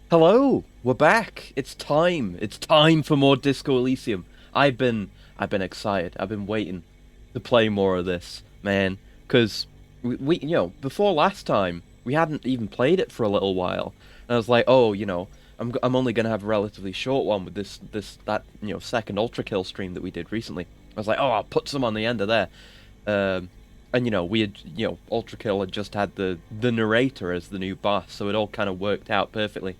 Hello, we're back. It's time. It's time for more Disco Elysium. I've been I've been excited. I've been waiting to play more of this, man, cuz before last time, we hadn't even played it for a little while. And I was like, "Oh, I'm only going to have a relatively short one with that second Ultra Kill stream that we did recently." I was like, "Oh, I'll put some on the end of there." Um and we had, Ultra Kill had just had the narrator as the new boss, so it all kind of worked out perfectly.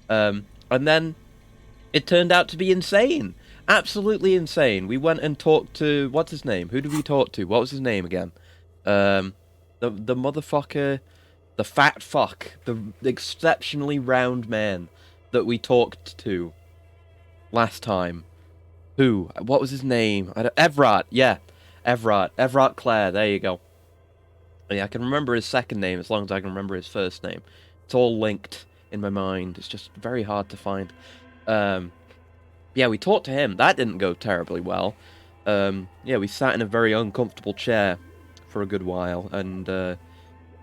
And then it turned out to be insane. Absolutely insane. We went and talked to what's his name? Who did we talk to? What was his name again? Um, the motherfucker, the fat fuck, the exceptionally round man that we talked to last time. Who? What was his name? Evrart. Yeah, Evrart. Evrart Clare. There you go. Yeah, I can remember his second name as long as I can remember his first name. It's all linked in my mind. It's just very hard to find. Um, yeah, we talked to him. That didn't go terribly well. Yeah, we sat in a very uncomfortable chair for a good while, and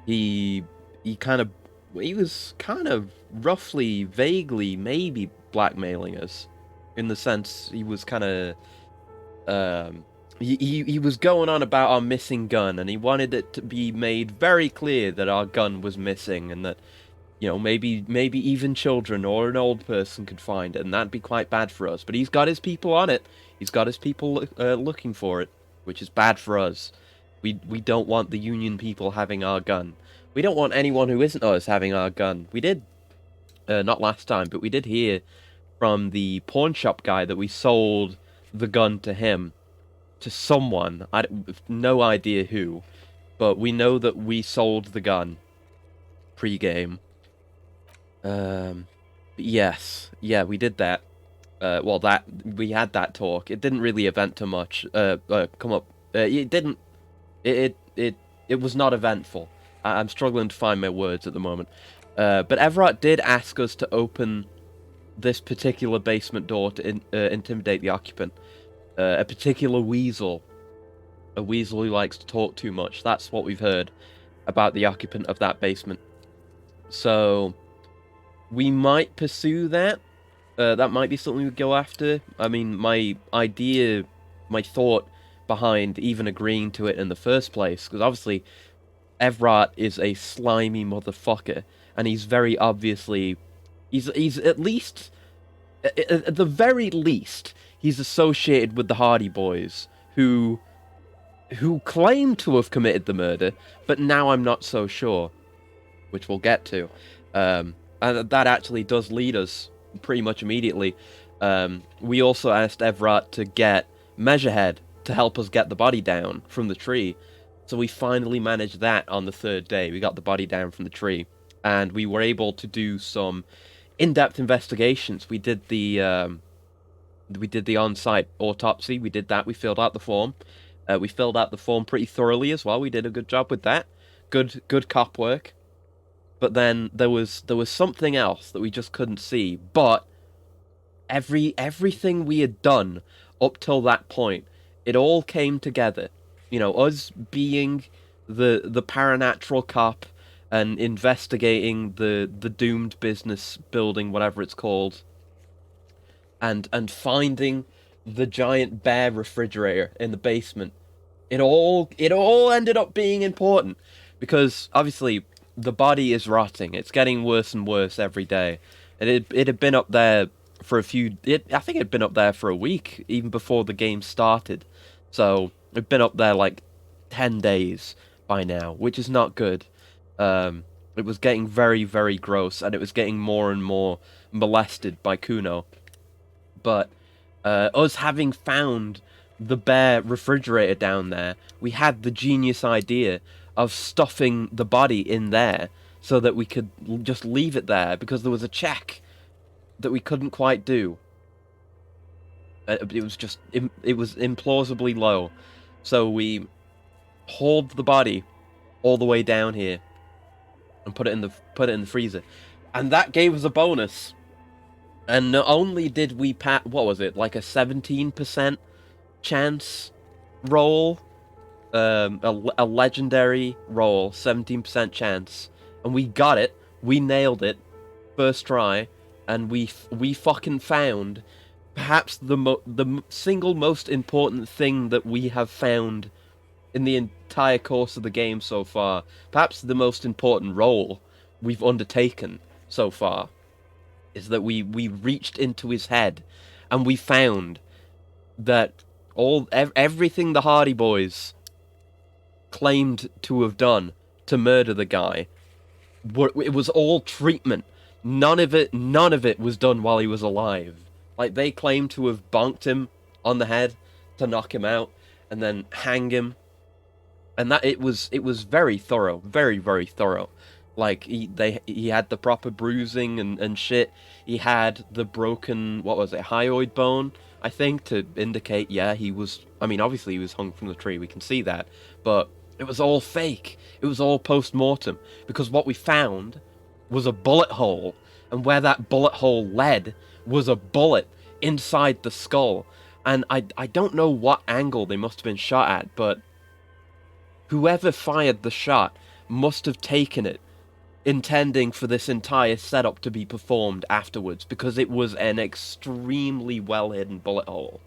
he he kind of he was kind of roughly, vaguely, maybe blackmailing us, in the sense he was kind of he was going on about our missing gun, and he wanted it to be made very clear that our gun was missing, and that maybe even children or an old person could find it, and that'd be quite bad for us. But he's got his people on it. He's got his people looking for it, which is bad for us. We don't want the Union people having our gun. We don't want anyone who isn't us having our gun. We did, not last time, but we did hear from the pawn shop guy that we sold the gun to him, to someone. No idea who, but we know that we sold the gun pre-game. Yes, yeah, we did that. Well, that we had that talk. It didn't really event to much. Come up. It didn't. It was not eventful. I'm struggling to find my words at the moment. But Everett did ask us to open this particular basement door to intimidate the occupant. A particular weasel. A weasel who likes to talk too much. That's what we've heard about the occupant of that basement. So we might pursue that. That might be something we go after. I mean, my thought behind even agreeing to it in the first place, because obviously Evrart is a slimy motherfucker, and he's very obviously, he's at least, at the very least, he's associated with the Hardy Boys, who claim to have committed the murder, but now I'm not so sure, which we'll get to. And that actually does lead us pretty much immediately. We also asked Everett to get Measurehead to help us get the body down from the tree. So we finally managed that on the third day. We got the body down from the tree, and we were able to do some in-depth investigations. We did the on-site autopsy. We did that. We filled out the form. We filled out the form pretty thoroughly as well. We did a good job with that. Good cop work. But then there was something else that we just couldn't see. But everything we had done up till that point, it all came together. Us being the paranatural cop and investigating the doomed business building, whatever it's called, and finding the giant bear refrigerator in the basement. It all ended up being important, because obviously the body is rotting. It's getting worse and worse every day. And it had been up there for I think it had been up there for a week, even before the game started. So it'd been up there like 10 days by now, which is not good. It was getting very, very gross, and it was getting more and more molested by Kuno. But us having found the bare refrigerator down there, we had the genius idea of stuffing the body in there so that we could just leave it there, because there was a check that we couldn't quite do. It was implausibly low. So we hauled the body all the way down here and put it in the freezer. And that gave us a bonus. And not only did we what was it, like a 17% chance roll, a legendary roll, 17% chance, and we got it. We nailed it first try, and we fucking found perhaps the single most important thing that we have found in the entire course of the game so far. Perhaps the most important role we've undertaken so far is that we reached into his head, and we found that everything the Hardy Boys claimed to have done to murder the guy, it was all treatment. None of it was done while he was alive. Like, they claimed to have bonked him on the head to knock him out, and then hang him, and that it was very thorough, very, very thorough. Like, he had the proper bruising and shit. He had the broken, what was it, hyoid bone, I think, to indicate, yeah, he was, I mean, obviously he was hung from the tree, we can see that, but it was all fake. It was all post-mortem, because what we found was a bullet hole, and where that bullet hole led was a bullet inside the skull. And I don't know what angle they must have been shot at, but whoever fired the shot must have taken it intending for this entire setup to be performed afterwards, because it was an extremely well-hidden bullet hole.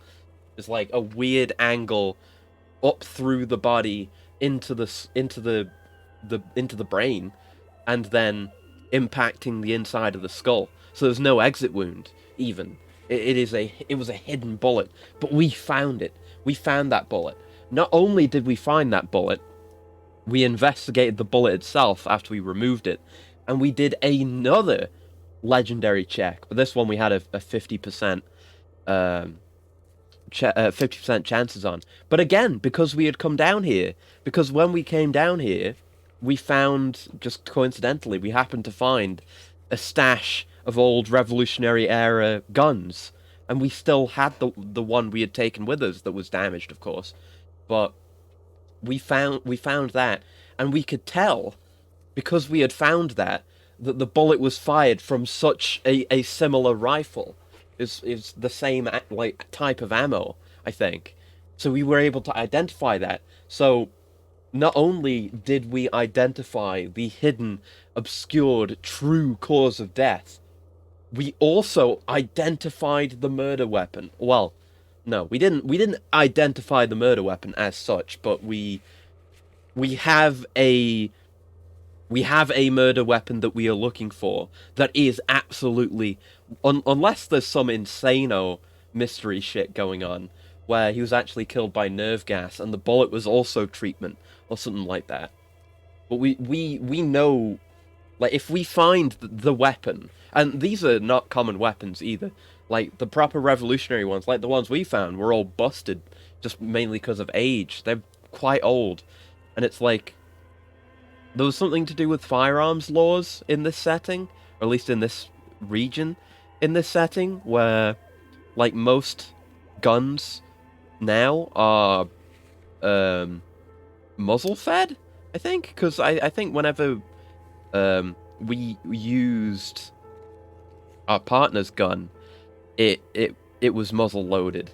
It's like a weird angle up through the body into the brain, and then impacting the inside of the skull. So there's no exit wound, even. It was a hidden bullet, but we found it. We found that bullet. Not only did we find that bullet, we investigated the bullet itself after we removed it, and we did another legendary check. But this one we had a 50% 50% chances on. But again, because we had come down here, because when we came down here, we found, just coincidentally, we happened to find a stash of old Revolutionary era guns, and we still had the one we had taken with us that was damaged, of course. But we found that, and we could tell, because we had found that the bullet was fired from such a similar rifle. Is the same like type of ammo, I think. So we were able to identify that. So not only did we identify the hidden, obscured, true cause of death, we also identified the murder weapon. Well, no, we didn't identify the murder weapon as such, but we have a murder weapon that we are looking for that is absolutely, unless there's some insano mystery shit going on, where he was actually killed by nerve gas and the bullet was also treatment or something like that. But we know, like, if we find the weapon, and these are not common weapons either, like the proper revolutionary ones, like the ones we found, were all busted, just mainly because of age. They're quite old, and it's like, there was something to do with firearms laws in this setting, or at least in this region, in this setting, where, like, most guns now are muzzle-fed, I think? Because I think whenever we used our partner's gun, it was muzzle-loaded.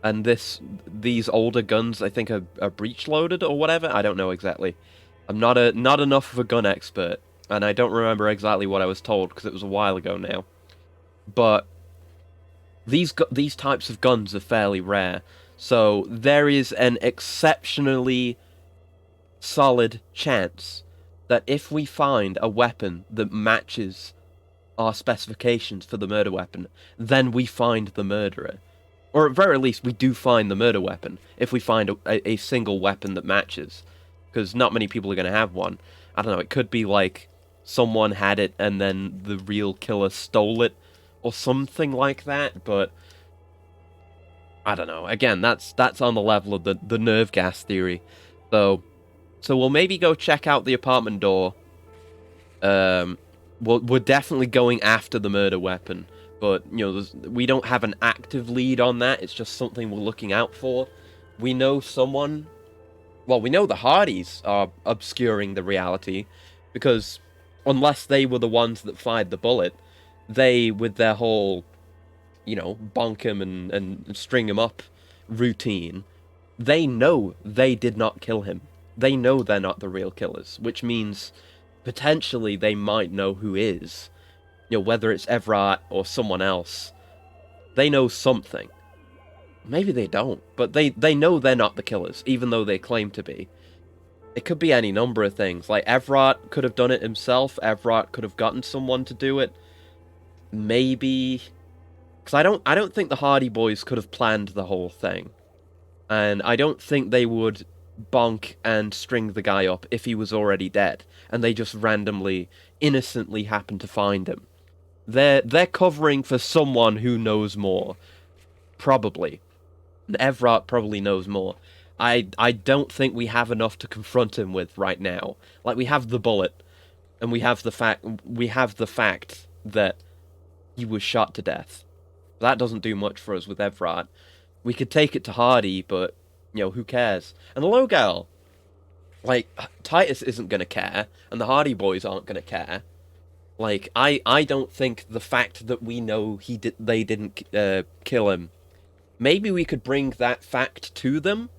And these older guns, I think, are breech-loaded or whatever. I don't know exactly. I'm not enough of a gun expert, and I don't remember exactly what I was told because it was a while ago now. But these types of guns are fairly rare, so there is an exceptionally solid chance that if we find a weapon that matches our specifications for the murder weapon, then we find the murderer. Or at very least, we do find the murder weapon if we find a single weapon that matches. Because not many people are going to have one. I don't know, it could be like someone had it and then the real killer stole it, or something like that, but I don't know. Again, that's on the level of the nerve gas theory. So we'll maybe go check out the apartment door. We're definitely going after the murder weapon, but, you know, we don't have an active lead on that. It's just something we're looking out for. We know someone... Well, we know the Hardys are obscuring the reality, because unless they were the ones that fired the bullet, they, with their whole, you know, bonk him and string him up routine, they know they did not kill him. They know they're not the real killers, which means potentially they might know who is. You know, whether it's Everett or someone else, they know something. Maybe they don't, but they know they're not the killers, even though they claim to be. It could be any number of things. Like, Everett could have done it himself. Everett could have gotten someone to do it. Maybe... Because I don't think the Hardy Boys could have planned the whole thing. And I don't think they would bonk and string the guy up if he was already dead, and they just randomly, innocently happen to find him. They're covering for someone who knows more. Probably. And Everett probably knows more. I don't think we have enough to confront him with right now. Like, we have the bullet, and we have the fact that he was shot to death. That doesn't do much for us with Everett. We could take it to Hardy, but, you know, who cares? And the Logale, like, Titus isn't gonna care, and the Hardy Boys aren't gonna care. Like, I don't think the fact that we know they didn't kill him, maybe we could bring that fact to them,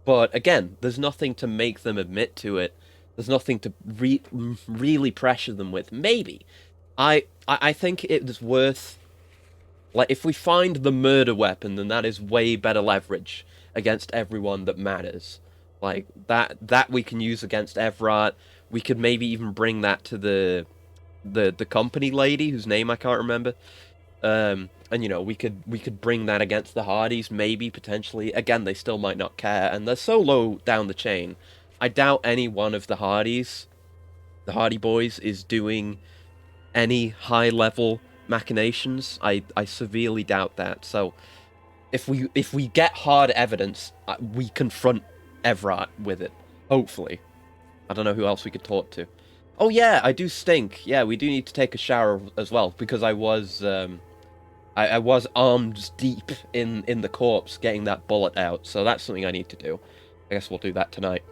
but again, there's nothing to make them admit to it. There's nothing to really pressure them with. Maybe. I think it's worth... Like, if we find the murder weapon, then that is way better leverage against everyone that matters. Like, that we can use against Everett. We could maybe even bring that to the company lady, whose name I can't remember. And, you know, we could bring that against the Hardys, maybe, potentially. Again, they still might not care, and they're so low down the chain. I doubt any one of the Hardy Boys, is doing any high-level machinations. I severely doubt that. So if we get hard evidence, we confront Everett with it. Hopefully. I don't know who else we could talk to. Oh yeah, I do stink. Yeah, we do need to take a shower as well, because I was I was arms deep in the corpse getting that bullet out. So that's something I need to do. I guess we'll do that tonight.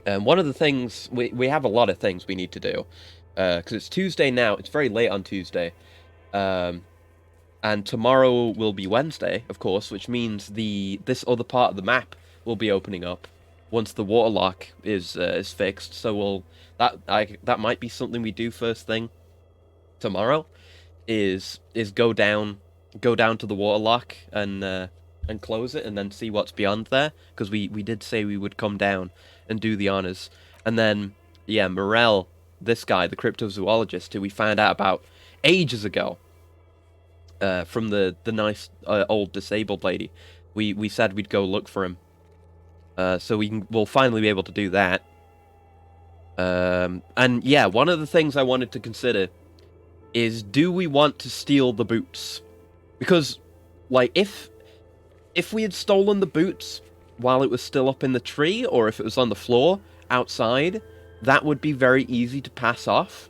One of the things we have a lot of things we need to do, because it's Tuesday now. It's very late on Tuesday. And tomorrow will be Wednesday, of course, which means this other part of the map will be opening up once the waterlock is fixed. So that might be something we do first thing tomorrow. Is go down to the waterlock and close it, and then see what's beyond there, because we did say we would come down and do the honors. And then yeah, Morel, this guy, the cryptozoologist, who we found out about ages ago, from the nice old disabled lady. We said we'd go look for him. So we'll finally be able to do that. And yeah, one of the things I wanted to consider is, do we want to steal the boots? Because, like, if we had stolen the boots while it was still up in the tree, or if it was on the floor outside, that would be very easy to pass off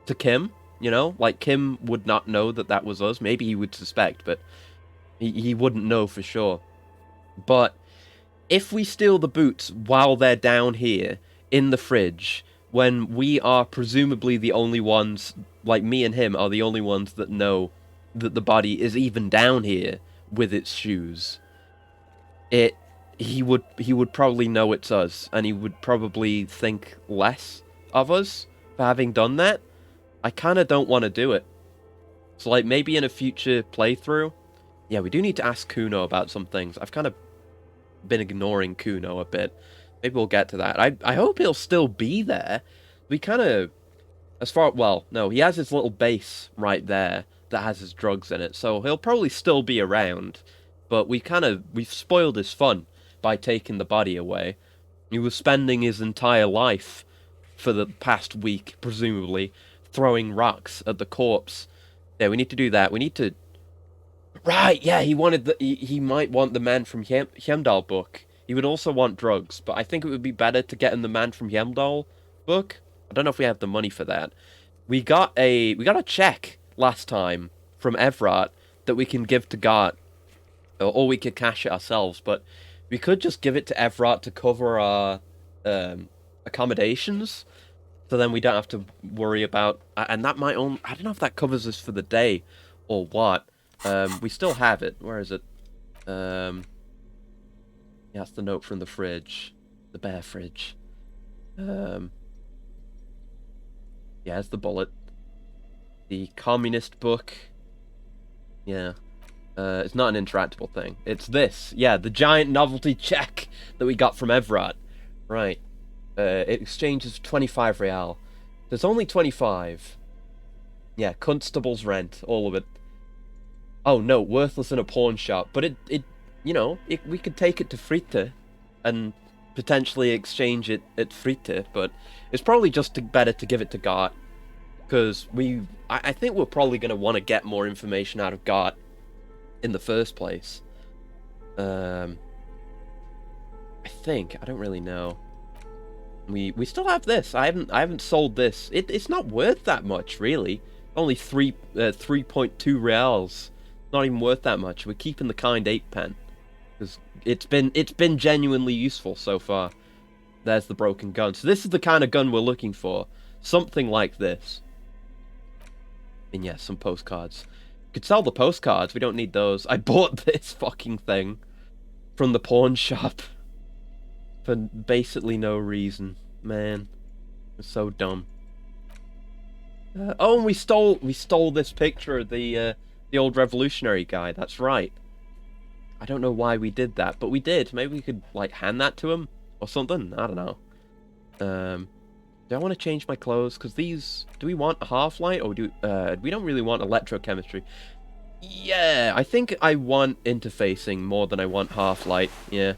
to Kim. You know, like, Kim would not know that was us. Maybe he would suspect, but he wouldn't know for sure. But if we steal the boots while they're down here in the fridge, when we are presumably the only ones, like me and him are the only ones that know that the body is even down here with its shoes, he would probably know it's us, and he would probably think less of us for having done that. I kind of don't want to do it. So, like, maybe in a future playthrough... Yeah, we do need to ask Kuno about some things. I've kind of been ignoring Kuno a bit. Maybe we'll get to that. I hope he'll still be there. We kind of... Well, no, he has his little base right there that has his drugs in it, so he'll probably still be around. But we've spoiled his fun by taking the body away. He was spending his entire life for the past week, presumably, throwing rocks at the corpse. Yeah, we need to do that. We need to... Right, yeah, he might want the Man from Hjemdal book. He would also want drugs, but I think it would be better to get in the Man from Hjemdal book. I don't know if we have the money for that. We got a check last time from Everett that we can give to Gart, or we could cash it ourselves, but we could just give it to Everett to cover our accommodations. So then we don't have to worry about... And that might only... I don't know if that covers us for the day or what. We still have it. Where is it? Yeah, that's the note from the fridge. The bear fridge. Yeah, it's the bullet. The communist book. Yeah. It's not an interactable thing. It's this. Yeah, the giant novelty check that we got from Everard. Right. It exchanges 25 real. There's only 25. Yeah, constable's rent, all of it. Oh no, worthless in a pawn shop. But we could take it to Fritte and potentially exchange it at Fritte, but it's probably just better to give it to Gart. Because I think we're probably going to want to get more information out of Gart in the first place. I don't really know. We still have this. I haven't sold this. It's not worth that much, really. Only 3.2 reals. Not even worth that much. We're keeping the kind 8 pen because it's been genuinely useful so far. There's the broken gun. So this is the kind of gun we're looking for. Something like this. And yes, some postcards. Could sell the postcards. We don't need those. I bought this fucking thing from the pawn shop for basically no reason. Man, it's so dumb. Oh, and we stole this picture of the old revolutionary guy. That's right. I don't know why we did that, but we did. Maybe we could like hand that to him or something. I don't know. Do I want to change my clothes? Because these... Do we want Half-Light or do... we don't really want electrochemistry. Yeah, I think I want interfacing more than I want Half-Light. Yeah.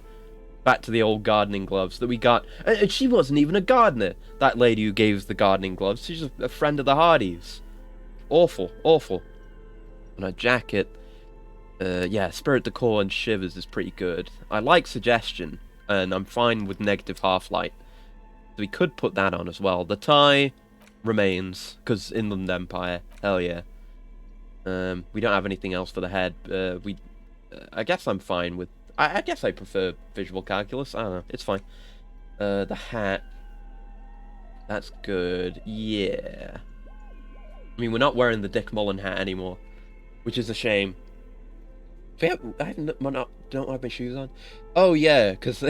Back to the old gardening gloves that we got. And she wasn't even a gardener. That lady who gave us the gardening gloves. She's a friend of the Hardys. Awful. Awful. And a jacket. Yeah, Spirit Decor and Shivers is pretty good. I like Suggestion. And I'm fine with negative Half-Light. We could put that on as well. The tie remains, because Inland Empire. Hell yeah. We don't have anything else for the head. I guess I'm fine with... I guess I prefer visual calculus. I don't know. It's fine. The hat. That's good. Yeah. I mean, we're not wearing the Dick Mullen hat anymore, which is a shame. I don't have my shoes on. Oh yeah, because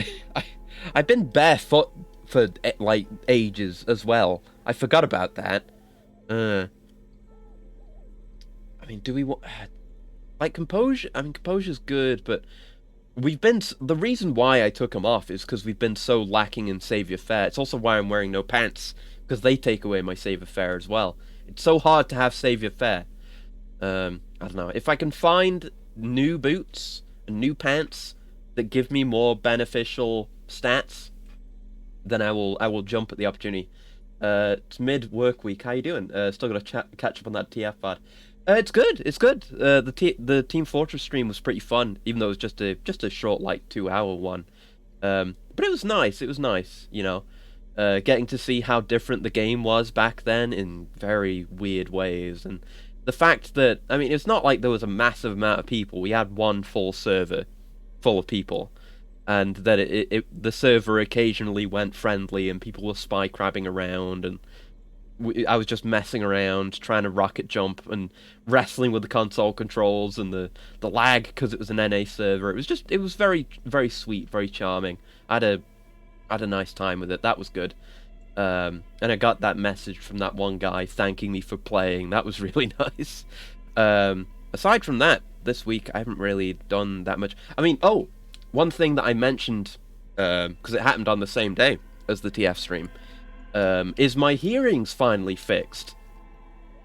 I've been barefoot for like ages as well. I forgot about that. I mean, do we want like composure? I mean, composure's good, but the reason why I took them off is because we've been so lacking in savior fare. It's also why I'm wearing no pants, because they take away my savior fare as well. It's so hard to have savior fare. I don't know if I can find new boots and new pants that give me more beneficial stats, then I will jump at the opportunity. It's mid work week. How you doing? Still gotta catch up on that TF VOD. It's good. It's good. The Team Fortress stream was pretty fun, even though it was just a short like 2-hour one. But it was nice. It was nice, you know, getting to see how different the game was back then in very weird ways, and the fact that, I mean, it's not like there was a massive amount of people. We had one full server full of people, and that the server occasionally went friendly and people were spy crabbing around, and I was just messing around trying to rocket jump and wrestling with the console controls and the lag because it was an NA server. It was very, very sweet, very charming. I had a nice time with it. That was good. And I got that message from that one guy thanking me for playing. That was really nice. Aside from that, this week I haven't really done that much. I mean, one thing that I mentioned, because it happened on the same day as the TF stream, is my hearing's finally fixed.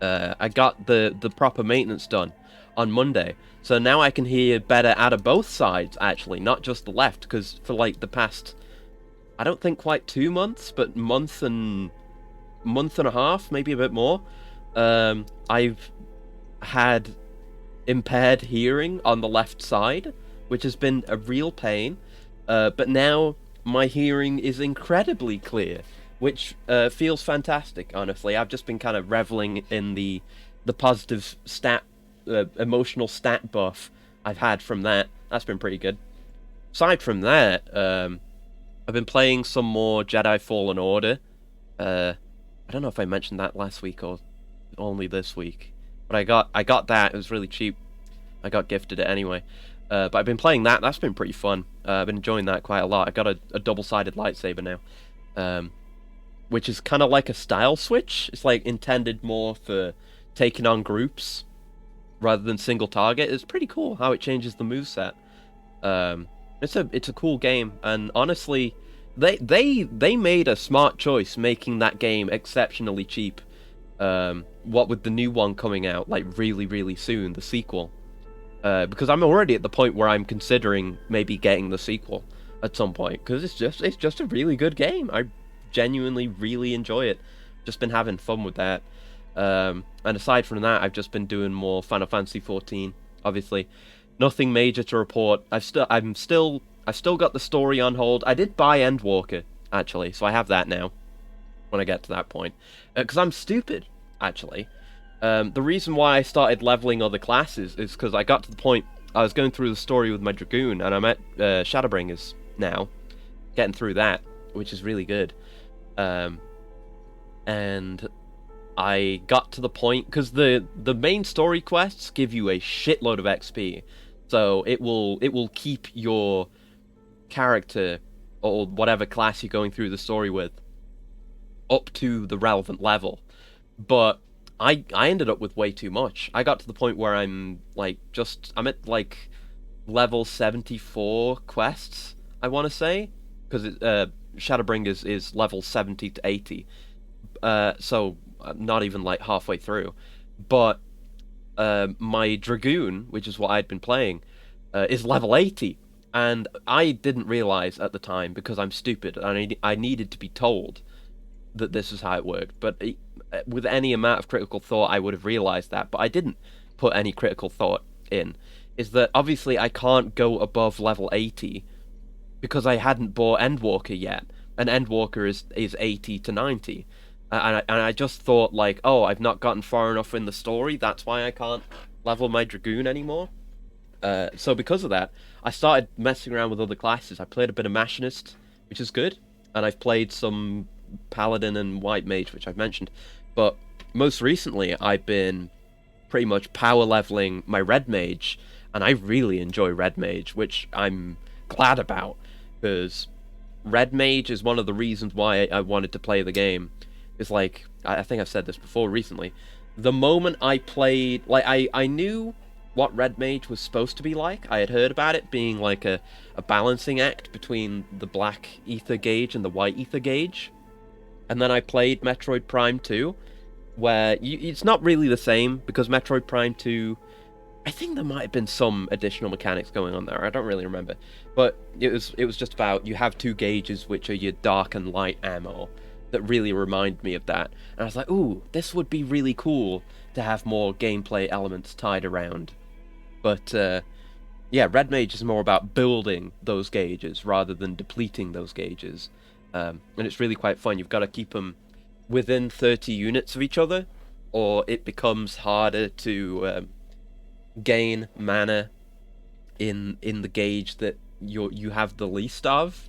I got the proper maintenance done on Monday, so now I can hear better out of both sides, actually, not just the left, because for like the past, I don't think quite 2 months, but month and a half, maybe a bit more, I've had impaired hearing on the left side, which has been a real pain, but now my hearing is incredibly clear, which feels fantastic, honestly. I've just been kind of reveling in the positive emotional stat buff I've had from that. That's been pretty good. Aside from that, I've been playing some more Jedi Fallen Order. I don't know if I mentioned that last week or only this week, but I got that. It was really cheap. I got gifted it anyway. But I've been playing that. That's been pretty fun. I've been enjoying that quite a lot. I got a double-sided lightsaber now, which is kind of like a style switch. It's like intended more for taking on groups rather than single target. It's pretty cool how it changes the moveset. It's a cool game, and honestly, they made a smart choice making that game exceptionally cheap. What with the new one coming out like really soon, the sequel. Because I'm already at the point where I'm considering maybe getting the sequel at some point, because it's just a really good game. I genuinely really enjoy it. Just been having fun with that. And aside from that, I've just been doing more Final Fantasy 14. Obviously, nothing major to report. I've still got the story on hold. I did buy Endwalker actually, so I have that now. When I get to that point, because I'm stupid actually. The reason why I started leveling other classes is because I got to the point I was going through the story with my Dragoon, and I'm at Shadowbringers now, getting through that, which is really good. And I got to the point, because the main story quests give you a shitload of XP, so it will keep your character or whatever class you're going through the story with up to the relevant level. But I ended up with way too much. I got to the point where I'm at like level 74 quests, I want to say, because Shadowbringers is level 70 to 80. So not even like halfway through. But my Dragoon, which is what I'd been playing, is level 80. And I didn't realize at the time, because I'm stupid, and I needed to be told that this is how it worked. But with any amount of critical thought, I would have realized that. But I didn't put any critical thought in. Is that obviously I can't go above level 80 because I hadn't bought Endwalker yet. And Endwalker is 80 to 90. And I just thought, like, oh, I've not gotten far enough in the story, that's why I can't level my Dragoon anymore. So because of that, I started messing around with other classes. I played a bit of Machinist, which is good, and I've played some Paladin and White Mage, which I've mentioned. But most recently, I've been pretty much power leveling my Red Mage, and I really enjoy Red Mage, which I'm glad about, because Red Mage is one of the reasons why I wanted to play the game. It's like, I think I've said this before recently, the moment I played, like, I knew what Red Mage was supposed to be like. I had heard about it being like a balancing act between the black ether gauge and the white ether gauge. And then I played Metroid Prime 2, where it's not really the same, because Metroid Prime 2, I think there might have been some additional mechanics going on there, I don't really remember. But it was just about, you have two gauges, which are your dark and light ammo, that really remind me of that. And I was like, ooh, this would be really cool to have more gameplay elements tied around. But, yeah, Red Mage is more about building those gauges rather than depleting those gauges. And it's really quite fun. You've got to keep them within 30 units of each other, or it becomes harder to gain mana in the gauge that you have the least of.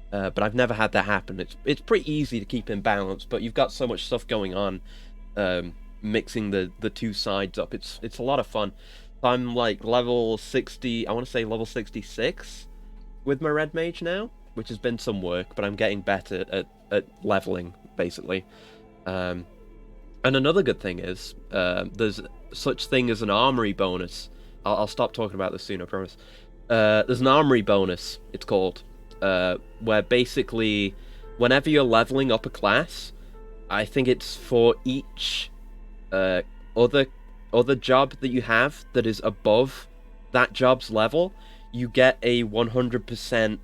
But I've never had that happen. It's pretty easy to keep in balance, but you've got so much stuff going on, mixing the two sides up. It's a lot of fun. I'm like level 60, I want to say level 66 with my Red Mage now, which has been some work, but I'm getting better at leveling, basically. And another good thing is, there's such thing as an armory bonus. I'll stop talking about this soon, I promise. There's an armory bonus, it's called, where basically, whenever you're leveling up a class, I think it's for each other job that you have that is above that job's level, you get a 100%,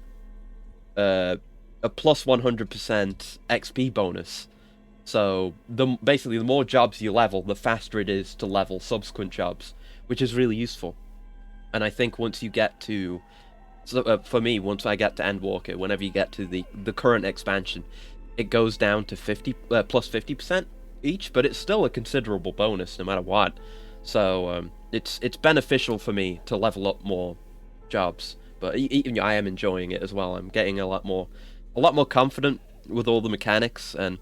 a plus 100% XP bonus. So basically, the more jobs you level, the faster it is to level subsequent jobs, which is really useful. And I think once you get to, for me, once I get to Endwalker, whenever you get to the current expansion, it goes down to plus 50% each, but it's still a considerable bonus no matter what. So it's beneficial for me to level up more jobs, but even I am enjoying it as well. I'm getting a lot more confident with all the mechanics, and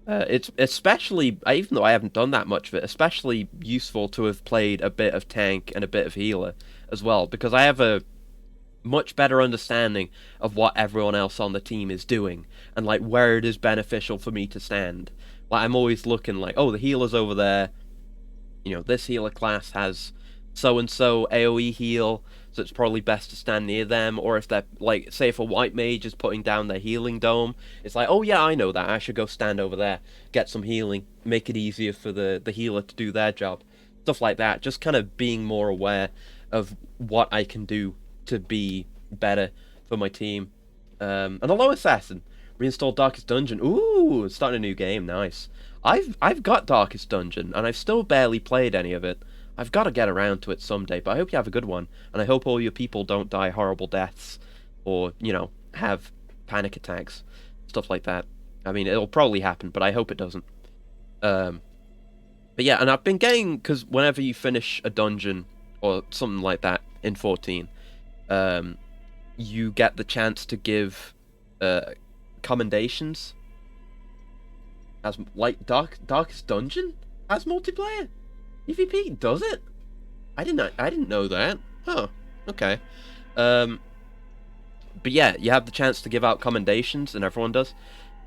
it's especially, even though I haven't done that much of it, especially useful to have played a bit of tank and a bit of healer as well, because I have a much better understanding of what everyone else on the team is doing, and like where it is beneficial for me to stand. Like, I'm always looking like, oh, the healer's over there, this healer class has so-and-so AoE heal, so it's probably best to stand near them. Or if they're, like, say if a white mage is putting down their healing dome, it's like, oh yeah, I know that, I should go stand over there, get some healing, make it easier for the healer to do their job. Stuff like that, just kind of being more aware of what I can do to be better for my team. And hello, Assassin. Reinstalled Darkest Dungeon. Ooh, starting a new game, nice. I've got Darkest Dungeon, and I've still barely played any of it. I've got to get around to it someday, but I hope you have a good one, and I hope all your people don't die horrible deaths, or, have panic attacks, stuff like that. I mean, it'll probably happen, but I hope it doesn't. But yeah, and I've been getting, because whenever you finish a dungeon, or something like that, in 14, you get the chance to give commendations. As, like, Darkest Dungeon has multiplayer? PvP does it? I didn't know that. Huh. Okay. But yeah, you have the chance to give out commendations, and everyone does.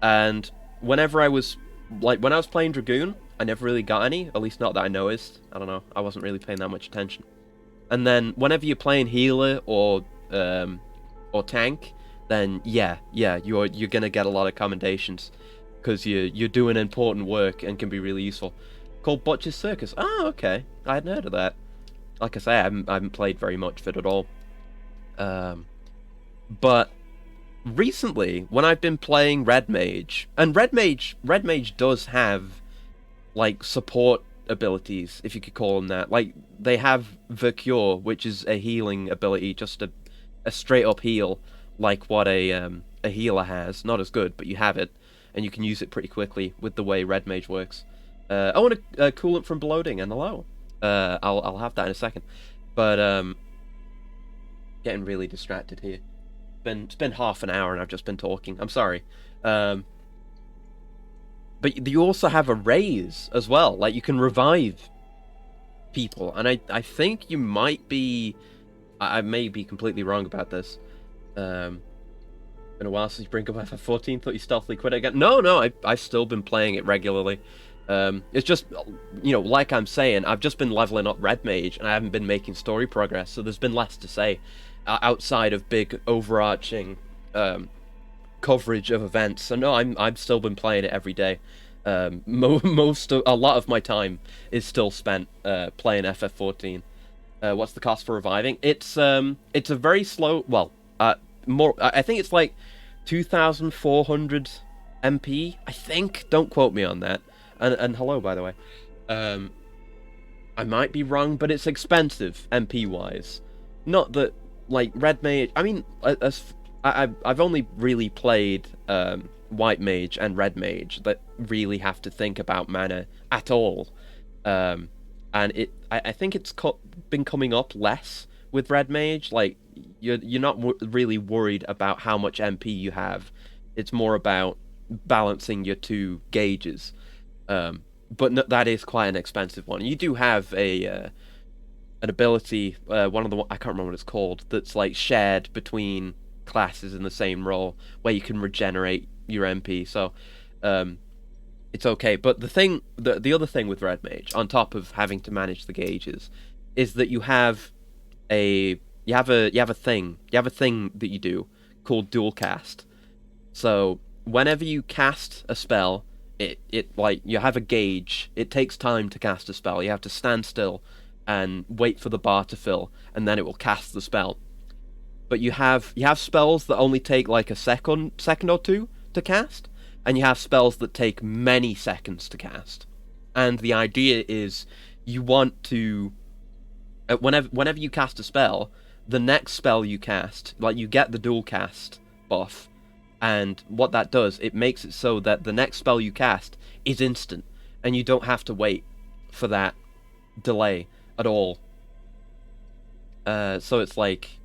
And whenever I was playing Dragoon, I never really got any. At least not that I noticed. I don't know. I wasn't really paying that much attention. And then whenever you're playing healer or tank, then yeah, you're gonna get a lot of commendations, because you're doing important work and can be really useful. Called Butcher's Circus. Oh, okay. I hadn't heard of that. Like I say, I haven't played very much of it at all. But recently, when I've been playing Red Mage, and Red Mage does have, like, support abilities, if you could call them that. Like, they have the Cure, which is a healing ability, just a straight up heal, like what a healer has. Not as good, but you have it, and you can use it pretty quickly with the way Red Mage works. Oh, and a coolant from bloating, and hello. I'll have that in a second. But getting really distracted here. It's been half an hour and I've just been talking. I'm sorry. But you also have a raise as well. Like, you can revive people, and I think you might be. I may be completely wrong about this. Been a while since you bring up FF14. Thought you stealthily quit it again. No, I've still been playing it regularly. It's just, like I'm saying, I've just been leveling up Red Mage, and I haven't been making story progress, so there's been less to say outside of big overarching coverage of events. So no, I've still been playing it every day. A lot of my time is still spent playing FF14. What's the cost for reviving? It's a very slow. Well, more. I think it's like 2,400 MP. I think. Don't quote me on that. And hello, by the way. I might be wrong, but it's expensive MP-wise. Not that, like, Red Mage. I mean, I've only really played White Mage and Red Mage that really have to think about mana at all. And I think it's been coming up less with Red Mage. Like, you're not really worried about how much MP you have. It's more about balancing your two gauges. But no, that is quite an expensive one. You do have an ability, one of the I can't remember what it's called, that's like shared between classes in the same role, where you can regenerate your MP. So it's okay. But the other thing with Red Mage, on top of having to manage the gauges, is that you have a thing that you do called dual cast. So whenever you cast a spell, it like, you have a gauge. It takes time to cast a spell. You have to stand still and wait for the bar to fill, and then it will cast the spell. But you have spells that only take like a second or two to cast, and you have spells that take many seconds to cast. And the idea is, you want to whenever you cast a spell, the next spell you cast, like, you get the dual cast buff. And what that does, it makes it so that the next spell you cast is instant, and you don't have to wait for that delay at all. So it's like,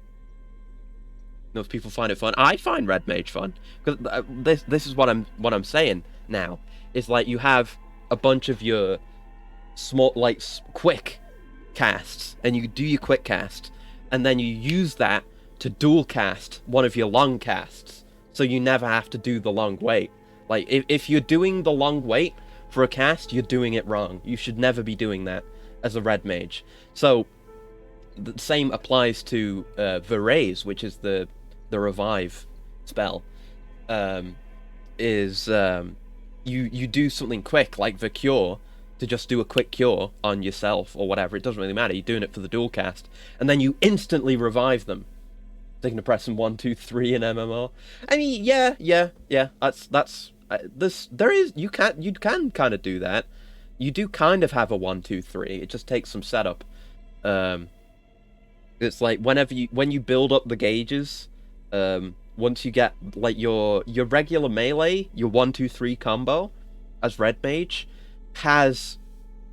those people find it fun. I find Red Mage fun, because this is what I'm saying now. Is like, you have a bunch of your small, like, quick casts, and you do your quick cast, and then you use that to dual cast one of your long casts. So you never have to do the long wait. Like, if you're doing the long wait for a cast, you're doing it wrong. You should never be doing that. as a red mage. So the same applies to Veraze, which is the revive spell. You do something quick like the cure to just do a quick cure on yourself or whatever. It doesn't really matter. You're doing it for the dual cast, and then you instantly revive them. Taking a press in 1, 2, 3 in MMR. I mean, yeah. That's you can kind of do that. You do kind of have a 1, 2, 3. It just takes some setup. It's like when you build up the gauges, once you get like your regular melee, your 1, 2, 3 combo as red mage has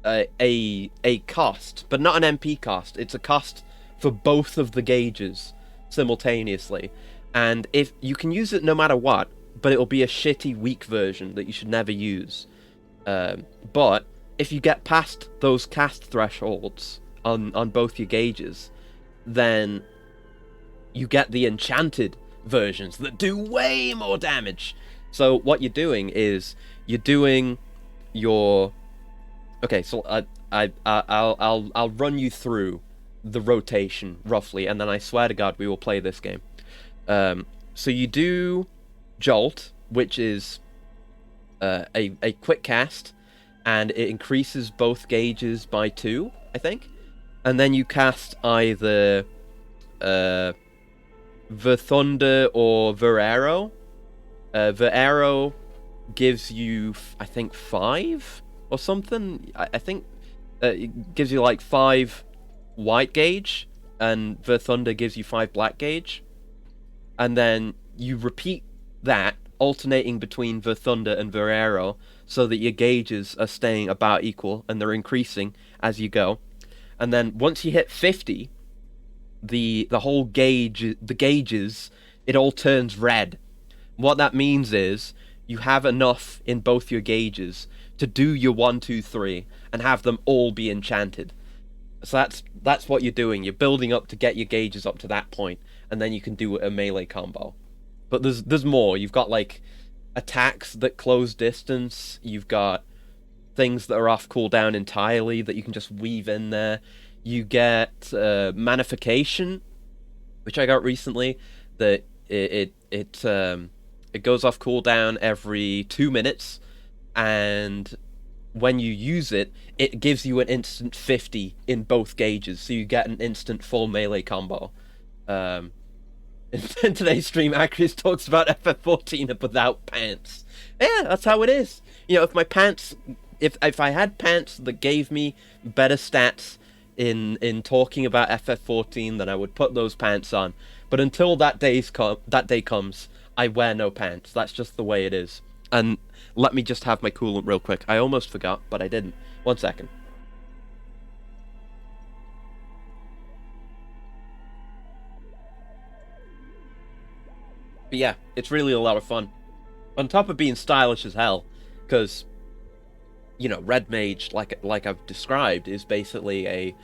a cost, but not an MP cost. It's a cost for both of the gauges simultaneously, and if you can use it no matter what, but it'll be a shitty weak version that you should never use. But if you get past those cast thresholds on both your gauges, then you get the enchanted versions that do way more damage. So what you're doing is you're doing your so I'll run you through the rotation roughly, and then I swear to God we will play this game. So you do Jolt, which is a quick cast, and it increases both gauges by 2, I think. And then you cast either Thunder or Verero. Verero gives you, I think, 5 or something. I think it gives you like 5 white gauge, and Thunder gives you 5 black gauge. And then you repeat that, alternating between Thunder and Verero, so that your gauges are staying about equal and they're increasing as you go. And then once you hit 50, the whole gauges, it all turns red. What that means is you have enough in both your gauges to do your 1, 2, 3 and have them all be enchanted. So that's what you're doing. You're building up to get your gauges up to that point, and then you can do a melee combo. But there's more. You've got like attacks that close distance. You've got things that are off cooldown entirely that you can just weave in there. You get Manification, which I got recently. That it goes off cooldown every 2 minutes, and when you use it, it gives you an instant 50 in both gauges, so you get an instant full melee combo. In today's stream, Acris talks about FF14 without pants. Yeah, that's how it is. You know, if my pants, if I had pants that gave me better stats in talking about FF14, then I would put those pants on. But until that day comes, I wear no pants. That's just the way it is. And let me just have my coolant real quick. I almost forgot, but I didn't. 1 second. But yeah, it's really a lot of fun. On top of being stylish as hell, because, you know, Red Mage, like I've described, is basically a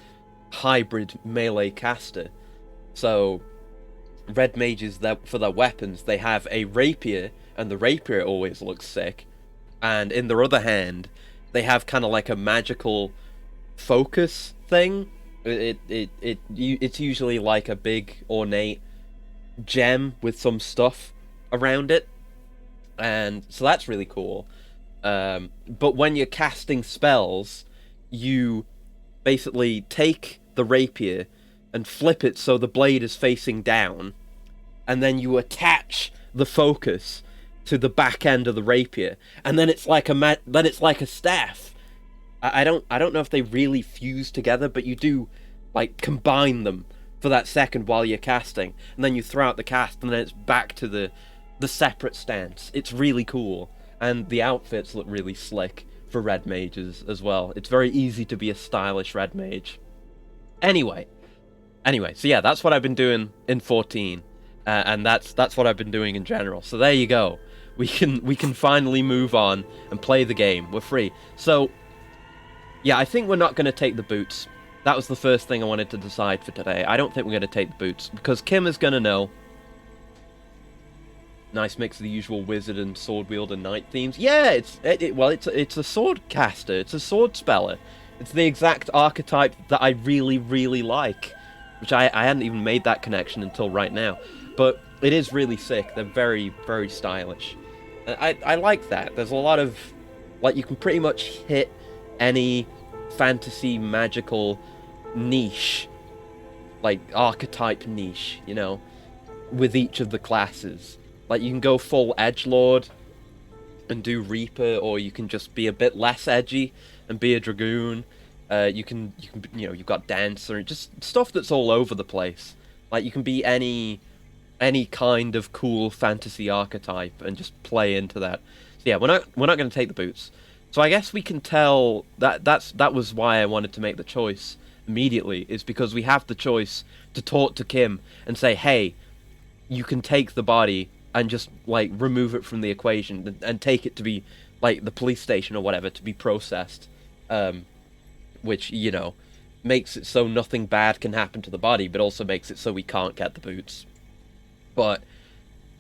hybrid melee caster. So, Red Mages, for their weapons, they have a rapier, and the rapier always looks sick. And in their other hand, they have kind of like a magical focus thing. It's usually like a big ornate gem with some stuff around it, and so that's really cool. But when you're casting spells, you basically take the rapier and flip it so the blade is facing down, and then you attach the focus to the back end of the rapier, and then it's like a staff. I don't know if they really fuse together, but you do like combine them for that second while you're casting, and then you throw out the cast, and then it's back to the separate stance. It's really cool, and the outfits look really slick for red mages as well. It's very easy to be a stylish red mage. Anyway, so yeah, that's what I've been doing in 14, and that's what I've been doing in general. So there you go. We can finally move on and play the game. We're free. So yeah, I think we're not going to take the boots. That was the first thing I wanted to decide for today. I don't think we're going to take the boots, because Kim is going to know. Nice mix of the usual wizard and sword wielder knight themes. Yeah, it's a sword caster. It's a sword speller. It's the exact archetype that I really, really like. Which I hadn't even made that connection until right now. But it is really sick. They're very, very stylish. I like that. There's a lot of... Like, you can pretty much hit any fantasy, magical niche. Like, archetype niche, you know? With each of the classes. Like, you can go full edgelord and do Reaper, or you can just be a bit less edgy and be a Dragoon. You can, you know, you've got Dancer, just stuff that's all over the place. Like, you can be any kind of cool fantasy archetype and just play into that. So yeah, we're not going to take the boots. So I guess we can tell that was why I wanted to make the choice immediately, is because we have the choice to talk to Kim and say, hey, you can take the body and just, like, remove it from the equation and take it to be, like, the police station or whatever, to be processed. Which, you know, makes it so nothing bad can happen to the body, but also makes it so we can't get the boots. But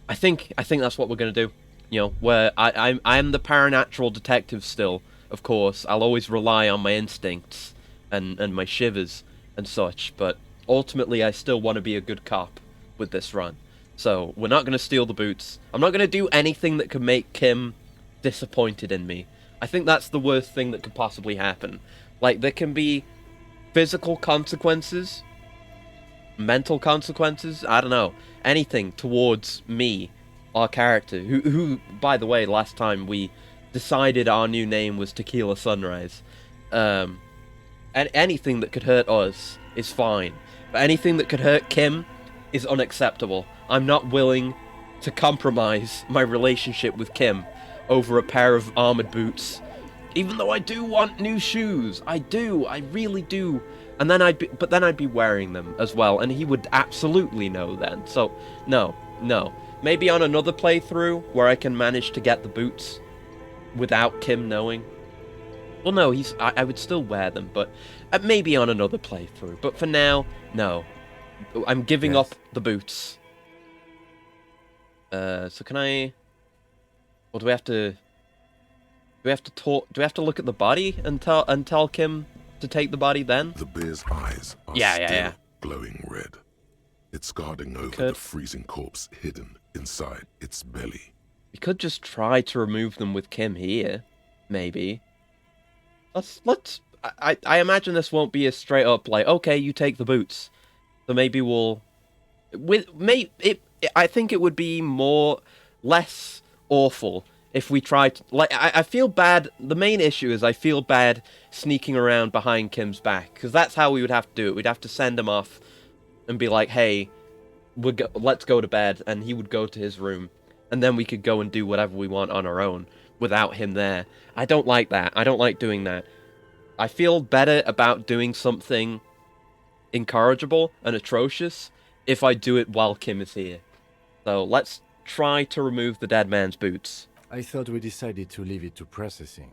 I think that's what we're going to do. You know, where I'm the paranatural detective still, of course. I'll always rely on my instincts and my shivers and such, but ultimately I still want to be a good cop with this run. So, we're not going to steal the boots. I'm not going to do anything that could make Kim disappointed in me. I think that's the worst thing that could possibly happen. Like, there can be physical consequences, mental consequences, I don't know, anything towards me, our character, who, by the way, last time we decided our new name was Tequila Sunrise. And anything that could hurt us is fine. But anything that could hurt Kim is unacceptable. I'm not willing to compromise my relationship with Kim over a pair of armored boots. Even though I do want new shoes. I do. I really do. And then I'd be wearing them as well, and he would absolutely know then. So, no. Maybe on another playthrough where I can manage to get the boots without Kim knowing. Well, no, I would still wear them, but maybe on another playthrough. But for now, no. I'm giving up the boots. So can I... Or do we have to... Do we have to talk? Do we have to look at the body and tell Kim to take the body then? The bear's eyes are still glowing red. It's guarding over the freezing corpse hidden inside its belly. We could just try to remove them with Kim here, maybe. Let's. I imagine this won't be a straight up like, okay, you take the boots. So maybe we'll. I think it would be less awful if we tried, like, I feel bad. The main issue is I feel bad sneaking around behind Kim's back, because that's how we would have to do it. We'd have to send him off and be like, hey, let's go to bed, and he would go to his room, and then we could go and do whatever we want on our own without him there. I don't like that. I don't like doing that. I feel better about doing something incorrigible and atrocious if I do it while Kim is here. So let's try to remove the dead man's boots. I thought we decided to leave it to processing.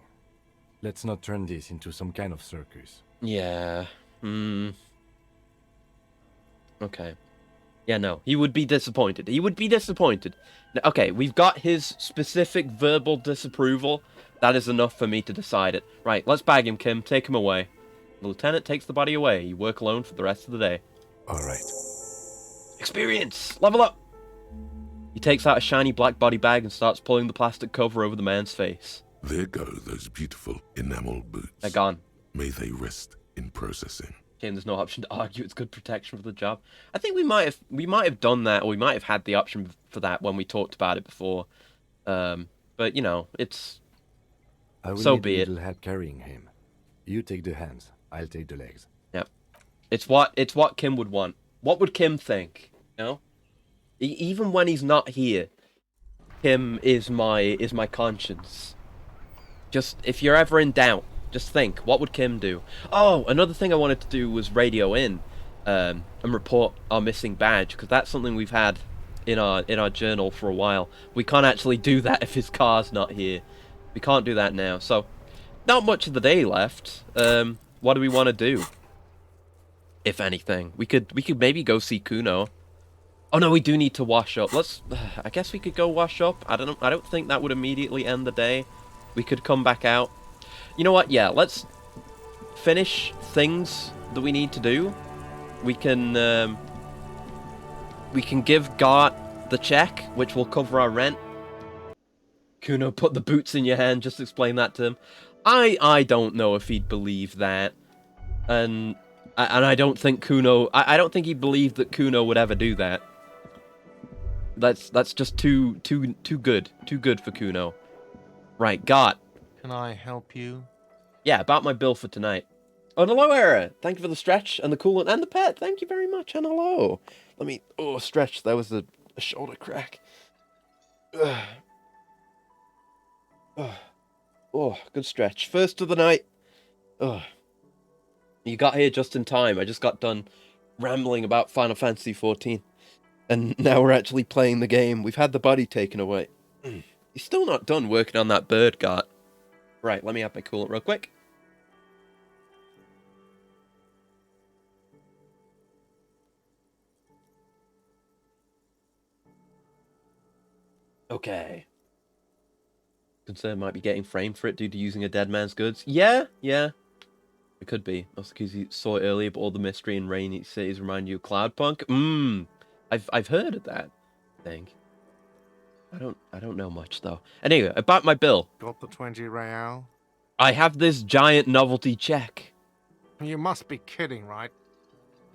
Let's not turn this into some kind of circus. Yeah. Okay. Yeah, no. He would be disappointed. He would be disappointed. Now, okay, we've got his specific verbal disapproval. That is enough for me to decide it. Right, let's bag him, Kim. Take him away. The lieutenant takes the body away. You work alone for the rest of the day. Alright. Experience! Level up! He takes out a shiny black body bag and starts pulling the plastic cover over the man's face. There go those beautiful enamel boots. They're gone. May they rest in processing. Shame there's no option to argue it's good protection for the job. I think we might have done that, or we might have had the option for that when we talked about it before. But you know, it's so be it. I will need a little help carrying him. You take the hands. I'll take the legs. Yep. It's what Kim would want. What would Kim think? You know? Even when he's not here, Kim is my conscience. Just, if you're ever in doubt, just think, what would Kim do? Oh, another thing I wanted to do was radio in and report our missing badge, because that's something we've had in our journal for a while. We can't actually do that if his car's not here. We can't do that now. So, not much of the day left. What do we want to do? If anything, we could maybe go see Kuno. Oh no, we do need to wash up. I guess we could go wash up. I don't think that would immediately end the day. We could come back out. You know what? Yeah, let's finish things that we need to do, we can give Gart the check, which will cover our rent. Kuno, put the boots in your hand. Just explain that to him. I don't know if he'd believe that, and I don't think Kuno. I don't think he believed that Kuno would ever do that. That's just too good for Kuno. Right, Gart. Can I help you? Yeah, about my bill for tonight. Oh, and hello, Era. Thank you for the stretch and the coolant and the pet. Thank you very much, and hello. Let me... Oh, stretch. That was a shoulder crack. Oh, good stretch. First of the night. You got here just in time. I just got done rambling about Final Fantasy XIV. And now we're actually playing the game. We've had the body taken away. You're still not done working on that bird, Gart. Right, let me have my coolant real quick. Okay. Concern might be getting framed for it due to using a dead man's goods. Yeah. It could be. Also because you saw it earlier, but all the mystery in rainy cities remind you of Cloudpunk. I've heard of that thing. I don't know much though. Anyway, about my bill. Got the 20 real? I have this giant novelty check. You must be kidding, right?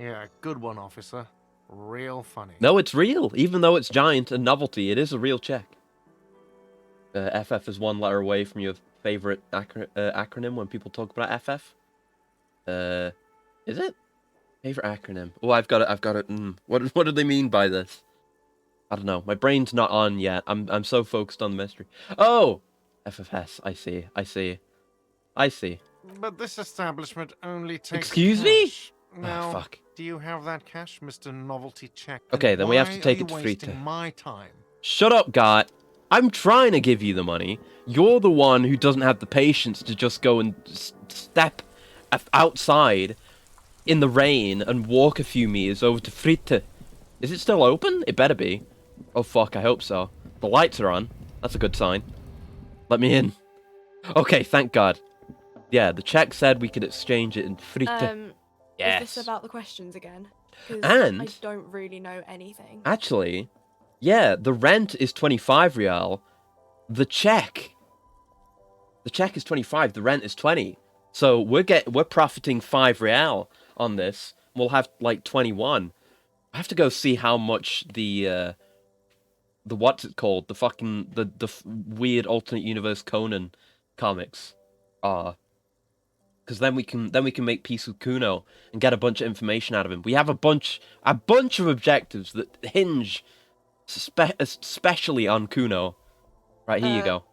Yeah, good one, officer. Real funny. No, it's real. Even though it's giant and novelty, it is a real check. FF is one letter away from your favorite acronym when people talk about FF. Is it? Favorite acronym. Oh, I've got it. What do they mean by this? I don't know. My brain's not on yet. I'm so focused on the mystery. Oh! FFS. I see. But this establishment only takes Excuse me? cash. Now, fuck. do you have that cash, Mr. Novelty Check? Okay, then we have to take it to Why are you Frita. wasting my time? Shut up, Gart. I'm trying to give you the money. You're the one who doesn't have the patience to just go and step outside in the rain and walk a few meters over to Frita. Is it still open? It better be. Oh, fuck, I hope so. The lights are on. That's a good sign. Let me in. Okay, thank God. Yeah, the check said we could exchange it in Frita. Yes. Is this about the questions again? 'Cause And... I don't really know anything. Actually, yeah, the rent is 25 real. The check is 25. The rent is 20. So we're profiting 5 real on this. We'll have like 21. I have to go see how much the what's it called? The fucking the weird alternate universe Conan comics are. Because then we can make peace with Kuno and get a bunch of information out of him. We have a bunch of objectives that hinge especially on Kuno. Right, here you go.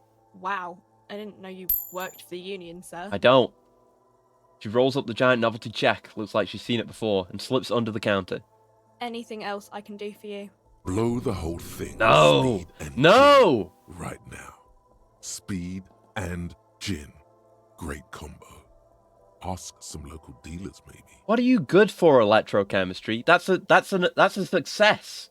Wow. I didn't know you worked for the Union, sir. I don't. She rolls up the giant novelty check. Looks like she's seen it before and slips under the counter. Anything else I can do for you? Blow the whole thing. No! Speed and No! gin right now. Speed and gin. Great combo. Ask some local dealers, maybe. What are you good for, electrochemistry? That's a success.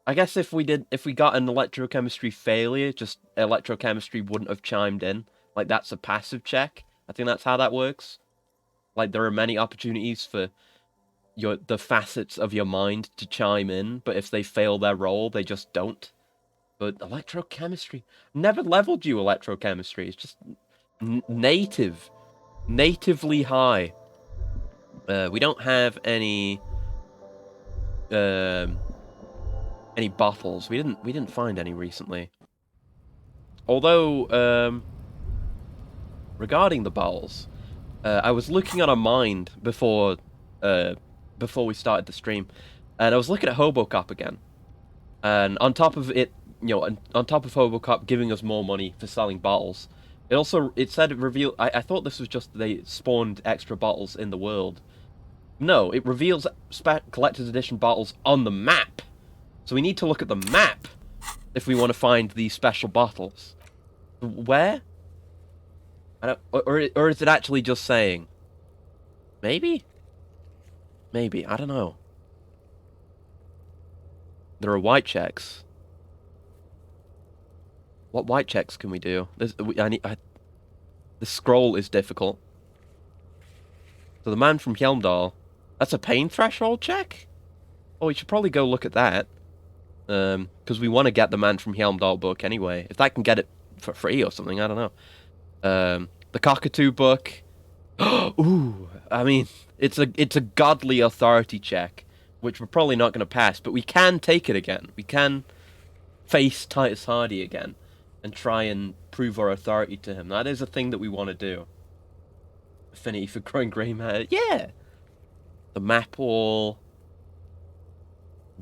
I guess if we got an electrochemistry failure, just electrochemistry wouldn't have chimed in. Like, that's a passive check. I think that's how that works. Like, there are many opportunities for the facets of your mind to chime in, but if they fail their role, they just don't. But electrochemistry, never leveled you electrochemistry. It's just natively high. We don't have any bottles. We didn't find any recently. Although, regarding the bottles, I was looking at our mind before we started the stream, and I was looking at Hobocop again. And on top of it, on top of Hobocop giving us more money for selling bottles, it said it revealed. I thought this was just they spawned extra bottles in the world. No, it reveals collector's edition bottles on the map. So we need to look at the map if we want to find these special bottles. Where? I don't. Or is it actually just saying? Maybe. Maybe, I don't know. There are white checks. What white checks can we do? The scroll is difficult. So the man from Hjelmdal, that's a pain threshold check? Oh, we should probably go look at that. Because we want to get the man from Hjelmdal book anyway. If that can get it for free or something, I don't know. The Cockatoo book. Ooh, I mean, it's a godly authority check, which we're probably not going to pass, but we can take it again. We can face Titus Hardy again and try and prove our authority to him. That is a thing that we want to do. Affinity for growing grey matter. Yeah! The map wall.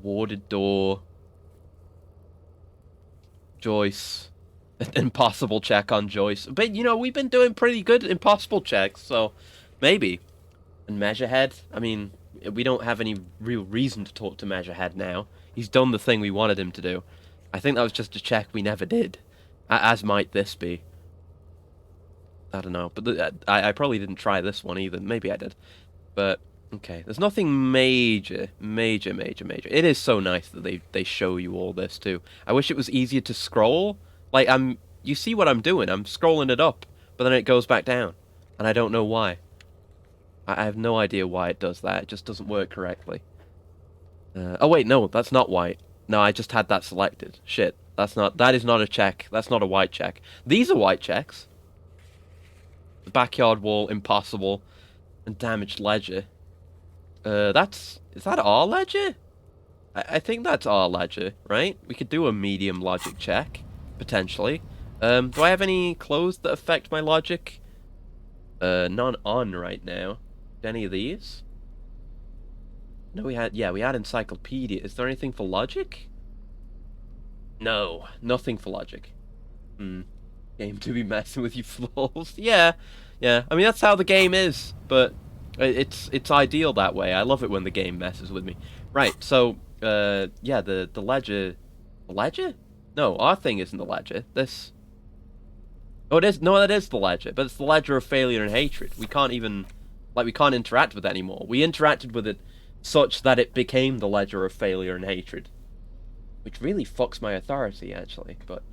Warded door. Joyce. Impossible check on Joyce. But, you know, we've been doing pretty good impossible checks, so maybe. And Measurehead, I mean, we don't have any real reason to talk to Measurehead now. He's done the thing we wanted him to do. I think that was just a check we never did. As might this be. I don't know. But I probably didn't try this one either. Maybe I did. But, okay. There's nothing major. It is so nice that they show you all this, too. I wish it was easier to scroll. Like, you see what I'm doing. I'm scrolling it up, but then it goes back down. And I don't know why. I have no idea why it does that. It just doesn't work correctly. Oh, wait, no. That's not white. No, I just had that selected. Shit. That is not a check. That's not a white check. These are white checks. The backyard wall, impossible, and damaged ledger. Is that our ledger? I think that's our ledger, right? We could do a medium logic check, potentially. Do I have any clothes that affect my logic? None on right now. Any of these? No, we had encyclopedia. Is there anything for logic? No, nothing for logic. Game to be messing with you flaws. Yeah. I mean, that's how the game is, but it's ideal that way. I love it when the game messes with me. Right, so, yeah, the ledger... The ledger? No, our thing isn't the ledger. This... Oh, it is... No, that is the ledger, but it's the ledger of failure and hatred. We can't even... Like, we can't interact with it anymore. We interacted with it such that it became the ledger of failure and hatred. Which really fucks my authority, actually, but...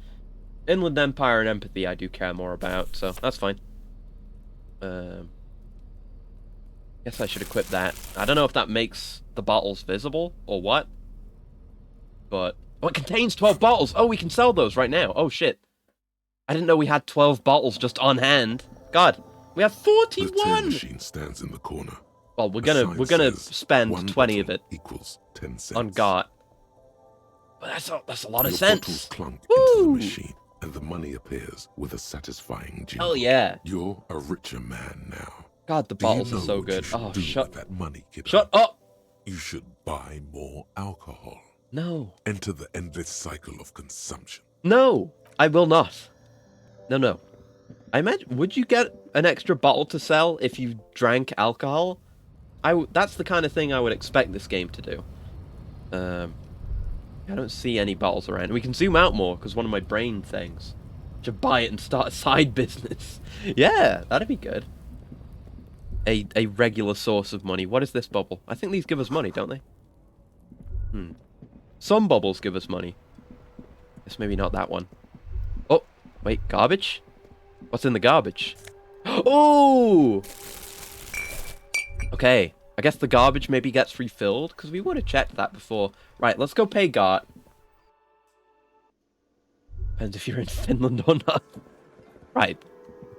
Inland Empire and Empathy I do care more about, so that's fine. Guess I should equip that. I don't know if that makes the bottles visible, or what. But... Oh, it contains 12 bottles! Oh, we can sell those right now! Oh, shit. I didn't know we had 12 bottles just on hand. God, we have 41! The tin machine stands in the corner. Well, we're gonna spend 20 of it equals 10 cents. on Gart. But that's a lot of Your cents. bottles clunk Woo! into the machine, and the money appears with a satisfying jingle. Hell yeah. You're a richer man now. God, the Do you bottles are know so what good. you should Oh, do shut with that money, kiddo? Shut up! You should buy more alcohol. No. Enter the endless cycle of consumption. No! I will not. No. I imagine, would you get an extra bottle to sell if you drank alcohol? That's the kind of thing I would expect this game to do. I don't see any bottles around. We can zoom out more, because one of my brain things. Should buy it and start a side business. Yeah, that'd be good. A regular source of money. What is this bubble? I think these give us money, don't they? Some bubbles give us money. This maybe not that one. Oh, wait, garbage? What's in the garbage? Oh! Okay, I guess the garbage maybe gets refilled, because we would have checked that before. Right, let's go pay Gart. Depends if you're in Finland or not. Right.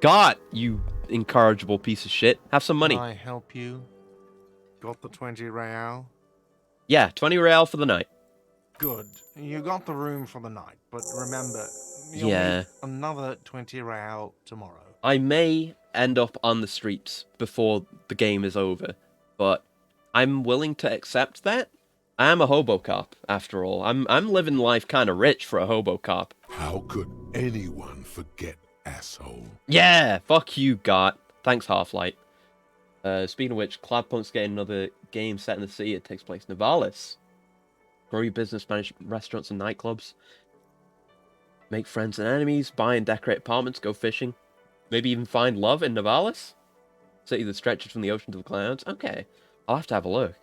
Gart, you incorrigible piece of shit. Have some money. Can I help you? Got the 20 real? Yeah, 20 real for the night. Good. You got the room for the night, but remember, you'll Yeah. need another 20 real tomorrow. I may end up on the streets before the game is over, but I'm willing to accept that. I am a hobo cop, after all. I'm living life kind of rich for a hobo cop. How could anyone forget, asshole? Yeah, fuck you, Gart. Thanks, Half-Light. Speaking of which, Cloudpunk's getting another game set in the city. It takes place in Nivalis. Grow your business, manage restaurants and nightclubs. Make friends and enemies. Buy and decorate apartments. Go fishing. Maybe even find love in Nivalis. City that stretches from the ocean to the clouds. Okay, I'll have to have a look.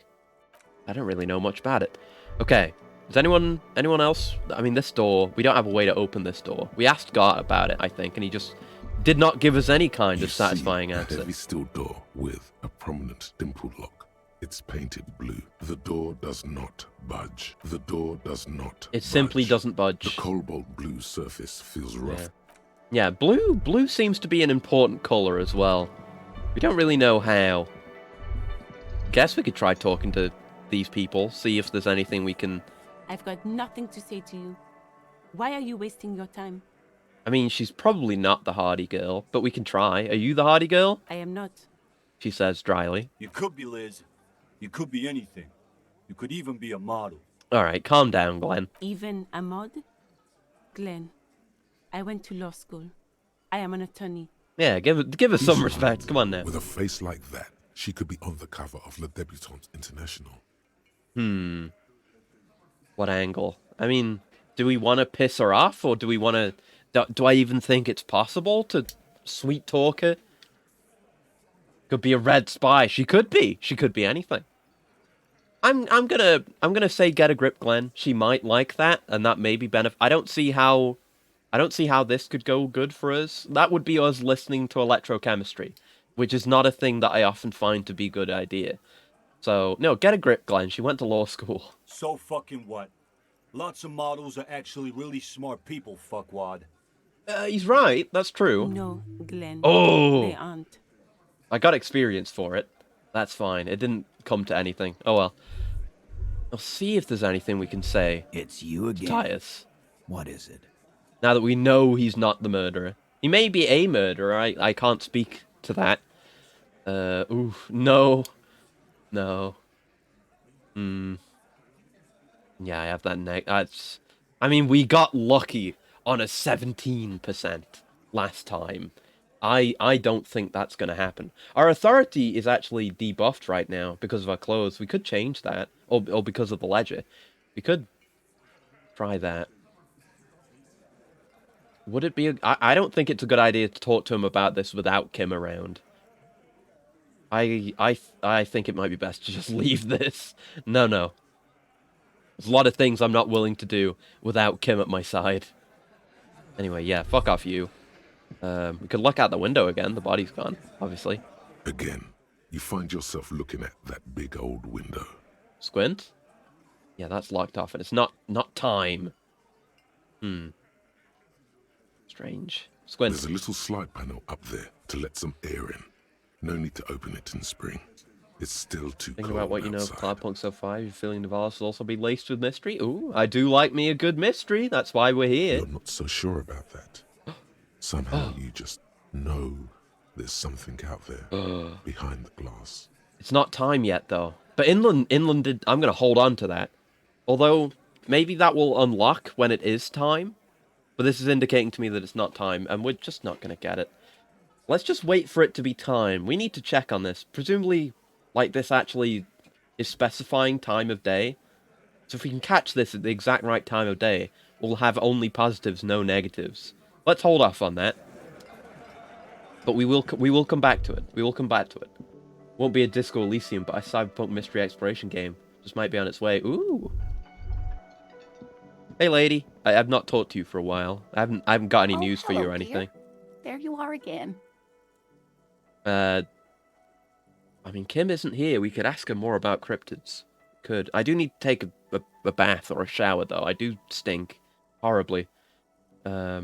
I don't really know much about it. Okay, does anyone else? I mean, this door, we don't have a way to open this door. We asked Gart about it, I think, and he just did not give us any kind You of satisfying see answer. a heavy steel door with a prominent dimpled lock. It's painted blue. The door does not budge. The door does not It simply budge. doesn't budge. The cobalt blue surface feels rough. Yeah, blue seems to be an important color as well. We don't really know how. Guess we could try talking to these people, see if there's anything we can... I've got nothing to say to you. Why are you wasting your time? I mean, she's probably not the hardy girl, but we can try. Are you the hardy girl? I am not. She says dryly. You could be Liz. You could be anything. You could even be a model. Alright, calm down, Glenn. Even a mod? Glenn, I went to law school. I am an attorney. Yeah, give us some respect. Come on now. With a face like that, she could be on the cover of Le Debutante International. What angle? I mean, do we want to piss her off, or do we want to... Do I even think it's possible to sweet talk her? Could be a red spy. She could be. She could be anything. I'm gonna say get a grip, Glenn. She might like that, and that may be benefit. I don't see how this could go good for us. That would be us listening to electrochemistry, which is not a thing that I often find to be a good idea. So, no, get a grip, Glenn. She went to law school. So fucking what? Lots of models are actually really smart people, fuckwad. He's right. That's true. No, Glenn. Oh! They aren't. I got experience for it. That's fine. It didn't come to anything. Oh well. I'll see if there's anything we can say It's you to again. tie us. What is it? Now that we know he's not the murderer. He may be a murderer. I can't speak to that. Ooh, no. No. Yeah, I have that that's... I mean, we got lucky on a 17% last time. I don't think that's going to happen. Our authority is actually debuffed right now because of our clothes. We could change that. Or because of the ledger. We could try that. Would it be... I don't think it's a good idea to talk to him about this without Kim around. I think it might be best to just leave this. No. There's a lot of things I'm not willing to do without Kim at my side. Anyway, yeah, fuck off you. We could look out the window again. The body's gone, obviously. Again, you find yourself looking at that big old window. Squint? Yeah, that's locked off, and it's not time. Strange. Squint. There's a little slide panel up there to let some air in. No need to open it in spring. It's still too Thinking cold about what you know of outside. Cloudpunk so far, you're feeling the Valhalla will also be laced with mystery? Ooh, I do like me a good mystery. That's why we're here. You're not so sure about that. Somehow you just know there's something out there behind the glass. It's not time yet, though. But inland I'm going to hold on to that. Although, maybe that will unlock when it is time. But this is indicating to me that it's not time, and we're just not going to get it. Let's just wait for it to be time. We need to check on this. Presumably, like, this actually is specifying time of day. So if we can catch this at the exact right time of day, we'll have only positives, no negatives. Let's hold off on that. But we will come back to it. We will come back to it. Won't be a Disco Elysium, but a cyberpunk mystery exploration game. Just might be on its way. Ooh. Hey, lady. I have not talked to you for a while. I haven't got any news for you or anything. There you are again. I mean, Kim isn't here. We could ask her more about cryptids. Could. I do need to take a bath or a shower, though. I do stink horribly. Yeah,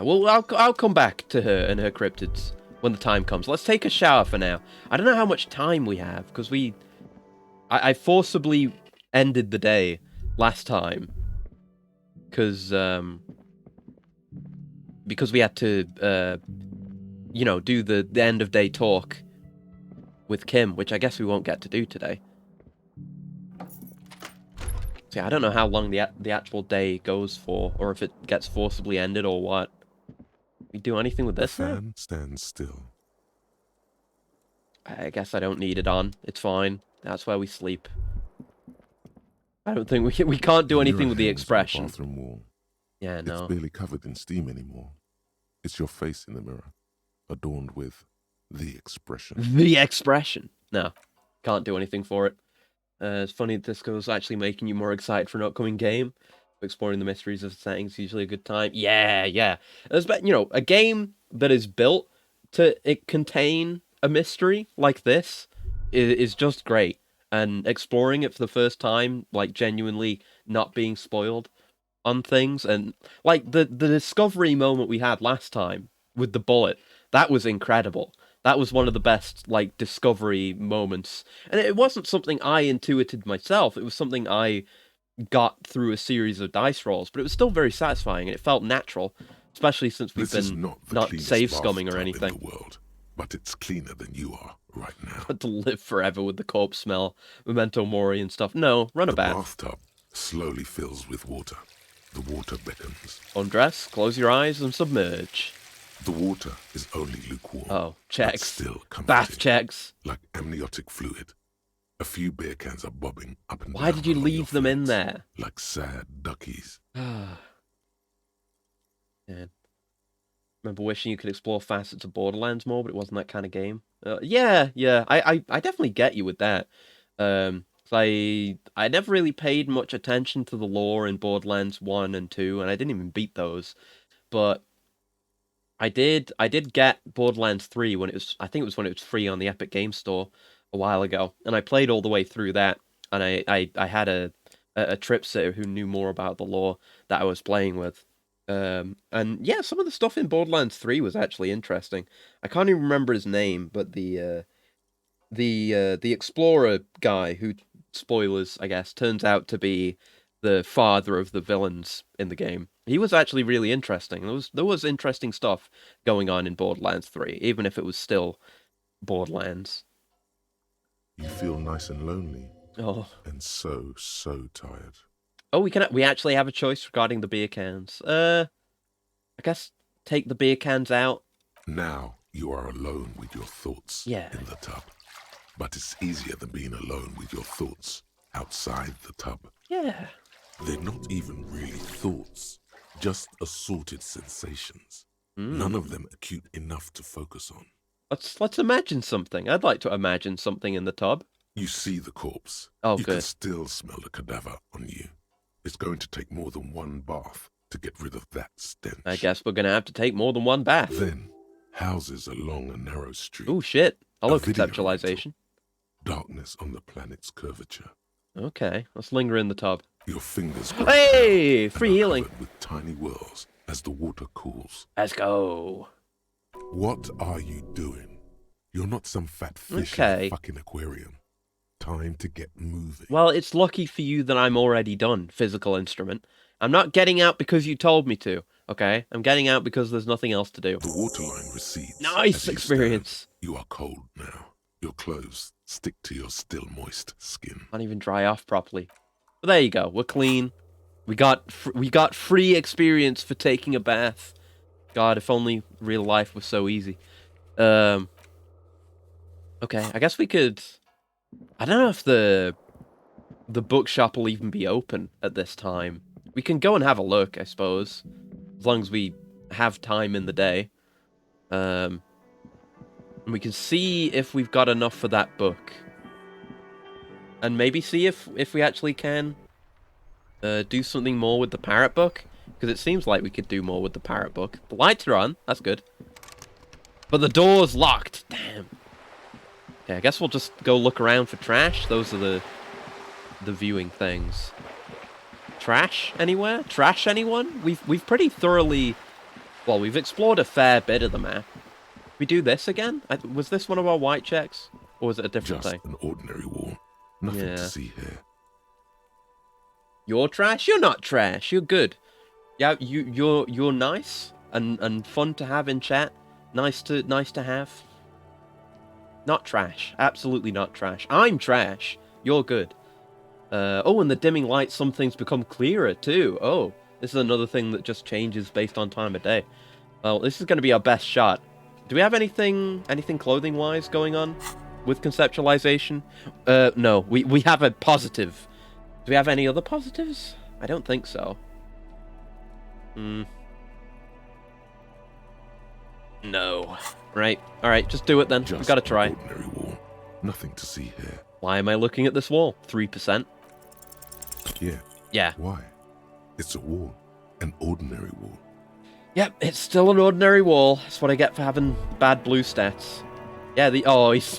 well, I'll come back to her and her cryptids when the time comes. Let's take a shower for now. I don't know how much time we have, because I forcibly ended the day last time. Because we had to, you know, do the end of day talk with Kim, which I guess we won't get to do today. So yeah, I don't know how long the actual day goes for, or if it gets forcibly ended or what. We do anything with this The now? fan stands still. I guess I don't need it on. It's fine. That's where we sleep. I don't think we can't do anything Mirror with the hangs on expression. bathroom wall. Yeah, It's no. barely covered in steam anymore. It's your face in the mirror, adorned with the expression. The expression. No, can't do anything for it. It's funny that Disco's actually making you more excited for an upcoming game. Exploring the mysteries of the setting is usually a good time. Yeah, yeah. You know, a game that is built to contain a mystery like this is just great. And exploring it for the first time, like genuinely not being spoiled on things, and like the discovery moment we had last time with the bullet, that was incredible. That was one of the best like discovery moments, and it wasn't something I intuited myself. It was something I got through a series of dice rolls, but it was still very satisfying and it felt natural, especially since we've been not save scumming or anything. In the world, but it's cleaner than you are right now. To live forever with the corpse smell, memento mori and stuff. No, run a bath. The bathtub slowly fills with water. The water beckons. Undress, close your eyes, and submerge. The water is only lukewarm. Oh, checks. Still comforting, bath checks. Like amniotic fluid. A few beer cans are bobbing up and down. Why did you leave them in there? Like sad duckies. Man. Remember wishing you could explore facets of Borderlands more, but it wasn't that kind of game. Yeah. I definitely get you with that. I never really paid much attention to the lore in Borderlands 1 and 2, and I didn't even beat those. But I did get Borderlands 3 when it was, I think it was when it was free on the Epic Game Store a while ago, and I played all the way through that, and I had a trip sitter who knew more about the lore that I was playing with. And yeah, some of the stuff in Borderlands 3 was actually interesting. I can't even remember his name, but the explorer guy who, spoilers, I guess, turns out to be the father of the villains in the game. He was actually really interesting. There was interesting stuff going on in Borderlands 3, even if it was still Borderlands. You feel nice and lonely. Oh. And so tired. Oh, we actually have a choice regarding the beer cans. I guess take the beer cans out. Now you are alone with your thoughts in the tub. But it's easier than being alone with your thoughts outside the tub. Yeah. They're not even really thoughts, just assorted sensations. None of them acute enough to focus on. Let's imagine something. I'd like to imagine something in the tub. You see the corpse. Oh, you good. can still smell the cadaver on you. It's going to take more than one bath to get rid of that stench. I guess we're going to have to take more than one bath. Then, houses along a narrow street. Oh, shit. Hello, conceptualization. Darkness on the planet's curvature. Okay, let's linger in the tub. Your fingers hey, free healing with tiny whirls as the water cools. Let's go. What are you doing? You're not some fat fish in a fucking aquarium. Time to get moving. Well, it's lucky for you that I'm already done, physical instrument. I'm not getting out because you told me to, okay? I'm getting out because there's nothing else to do. The waterline recedes. Nice experience. You are cold now. Your clothes stick to your still moist skin. Can't even dry off properly. But there you go. We're clean. We got free experience for taking a bath. God, if only real life was so easy. Okay, I guess we could... I don't know if the bookshop will even be open at this time. We can go and have a look, I suppose, as long as we have time in the day. And we can see if we've got enough for that book. And maybe see if we actually can do something more with the parrot book. Because it seems like we could do more with the parrot book. The lights are on, that's good. But the door's locked, damn. Okay, I guess we'll just go look around for trash. Those are the viewing things. Trash anywhere? Trash anyone? We've pretty thoroughly... Well, we've explored a fair bit of the map. We do this again? Was this one of our white checks? Or was it a different thing? Just an ordinary wall. Nothing to see here. You're trash? You're not trash. You're good. Yeah, you're nice and fun to have in chat. Nice to have. Not trash. Absolutely not trash. I'm trash. You're good. Oh, and the dimming lights, some things become clearer too. Oh, this is another thing that just changes based on time of day. Well, this is going to be our best shot. Do we have anything clothing-wise going on with conceptualization? No, we have a positive. Do we have any other positives? I don't think so. No. Right. All right. Just do it then. We've got to try. Ordinary wall. Nothing to see here. Why am I looking at this wall? 3%. Yeah. Yeah. Why? It's a wall. An ordinary wall. Yep, it's still an ordinary wall. That's what I get for having bad blue stats. Yeah,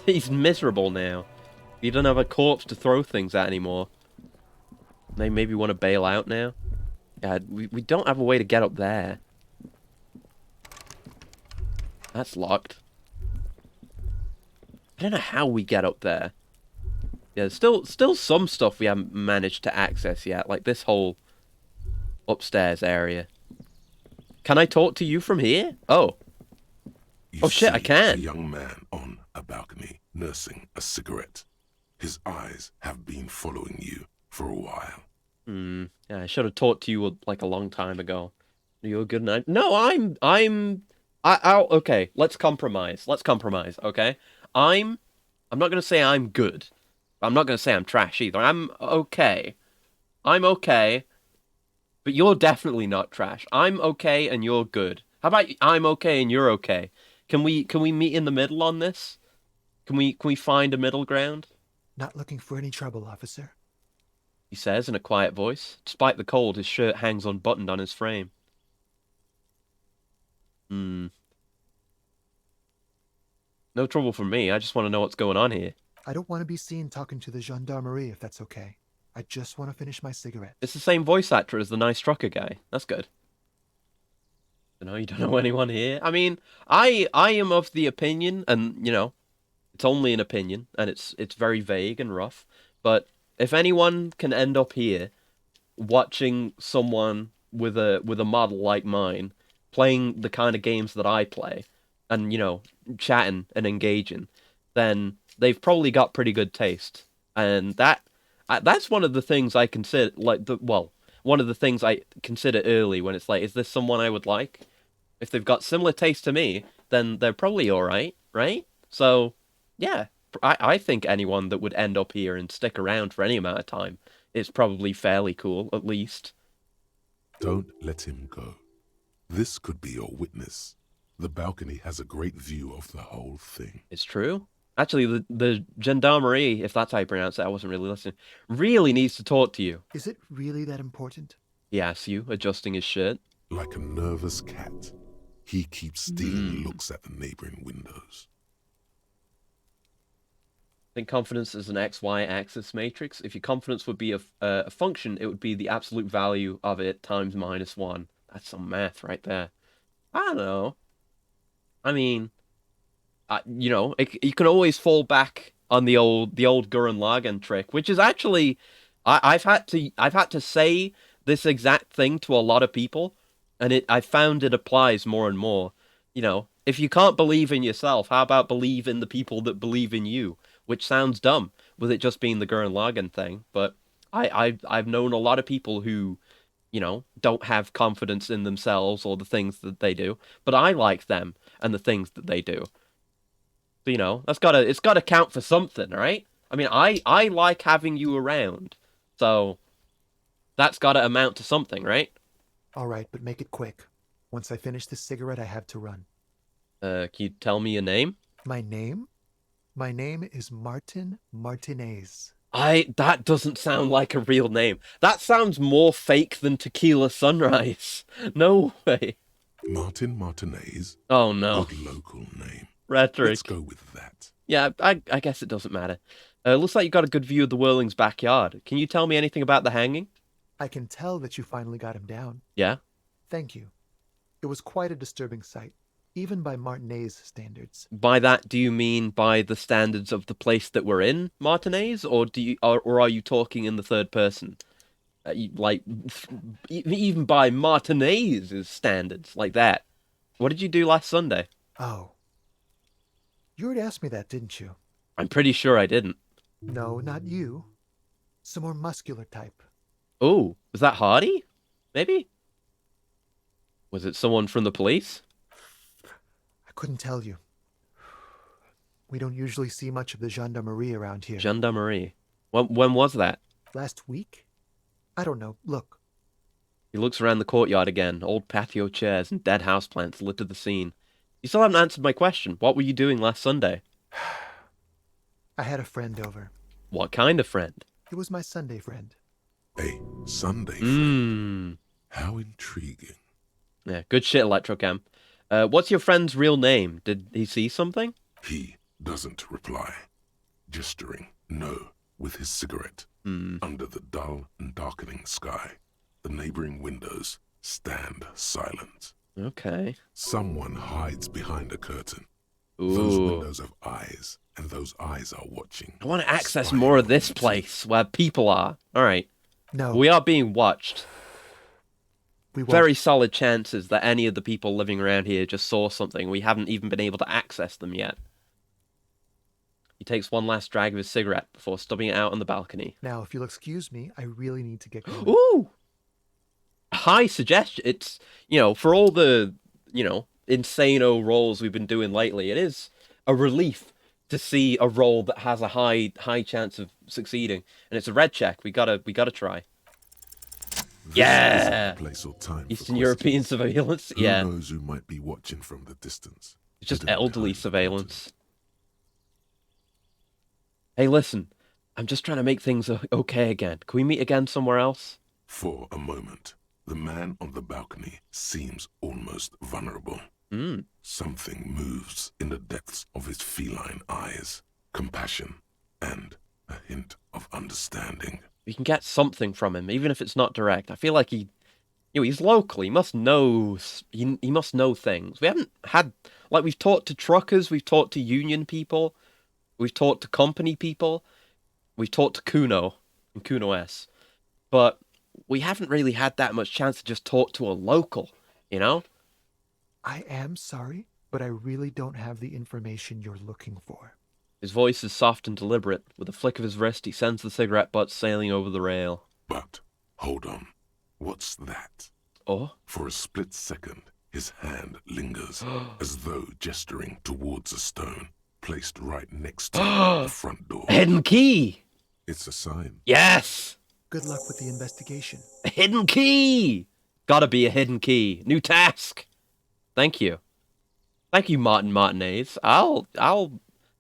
he's miserable now. He doesn't have a corpse to throw things at anymore. They maybe want to bail out now. Yeah, we don't have a way to get up there. That's locked. I don't know how we get up there. Yeah, there's still some stuff we haven't managed to access yet, like this whole upstairs area. Can I talk to you from here? Oh. You shit, I can. A young man on a balcony, nursing a cigarette. His eyes have been following you for a while. Yeah, I should have talked to you like a long time ago. Are you a good night? No, okay, let's compromise. Let's compromise, okay? I'm not gonna say I'm good. I'm not gonna say I'm trash either. I'm okay. I'm okay. But you're definitely not trash. I'm okay and you're good. How about I'm okay and you're okay? Can we meet in the middle on this? Can we find a middle ground? Not looking for any trouble, officer. He says in a quiet voice. Despite the cold, his shirt hangs unbuttoned on his frame. No trouble for me. I just want to know what's going on here. I don't want to be seen talking to the gendarmerie, if that's okay. I just want to finish my cigarette. It's the same voice actor as the nice trucker guy. That's good. You don't know anyone here? I mean, I am of the opinion, and, it's only an opinion, and it's very vague and rough, but if anyone can end up here watching someone with a model like mine playing the kind of games that I play and, chatting and engaging, then they've probably got pretty good taste. And that's one of the things I consider, one of the things I consider early when it's like, is this someone I would like? If they've got similar taste to me, then they're probably alright, right? So, yeah, I think anyone that would end up here and stick around for any amount of time is probably fairly cool, at least. Don't let him go. This could be your witness. The balcony has a great view of the whole thing. It's true. Actually, the gendarmerie, if that's how you pronounce it, I wasn't really listening, really needs to talk to you. Is it really that important? He asks you, adjusting his shirt. Like a nervous cat, he keeps stealing looks at the neighboring windows. I think confidence is an XY axis matrix. If your confidence would be a function, it would be the absolute value of it times -1. That's some math right there. I don't know. I mean, you can always fall back on the old Gurren Lagann trick, which is actually, I've had to say this exact thing to a lot of people, and I found it applies more and more. If you can't believe in yourself, how about believe in the people that believe in you? Which sounds dumb, with it just being the Gurren Lagann thing, but I've known a lot of people who, don't have confidence in themselves or the things that they do, but I like them and the things that they do. So, it's gotta count for something, right? I mean, I like having you around, so that's gotta amount to something, right? All right, but make it quick. Once I finish this cigarette, I have to run. Can you tell me your name? My name? My name is Martin Martinez. That doesn't sound like a real name. That sounds more fake than Tequila Sunrise. No way. Martin Martinez? Oh, no. Good local name. Rhetoric. Let's go with that. Yeah, I guess it doesn't matter. Looks like you got a good view of the Whirling's backyard. Can you tell me anything about the hanging? I can tell that you finally got him down. Yeah? Thank you. It was quite a disturbing sight, even by Martinez standards. By that, do you mean by the standards of the place that we're in, Martinez, or are you talking in the third person? Even by Martinez's standards, like that. What did you do last Sunday? Oh. You already asked me that, didn't you? I'm pretty sure I didn't. No, not you. Some more muscular type. Oh, was that Hardy? Maybe? Was it someone from the police? I couldn't tell you. We don't usually see much of the gendarmerie around here. Gendarmerie? When was that? Last week? I don't know. Look. He looks around the courtyard again. Old patio chairs and dead houseplants litter the scene. You still haven't answered my question. What were you doing last Sunday? I had a friend over. What kind of friend? It was my Sunday friend. A Sunday friend? How intriguing. Yeah, good shit, Electrocam. What's your friend's real name? Did he see something? He doesn't reply, gesturing no with his cigarette. Under the dull and darkening sky, the neighboring windows stand silent. Okay. Someone hides behind a curtain. Ooh. Those windows have eyes, and those eyes are watching. I want to access more of this place where people are. All right. No. We are being watched. We won't. Very solid chances that any of the people living around here just saw something. We haven't even been able to access them yet. He takes one last drag of his cigarette before stubbing it out on the balcony. Now, if you'll excuse me, I really need to get going. Ooh! High suggestion. It's, for all the, insano roles we've been doing lately, it is a relief to see a role that has a high chance of succeeding. And it's a red check. We gotta try. Yeah! Place or time Eastern European surveillance? Yeah. Who knows who might be watching from the distance? It's just elderly surveillance. Hey, listen. I'm just trying to make things okay again. Can we meet again somewhere else? For a moment, the man on the balcony seems almost vulnerable. Something moves in the depths of his feline eyes. Compassion and a hint of understanding. We can get something from him, even if it's not direct. I feel like he's local. He must know. He must know things. We haven't had, we've talked to truckers, we've talked to union people, we've talked to company people, we've talked to Kuno and Kuno S, but we haven't really had that much chance to just talk to a local. I am sorry, but I really don't have the information you're looking for. His voice is soft and deliberate. With a flick of his wrist, he sends the cigarette butt sailing over the rail. But, hold on. What's that? Oh? For a split second, his hand lingers, as though gesturing towards a stone placed right next to the front door. A hidden key! It's a sign. Yes! Good luck with the investigation. A hidden key! Gotta be a hidden key. New task! Thank you. Thank you, Martin Martinez. I'll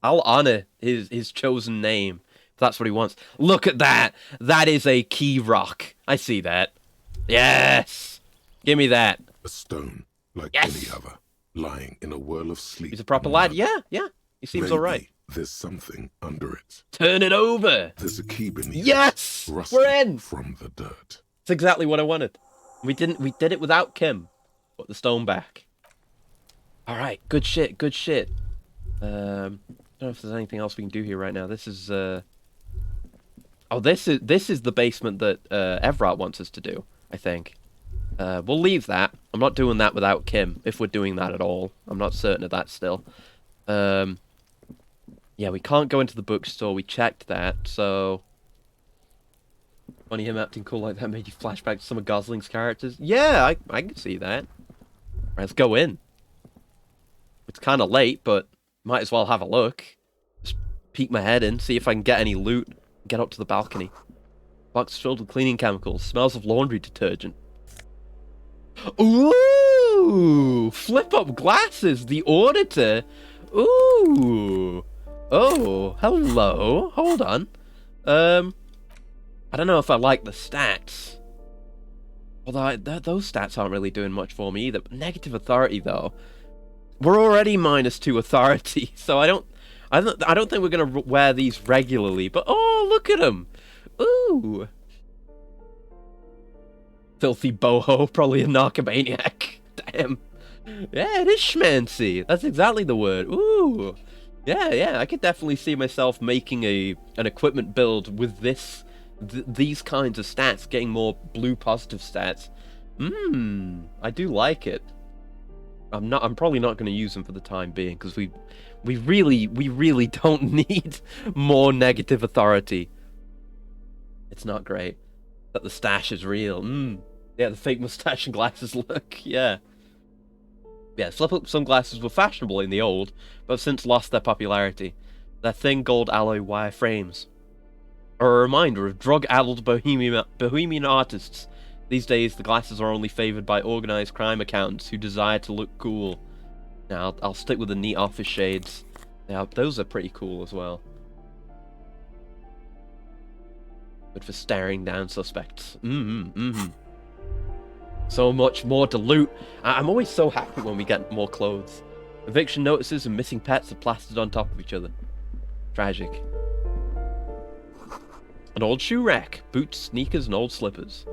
honor his chosen name, if that's what he wants. Look at that! That is a key rock. I see that. Yes! Give me that. A stone, like Yes! any other, lying in a whirl of sleep. He's a proper lad. Yeah. He seems alright. There's something under it. Turn it over! There's a key beneath Yes! it. Rusting We're in! from the dirt. It's exactly what I wanted. We did it without Kim. Put the stone back. Alright, good shit. I don't know if there's anything else we can do here right now. This is this is the basement that Everett wants us to do, I think. We'll leave that. I'm not doing that without Kim, if we're doing that at all. I'm not certain of that still. Yeah, we can't go into the bookstore. We checked that, so... Funny him acting cool like that made you flashback to some of Gosling's characters. Yeah, I can see that. Right, let's go in. It's kind of late, but might as well have a look. Just peek my head in, see if I can get any loot. Get up to the balcony. Box filled with cleaning chemicals. Smells of laundry detergent. Ooh! Flip up glasses. The auditor. Ooh. Oh, hello. Hold on. I don't know if I like the stats. Although those stats aren't really doing much for me either. Negative authority though. We're already -2 authority, so I don't think we're gonna wear these regularly. But oh, look at them! Ooh, filthy boho, probably a narcomaniac. Damn. Yeah, it is schmancy. That's exactly the word. Ooh. Yeah. I could definitely see myself making an equipment build with these kinds of stats, getting more blue positive stats. I do like it. I'm probably not going to use them for the time being because we really don't need more negative authority. It's not great. That the stash is real. Yeah, the fake mustache and glasses look. Yeah, slip-up sunglasses were fashionable in the old, but have since lost their popularity. Their thin gold alloy wire frames are a reminder of drug-addled bohemian artists. These days, the glasses are only favoured by organised crime accountants who desire to look cool. Now, I'll stick with the neat office shades. Now, those are pretty cool as well. Good for staring down suspects. So much more to loot. I'm always so happy when we get more clothes. Eviction notices and missing pets are plastered on top of each other. Tragic. An old shoe rack, boots, sneakers, and old slippers.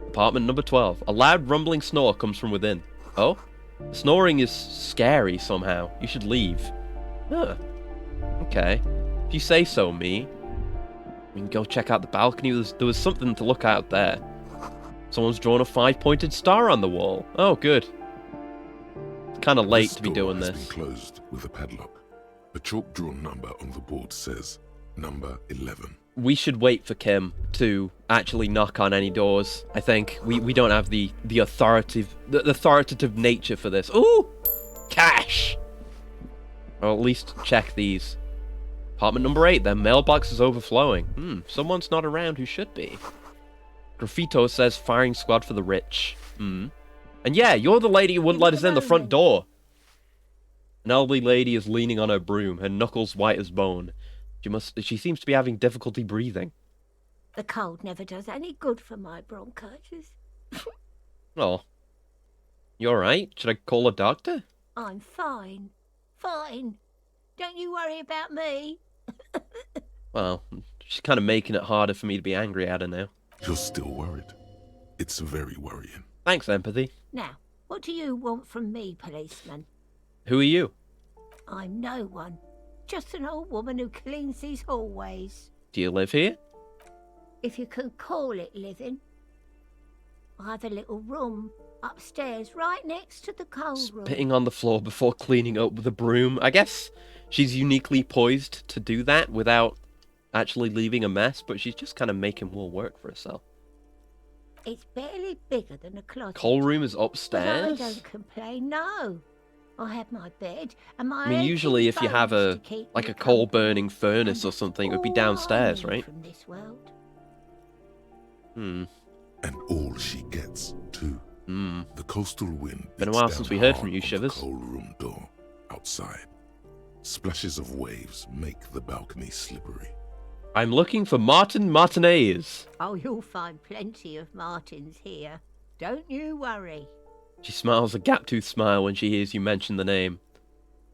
Apartment number 12. A loud rumbling snore comes from within. Oh? The snoring is scary somehow. You should leave. Huh. Okay. If you say so, me. We can go check out the balcony. There was something to look out there. Someone's drawn a 5-pointed star on the wall. Oh, good. It's kind of late to be doing This this. door has been closed with a padlock. A chalk-drawn number on the board says number 11. We should wait for Kim to actually knock on any doors. I think we don't have the authoritative nature for this. Ooh, cash. Or at least check these. Apartment number 8. Their mailbox is overflowing. Someone's not around who should be. Graffito says firing squad for the rich. And yeah, you're the lady who wouldn't let us in the front door. An elderly lady is leaning on her broom, her knuckles white as bone. She seems to be having difficulty breathing. The cold never does any good for my bronchitis. Oh. You alright? Should I call a doctor? I'm fine. Fine. Don't you worry about me. Well, she's kind of making it harder for me to be angry at her now. You're still worried. It's very worrying. Thanks, empathy. Now, what do you want from me, policeman? Who are you? I'm no one. Just an old woman who cleans these hallways. Do you live here? If you can call it living. I have a little room upstairs right next to the coal room. Spitting on the floor before cleaning up with a broom. I guess she's uniquely poised to do that without actually leaving a mess, but she's just kind of making more work for herself. It's barely bigger than a closet. Coal room is But upstairs? I don't complain, no. I have my bed and my I mean, usually if you have bones a to keep like me a coal company. burning furnace or something, it would be All downstairs, I need right? From this world. And all she gets, too. The coastal wind Been a beats while down since we heard from hard you, on the Shivers. coal room door outside. Splashes of waves make the balcony slippery. I'm looking for Martin Martinez. Oh, you'll find plenty of Martins here. Don't you worry. She smiles a gap-toothed smile when she hears you mention the name.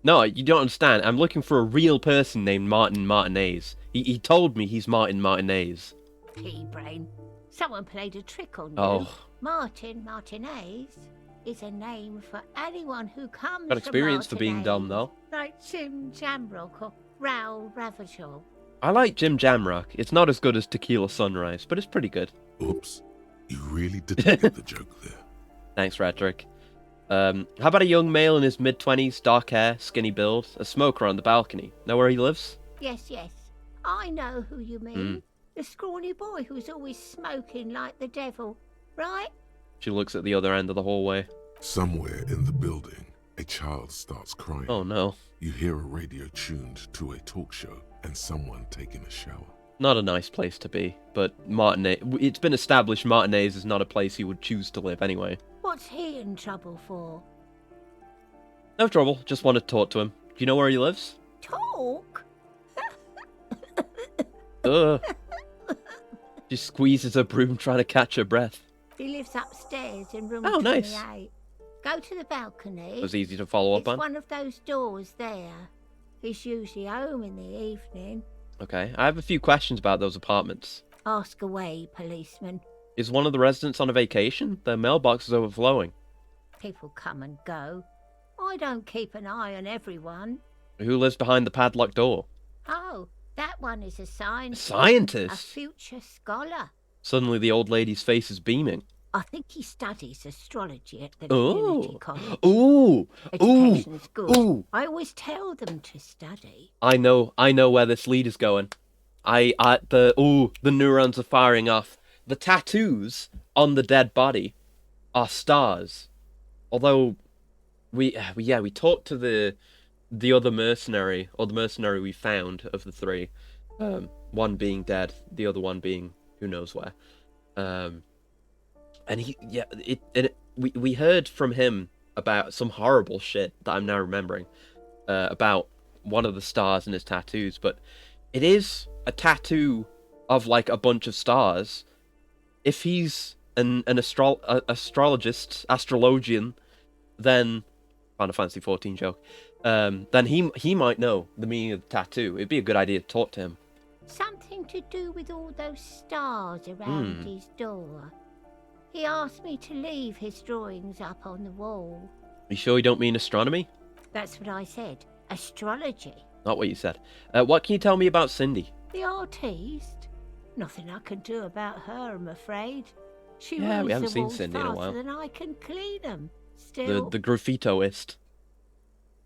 No, you don't understand. I'm looking for a real person named Martin Martinez. He told me he's Martin Martinez. Pea-brain. Someone played a trick on you. Oh. Martin Martinez is a name for anyone who comes Got experience for from being dumb, though. Like Jim Jamrock or Raoul Ravachol. I like Jim Jamrock. It's not as good as Tequila Sunrise, but it's pretty good. Oops. You really didn't get the joke there. Thanks, Radrick. How about a young male in his mid-20s, dark hair, skinny build, a smoker on the balcony? Know where he lives? Yes, yes. I know who you mean. The scrawny boy who's always smoking like the devil, right? She looks at the other end of the hallway. Somewhere in the building, a child starts crying. Oh no. You hear a radio tuned to a talk show and someone taking a shower. Not a nice place to be, but Martinez... It's been established Martinez is not a place he would choose to live anyway. What's he in trouble for? No trouble, just want to talk to him. Do you know where he lives? Talk? She squeezes her broom trying to catch her breath. He lives upstairs in room Oh, 28. nice. Go to the balcony. It was easy to follow up It's on. one of those doors there. He's usually home in the evening. Okay, I have a few questions about those apartments. Ask away, policeman. Is one of the residents on a vacation? Their mailbox is overflowing. People come and go. I don't keep an eye on everyone. Who lives behind the padlocked door? Oh, that one is a A scientist. A scientist? future scholar. Suddenly the old lady's face is beaming. I think he studies astrology at the Oh. Divinity College. Ooh! Education's good. Ooh! I always tell them to study. I know where this lead is going. The neurons are firing off. The tattoos on the dead body are stars. Although, we talked to the other mercenary, or the mercenary we found of the three. One being dead, the other one being who knows where. And we heard from him about some horrible shit that I'm now remembering about one of the stars in his tattoos, but it is a tattoo of like a bunch of stars. If he's an astrologian, then Final Fantasy 14 joke. Then he might know the meaning of the tattoo. It'd be a good idea to talk to him. Something to do with all those stars around his door. He asked me to leave his drawings up on the wall. You sure you don't mean astronomy? That's what I said. Astrology. Not what you said. What can you tell me about Cindy? The artiste? Nothing I can do about her, I'm afraid. She Yeah, we moves haven't the seen walls Cindy in a while. faster than I can clean them. Still, The graffitoist.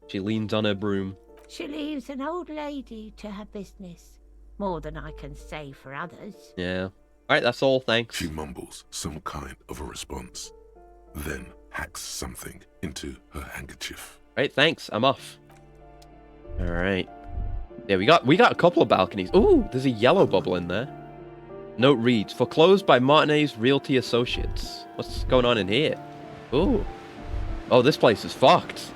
She leans on her broom. she leaves an old lady to her business. More than I can say for others. Yeah. Alright, that's all, thanks. She mumbles some kind of a response, then hacks something into her handkerchief. Right, thanks, I'm off. Alright. Yeah, we got a couple of balconies. Ooh, there's a yellow bubble in there. Note reads, foreclosed by Martinez Realty Associates. What's going on in here? Ooh. Oh, this place is fucked.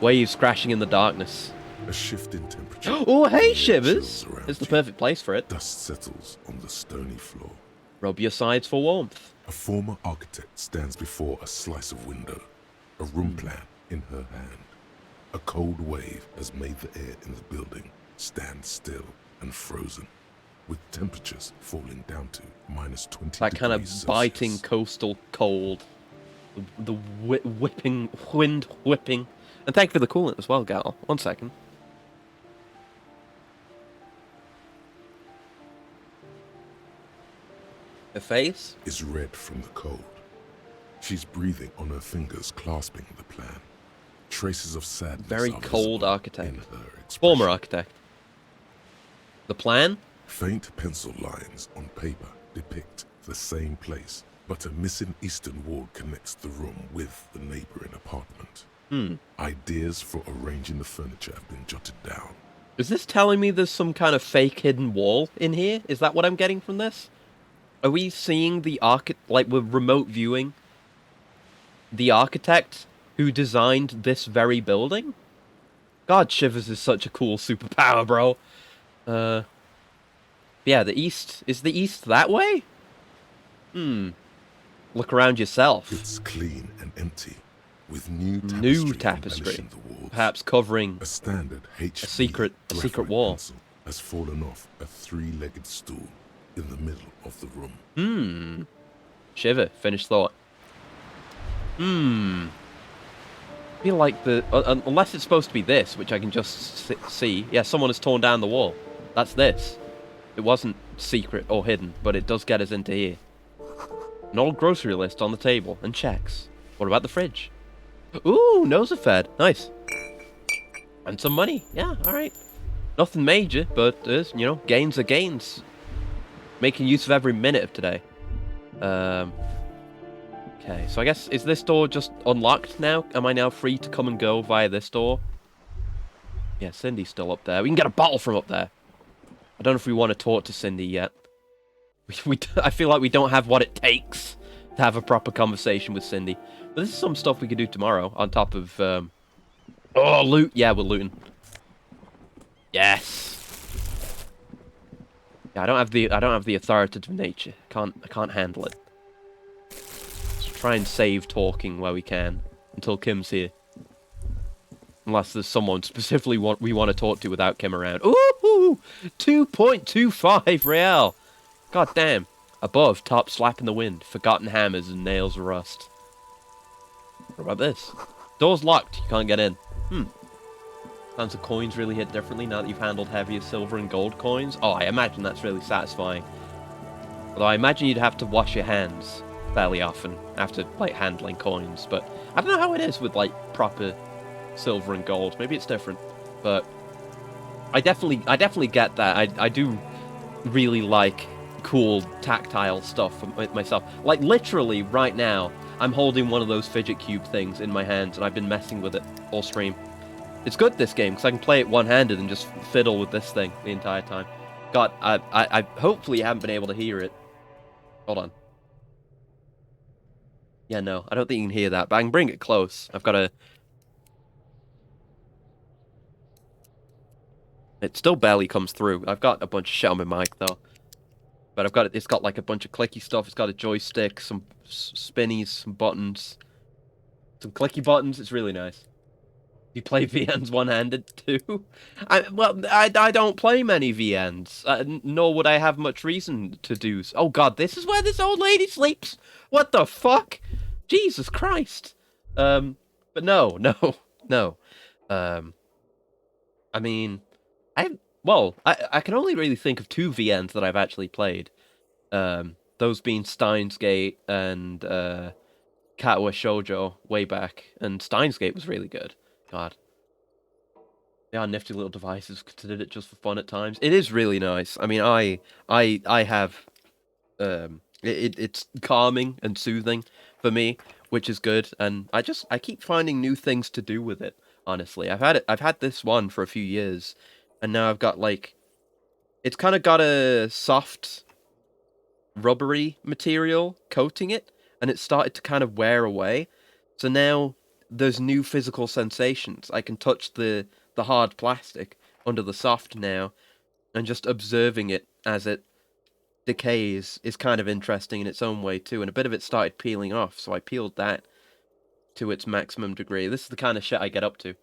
Waves crashing in the darkness. A shift in temperature. Oh, hey, The air Shivers! chills around It's the you. perfect place for it. Dust settles on the stony floor. Rub your sides for warmth. A former architect stands before a slice of window, a room plan in her hand. A cold wave has made the air in the building stand still and frozen, with temperatures falling down to -20 That kind of degrees biting Celsius. coastal cold. The whipping, wind whipping. And thank you for the coolant as well, Gal. 1 second. Her face? Is red from the cold. She's breathing on her fingers, clasping the plan. Traces of sadness Very are cold visible architect. in her expression. Former architect. The plan? Faint pencil lines on paper depict the same place, but a missing eastern wall connects the room with the neighboring apartment. Ideas for arranging the furniture have been jotted down. Is this telling me there's some kind of fake hidden wall in here? Is that what I'm getting from this? Are we seeing the like we're remote viewing the architect who designed this very building? God, Shivers is such a cool superpower, bro. Yeah, the east. Is the east that way? Look around yourself. It's clean and empty, with new New tapestry tapestry. embellishing the walls. Perhaps covering A standard HP secret graphite wall. pencil has fallen off a three-legged stool in the middle of the room. Shiver. Finished thought. I feel like the unless it's supposed to be this, which I can just see. Yeah, someone has torn down the wall. That's this. It wasn't secret or hidden, but it does get us into here. An old grocery list on the table and checks. What about the fridge? Ooh, nose fed. Nice. And some money. Yeah, all right. Nothing major, but there's, you know, gains are gains. Making use of every minute of today. Okay, so I guess, is this door just unlocked now? Am I now free to come and go via this door? Yeah, Cindy's still up there. We can get a bottle from up there. I don't know if we want to talk to Cindy yet. I feel like we don't have what it takes to have a proper conversation with Cindy. But this is some stuff we could do tomorrow on top of... Oh, loot! Yeah, we're looting. Yes! Yeah, I don't have the authoritative nature. I can't handle it. Let's try and save talking where we can until Kim's here. Unless there's someone specifically we want to talk to without Kim around. Ooh! 2.25 real! God damn. Above, top slap in the wind. Forgotten hammers and nails rust. What about this? Door's locked. You can't get in. Sounds the coins really hit differently now that you've handled heavier silver and gold coins. Oh, I imagine that's really satisfying. Although I imagine you'd have to wash your hands fairly often after, like, handling coins. But I don't know how it is with, like, proper silver and gold. Maybe it's different. But I definitely get that. I do really like cool tactile stuff myself. Like, literally, right now, I'm holding one of those fidget cube things in my hands, and I've been messing with it all stream. It's good, this game, because I can play it one-handed and just fiddle with this thing the entire time. God, I hopefully haven't been able to hear it. Hold on. Yeah, no, I don't think you can hear that, but I can bring it close. I've got to... It still barely comes through. I've got a bunch of shit on my mic, though. But I've got it. It's got like a bunch of clicky stuff. It's got a joystick, some spinnies, some buttons, some clicky buttons. It's really nice. You play VNs one-handed too? I don't play many VNs, nor would I have much reason to do so. Oh god, this is where this old lady sleeps? What the fuck? Jesus Christ. But no. I mean, I can only really think of 2 VNs that I've actually played. Those being Steins Gate and Katawa Shoujo way back. And Steins Gate was really good. God. They are nifty little devices. Considered it just for fun at times. It is really nice. I mean, I have it's calming and soothing for me, which is good. And I keep finding new things to do with it. Honestly, I've had this one for a few years, and now I've got like, it's kind of got a soft, rubbery material coating it, and it started to kind of wear away. So now there's new physical sensations. I can touch the hard plastic under the soft now, and just observing it as it decays is kind of interesting in its own way too. And a bit of it started peeling off, so I peeled that to its maximum degree. This is the kind of shit I get up to.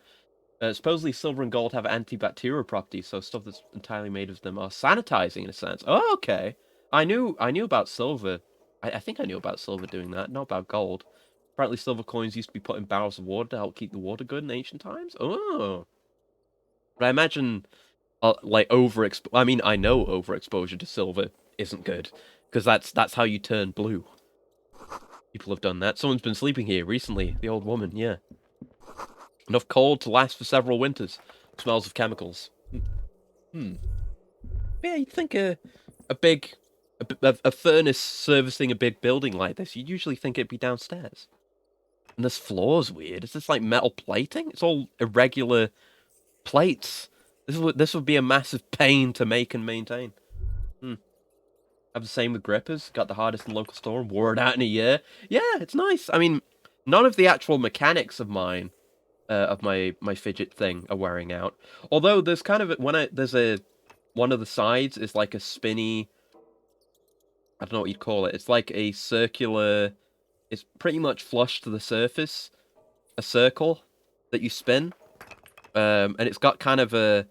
Supposedly silver and gold have antibacterial properties, so stuff that's entirely made of them are sanitizing in a sense. Oh, okay. I knew about silver. I think I knew about silver doing that, not about gold. Apparently silver coins used to be put in barrels of water to help keep the water good in ancient times. Oh. But I imagine, like, I mean, I know overexposure to silver isn't good, because that's how you turn blue. People have done that. Someone's been sleeping here recently. The old woman, yeah. Enough cold to last for several winters. Smells of chemicals. Yeah, you'd think a furnace servicing a big building like this, you'd usually think it'd be downstairs. And this floor's weird. Is this like metal plating? It's all irregular plates. This would be a massive pain to make and maintain. Have the same with grippers. Got the hardest in the local store and wore it out in a year. Yeah, it's nice. I mean, none of the actual mechanics of mine, of my fidget thing, are wearing out. Although there's kind of one of the sides is like a spinny. I don't know what you'd call it. It's like a circular. It's pretty much flush to the surface, a circle that you spin, and it's got kind of a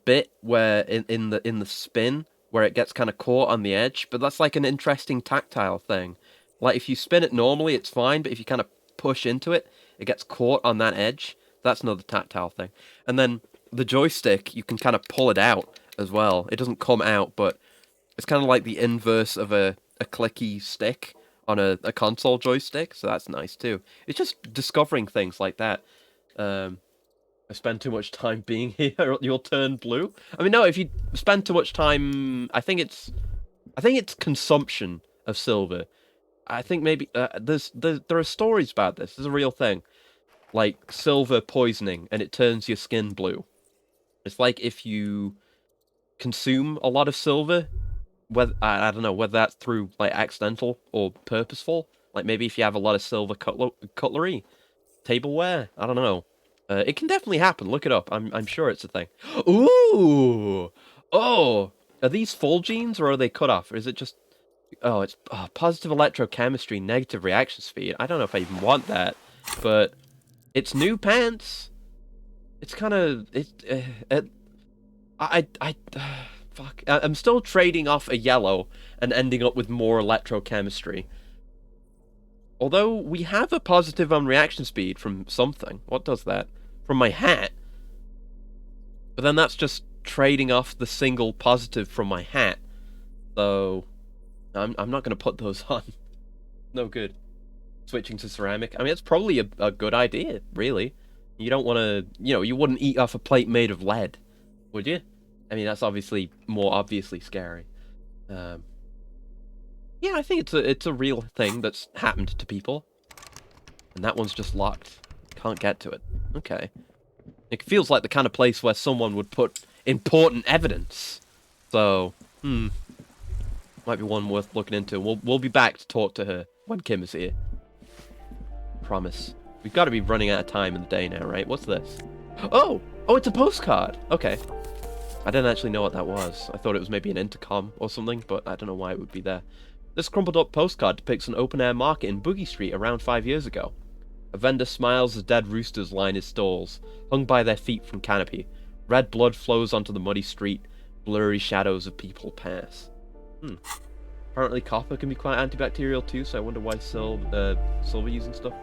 bit where in the spin, where it gets kind of caught on the edge, but that's like an interesting tactile thing. Like, if you spin it normally, it's fine, but if you kind of push into it, it gets caught on that edge. That's another tactile thing. And then the joystick, you can kind of pull it out as well. It doesn't come out, but it's kind of like the inverse of a clicky stick on a console joystick, so that's nice too. It's just discovering things like that. I spend too much time being here, you'll turn blue. I mean, no, if you spend too much time, I think it's consumption of silver. I think maybe there are stories about this. There's a real thing, like silver poisoning, and it turns your skin blue. It's like if you consume a lot of silver, whether I don't know whether that's through like accidental or purposeful. Like maybe if you have a lot of silver cutlery, tableware. I don't know. It can definitely happen. Look it up. I'm sure it's a thing. Ooh! Oh! Are these full genes, or are they cut off? Or is it just... Oh, it's positive electrochemistry, negative reaction speed. I don't know if I even want that. But it's new pants. It's kind of... Fuck. I'm still trading off a yellow and ending up with more electrochemistry. Although we have a positive on reaction speed from something. What does that? From my hat. But then that's just trading off the single positive from my hat. So I'm not going to put those on. No good. Switching to ceramic. I mean, it's probably a good idea, really. You don't want to... you wouldn't eat off a plate made of lead, would you? I mean, that's obviously more obviously scary. Yeah, I think it's a real thing that's happened to people. And that one's just locked. Can't get to it. Okay. It feels like the kind of place where someone would put important evidence. So, might be one worth looking into. We'll be back to talk to her when Kim is here. Promise. We've got to be running out of time in the day now, right? What's this? Oh, it's a postcard. Okay. I didn't actually know what that was. I thought it was maybe an intercom or something, but I don't know why it would be there. This crumpled up postcard depicts an open-air market in Boogie Street around 5 years ago. A vendor smiles as dead roosters line his stalls, hung by their feet from canopy. Red blood flows onto the muddy street. Blurry shadows of people pass. Apparently copper can be quite antibacterial too, so I wonder why silver using stuff,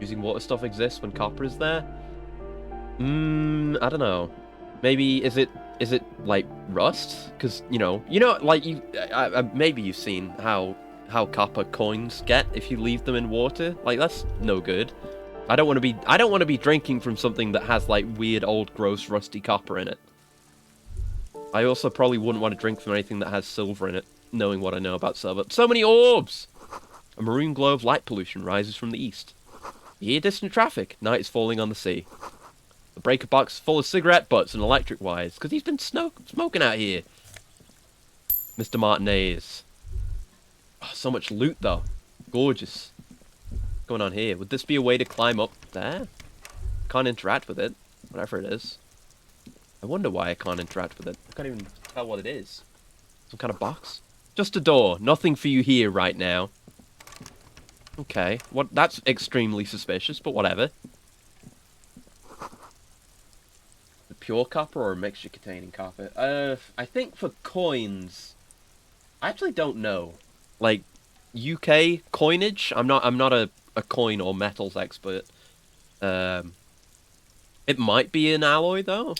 using water stuff exists when copper is there. I don't know. Maybe is it like rust? Because like maybe you've seen how copper coins get if you leave them in water. Like that's no good. I don't want to be drinking from something that has like weird old gross rusty copper in it. I also probably wouldn't want to drink from anything that has silver in it, knowing what I know about silver. So many orbs! A maroon glow of light pollution rises from the east. You hear distant traffic. Night is falling on the sea. The breaker box is full of cigarette butts and electric wires, because he's been smoking out here. Mr. Martinez. Oh, so much loot, though. Gorgeous. What's going on here? Would this be a way to climb up there? Can't interact with it. Whatever it is. I wonder why I can't interact with it. I can't even tell what it is. Some kind of box? Just a door. Nothing for you here right now. Okay. That's extremely suspicious, but whatever. The pure copper or a mixture containing copper? I think for coins, I actually don't know. Like, UK coinage? I'm not a coin or metals expert. It might be an alloy, though.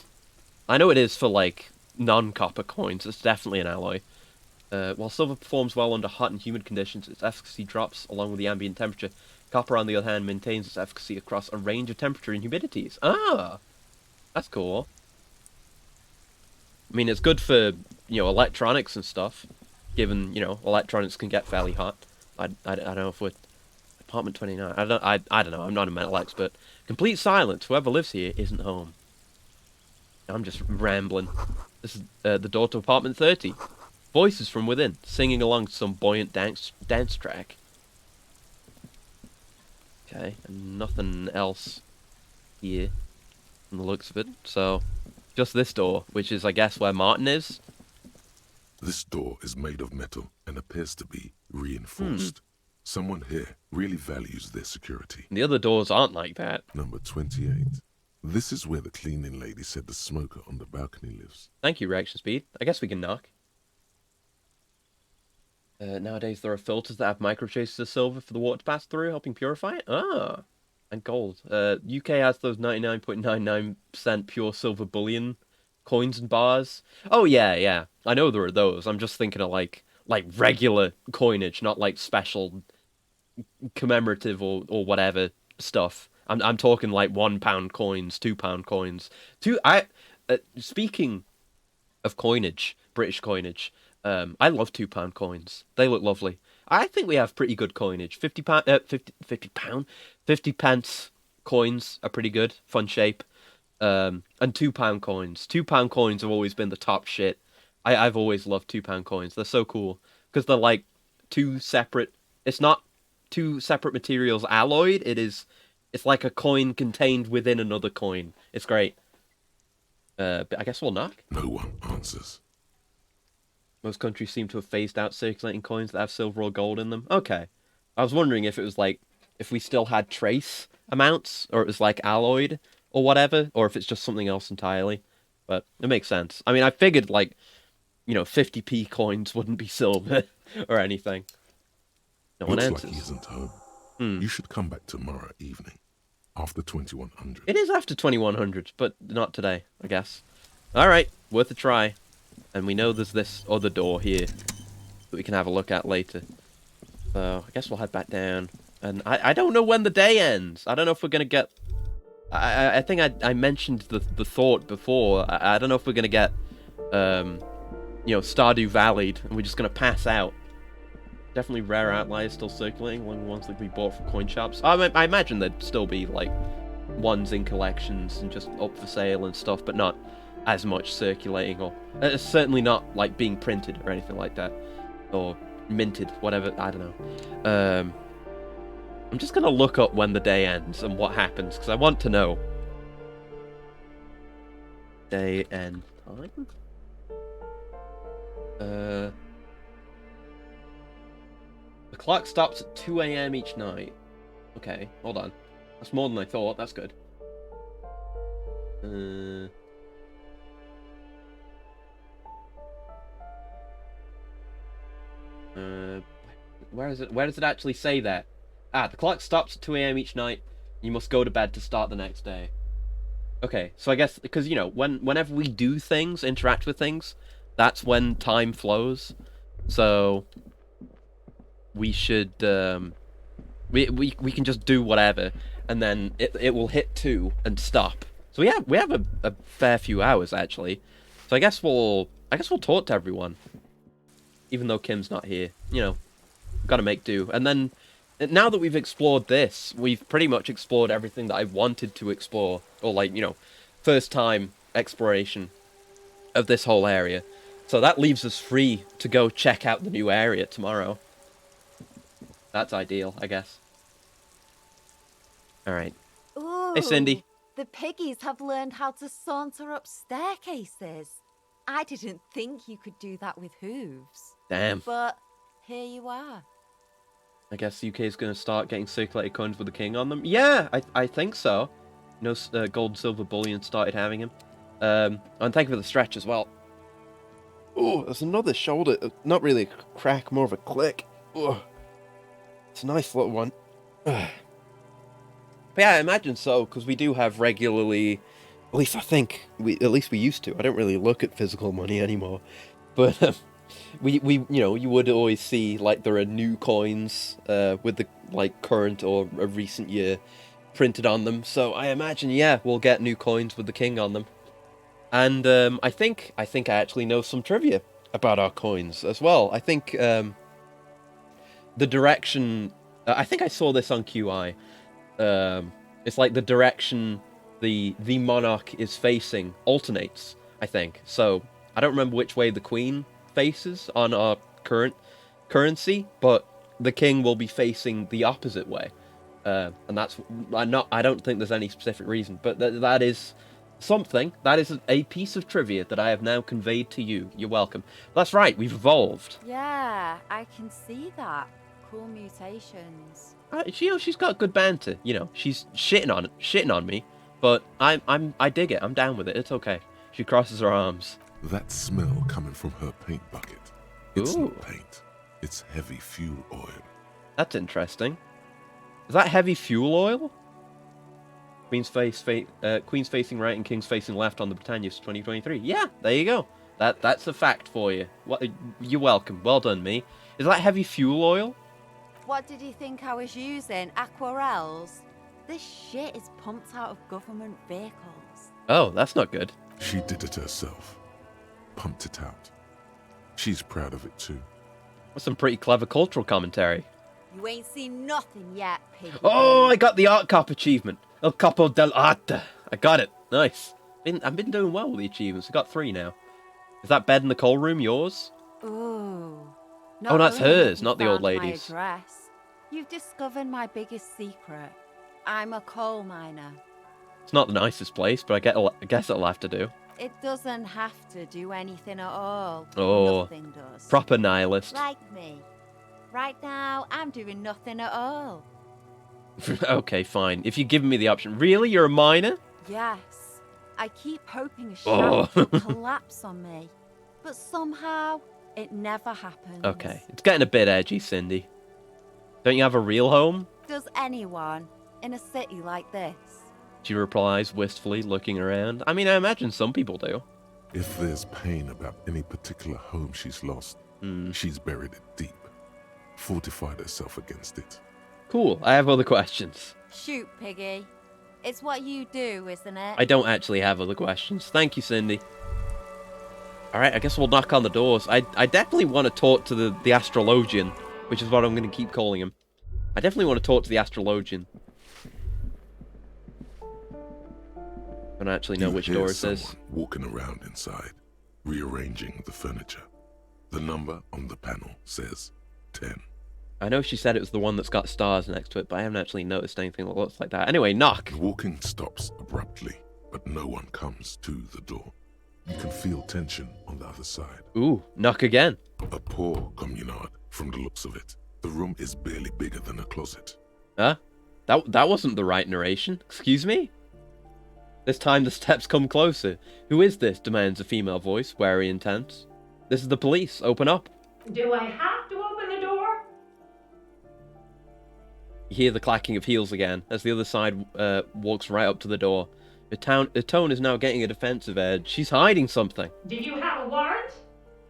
I know it is for, like, non-copper coins. It's definitely an alloy. While silver performs well under hot and humid conditions, its efficacy drops along with the ambient temperature. Copper, on the other hand, maintains its efficacy across a range of temperature and humidities. Ah! That's cool. I mean, it's good for, electronics and stuff. Given, electronics can get fairly hot. I don't know if we're... Apartment 29. I don't know. I'm not a metal expert. Complete silence. Whoever lives here isn't home. I'm just rambling. This is the door to apartment 30. Voices from within, singing along to some buoyant dance track. Okay, and nothing else here from the looks of it. So, just this door, which is, I guess, where Martin is. This door is made of metal and appears to be reinforced. Someone here really values their security. The other doors aren't like that. Number 28. This is where the cleaning lady said the smoker on the balcony lives. Thank you, reaction speed. I guess we can knock. Nowadays, there are filters that have microtraces of silver for the water to pass through, helping purify it. Ah, and gold. UK has those 99.99% pure silver bullion coins and bars. Oh, yeah. I know there are those. I'm just thinking of, like regular coinage, not, like, special commemorative or whatever stuff. I'm talking like £1 coins, £2 coins. Speaking of coinage, British coinage, I love £2 coins. They look lovely. I think we have pretty good coinage. 50 pence coins are pretty good, fun shape. And £2 coins. £2 coins have always been the top shit. I've always loved £2 coins. They're so cool because they're like two separate. It's not two separate materials alloyed. It's like a coin contained within another coin. It's great. But I guess we'll knock. No one answers. Most countries seem to have phased out circulating coins that have silver or gold in them. Okay. I was wondering if it was like, if we still had trace amounts, or it was like alloyed, or whatever, or if it's just something else entirely. But it makes sense. I mean, I figured, like, 50p coins wouldn't be silver, or anything. No one answers. Looks like he isn't home. You should come back tomorrow evening, after 2100. It is after 2100, but not today, I guess. Alright, worth a try. And we know there's this other door here that we can have a look at later. So, I guess we'll head back down. And I don't know when the day ends. I don't know if we're going to get... I think I mentioned the thought before. I don't know if we're going to get, Stardew Valley'd, and we're just going to pass out. Definitely rare outliers still circulating, along the ones that we bought from coin shops. I imagine there'd still be, like, ones in collections and just up for sale and stuff, but not as much circulating, or certainly not, like, being printed or anything like that. Or minted, whatever, I don't know. I'm just gonna look up when the day ends and what happens, because I want to know. Day and time? The clock stops at 2 a.m. each night. Okay, hold on. That's more than I thought. That's good. Where is it? Where does it actually say that? Ah, the clock stops at 2 a.m. each night. You must go to bed to start the next day. Okay, so I guess because you know whenever we do things, interact with things, that's when time flows. So we should we can just do whatever, and then it will hit 2 and stop. So we have a fair few hours actually. So I guess we'll talk to everyone, even though Kim's not here. You know, gotta make do. And then now that we've explored this, we've pretty much explored everything that I wanted to explore, or like, you know, first time exploration of this whole area. So that leaves us free to go check out the new area tomorrow. That's ideal, I guess. Alright. Hey, Cindy. The piggies have learned how to saunter up staircases. I didn't think you could do that with hooves. Damn. But here you are. I guess the UK is going to start getting circulated coins with the king on them. Yeah, I think so. You know, gold and silver bullion started having him. And thank you for the stretch as well. Oh, there's another shoulder. Not really a crack, more of a click. Oh, it's a nice little one. But yeah, I imagine so, because we do have regularly, at least I think, at least we used to. I don't really look at physical money anymore. But we you know, you would always see, like, there are new coins with the, like, current or a recent year printed on them. So I imagine, yeah, we'll get new coins with the king on them. And I think I actually know some trivia about our coins as well. I think the direction... I think I saw this on QI. It's like the direction the monarch is facing alternates, I think. So I don't remember which way the queen faces on our current currency, but the king will be facing the opposite way. And that's... I don't think there's any specific reason, but that is... something. That is a piece of trivia that I have now conveyed to you. You're welcome. That's right, we've evolved. Yeah, I can see that. Cool mutations. She's got good banter. You know, she's shitting on me, but I dig it. I'm down with it. It's okay. She crosses her arms. That smell coming from her paint bucket. It's not paint. It's heavy fuel oil. That's interesting. Is that heavy fuel oil? Queen's facing right and King's facing left on the Britannia 2023. Yeah, there you go. That's a fact for you. You're welcome. Well done, me. Is that heavy fuel oil? What did you think I was using? Aquarels? This shit is pumped out of government vehicles. Oh, that's not good. She did it herself. Pumped it out. She's proud of it too. That's some pretty clever cultural commentary. You ain't seen nothing yet, pig. Oh, I got the Art Cop achievement. El Capo del Arte. I got it. Nice. I've been doing well with the achievements. I got 3 now. Is that bed in the coal room yours? Ooh. Oh, that's hers, not the old lady's. My address, you've discovered my biggest secret. I'm a coal miner. It's not the nicest place, but I guess it'll have to do. It doesn't have to do anything at all. Oh, nothing does. Proper nihilist. Like me. Right now, I'm doing nothing at all. Okay, fine. If you're giving me the option. Really? You're a miner? Yes. I keep hoping a shaft will collapse on me. But somehow, it never happens. Okay. It's getting a bit edgy, Cindy. Don't you have a real home? Does anyone in a city like this? She replies wistfully, looking around. I mean, I imagine some people do. If there's pain about any particular home she's lost, she's buried it deep. Fortified herself against it. Cool. I have other questions. Shoot, Piggy. It's what you do, isn't it? I don't actually have other questions. Thank you, Cindy. Alright, I guess we'll knock on the doors. I definitely want to talk to the astrologian, which is what I'm going to keep calling him. I definitely want to talk to the astrologian. I don't actually know which door it says. Walking around inside, rearranging the furniture. The number on the panel says 10. I know she said it was the one that's got stars next to it, but I haven't actually noticed anything that looks like that. Anyway, knock. The walking stops abruptly, but no one comes to the door. You can feel tension on the other side. Ooh, knock again. A poor communard, from the looks of it. The room is barely bigger than a closet. Huh? That wasn't the right narration. Excuse me? This time the steps come closer. Who is this? Demands a female voice, wary and tense. This is the police. Open up. Do I have to open the door? You hear the clacking of heels again as the other side walks right up to the door. Her tone is now getting a defensive edge. She's hiding something. Do you have a warrant?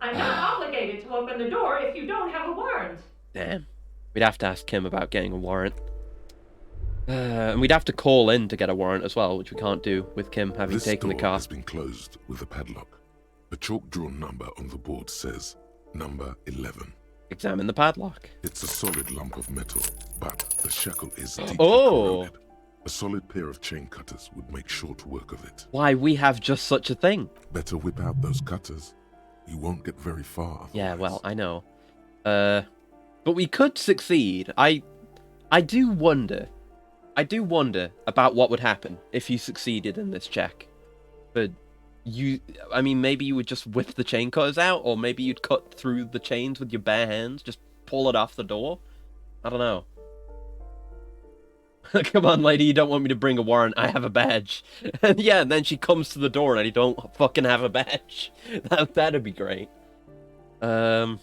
I'm not obligated to open the door if you don't have a warrant. Damn. We'd have to ask Kim about getting a warrant. And we'd have to call in to get a warrant as well, which we can't do with Kim having taken the car. This door has been closed with a padlock. A chalk-drawn number on the board says, number 11. Examine the padlock. It's a solid lump of metal, but the shackle is deeply corroded. A solid pair of chain cutters would make short work of it. Why, we have just such a thing. Better whip out those cutters. You won't get very far otherwise. Yeah, well, I know. But we could succeed. I do wonder about what would happen if you succeeded in this check. But I mean, maybe you would just whip the chain cutters out, or maybe you'd cut through the chains with your bare hands, just pull it off the door. I don't know. Come on, lady, you don't want me to bring a warrant. I have a badge. And yeah, and then she comes to the door and I don't fucking have a badge. That'd be great. I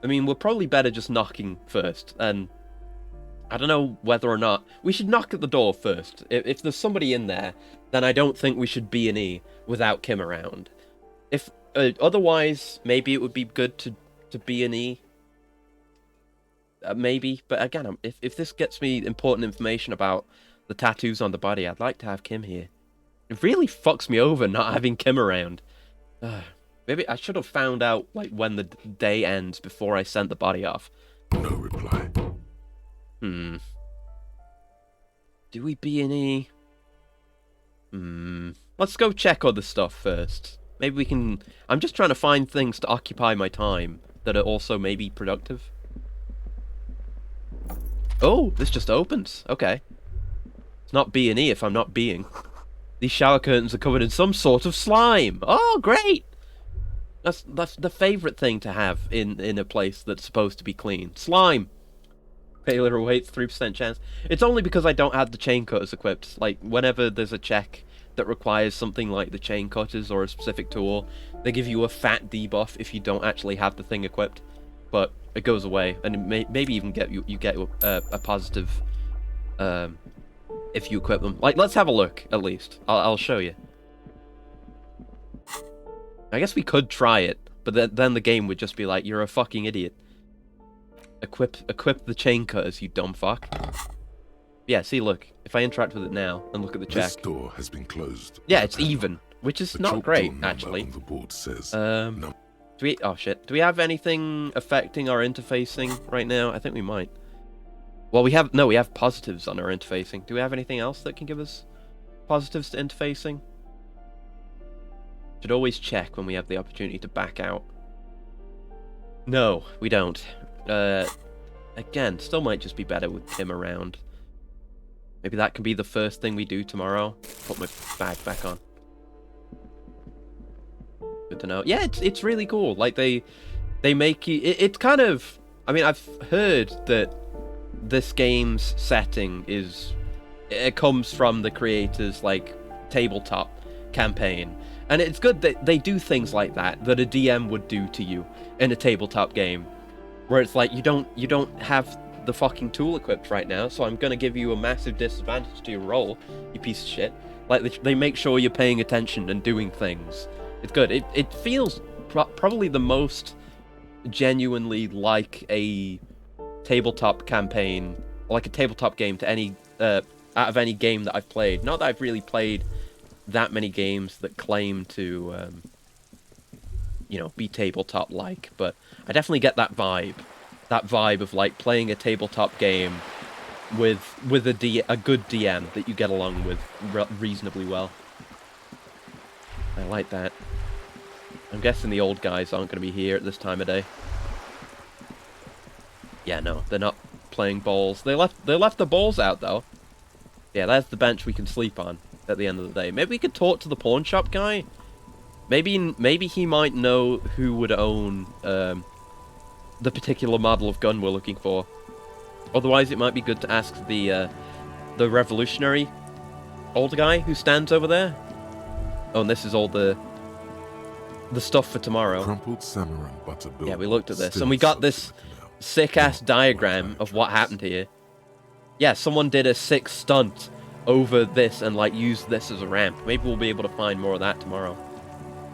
mean, we're probably better just knocking first, and I don't know whether or not we should knock at the door first. If there's somebody in there, then I don't think we should B&E without Kim around. If otherwise, maybe it would be good to B&E. Maybe, but again, if this gets me important information about the tattoos on the body, I'd like to have Kim here. It really fucks me over not having Kim around. Maybe I should have found out like when the day ends before I sent the body off. No reply. Do we B&E? Let's go check other stuff first. Maybe we can... I'm just trying to find things to occupy my time that are also maybe productive. Oh, this just opens. Okay. It's not B&E if I'm not being. These shower curtains are covered in some sort of slime. Oh, great! That's the favourite thing to have in a place that's supposed to be clean. Slime! Failure awaits 3% chance. It's only because I don't have the chain cutters equipped. Like, whenever there's a check that requires something like the chain cutters or a specific tool, they give you a fat debuff if you don't actually have the thing equipped. But it goes away, and it maybe even get you get a positive if you equip them. Like, let's have a look at least. I'll show you. I guess we could try it, but then the game would just be like, "You're a fucking idiot. Equip the chain cutters, you dumb fuck." Yeah, see, look. If I interact with it now and look at the check, this door has been closed. Yeah, it's even, which is not great actually. On the board says, do we... Oh, shit. Do we have anything affecting our interfacing right now? I think we might. Well, we have... No, we have positives on our interfacing. Do we have anything else that can give us positives to interfacing? Should always check when we have the opportunity to back out. No, we don't. Again, still might just be better with Kim around. Maybe that can be the first thing we do tomorrow. Put my bag back on. Good to know. Yeah, it's really cool. Like, they make you... It's kind of... I mean, I've heard that this game's setting is... It comes from the creators, like, tabletop campaign. And it's good that they do things like that a DM would do to you in a tabletop game. Where it's like, you don't have the fucking tool equipped right now, so I'm gonna give you a massive disadvantage to your roll, you piece of shit. Like, they make sure you're paying attention and doing things. It's good. It feels probably the most genuinely like a tabletop campaign, like a tabletop game to any out of any game that I've played. Not that I've really played that many games that claim to, you know, be tabletop-like, but I definitely get that vibe. That vibe of, like, playing a tabletop game with a good DM that you get along with reasonably well. I like that. I'm guessing the old guys aren't going to be here at this time of day. Yeah, no, they're not playing balls. They left the balls out, though. Yeah, there's the bench we can sleep on at the end of the day. Maybe we could talk to the pawn shop guy. Maybe he might know who would own the particular model of gun we're looking for. Otherwise, it might be good to ask the revolutionary older guy who stands over there. Oh, and this is all the stuff for tomorrow. Crumpled salmon and butter Yeah, we looked at this, and we got this sick-ass diagram of what happened here. Yeah, someone did a sick stunt over this and, like, used this as a ramp. Maybe we'll be able to find more of that tomorrow.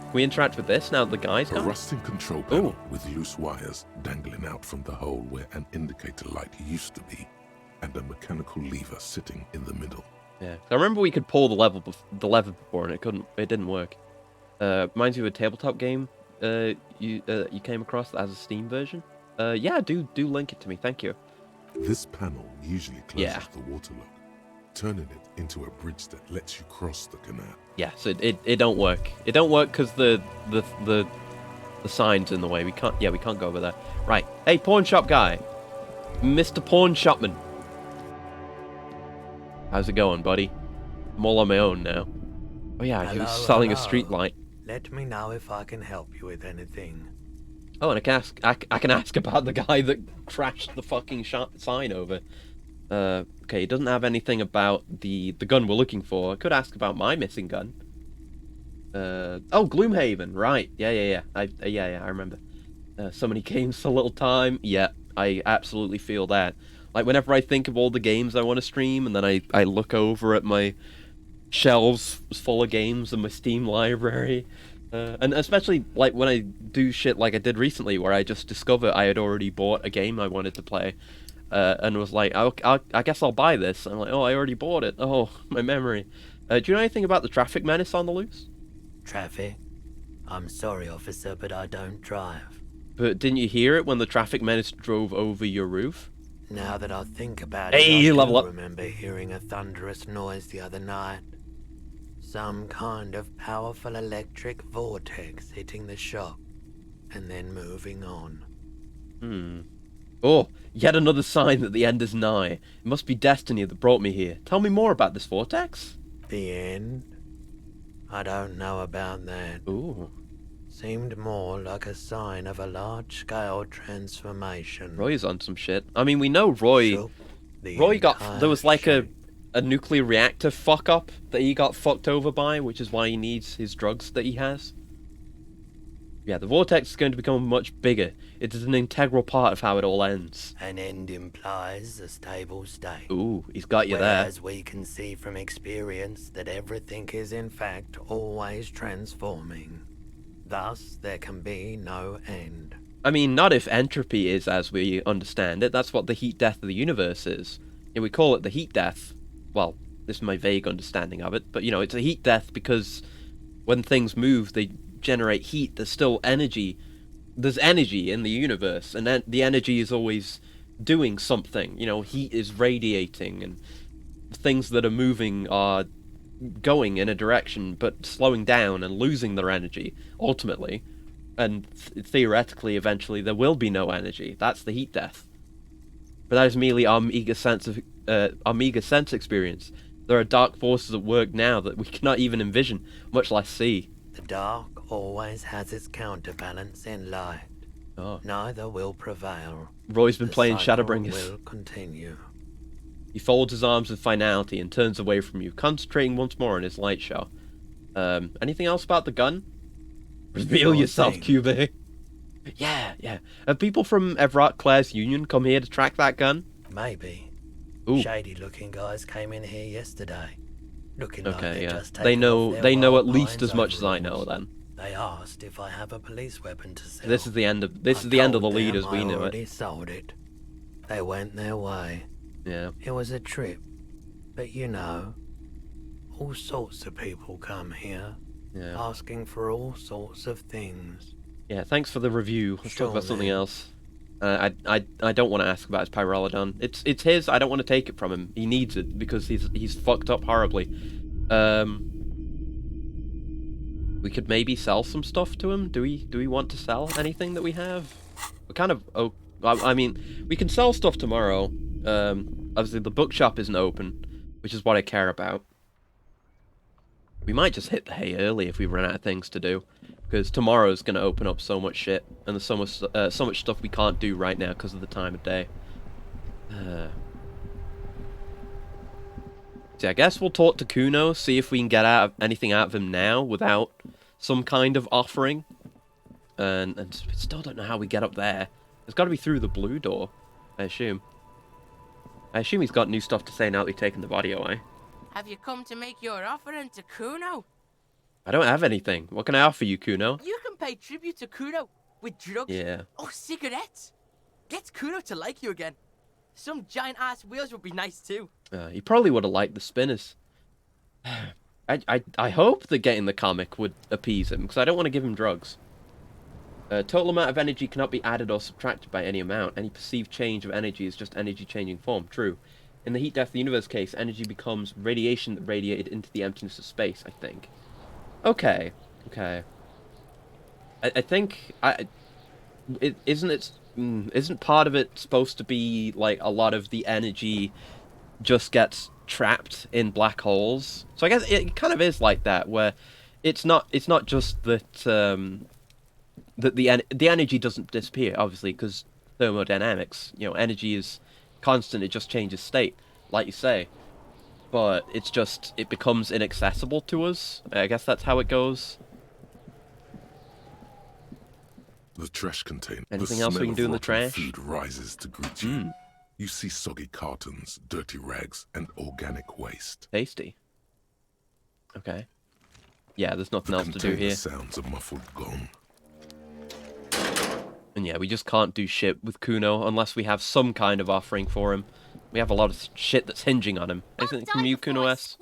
Can we interact with this now that the guy's A gone? rusting control panel with loose wires dangling out from the hole where an indicator light used to be, and a mechanical lever sitting in the middle. Yeah, I remember we could pull the lever before, and it didn't work. Reminds you of a tabletop game you came across that has a Steam version. Yeah, do link it to me, thank you. This panel usually closes the water lock, turning it into a bridge that lets you cross the canal. Yeah, so it don't work. It don't work because the sign's in the way. We can't go over there. Right. Hey, pawn shop guy, Mr. Pawn Shopman. How's it going, buddy? I'm all on my own now. Oh yeah, he was selling a street light. Let me know if I can help you with anything. Oh, and I can ask about the guy that crashed the fucking sign over. Okay, he doesn't have anything about the gun we're looking for. I could ask about my missing gun. Oh, Gloomhaven, right? Yeah. I remember. So many games, so little time. Yeah, I absolutely feel that. Like, whenever I think of all the games I want to stream, and then I look over at my shelves full of games and my Steam library, and especially, like, when I do shit like I did recently, where I just discover I had already bought a game I wanted to play, and was like, I guess I'll buy this. I'm like, oh, I already bought it. Oh, my memory. Do you know anything about the traffic menace on the loose? Traffic? I'm sorry, officer, but I don't drive. But didn't you hear it when the traffic menace drove over your roof? Now that I think about Hey, it, I level up. remember hearing a thunderous noise the other night. Some kind of powerful electric vortex hitting the shop, and then moving on. Oh, yet another sign that the end is nigh. It must be destiny that brought me here. Tell me more about this vortex. The end? I don't know about that. Ooh. Seemed more like a sign of a large-scale transformation. Roy's on some shit. I mean, we know Roy got... There was like a nuclear reactor fuck-up that he got fucked over by, which is why he needs his drugs that he has. Yeah, the vortex is going to become much bigger. It is an integral part of how it all ends. An end implies a stable state. Ooh, he's got you there. Whereas we can see from experience that everything is in fact always transforming. Thus, there can be no end. I mean, not if entropy is as we understand it. That's what the heat death of the universe is. Yeah, we call it the heat death. Well, this is my vague understanding of it, but, you know, it's a heat death because when things move, they generate heat. There's still energy. There's energy in the universe, and the energy is always doing something. You know, heat is radiating, and things that are moving are going in a direction, but slowing down and losing their energy, ultimately. And theoretically, eventually, there will be no energy. That's the heat death. But that is merely our meager sense experience. There are dark forces at work now that we cannot even envision, much less see. The dark always has its counterbalance in light. Oh. Neither will prevail. Roy's been playing cycle Shadowbringers. Will continue. He folds his arms with finality and turns away from you, concentrating once more on his light show. Anything else about the gun? Reveal yourself, QB. Yeah. Have people from Everett Clare's Union come here to track that gun? Maybe. Ooh. Shady-looking guys came in here yesterday. Looking like Okay, they'd yeah. just They taken off their know wild at least minds as much as I overalls. know then. They asked if I have a police weapon to sell. This is the end of the told lead them as we I knew already it. sold it. They went their way. Yeah. It was a trip. But you know, all sorts of people come here, Yeah. asking for all sorts of things. Yeah, thanks for the review. Let's talk about Sure, something man. else. I don't want to ask about his pyrrolidon. It's his. I don't want to take it from him. He needs it because he's fucked up horribly. We could maybe sell some stuff to him. Do we want to sell anything that we have? We kind of. Oh, I mean, we can sell stuff tomorrow. Obviously the bookshop isn't open, which is what I care about. We might just hit the hay early if we run out of things to do. Because tomorrow's going to open up so much shit. And there's so much stuff we can't do right now because of the time of day. See, I guess we'll talk to Kuno, see if we can get anything out of him now without some kind of offering. And we still don't know how we get up there. It's got to be through the blue door, I assume. I assume he's got new stuff to say now that we've taken the body away. Have you come to make your offering to Kuno? I don't have anything. What can I offer you, Kuno? You can pay tribute to Kuno with drugs. Yeah. Or cigarettes. Gets Kuno to like you again. Some giant-ass wheels would be nice too. He probably would have liked the spinners. I hope that getting the comic would appease him, because I don't want to give him drugs. Total amount of energy cannot be added or subtracted by any amount. Any perceived change of energy is just energy changing form. True. In the heat death of the universe case, energy becomes radiation that radiated into the emptiness of space, I think. Okay. Okay. I think... Isn't part of it supposed to be, like, a lot of the energy just gets trapped in black holes? So I guess it kind of is like that, where it's not just that... that the energy doesn't disappear, obviously, because thermodynamics, you know, energy is constant, it just changes state, like you say. But it's just, it becomes inaccessible to us. I guess that's how it goes. The trash container. Anything else we can do in the trash? Food rises to greet you. You see soggy cartons, dirty rags, and organic waste. Tasty. Okay. Yeah, there's nothing else to do here. Sounds a muffled gong. And yeah, we just can't do shit with Kuno unless we have some kind of offering for him. We have a lot of shit that's hinging on him. Anything from you, Kuno S?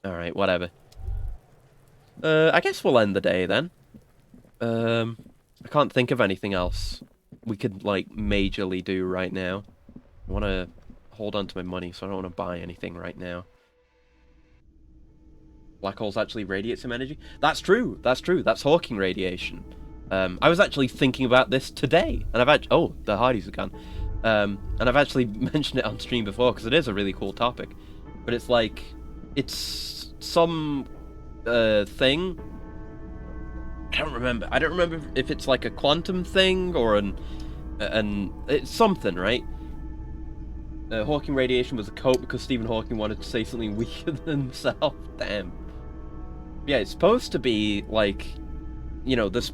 Alright, whatever. I guess we'll end the day then. I can't think of anything else we could, like, majorly do right now. I want to hold on to my money, so I don't want to buy anything right now. Black holes actually radiate some energy? That's true, that's true. That's Hawking radiation. I was actually thinking about this today, and I've actually... Oh, the Hardys are gone. And I've actually mentioned it on stream before, because it is a really cool topic. But it's like... It's some thing... I don't remember if it's like a quantum thing, or it's something, right? Hawking radiation was a quote because Stephen Hawking wanted to say something weaker than himself. Damn. Yeah, it's supposed to be, like... You know, this...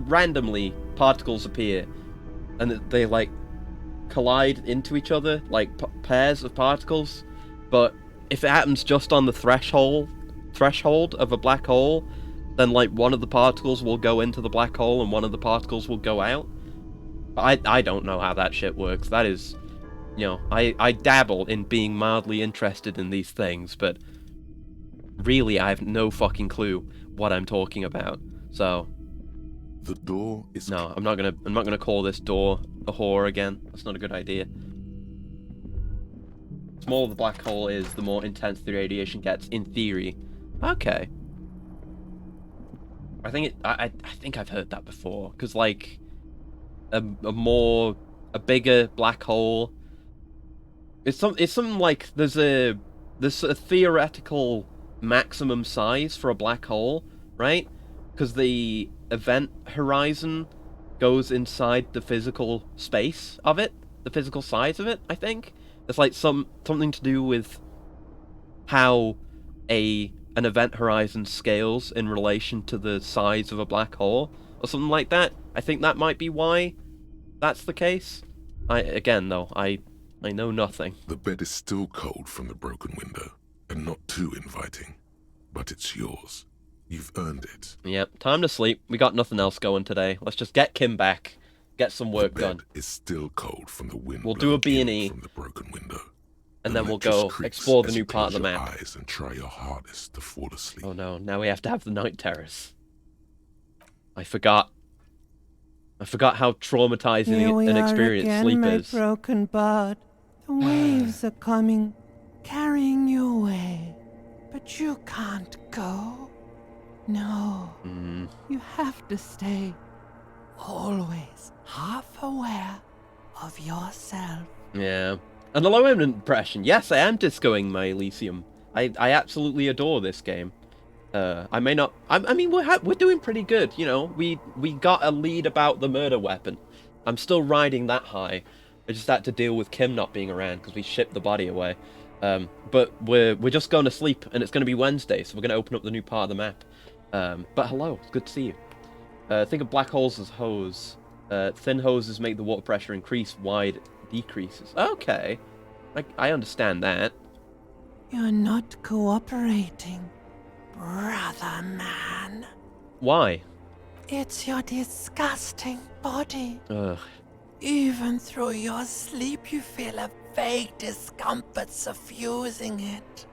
randomly particles appear and they like collide into each other like pairs of particles, but if it happens just on the threshold of a black hole, then like one of the particles will go into the black hole and one of the particles will go out. I don't know how that shit works. That is, you know, I dabble in being mildly interested in these things, but really I have no fucking clue what I'm talking about. So the door is... No, I'm not gonna call this door a whore again. That's not a good idea. The smaller the black hole is, the more intense the radiation gets, in theory. Okay. I think I've heard that before, because like a bigger black hole. It's something like there's a theoretical maximum size for a black hole, right? Because the event horizon goes inside the physical space of it, the physical size of it, I think. It's like something to do with how an event horizon scales in relation to the size of a black hole, or something like that. I think that might be why that's the case. I know nothing. The bed is still cold from the broken window, and not too inviting, but it's yours. You've earned it. Yep, time to sleep. We got nothing else going today. Let's just get Kim back. Get some work done. The bed is still cold from the wind. We'll do a B&E. From the broken window. And then we'll go explore the new part of the map. Eyes and try your hardest to fall asleep. Oh no, now we have to have the night terrace. I forgot how traumatizing an experience sleep is. Broken bud. The waves are coming, carrying you away. But you can't go. No. You have to stay. Always half aware of yourself. Yeah. And a low impression. Yes, I am discoing my Elysium I absolutely adore this game. I may not. I mean, we're doing pretty good. You know, we got a lead about the murder weapon. I'm still riding that high. I just had to deal with Kim not being around because we shipped the body away. But we're just going to sleep, and it's going to be Wednesday, so we're going to open up the new part of the map. But hello, it's good to see you. Think of black holes as hose. Thin hoses make the water pressure increase, wide decreases. Okay, I understand that. You're not cooperating, brother man. Why? It's your disgusting body. Ugh. Even through your sleep, you feel a vague discomfort suffusing it.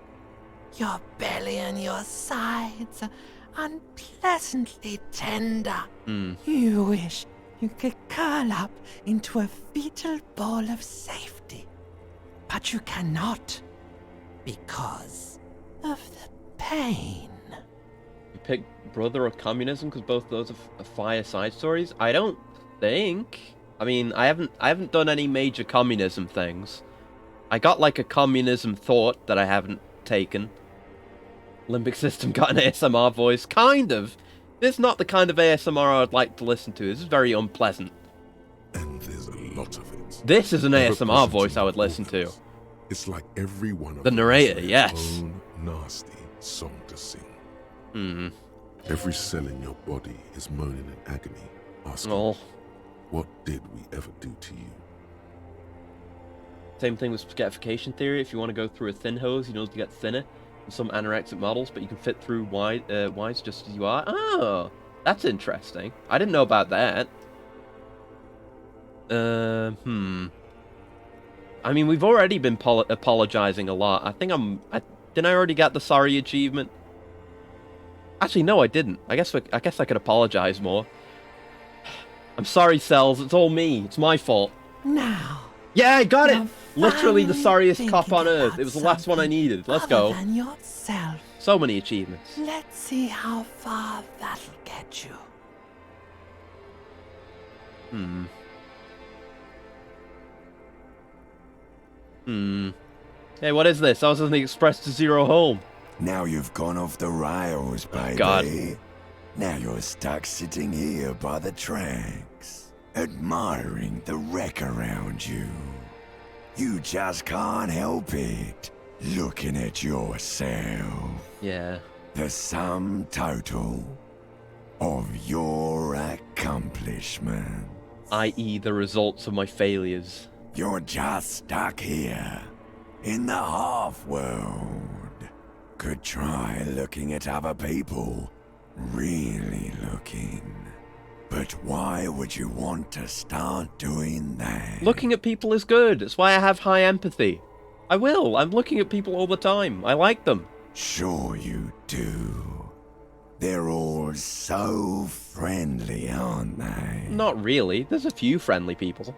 Your belly and your sides are unpleasantly tender. You wish you could curl up into a fetal ball of safety. But you cannot, because of the pain. You pick Brother or Communism because both those are fire side stories? I don't think. I mean, I haven't done any major communism things. I got like a communism thought that I haven't taken. Limbic System got an ASMR voice, kind of. It's not the kind of ASMR I'd like to listen to. This is very unpleasant. And there's a lot of it. This is an ASMR voice I would listen to. It's like every one of the narrator, them yes. Own nasty song to sing. Every cell in your body is moaning in agony, asking, what did we ever do to you? Same thing with spaghettification theory. If you want to go through a thin hose, you know, you get thinner. Some anorexic models, but you can fit through wides just as you are. Oh, that's interesting. I didn't know about that. I mean, we've already been apologizing a lot. I think didn't I already get the sorry achievement? Actually, no, I didn't. I guess I could apologize more. I'm sorry, Cells. It's all me. It's my fault. Now. Yeah, I got it! Literally the sorriest cop on Earth. It was the last one I needed. Let's go. Than yourself. So many achievements. Let's see how far that'll get you. Hey, what is this? I was on the Express to Zero home. Now you've gone off the rails, baby. God. Now you're stuck sitting here by the tracks, admiring the wreck around you. You just can't help it, looking at yourself. Yeah. The sum total of your accomplishments. I.e. the results of my failures. You're just stuck here, in the half-world. Could try looking at other people, really looking. But why would you want to start doing that? Looking at people is good. It's why I have high empathy. I will. I'm looking at people all the time. I like them. Sure you do. They're all so friendly, aren't they? Not really. There's a few friendly people.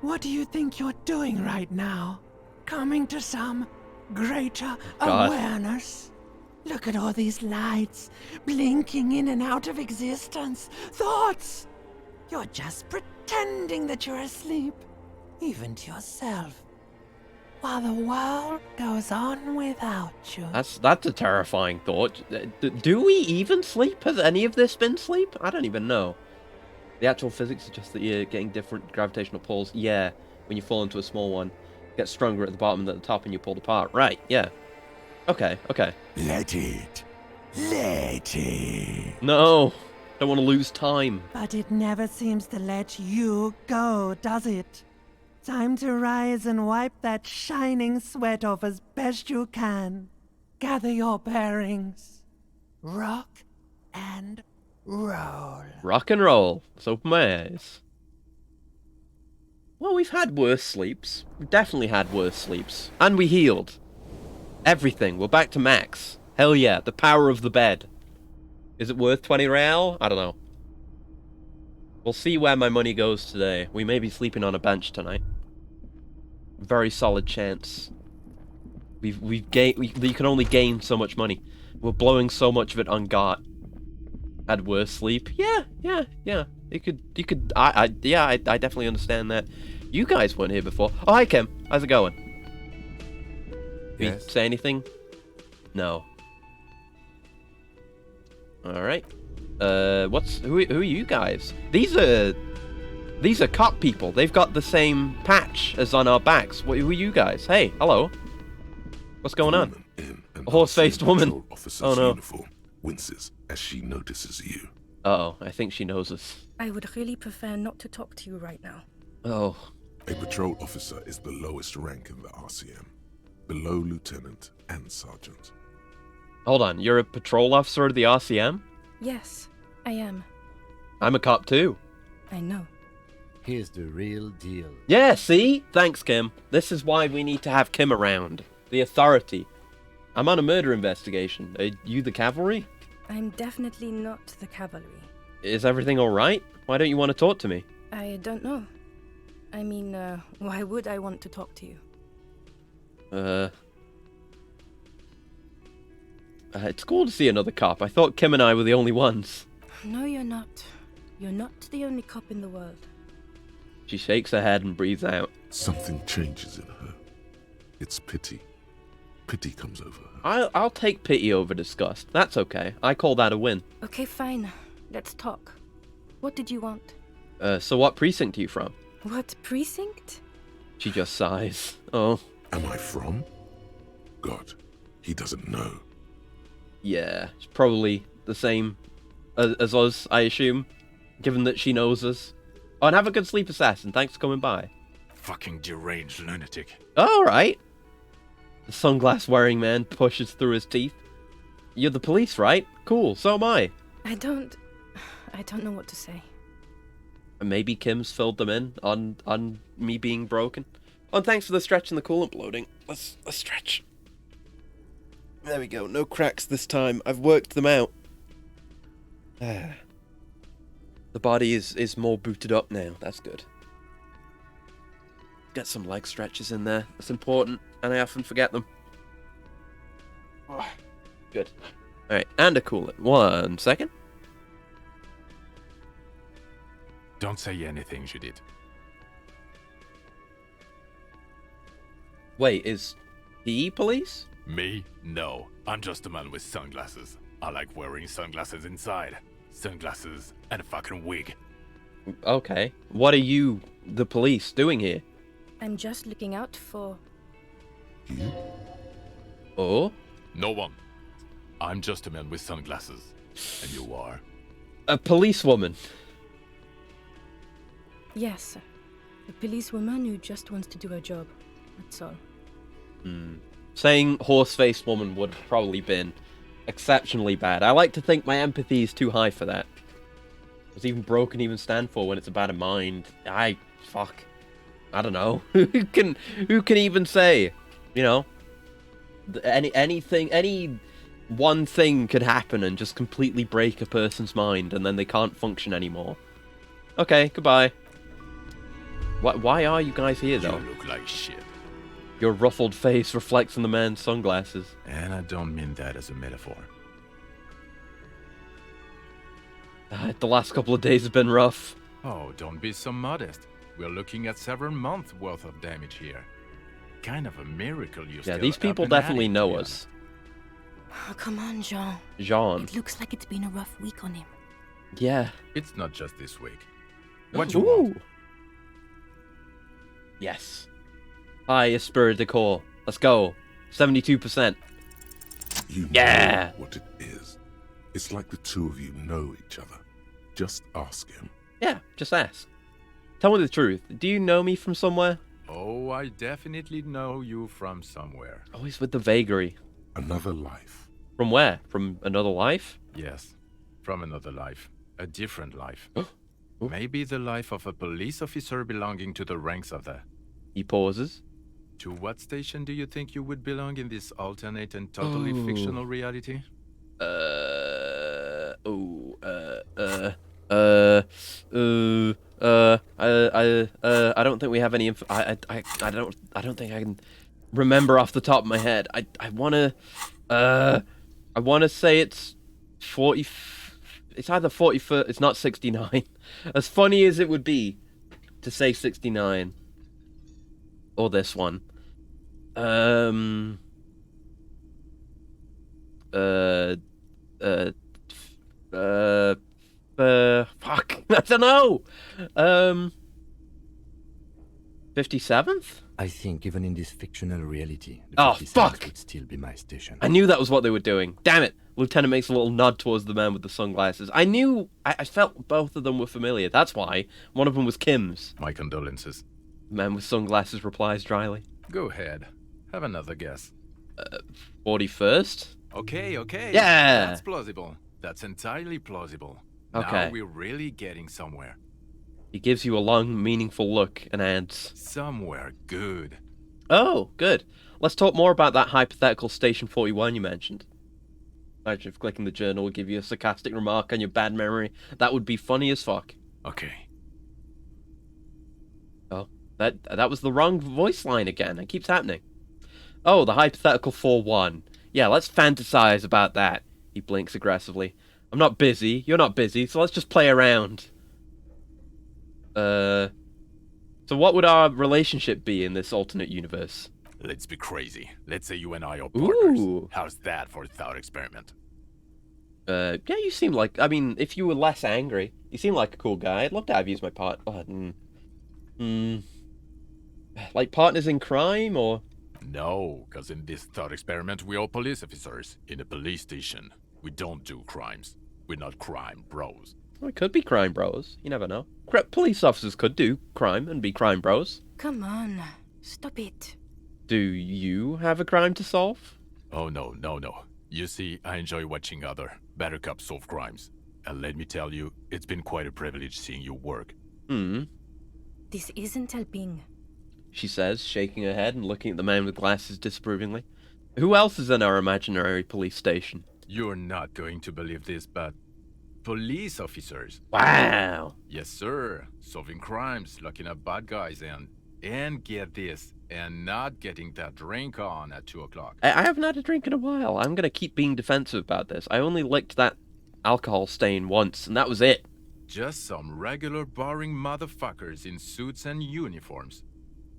What do you think you're doing right now? Coming to some greater God. awareness? Look at all these lights, blinking in and out of existence. Thoughts! You're just pretending that you're asleep, even to yourself, while the world goes on without you. That's a terrifying thought. Do we even sleep? Has any of this been sleep? I don't even know. The actual physics suggests that you're getting different gravitational pulls. Yeah, when you fall into a small one, it gets stronger at the bottom than at the top and you pulled apart. Right, yeah. Okay. Let it. Let it. No, don't want to lose time. But it never seems to let you go, does it? Time to rise and wipe that shining sweat off as best you can. Gather your bearings. Rock and roll. Rock and roll. Let's open my eyes. Well, we've had worse sleeps. We've definitely had worse sleeps. And we healed. Everything. We're back to max. Hell yeah. The power of the bed. Is it worth 20 real? I don't know. We'll see where my money goes today. We may be sleeping on a bench tonight. Very solid chance. You can only gain so much money. We're blowing so much of it on God. Had worse sleep? Yeah. You could. I definitely understand that. You guys weren't here before. Oh, hi Kim. How's it going? Did you say anything? No. All right. Who are you guys? These are cop people. They've got the same patch as on our backs. Who are you guys? Hey, hello. What's going on? A horse-faced woman. Oh no. Uniform winces as she notices you. Uh-oh, I think she knows us. I would really prefer not to talk to you right now. Oh. A patrol officer is the lowest rank in the RCM, below lieutenant and sergeant. Hold on, you're a patrol officer of the RCM? Yes, I am. I'm a cop too. I know. He's the real deal. Yeah, see? Thanks, Kim. This is why we need to have Kim around. The authority. I'm on a murder investigation. Are you the cavalry? I'm definitely not the cavalry. Is everything alright? Why don't you want to talk to me? I don't know. I mean, why would I want to talk to you? It's cool to see another cop. I thought Kim and I were the only ones. No, you're not. You're not the only cop in the world. She shakes her head and breathes out. Something changes in her. It's pity. Pity comes over her. I'll take pity over disgust. That's okay. I call that a win. Okay, fine. Let's talk. What did you want? So what precinct are you from? What precinct? She just sighs. Oh. Am I from? God, he doesn't know. Yeah, it's probably the same as us, I assume, given that she knows us. Oh, and have a good sleep, assassin. Thanks for coming by. Fucking deranged lunatic. All right. The sunglass-wearing man pushes through his teeth. You're the police, right? Cool, so am I. I don't know what to say. Maybe Kim's filled them in on me being broken. Oh, and thanks for the stretch and the coolant loading. Let's stretch. There we go. No cracks this time. I've worked them out. The body is more booted up now. That's good. Get some leg stretches in there. That's important, and I often forget them. Oh, good. All right, and a coolant. 1 second. Don't say anything, Judith. Wait, is he police? Me? No. I'm just a man with sunglasses. I like wearing sunglasses inside. Sunglasses and a fucking wig. Okay. What are you, the police, doing here? I'm just looking out for... You? Oh? No one. I'm just a man with sunglasses. And you are? A policewoman. Yes. A policewoman who just wants to do her job. That's all. Saying horse-faced woman would have probably been exceptionally bad. I like to think my empathy is too high for that. Does even broken even stand for when it's about a mind? Fuck. I don't know. Who can even say? You know, any one thing could happen and just completely break a person's mind, and then they can't function anymore. Okay, goodbye. Why are you guys here, though? You look like shit. Your ruffled face reflects in the man's sunglasses. And I don't mean that as a metaphor. The last couple of days have been rough. Oh, don't be so modest. We're looking at several months worth of damage here. Kind of a miracle you still these people up and at definitely it, know to be us. Oh, come on, Jean. Jean. It looks like it's been a rough week on him. Yeah. honest. It's not just this week. What you want? Yes. Hi, Esprit de Corps. Let's go. 72%. You Yeah. know what it is. It's like the two of you know each other. Just ask him. Yeah, just ask. Tell me the truth. Do you know me from somewhere? Oh, I definitely know you from somewhere. Always with the vagary. Another life. From where? From another life? Yes, from another life. A different life. Maybe the life of a police officer belonging to the ranks of the... He pauses. To what station do you think you would belong in this alternate and totally fictional reality? I don't think we have any info. I don't think I can remember off the top of my head. I wanna say it's 40. It's either 41. It's not 69. As funny as it would be to say 69 or this one. fuck, I don't know. 57th? I think even in this fictional reality, the Oh, 57th fuck! would still be my station. I knew that was what they were doing. Damn it. Lieutenant makes a little nod towards the man with the sunglasses. I knew, I felt both of them were familiar. That's why. One of them was Kim's. My condolences. The man with sunglasses replies dryly. Go ahead. Have another guess. 41st? Okay. Yeah! That's plausible. That's entirely plausible. Okay. Now we're really getting somewhere. He gives you a long, meaningful look and adds, Somewhere good. Oh, good. Let's talk more about that hypothetical Station 41 you mentioned. Imagine if clicking the journal would give you a sarcastic remark on your bad memory. That would be funny as fuck. Okay. Oh, that was the wrong voice line again. It keeps happening. Oh, the hypothetical 4-1. Yeah, let's fantasize about that. He blinks aggressively. I'm not busy. You're not busy, so let's just play around. So what would our relationship be in this alternate universe? Let's be crazy. Let's say you and I are partners. Ooh. How's that for a thought experiment? Yeah, you seem like... I mean, if you were less angry, you seem like a cool guy. I'd love to have you as my part... Like partners in crime, or...? No, because in this thought experiment, we are police officers in a police station. We don't do crimes. We're not crime bros. We could be crime bros. You never know. Police officers could do crime and be crime bros. Come on, stop it. Do you have a crime to solve? Oh, no. You see, I enjoy watching other better cops solve crimes. And let me tell you, it's been quite a privilege seeing you work. This isn't helping. She says, shaking her head and looking at the man with glasses disapprovingly. Who else is in our imaginary police station? You're not going to believe this, but... police officers. Wow. Yes, sir. Solving crimes, locking up bad guys, and get this, and not getting that drink on at 2 o'clock. I haven't had a drink in a while. I'm gonna keep being defensive about this. I only licked that alcohol stain once, and that was it. Just some regular boring motherfuckers in suits and uniforms.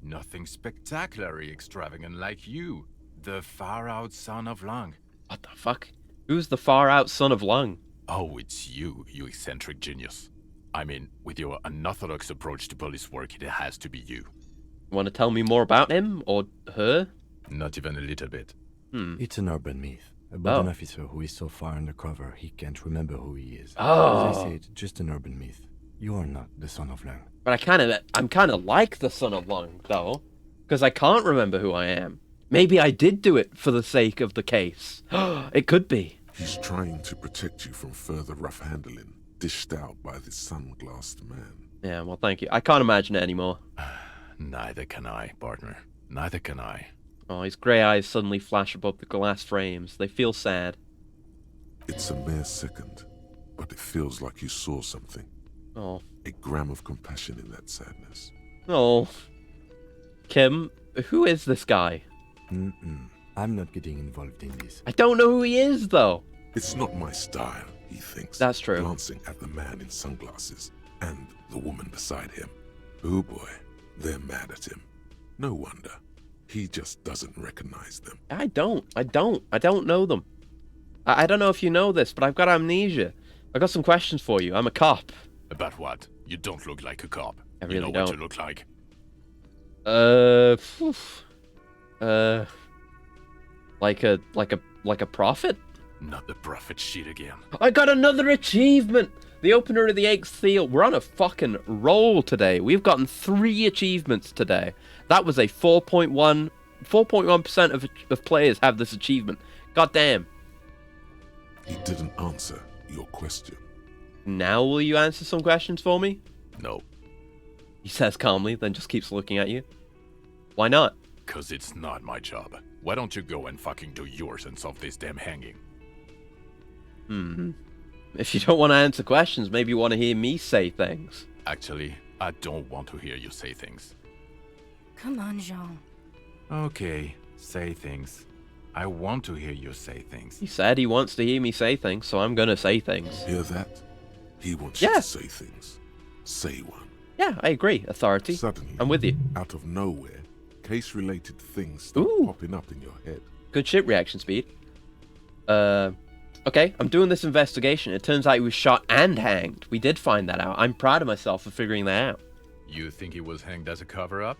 Nothing spectacularly extravagant like you, the far-out son of Lung. What the fuck? Who's the far-out son of Lung? Oh, it's you eccentric genius. I mean, with your unorthodox approach to police work, it has to be you. Want to tell me more about him, or her? Not even a little bit. It's an urban myth about an officer who is so far undercover he can't remember who he is. Oh. As I said, just an urban myth. You are not the son of Lung. But I'm kind of like the son of Lung, though, because I can't remember who I am. Maybe I did do it for the sake of the case. It could be. He's trying to protect you from further rough handling, dished out by this sunglassed man. Yeah, well, thank you. I can't imagine it anymore. Neither can I, partner. Neither can I. Oh, his grey eyes suddenly flash above the glass frames. They feel sad. It's a mere second, but it feels like you saw something. Oh. A gram of compassion in that sadness. Oh. Kim, who is this guy? I'm not getting involved in this. I don't know who he is, though. It's not my style, he thinks. That's true. Glancing at the man in sunglasses and the woman beside him. Oh boy, they're mad at him. No wonder. He just doesn't recognize them. I don't know them. I don't know if you know this, but I've got amnesia. I've got some questions for you. I'm a cop. About what? You don't look like a cop. I really you know don't. what you look like? Like a prophet? Not the prophet shit again. I got another achievement! The opener of the 8th seal. We're on a fucking roll today. We've gotten 3 achievements today. That was a 4.1% of players have this achievement. God damn. He didn't answer your question. Now will you answer some questions for me? No. He says calmly, then just keeps looking at you. Why not? 'Cause it's not my job. Why don't you go and fucking do yours and solve this damn hanging? If you don't want to answer questions, maybe you want to hear me say things. Actually, I don't want to hear you say things. Come on, Jean. Okay, say things. I want to hear you say things. He said he wants to hear me say things, so I'm gonna say things. Hear that? He wants you to say things. Say one. Yeah, I agree. Authority. Suddenly, I'm with you. Out of nowhere, case-related things start popping up in your head. Good shit reaction speed. Okay, I'm doing this investigation. It turns out he was shot and hanged. We did find that out. I'm proud of myself for figuring that out. You think he was hanged as a cover-up?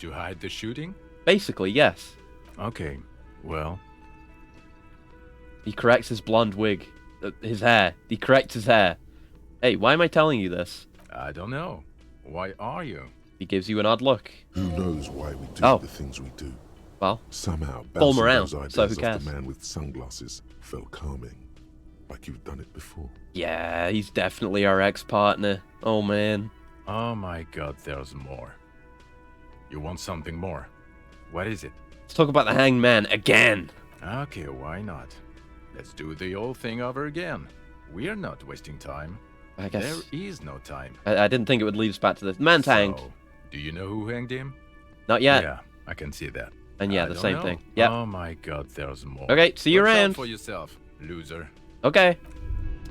To hide the shooting? Basically, yes. Okay, well... He corrects his blonde wig. His hair. He corrects his hair. Hey, why am I telling you this? I don't know. Why are you? He gives you an odd look. Who knows why we do the things we do? Well, somehow pull him around, those ideas so who cares? off the man with sunglasses felt calming, like you've done it before. Yeah, he's definitely our ex-partner. Oh, man. Oh my god, there's more. You want something more? What is it? Let's talk about the hanged man again. Okay, why not? Let's do the old thing over again. We're not wasting time. I guess... There is no time. I didn't think it would lead us back to this. Man's hanged. Do you know who hanged him? Not yet. Yeah, I can see that. And yeah, I the don't same know. thing. Yep. Oh my god, there's more. Okay, see you Watch out around. for yourself, loser. Okay.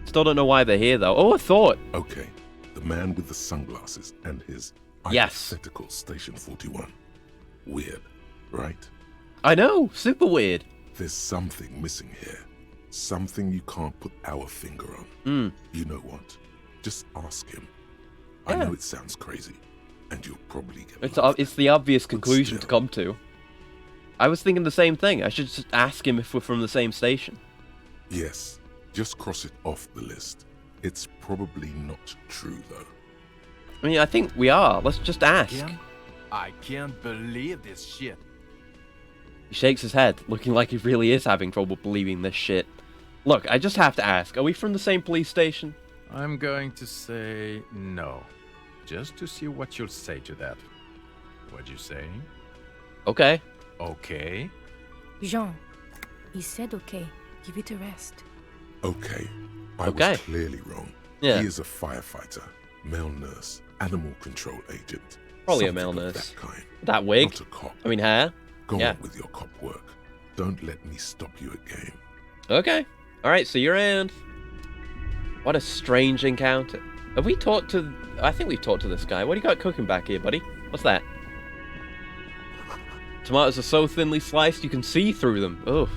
Still don't know why they're here, though. Oh, a thought. Okay, the man with the sunglasses and his hypothetical Station 41. Weird, right? I know, super weird. There's something missing here. Something you can't put our finger on. You know what? Just ask him. I know it sounds crazy, and you'll probably get It's the obvious conclusion to come to. I was thinking the same thing. I should just ask him if we're from the same station. Yes, just cross it off the list. It's probably not true, though. I mean, I think we are. Let's just ask. I can't believe this shit. He shakes his head, looking like he really is having trouble believing this shit. Look, I just have to ask, are we from the same police station? I'm going to say no. Just to see what you'll say to that. What'd you say? Okay. Okay? Jean, he said okay. Give it a rest. Okay. I was clearly wrong. Yeah. He is a firefighter, male nurse, animal control agent. Probably a something male of nurse. That kind. That wig? Not a cop. I mean, hair? Go on with your cop work. Don't let me stop you at game. Okay. Alright, see you around. What a strange encounter. Have we talked to... I think we've talked to this guy. What do you got cooking back here, buddy? What's that? Tomatoes are so thinly sliced you can see through them. Oof.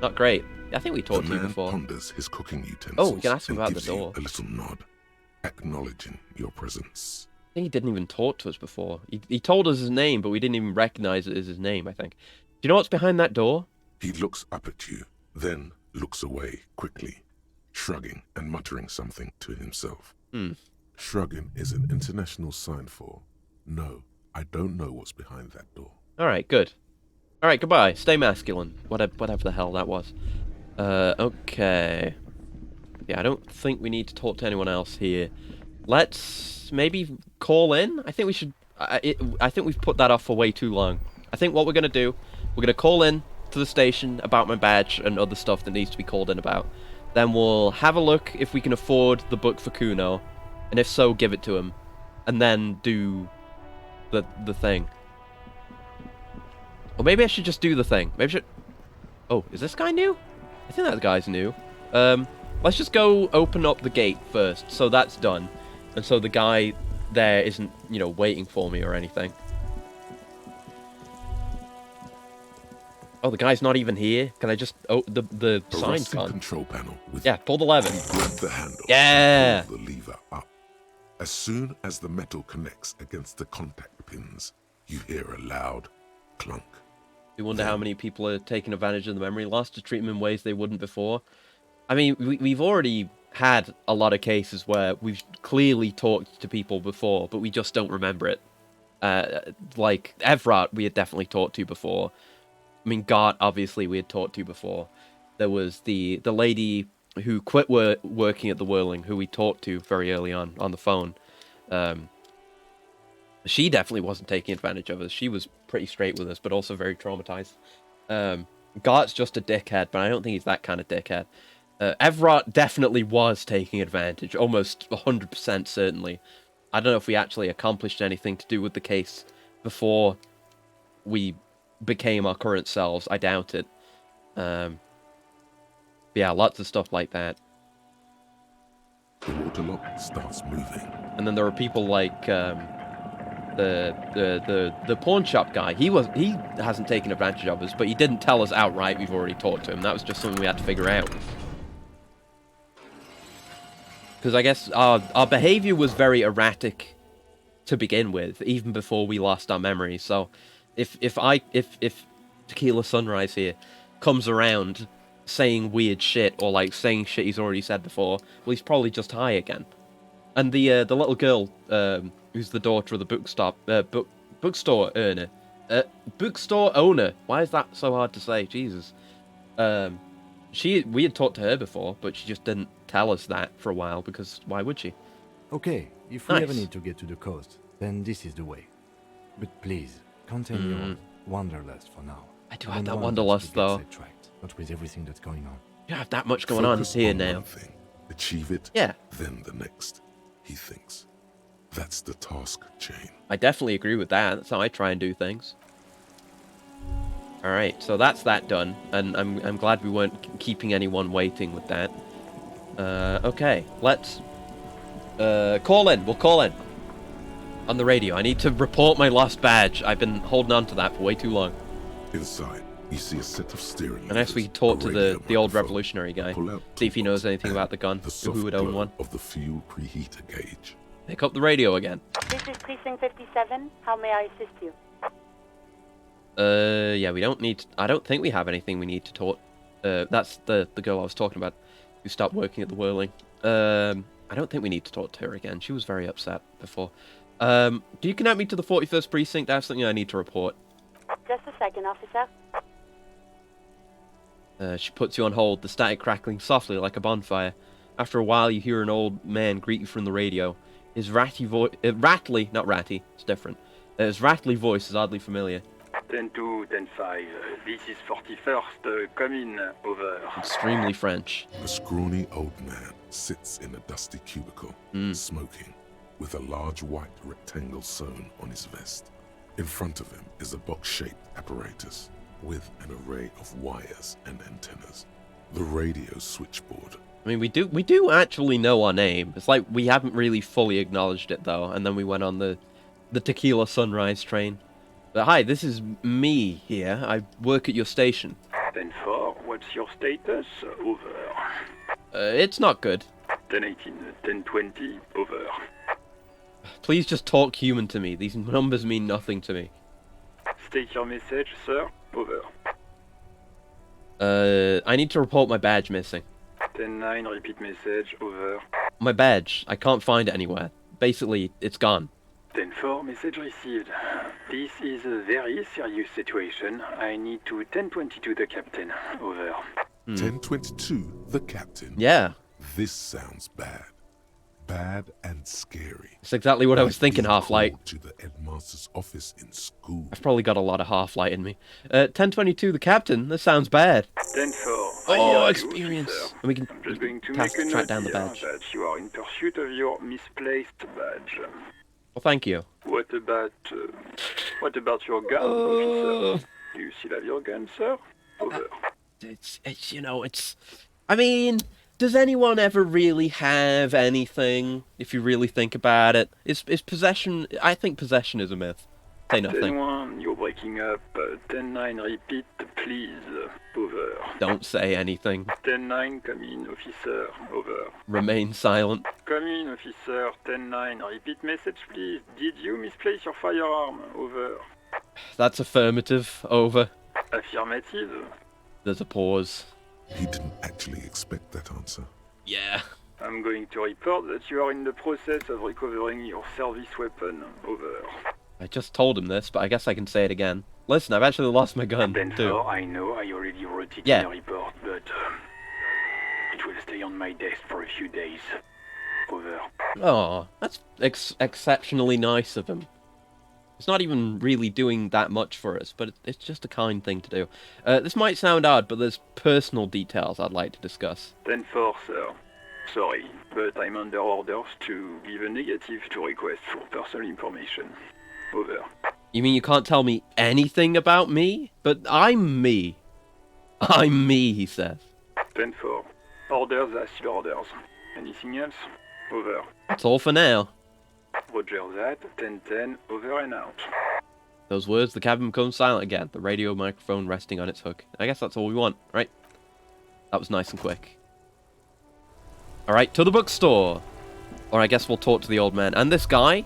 Not great. I think we talked to you before. The man ponders his cooking utensils. Oh, we can ask him and about the gives you door. a little nod, acknowledging your presence. I think he didn't even talk to us before. He told us his name, but we didn't even recognize it as his name, I think. Do you know what's behind that door? He looks up at you, then looks away quickly, shrugging and muttering something to himself. Shrugging is an international sign for, no, I don't know what's behind that door. Alright, good. Alright, goodbye. Stay masculine. Whatever the hell that was. Okay. Yeah, I don't think we need to talk to anyone else here. Let's maybe call in? I think we should... I think we've put that off for way too long. I think what we're going to do, we're going to call in to the station about my badge and other stuff that needs to be called in about. Then we'll have a look if we can afford the book for Kuno. And if so, give it to him. And then do the thing. Or maybe I should just do the thing. Maybe I should... Oh, is this guy new? I think that guy's new. Let's just go open up the gate first. So that's done. And so the guy there isn't, you know, waiting for me or anything. Oh, the guy's not even here. Can I just... Oh, the sign's gone. Control panel with pull the lever. Grab the handle. Yeah. Pull the lever up. As soon as the metal connects against the contact pins, you hear a loud clunk. You wonder how many people are taking advantage of the memory loss to treat them in ways they wouldn't before. I mean, we've already had a lot of cases where we've clearly talked to people before, but we just don't remember it. Like Evrat, we had definitely talked to before. I mean, Gart, obviously, we had talked to before. There was the lady who quit working at the Whirling, who we talked to very early on the phone. She definitely wasn't taking advantage of us. She was pretty straight with us, but also very traumatized. Gart's just a dickhead, but I don't think he's that kind of dickhead. Evrat definitely was taking advantage, almost 100% certainly. I don't know if we actually accomplished anything to do with the case before we became our current selves. I doubt it. Yeah, lots of stuff like that. The water lock starts moving. And then there are people like the pawn shop guy, he hasn't taken advantage of us, but he didn't tell us outright. We've already talked to him. That was just something we had to figure out. Because I guess our behavior was very erratic to begin with, even before we lost our memories. So if Tequila Sunrise here comes around saying weird shit, or like saying shit he's already said before, well, he's probably just high again. And the little girl, who's the daughter of the bookstore owner. Why is that so hard to say? Jesus. We had talked to her before, but she just didn't tell us that for a while, because why would she? Okay, if we ever need to get to the coast, then this is the way. But please, contain your wanderlust for now. I do have that wanderlust, though. Not with everything that's going on. You have that much going on here now. One thing, achieve it, yeah. Then the next, he thinks. That's the task chain. I definitely agree with that. That's how I try and do things. Alright, so that's that done, and I'm glad we weren't keeping anyone waiting with that. Okay, let's call in. We'll call in on the radio. I need to report my lost badge. I've been holding on to that for way too long. Inside, you see a set of steering levers. Unless we talk to the old revolutionary guy, see if he knows anything about the gun, who would own one. Of the fuel preheater gauge. Pick up the radio again. This is Precinct 57. How may I assist you? Yeah, we don't need... I don't think we have anything we need to talk... that's the girl I was talking about, who stopped working at the Whirling. I don't think we need to talk to her again. She was very upset before. Do you connect me to the 41st Precinct? I have something I need to report. Just a second, officer. She puts you on hold, the static crackling softly like a bonfire. After a while, you hear an old man greet you from the radio. His rattly, not ratty, it's different. His rattly voice is oddly familiar. 10-2, 10-5, this is 41st, come in, over. Extremely French. A scrawny old man sits in a dusty cubicle, smoking, with a large white rectangle sewn on his vest. In front of him is a box-shaped apparatus with an array of wires and antennas. The radio switchboard. I mean, we do actually know our name. It's like we haven't really fully acknowledged it, though, and then we went on the Tequila Sunrise train. But hi, this is me here. I work at your station. 10-4, what's your status? Over. It's not good. 10-18, 10-20, over. Please just talk human to me. These numbers mean nothing to me. State your message, sir. Over. I need to report my badge missing. 10-9, repeat message. Over. My badge. I can't find it anywhere. Basically, it's gone. 10-4, message received. This is a very serious situation. I need to 10-22 the captain. Over. 10-22, the captain? Yeah. This sounds bad. Bad and scary. It's exactly what I was thinking, Half-Light. To the headmaster's office in school. I've probably got a lot of Half-Light in me. 10-22, the captain? This sounds bad. 10-4. Oh, experience. And we can I'm just going to track make a note down the here badge. that you are in pursuit of your misplaced badge. Well, thank you. What about your gun, officer? Do you still have your gun, sir? Over. It's you know, it's... I mean, does anyone ever really have anything, if you really think about it? Is possession... I think possession is a myth. Say nothing. 10-1, you're breaking up. 10-9, repeat, please. Over. Don't say anything. 10-9, come in, officer. Over. Remain silent. Come in, officer. 10-9, repeat message, please. Did you misplace your firearm? Over. That's affirmative. Over. Affirmative. There's a pause. He didn't actually expect that answer. Yeah. I'm going to report that you are in the process of recovering your service weapon. Over. I just told him this, but I guess I can say it again. Listen, I've actually lost my gun, too. I know, I already wrote it Yeah. in the report, but it will stay on my desk for a few days. Over. Oh, that's exceptionally nice of him. It's not even really doing that much for us, but it's just a kind thing to do. This might sound odd, but there's personal details I'd like to discuss. 10-4, sir. Sorry, but I'm under orders to give a negative to request for personal information. Over. You mean you can't tell me anything about me? But I'm me. I'm me, he says. 10-4. Orders are still orders. Anything else? Over. That's all for now. Roger that. 10-10, over and out. Those words, the cabin becomes silent again, the radio microphone resting on its hook. I guess that's all we want, right? That was nice and quick. Alright, to the bookstore. Or I guess we'll talk to the old man. And this guy?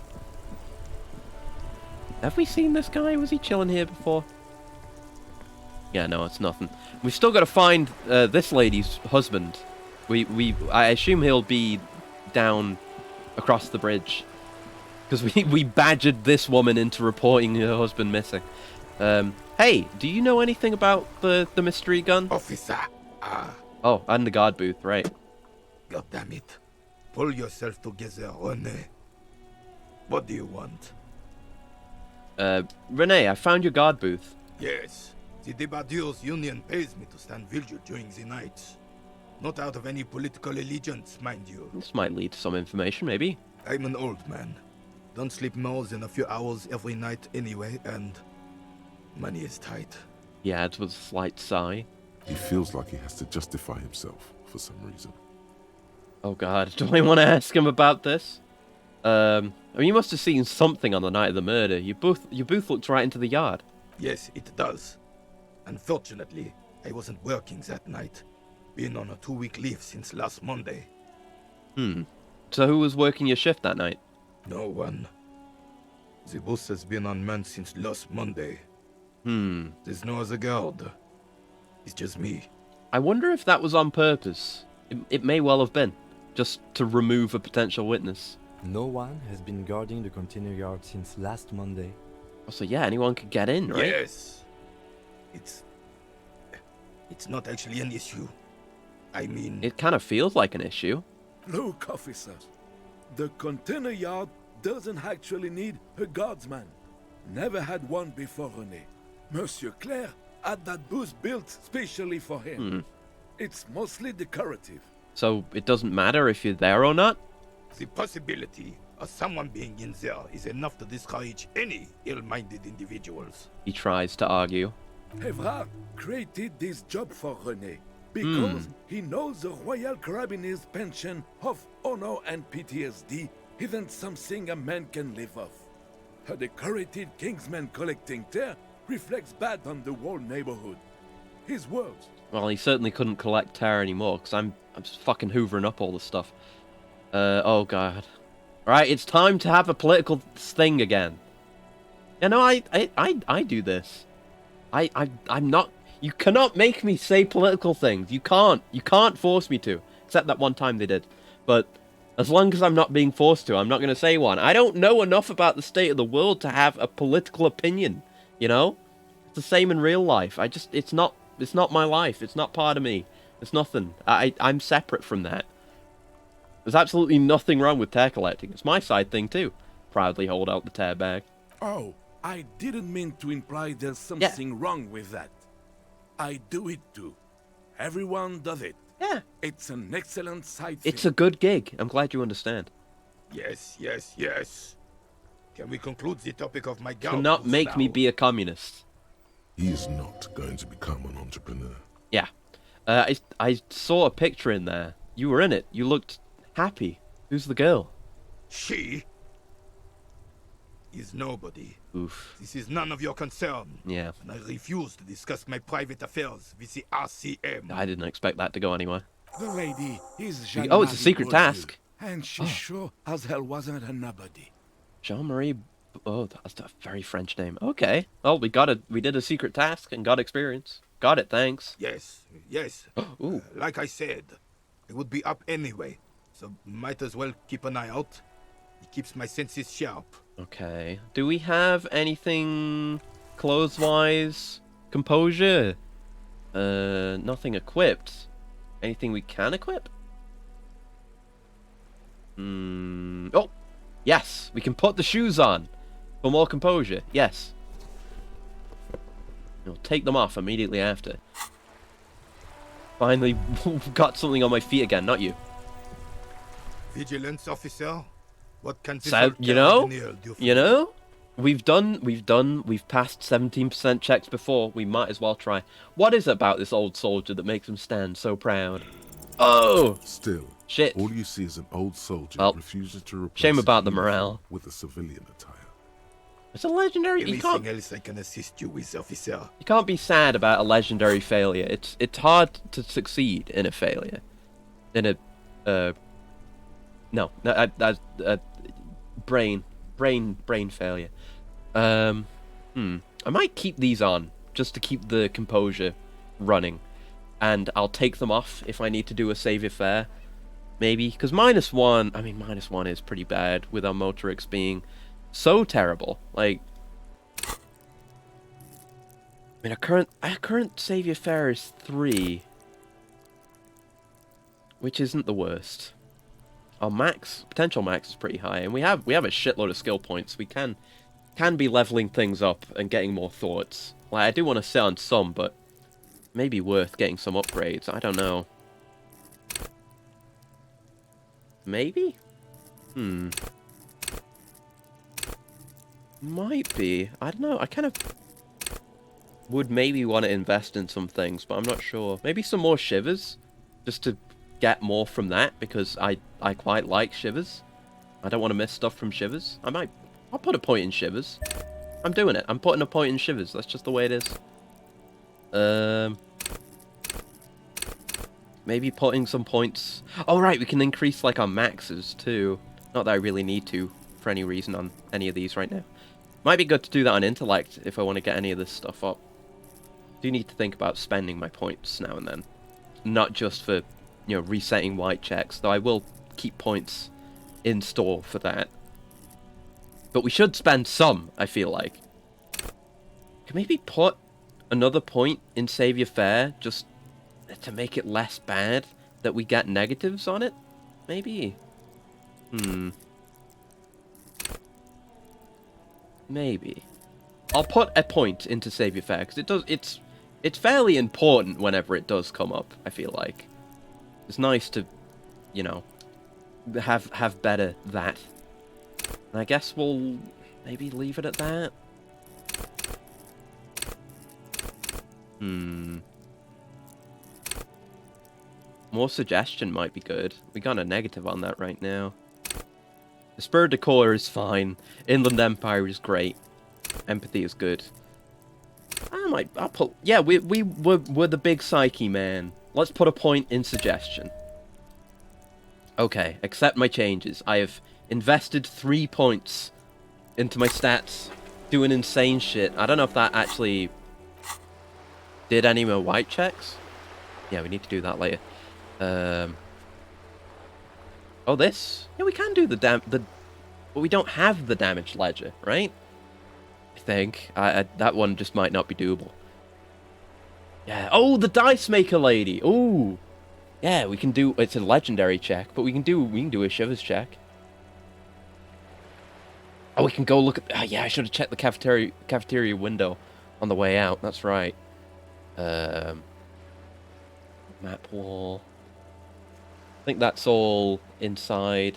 Have we seen this guy? Was he chilling here before? Yeah, no, it's nothing. We've still got to find this lady's husband. I assume he'll be down across the bridge. Because we badgered this woman into reporting her husband missing. Hey, do you know anything about the mystery gun? Officer. Oh, and the guard booth, right. God damn it. Pull yourself together, Rene. What do you want? Rene, I found your guard booth. Yes. The Debardeurs Union pays me to stand vigil during the night. Not out of any political allegiance, mind you. This might lead to some information, maybe. I'm an old man. Don't sleep more than a few hours every night anyway, and money is tight. He adds with a slight sigh. He feels like he has to justify himself for some reason. Oh god, do I want to ask him about this? I mean, you must have seen something on the night of the murder. Your booth looked right into the yard. Yes, it does. Unfortunately, I wasn't working that night. Been on a 2-week leave since last Monday. So who was working your shift that night? No one. The bus has been unmanned since last Monday. There's no other guard. It's just me. I wonder if that was on purpose. It may well have been. Just to remove a potential witness. No one has been guarding the container yard since last Monday. Oh, so yeah, anyone could get in, right? Yes. It's not actually an issue. I mean... It kind of feels like an issue. Look, officers. The container yard doesn't actually need a guardsman. Never had one before René. Monsieur Claire had that booth built specially for him. It's mostly decorative. So it doesn't matter if you're there or not? The possibility of someone being in there is enough to discourage any ill-minded individuals. He tries to argue. Evrard created this job for René because he knows the Royal Carabiniers' pension of honor and PTSD isn't something a man can live off. A decorated Kingsman collecting tear reflects bad on the whole neighborhood. His words. Well, he certainly couldn't collect tear anymore, because I'm just fucking hoovering up all this stuff. Oh god. Right, it's time to have a political thing again. Yeah, no, I do this. I'm not... You cannot make me say political things. You can't force me to. Except that one time they did. But as long as I'm not being forced to, I'm not going to say one. I don't know enough about the state of the world to have a political opinion, you know? It's the same in real life. It's not my life. It's not part of me. It's nothing. I'm separate from that. There's absolutely nothing wrong with tear collecting. It's my side thing too. Proudly hold out the tear bag. Oh, I didn't mean to imply there's something wrong with that. I do it too. Everyone does it. Yeah. It's an excellent side It's thing. a good gig. I'm glad you understand. Yes. Can we conclude the topic of my gout? Cannot make me be a communist. He is not going to become an entrepreneur. Yeah. I saw a picture in there. You were in it. You looked happy. Who's the girl? She is nobody. Oof. This is none of your concern. Yeah. And I refuse to discuss my private affairs with the RCM. I didn't expect that to go anywhere. The lady is Oh, it's a secret task. And she sure as hell wasn't a nobody. Jean-Marie... Oh, that's a very French name. Okay. Well, we did a secret task and got experience. Got it, thanks. Yes. Ooh. Like I said, it would be up anyway. So might as well keep an eye out. It keeps my senses sharp. Okay. Do we have anything clothes-wise? Composure? Nothing equipped. Anything we can equip? Oh! Yes! We can put the shoes on! For more composure. Yes. We'll take them off immediately after. Finally got something on my feet again, not you. Vigilance officer? What can this So, old you know? carabinier do for You know? We've passed 17% checks before. We might as well try. What is it about this old soldier that makes him stand so proud? Oh! Still, Shit. All you see is an old soldier Well, refusing to replace shame about the his uniform morale. with a civilian attire. It's a legendary. Anything else I can assist you with, officer? You can't be sad about a legendary failure. It's hard to succeed in a failure. In a brain failure. I might keep these on just to keep the composure running, and I'll take them off if I need to do a savior fair, maybe, because -1. I mean, -1 is pretty bad with our motorics being so terrible. Like, I mean, our current savior fair is 3, which isn't the worst. Our potential max is pretty high, and we have a shitload of skill points. We can be leveling things up and getting more thoughts. Like, I do want to sit on some, but maybe worth getting some upgrades. I don't know. Maybe? Might be. I don't know. I kind of would maybe want to invest in some things, but I'm not sure. Maybe some more shivers, just to get more from that, because I quite like shivers. I don't want to miss stuff from shivers. I'll put a point in shivers. I'm doing it. I'm putting a point in shivers. That's just the way it is. Maybe putting some points. Oh right, we can increase like our maxes too. Not that I really need to for any reason on any of these right now. Might be good to do that on intellect if I want to get any of this stuff up. Do need to think about spending my points now and then, not just for, you know, resetting white checks. Though I will keep points in store for that. But we should spend some, I feel like. Can maybe put another point in Savior Fair just to make it less bad that we get negatives on it? Maybe. Maybe. I'll put a point into Savior Fair because it's fairly important whenever it does come up, I feel like. It's nice to, you know, have better that. And I guess we'll maybe leave it at that. More suggestion might be good. We got a negative on that right now. The Spur Decor is fine. Inland Empire is great. Empathy is good. I'll put... Yeah, we're the big psyche, man. Let's put a point in suggestion. Okay, accept my changes. I have invested 3 points into my stats. Doing insane shit. I don't know if that actually did any more white checks. Yeah, we need to do that later. Oh, this? Yeah, we can do but we don't have the damage ledger, right? I think. That one just might not be doable. Yeah. Oh, the Dice Maker lady. Ooh. Yeah, we can do... It's a legendary check, but we can do a Shivers check. Oh, we can go look at... yeah, I should have checked the cafeteria window on the way out. That's right. Map wall. I think that's all inside.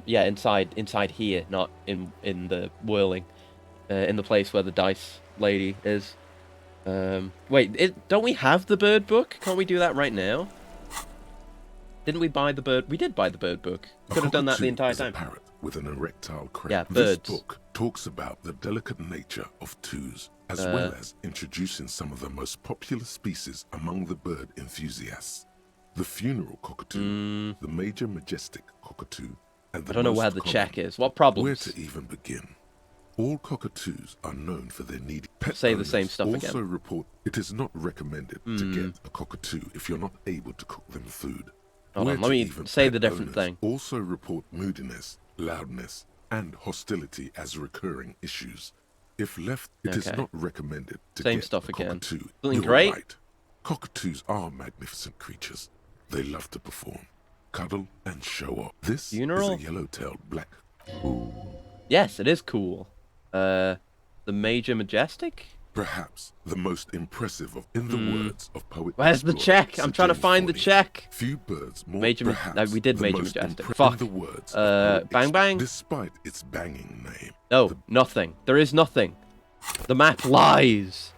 Yeah, inside here, not in the whirling. In the place where the dice lady is. Wait, don't we have the bird book? Can't we do that right now? Didn't we buy the bird? We did buy the bird book. Could have done that the entire time. A parrot with an erectile crown. Yeah, birds. This book talks about the delicate nature of twos, as well as introducing some of the most popular species among the bird enthusiasts. The funeral cockatoo, the major majestic cockatoo, and the I don't know where the check is. What problems? Where to even begin? All cockatoos are known for their needy pet. Say the same stuff also again. report it is not recommended to get a cockatoo if you're not able to cook them food. Hold on, let me say the different thing. Also report moodiness, loudness, and hostility as recurring issues. If left, it is not recommended to get a cockatoo. Something great? Right. Cockatoos are magnificent creatures. They love to perform, cuddle, and show off. This is a yellow-tailed black. Ooh. Yes, it is cool. The Major Majestic? Perhaps the most impressive of, in the words of poet. Where's the check? I'm trying to find the check. Few birds more Major no, we did Major Majestic. Fuck. The words Bang Bang? Despite its banging name. No, nothing. There is nothing. The map lies.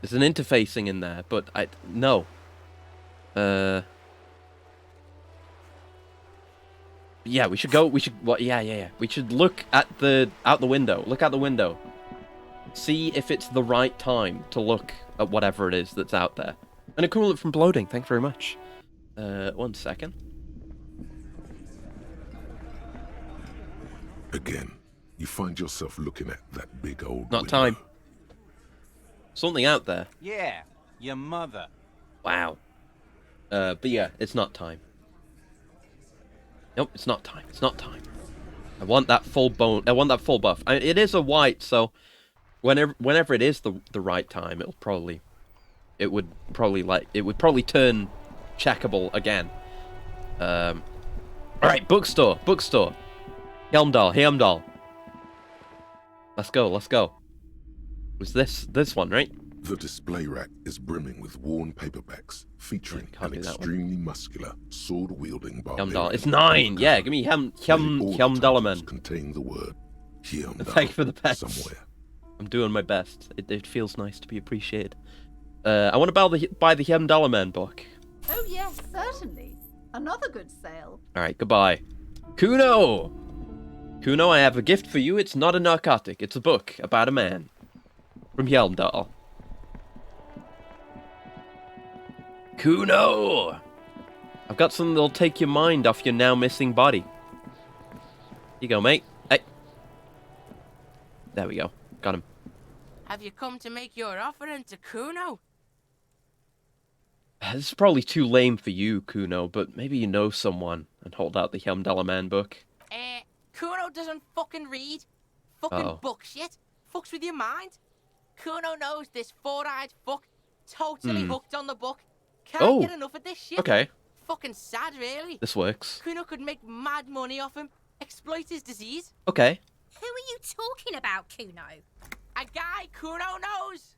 There's an interfacing in there, but no. Yeah, we should go. We should. What? Yeah. We should look at out the window. Look out the window. See if it's the right time to look at whatever it is that's out there. An equivalent from bloating. Thanks very much. 1 second. Again, you find yourself looking at that big old Not window. time. Something out there. Yeah, your mother. Wow. But yeah, it's not time. Nope, it's not time. It's not time. I want that full bone. I want that full buff. It is a white, so whenever it is the right time, it would probably turn checkable again. All right, bookstore. Helmdall. Let's go. Was this one, right? The display rack is brimming with worn paperbacks featuring an extremely muscular, sword-wielding barbarian. Helmdall. It's 9. Yeah, give me Helmdallaman. Contain the word Helmdall. Thank you for the pets. Somewhere. I'm doing my best. It feels nice to be appreciated. I want to buy the Helmdallaman book. Oh yes, certainly. Another good sale. All right, goodbye. Kuno, I have a gift for you. It's not a narcotic. It's a book about a man from Helmdall. Kuno! I've got something that'll take your mind off your now missing body. Here you go, mate. Hey. There we go. Got him. Have you come to make your offering to Kuno? This is probably too lame for you, Kuno, but maybe you know someone. And hold out the Helmdallaman book. Kuno doesn't fucking read. Fucking book shit. Fucks with your mind. Kuno knows this four-eyed fuck. Totally hooked on the book. Can't get enough of this shit. Okay. Fucking sad, really. This works. Kuno could make mad money off him. Exploit his disease. Okay. Who are you talking about, Kuno? A guy Kuno knows.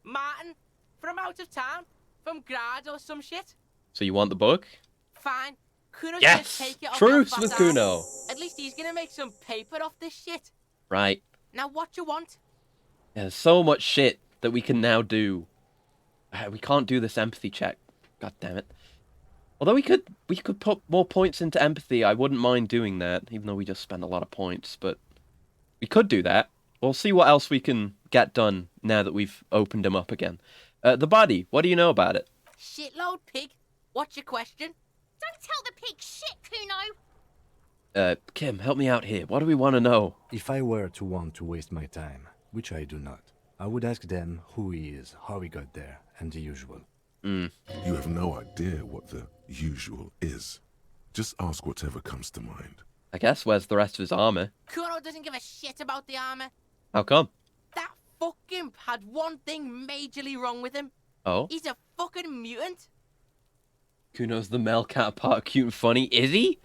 Martin. From out of town. From Grad or some shit. So you want the book? Fine. Kuno's Yes! gonna take it off Truce your with fat Kuno. ass. At least he's gonna make some paper off this shit. Right. Now what you want? Yeah, there's so much shit that we can now do. We can't do this empathy check. God damn it. Although we could put more points into empathy. I wouldn't mind doing that, even though we just spend a lot of points. But we could do that. We'll see what else we can get done now that we've opened him up again. The body. What do you know about it? Shitload pig. What's your question? Don't tell the pig shit, Kuno! Kim, help me out here. What do we want to know? If I were to want to waste my time, which I do not, I would ask them who he is, how he got there, and the usual. You have no idea what the usual is. Just ask whatever comes to mind. I guess, where's the rest of his armor? Kuno doesn't give a shit about the armor. How come? That fuck imp had one thing majorly wrong with him. Oh? He's a fucking mutant. Kuno's the male counterpart, cute and funny. Is he?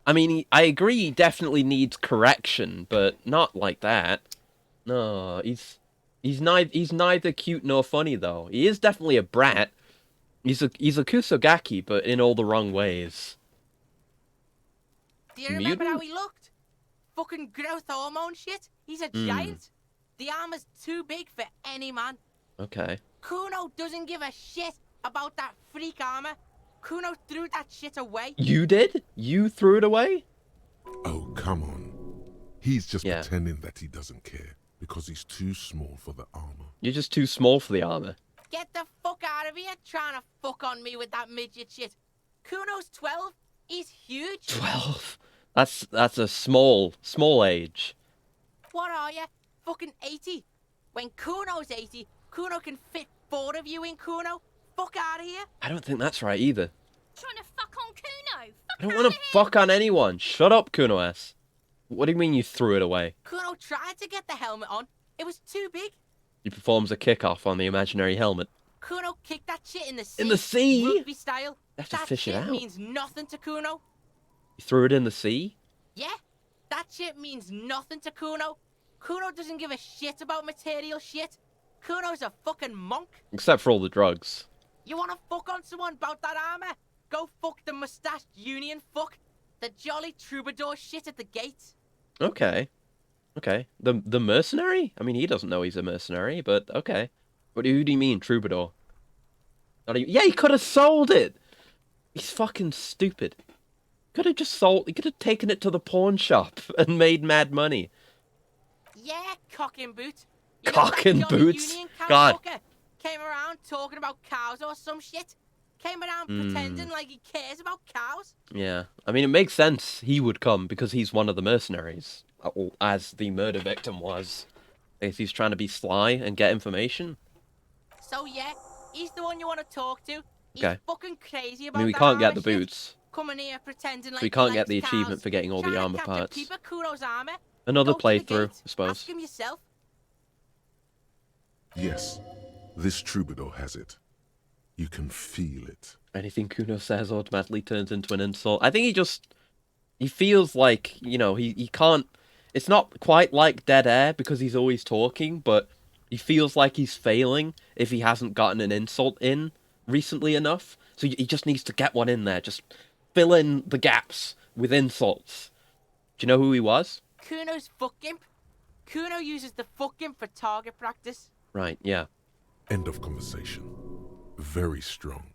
I mean, I agree he definitely needs correction, but not like that. No, he's neither cute nor funny, though. He is definitely a brat. He's a Kusogaki, but in all the wrong ways. Do you remember how he looked? Fucking growth hormone shit. He's a giant. The armor's too big for any man. Okay. Kuno doesn't give a shit about that freak armor. Kuno threw that shit away. You did? You threw it away? Oh, come on. He's just pretending that he doesn't care because he's too small for the armor. You're just too small for the armor. Get the fuck out of here trying to fuck on me with that midget shit. Kuno's 12. He's huge. 12? That's a small age. What are you? Fucking 80? When Kuno's 80, Kuno can fit 4 of you in Kuno. Fuck out of here. I don't think that's right either. Trying to fuck on Kuno. I don't want to fuck on anyone. Shut up, Kuno S. What do you mean you threw it away? Kuno tried to get the helmet on. It was too big. He performs a kickoff on the imaginary helmet. Kuno kicked that shit in the sea. In the sea? Rugby style. You have to fish it out. That shit means nothing to Kuno. You threw it in the sea? Yeah. That shit means nothing to Kuno. Kuno doesn't give a shit about material shit. Kuno's a fucking monk. Except for all the drugs. You wanna fuck on someone about that armor? Go fuck the mustached union fuck. The jolly troubadour shit at the gate. Okay. Okay. The mercenary? I mean, he doesn't know he's a mercenary, but okay. Who do you mean, troubadour? Not even... Yeah, he could have sold it! He's fucking stupid. Could have just sold. He could have taken it to the pawn shop and made mad money. Yeah, cock and boot. You Cock know and that Johnny boots. Union Camp God. fucker came around talking about cows or some shit. Came around pretending like he cares about cows. Yeah, I mean, it makes sense he would come because he's one of the mercenaries, as the murder victim was. I guess he's trying to be sly and get information. So yeah, he's the one you want to talk to. He's Okay. fucking crazy about I mean, we that can't get armor the shit. boots. Coming here pretending like So we can't he get the likes achievement cows. for getting all the Trying to armor catch parts. A peep at Kuro's armor. Another Go to the playthrough, gate. I suppose. Ask him yourself. Yes, this troubadour has it. You can feel it. Anything Kuno says automatically turns into an insult. I think he feels like, you know, he can't, it's not quite like dead air because he's always talking, but he feels like he's failing if he hasn't gotten an insult in recently enough. So he just needs to get one in there, just fill in the gaps with insults. Do you know who he was? Kuno's fuck imp. Kuno uses the fuck imp for target practice. Right, yeah. End of conversation. Very strong.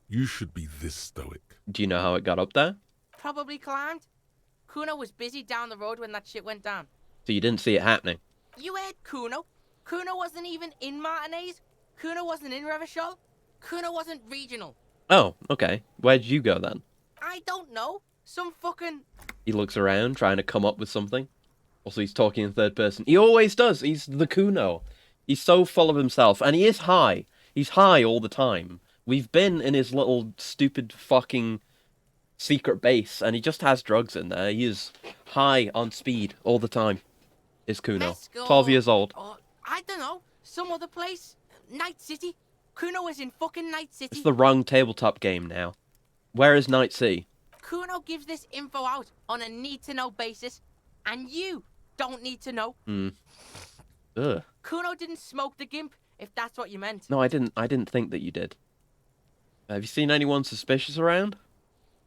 You should be this stoic. Do you know how it got up there? Probably climbed. Kuno was busy down the road when that shit went down. So you didn't see it happening? You heard Kuno. Kuno wasn't even in Martinez. Kuno wasn't in Revachol. Kuno wasn't regional. Oh, okay. Where'd you go then? I don't know. Some fucking... He looks around, trying to come up with something. Also, he's talking in third person. He always does. He's the Kuno. He's so full of himself. And he is high. He's high all the time. We've been in his little stupid fucking secret base, and he just has drugs in there. He is high on speed all the time. Is Kuno. Let's go. 12 years old. I don't know. Some other place. Night City. Kuno is in fucking Night City. It's the wrong tabletop game now. Where is Night City? Kuno gives this info out on a need-to-know basis, and you don't need to know. Ugh. Kuno didn't smoke the gimp, if that's what you meant. No, I didn't think that you did. Have you seen anyone suspicious around?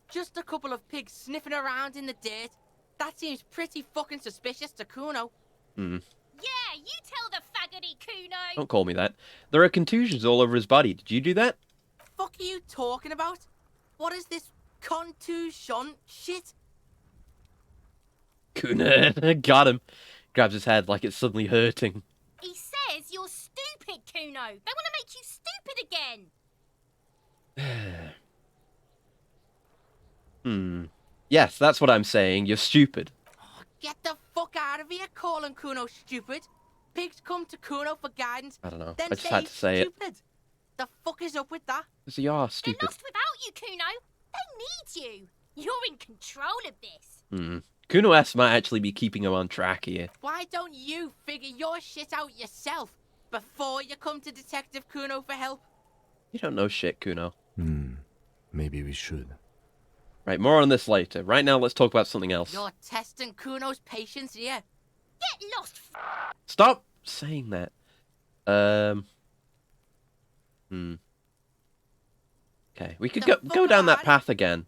Just a couple of pigs sniffing around in the dirt. That seems pretty fucking suspicious to Kuno. Yeah, you tell the faggoty Kuno. Don't call me that. There are contusions all over his body. Did you do that? Fuck are you talking about? What is this contusion shit? Kuno got him. Grabs his head like it's suddenly hurting. He says you're stupid, Kuno. They want to make you stupid again. Yes, that's what I'm saying. You're stupid. Get the fuck out of here calling Kuno stupid. Pigs come to Kuno for guidance. I don't know. Then I just had to say stupid. The fuck is up with that? So you are stupid. They're lost without you, Kuno. They need you. You're in control of this. Kuno S might actually be keeping him on track here. Why don't you figure your shit out yourself before you come to Detective Kuno for help? You don't know shit, Kuno. Maybe we should. Right, more on this later. Right now, let's talk about something else. You're testing Kuno's patience here. Get lost. Stop saying that. Okay, we could go down that path again.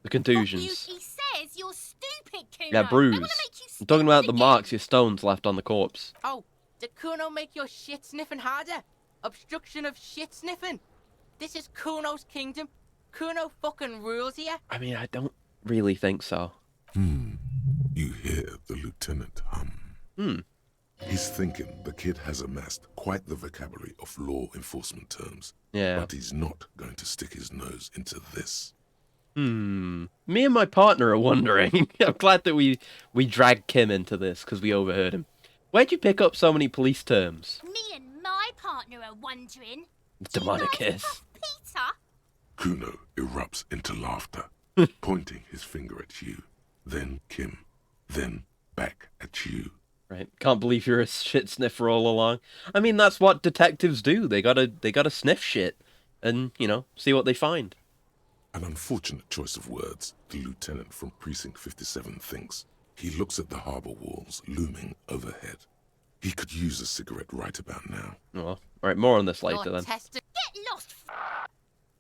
The contusions. He says you're stupid, Kuno. Yeah, bruise. I'm talking about the marks your stones left on the corpse. Oh, did Kuno make your shit sniffing harder? Obstruction of shit sniffing? This is Kuno's kingdom. Kuno fucking rules here. I mean, I don't really think so. You hear the lieutenant hum. He's thinking the kid has amassed quite the vocabulary of law enforcement terms. Yeah. But he's not going to stick his nose into this. Me and my partner are wondering. I'm glad that we dragged Kim into this because we overheard him. Where'd you pick up so many police terms? Me and my partner are wondering. Demonic kiss. Peter? Kuno erupts into laughter, pointing his finger at you, then Kim, then back at you. Right. Can't believe you're a shit sniffer all along. I mean, that's what detectives do. They gotta sniff shit and, you know, see what they find. An unfortunate choice of words, the lieutenant from Precinct 57 thinks. He looks at the harbor walls looming overhead. He could use a cigarette right about now. Well, alright, more on this later then. Get lost.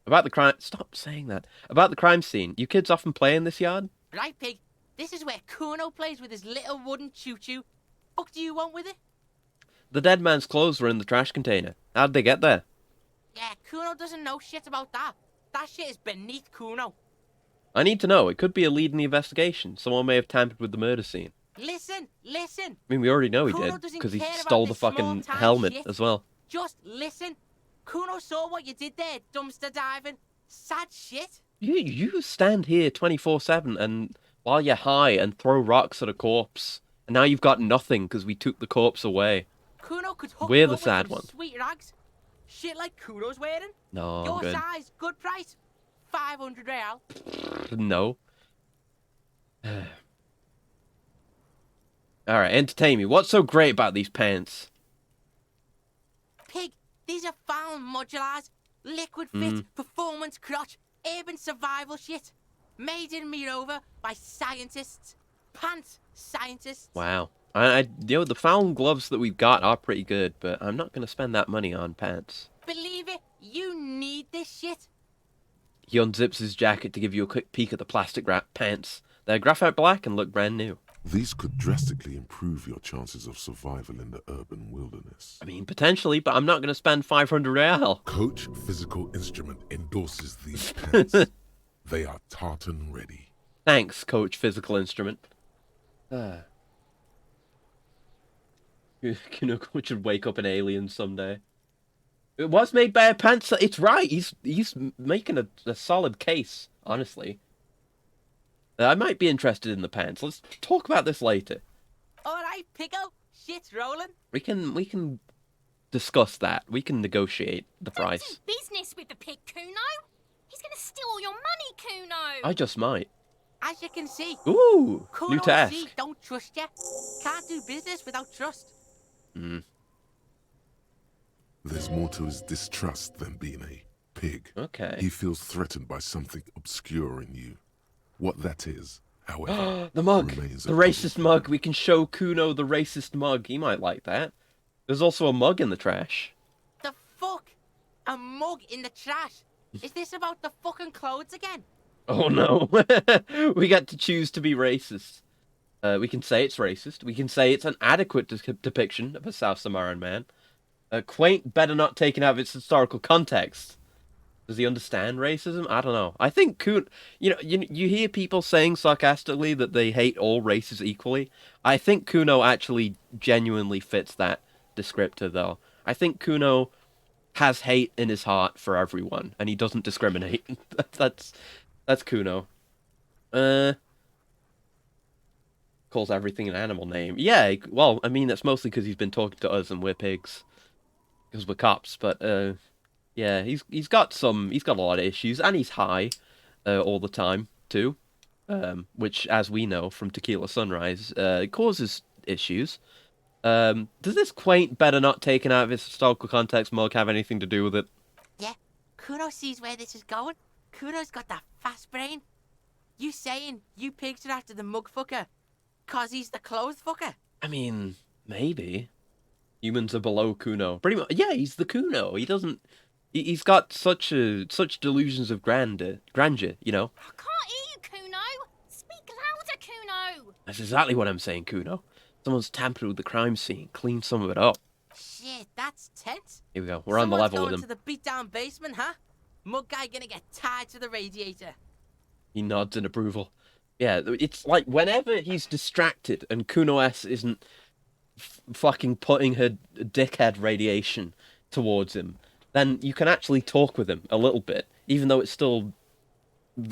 About the crime... Stop saying that. About the crime scene. You kids often play in this yard? Right, pig. This is where Kuno plays with his little wooden choo-choo. Fuck do you want with it? The dead man's clothes were in the trash container. How'd they get there? Yeah, Kuno doesn't know shit about that. That shit is beneath Kuno. I need to know. It could be a lead in the investigation. Someone may have tampered with the murder scene. Listen. I mean, we already know he Kuno did, doesn't because he care stole about the this fucking small-time helmet shit. as well. Just listen. Kuno saw what you did there, dumpster diving. Sad shit. You stand here 24/7 and while you're high and throw rocks at a corpse, and now you've got nothing because we took the corpse away. Kuno could hook We're you the up with sad some one. sweet rags. Shit like Kuno's wearing. No, I'm Your good. size, good price. 500 real. No. Alright, entertain me. What's so great about these pants? Pig, these are found modulars. Liquid fit, performance crotch, urban survival shit. Made in Mirova by scientists. Pants scientists. Wow. The found gloves that we've got are pretty good, but I'm not going to spend that money on pants. Believe it, you need this shit. He unzips his jacket to give you a quick peek at the plastic wrap pants. They're graphite black and look brand new. These could drastically improve your chances of survival in the urban wilderness. I mean, potentially, but I'm not going to spend 500 real. Coach Physical Instrument endorses these pants. They are tartan ready. Thanks, Coach Physical Instrument. Coach should wake up an alien someday. It was made by a pants. It's right. He's making a solid case, honestly. I might be interested in the pants. Let's talk about this later. Alright, Pico. Shit's rolling. We can discuss that. We can negotiate the price. Do business with the pig, Kuno. He's gonna steal all your money, Kuno. I just might. As you can see. Ooh, Kuno new task. C don't trust you. Can't do business without trust. There's more to his distrust than being a pig. Okay. He feels threatened by something obscure in you. What that is, however, the mug. remains The racist mug. We can show Kuno the racist mug. He might like that. There's also a mug in the trash. The fuck? A mug in the trash? Is this about the fucking clothes again? Oh no. We get to choose to be racist. We can say it's racist. We can say it's an adequate depiction of a South Samoan man. Quaint, better not taken out of its historical context. Does he understand racism? I don't know. I think Kuno... You hear people saying sarcastically that they hate all races equally. I think Kuno actually genuinely fits that descriptor, though. I think Kuno has hate in his heart for everyone, and he doesn't discriminate. That's Kuno. Calls everything an animal name. Yeah, well, I mean, that's mostly because he's been talking to us and we're pigs. Because we're cops, but, yeah, he's got a lot of issues, and he's high all the time, too. Which, as we know from Tequila Sunrise, causes issues. Does this quaint, better not taken out of its historical context mug have anything to do with it? Yeah, Kuno sees where this is going. Kuno's got that fast brain. You saying you pigs are after the mug fucker, 'cause he's the clothes fucker? I mean, maybe. Humans are below Kuno. Pretty much, yeah, he's the Kuno. He doesn't... He's got such delusions of grandeur, you know? I can't hear you, Kuno. Speak louder, Kuno. That's exactly what I'm saying, Kuno. Someone's tampered with the crime scene, cleaned some of it up. Shit, that's tense. Here we go. We're on the level with him. Someone's going to the beat-down basement, huh? Mug guy gonna get tied to the radiator. He nods in approval. Yeah, it's like whenever he's distracted and Kuno S isn't fucking putting her dickhead radiation towards him, then you can actually talk with him a little bit, even though it's still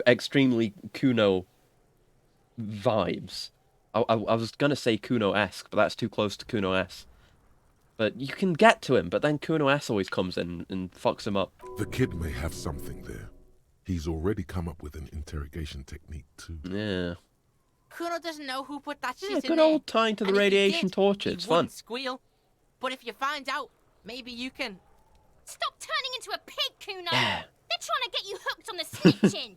extremely Kuno vibes. I was gonna say Kuno-esque, but that's too close to Kuno S. But you can get to him, but then Kuno S always comes in and fucks him up. The kid may have something there. He's already come up with an interrogation technique, too. Yeah. Kuno doesn't know who put that shit in good there. old tying to the radiation torture. It's fun. Squeal. But if you find out, maybe you can... Stop turning into a pig, Kuno. Yeah. They're trying to get you hooked on the snitching.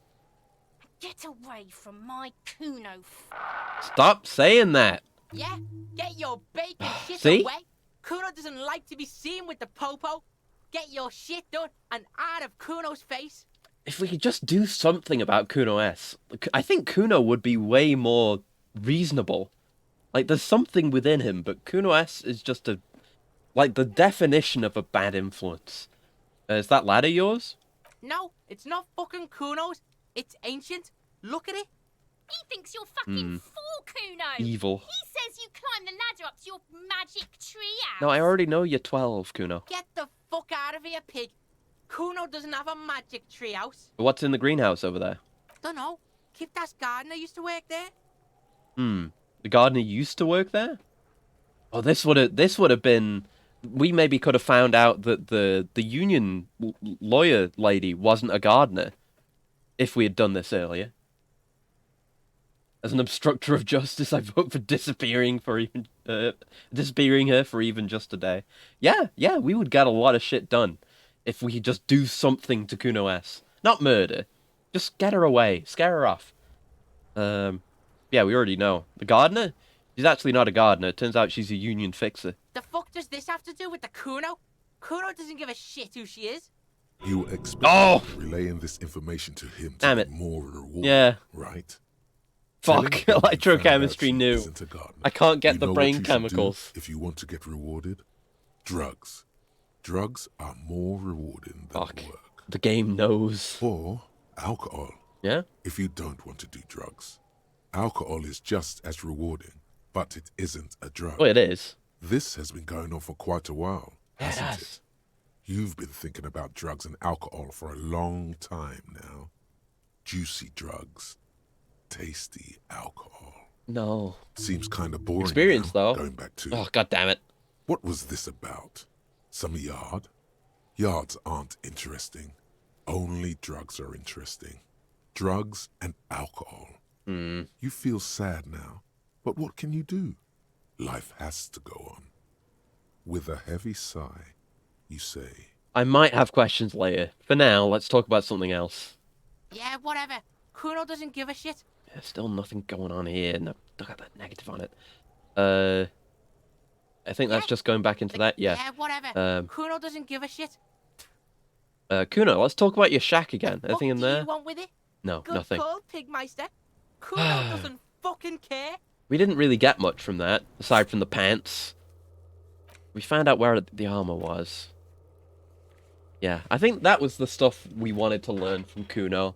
Get away from my Kuno. Stop saying that. Yeah, get your bacon shit See? away. Kuno doesn't like to be seen with the popo. Get your shit done and out of Kuno's face. If we could just do something about Kuno S, I think Kuno would be way more reasonable. Like, there's something within him, but Kuno S is just like the definition of a bad influence. Is that ladder yours? No, it's not fucking Kuno's. It's ancient. Look at it. He thinks you're fucking fool, Kuno. Evil. He says you climb the ladder up to your magic treehouse. No, I already know you're 12, Kuno. Get the fuck out of here, pig. Kuno doesn't have a magic treehouse. What's in the greenhouse over there? Dunno. Kipta's gardener used to work there. The gardener used to work there? Oh, this would have been... We maybe could have found out that the union lawyer lady wasn't a gardener if we had done this earlier. As an obstructor of justice, I vote for disappearing her for even just a day. Yeah, we would get a lot of shit done if we could just do something to Kuno S. Not murder. Just get her away. Scare her off. Yeah, we already know. The gardener? She's actually not a gardener. It turns out she's a union fixer. The fuck does this have to do with the Kuno? Kuno doesn't give a shit who she is. You expect relaying this information to him to get more reward, yeah. right? Fuck, electrochemistry knew. I can't get the brain chemicals. If you want to get rewarded, drugs. Drugs are more rewarding than work. The game knows. Or alcohol. Yeah? If you don't want to do drugs. Alcohol is just as rewarding, but it isn't a drug. Oh, it is. This has been going on for quite a while, hasn't Yes. it? You've been thinking about drugs and alcohol for a long time now. Juicy drugs. Tasty alcohol. No. Seems kind of boring. Experience, now, though. Going back to... Oh, god damn it. What was this about? Some yard? Yards aren't interesting. Only drugs are interesting. Drugs and alcohol. You feel sad now, but what can you do? Life has to go on. With a heavy sigh, you say... I might have questions later. For now, let's talk about something else. Yeah, whatever. Kuno doesn't give a shit. There's still nothing going on here. No, look at that negative on it. I think that's just going back into that. Yeah. Yeah, whatever. Kuno doesn't give a shit. Kuno, let's talk about your shack again. Anything in What do there? you want with it? No, Good nothing. call, Pigmeister. Kuno doesn't fucking care. We didn't really get much from that, aside from the pants. We found out where the armor was. Yeah, I think that was the stuff we wanted to learn from Kuno.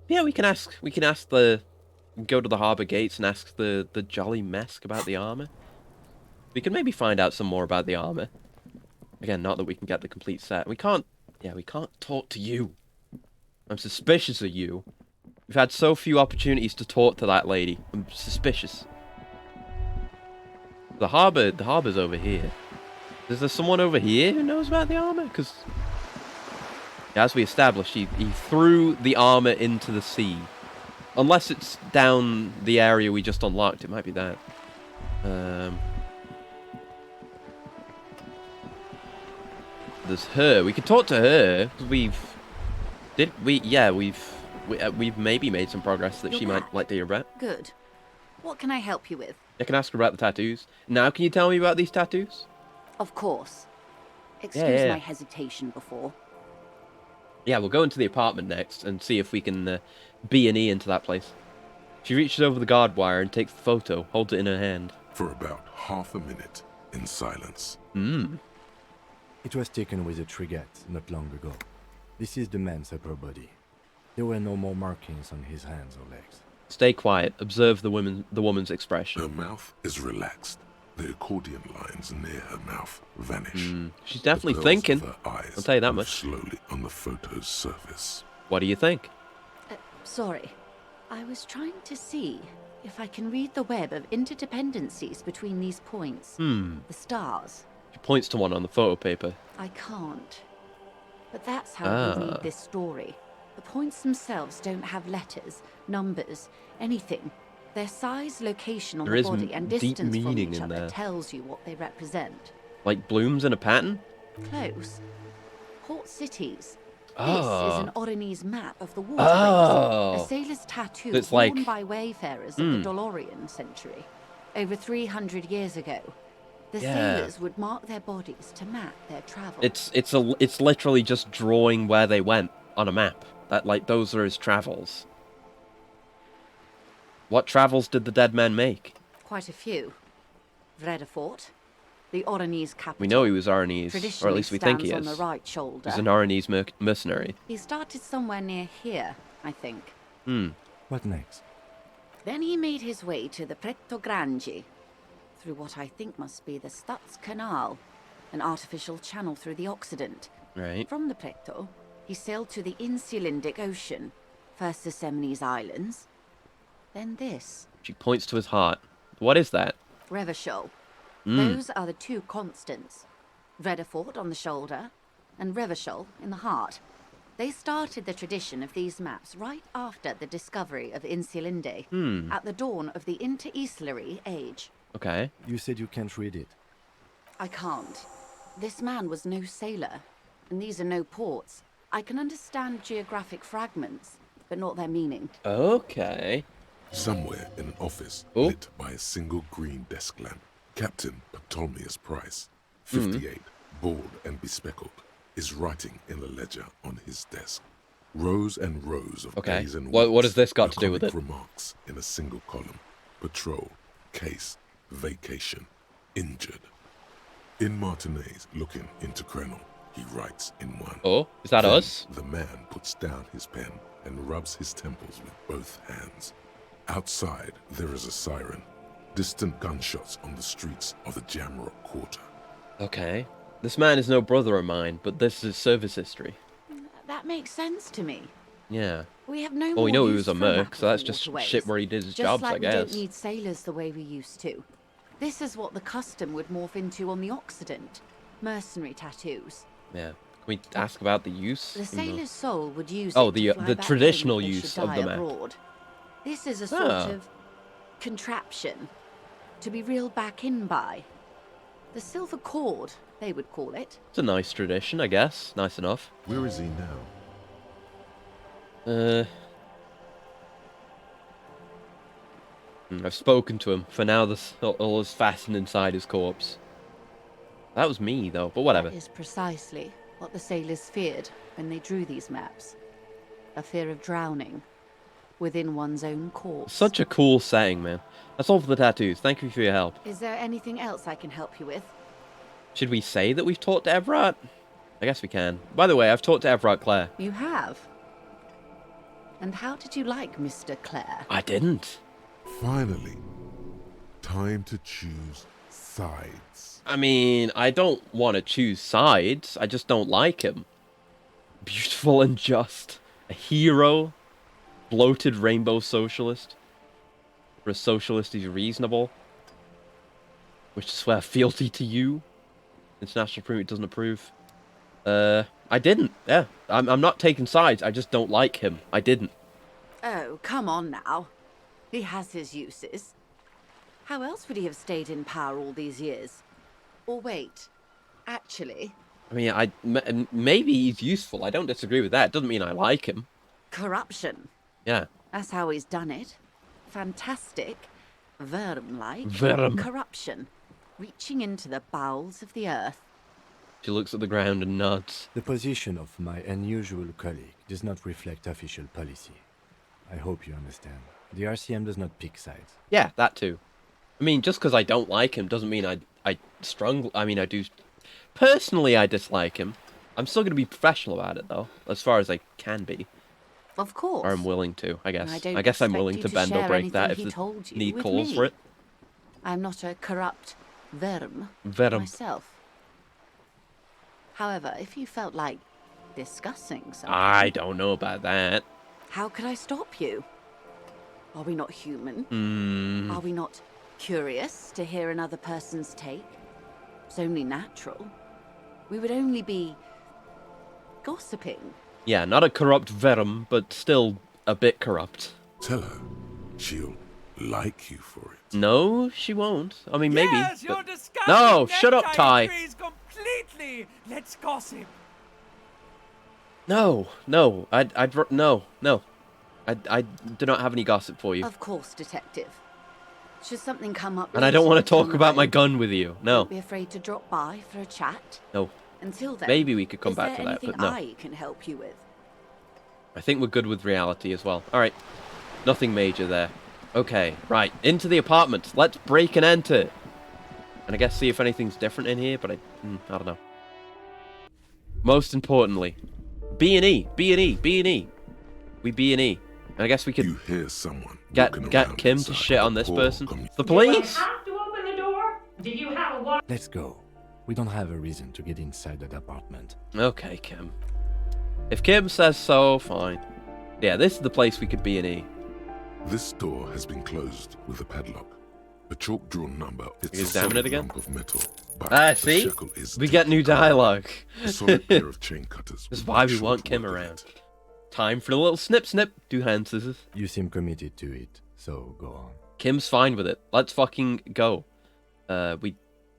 Yeah, we can go to the harbor gates and ask the Jolly Mesk about the armor. We can maybe find out some more about the armor. Again, not that we can get the complete set. We can't talk to you. I'm suspicious of you. We've had so few opportunities to talk to that lady. I'm suspicious. The harbor's over here. Is there someone over here who knows about the armor? Because, as we established, he threw the armor into the sea. Unless it's down the area we just unlocked, it might be that. There's her. We could talk to her. We've maybe made some progress that she might like to hear about. Good. What can I help you with? I can ask her about the tattoos. Now, can you tell me about these tattoos? Of course. Excuse Yeah. my hesitation before. Yeah, we'll go into the apartment next and see if we can B&E into that place. She reaches over the guard wire and takes the photo, holds it in her hand. For about half a minute, in silence. It was taken with a frigate not long ago. This is the man's upper body. There were no more markings on his hands or legs. Stay quiet. Observe the woman's expression. Her mouth is relaxed. The accordion lines near her mouth vanish. She's definitely The curls thinking. of her eyes I'll tell you that move much. slowly on the photo's surface. What do you think? Sorry. I was trying to see if I can read the web of interdependencies between these points. The stars. She points to one on the photo paper. I can't. But that's how we read this story. The points themselves don't have letters, numbers, anything. Their size, location on There the is body, and deep distance from meaning each in other there. tells you what they represent. Like blooms in a pattern? Close. Port cities. Oh. This is an Oronese map of the waterways. Oh. A sailor's tattoo It's worn like- by wayfarers of the Dolorian century. Over 300 years ago. The Yeah. sailors would mark their bodies to map their travel. It's literally just drawing where they went on a map. Those are his travels. What travels did the dead men make? Quite a few. Vredefort, the Oranese capital. We know he was Aranese, or at least we think he stands is. on the right shoulder. He's an Aranese mercenary. He started somewhere near here, I think. What next? Then he made his way to the Pretto Grande, through what I think must be the Stutz Canal, an artificial channel through the Occident. Right. From the Pretto, he sailed to the Insulindic Ocean, first the Semines Islands, then this. She points to his heart. What is that? Revachol. Those are the two constants. Vredefort on the shoulder, and Revachol in the heart. They started the tradition of these maps right after the discovery of Insulinde, at the dawn of the Interinsulary Age. Okay. You said you can't read it. I can't. This man was no sailor, and these are no ports. I can understand geographic fragments, but not their meaning. Okay. Somewhere in an office lit by a single green desk lamp, Captain Ptolemaeus Price, 58, bald and bespectacled, is writing in a ledger on his desk. Rows and rows of days and weeks. What has this got to do with it? Remarks in a single column. Patrol, case, vacation, injured. In Martinez, looking into Krenel, he writes in one. Oh, is that Then us? The man puts down his pen and rubs his temples with both hands. Outside, there is a siren. Distant gunshots on the streets of the Jamrock Quarter. Okay. This man is no brother of mine, but this is service history. That makes sense to me. Yeah. We have no Well, more we know he use was a for merc, map so that's of just waterways. shit where he did his Just jobs, like I guess. we don't need sailors the way we used to. This is what the custom would morph into on the Occident. Mercenary tattoos. Yeah. Can we ask about the use? The sailor's soul would use Oh, it to the fly back traditional home if they use should of die the map. abroad. This is a sort of contraption to be reeled back in by. The silver cord, they would call it. It's a nice tradition, I guess. Nice enough. Where is he now? I've spoken to him. For now, all is fastened inside his corpse. That was me, though, but whatever. That is precisely what the sailors feared when they drew these maps. A fear of drowning within one's own corpse. Such a cool saying, man. That's all for the tattoos. Thank you for your help. Is there anything else I can help you with? Should we say that we've talked to Everett? I guess we can. By the way, I've talked to Everett Clare. You have? And how did you like Mr. Clare? I didn't. Finally, time to choose sides. I mean, I don't want to choose sides. I just don't like him. Beautiful and just. A hero. Bloated rainbow socialist. For a socialist, he's reasonable. Wish to swear fealty to you. International Premium doesn't approve. I didn't. Yeah, I'm not taking sides. I just don't like him. I didn't. Oh, come on now. He has his uses. How else would he have stayed in power all these years? Or wait, actually... I mean, maybe he's useful. I don't disagree with that. It doesn't mean I like him. Corruption. Yeah. That's how he's done it. Fantastic, Verm-like corruption. Reaching into the bowels of the earth. She looks at the ground and nods. The position of my unusual colleague does not reflect official policy. I hope you understand. The RCM does not pick sides. Yeah, that too. I mean, just because I don't like him doesn't mean I do. Personally, I dislike him. I'm still going to be professional about it, though, as far as I can be. Of course. Or I'm willing to, I guess. I guess I'm expect willing you to to bend or share break that if anything he the told you need with calls me. for it. I'm not a corrupt Verm myself. However, if you felt like discussing something... I don't know about that. How could I stop you? Are we not human? Are we not curious to hear another person's take? It's only natural. We would only be gossiping. Yeah, not a corrupt Verum, but still a bit corrupt. Tell her she'll like you for it. No, she won't. I mean, maybe. Yes, you're But... disgusting. No, shut up, Ty. Agrees completely. Let's gossip. No. I do not have any gossip for you. Of course, Detective. Should something come up... And I don't want to later talk on about the my road, gun with you. No. Don't be afraid to drop by for a chat. No. Until then, Maybe we could come is back there to that, anything but no. I can help you with? I think we're good with reality as well. Alright. Nothing major there. Okay, right. Into the apartment. Let's break and enter. And I guess see if anything's different in here, but I don't know. Most importantly, B&E. We B&E. And I guess we could You hear someone get Kim to shit on this person. The police? Do I have to open the door? Do you have a watch? Let's go. We don't have a reason to get inside that apartment. Okay, Kim. If Kim says so, fine. Yeah, this is the place we could B&E. This door has been closed with a padlock. A chalk-drawn number. It's examine it again? lump of metal. See? We get new dialogue. A solid pair of chain cutters. That's why we want Kim around. Time for a little snip. Do hand scissors. You seem committed to it, so go on. Kim's fine with it. Let's fucking go. We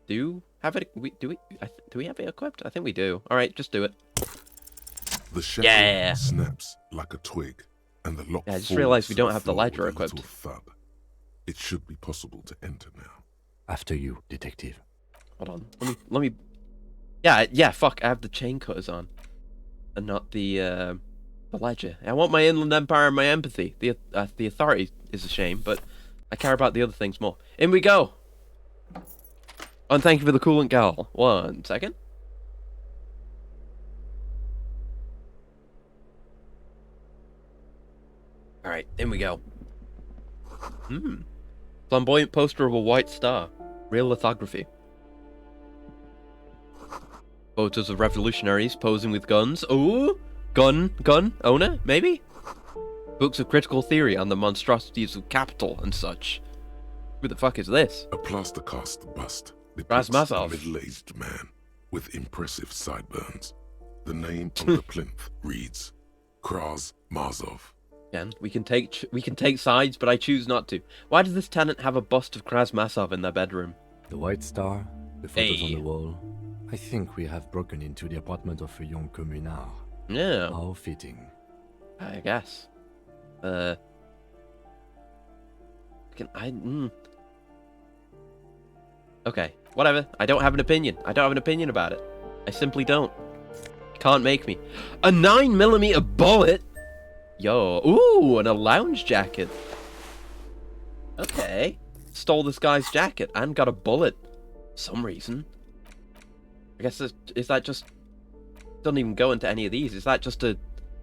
do have it. Do we have it equipped? I think we do. All right, just do it. The shackle snaps like a twig, and the lock. Yeah, I just realized we don't have the ledger equipped. Thud. It should be possible to enter now. After you, detective. Hold on. Let me. Yeah. Fuck. I have the chain cutters on, and not the ledger. I want my Inland Empire and my empathy. The authority is a shame, but I care about the other things more. In we go. And thank you for the coolant, gal. 1 second. All right, in we go. Flamboyant poster of a white star. Real lithography. Photos of revolutionaries posing with guns. Ooh! Gun owner, maybe? Books of critical theory on the monstrosities of capital and such. Who the fuck is this? A plaster cast bust depicts a middle-aged man with impressive sideburns. The name on the plinth reads Kraz Marzov. Again, we can take sides, but I choose not to. Why does this tenant have a bust of Krasmasov in their bedroom? The White Star, the photos on the wall. I think we have broken into the apartment of a young communard. Yeah. How fitting. I guess. Okay, whatever. I don't have an opinion. I don't have an opinion about it. I simply don't. Can't make me. A 9mm bullet? Yo, ooh, and a lounge jacket. Okay. Stole this guy's jacket and got a bullet. For some reason. I guess, is that just... Doesn't even go into any of these. Is that just a...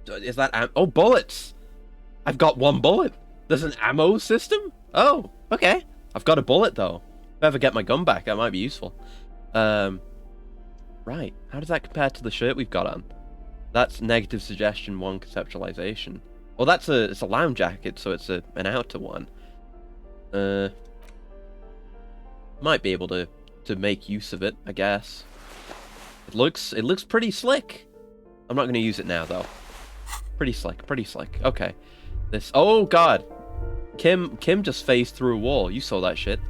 Is that... Oh, bullets! I've got one bullet. There's an ammo system? Oh, okay. I've got a bullet, though. If I ever get my gun back, that might be useful. Right. How does that compare to the shirt we've got on? That's negative suggestion 1 conceptualization. Well, it's a lounge jacket, so it's an outer one. Might be able to make use of it, I guess. It looks pretty slick. I'm not going to use it now, though. Pretty slick. Okay. Oh god. Kim just phased through a wall. You saw that shit.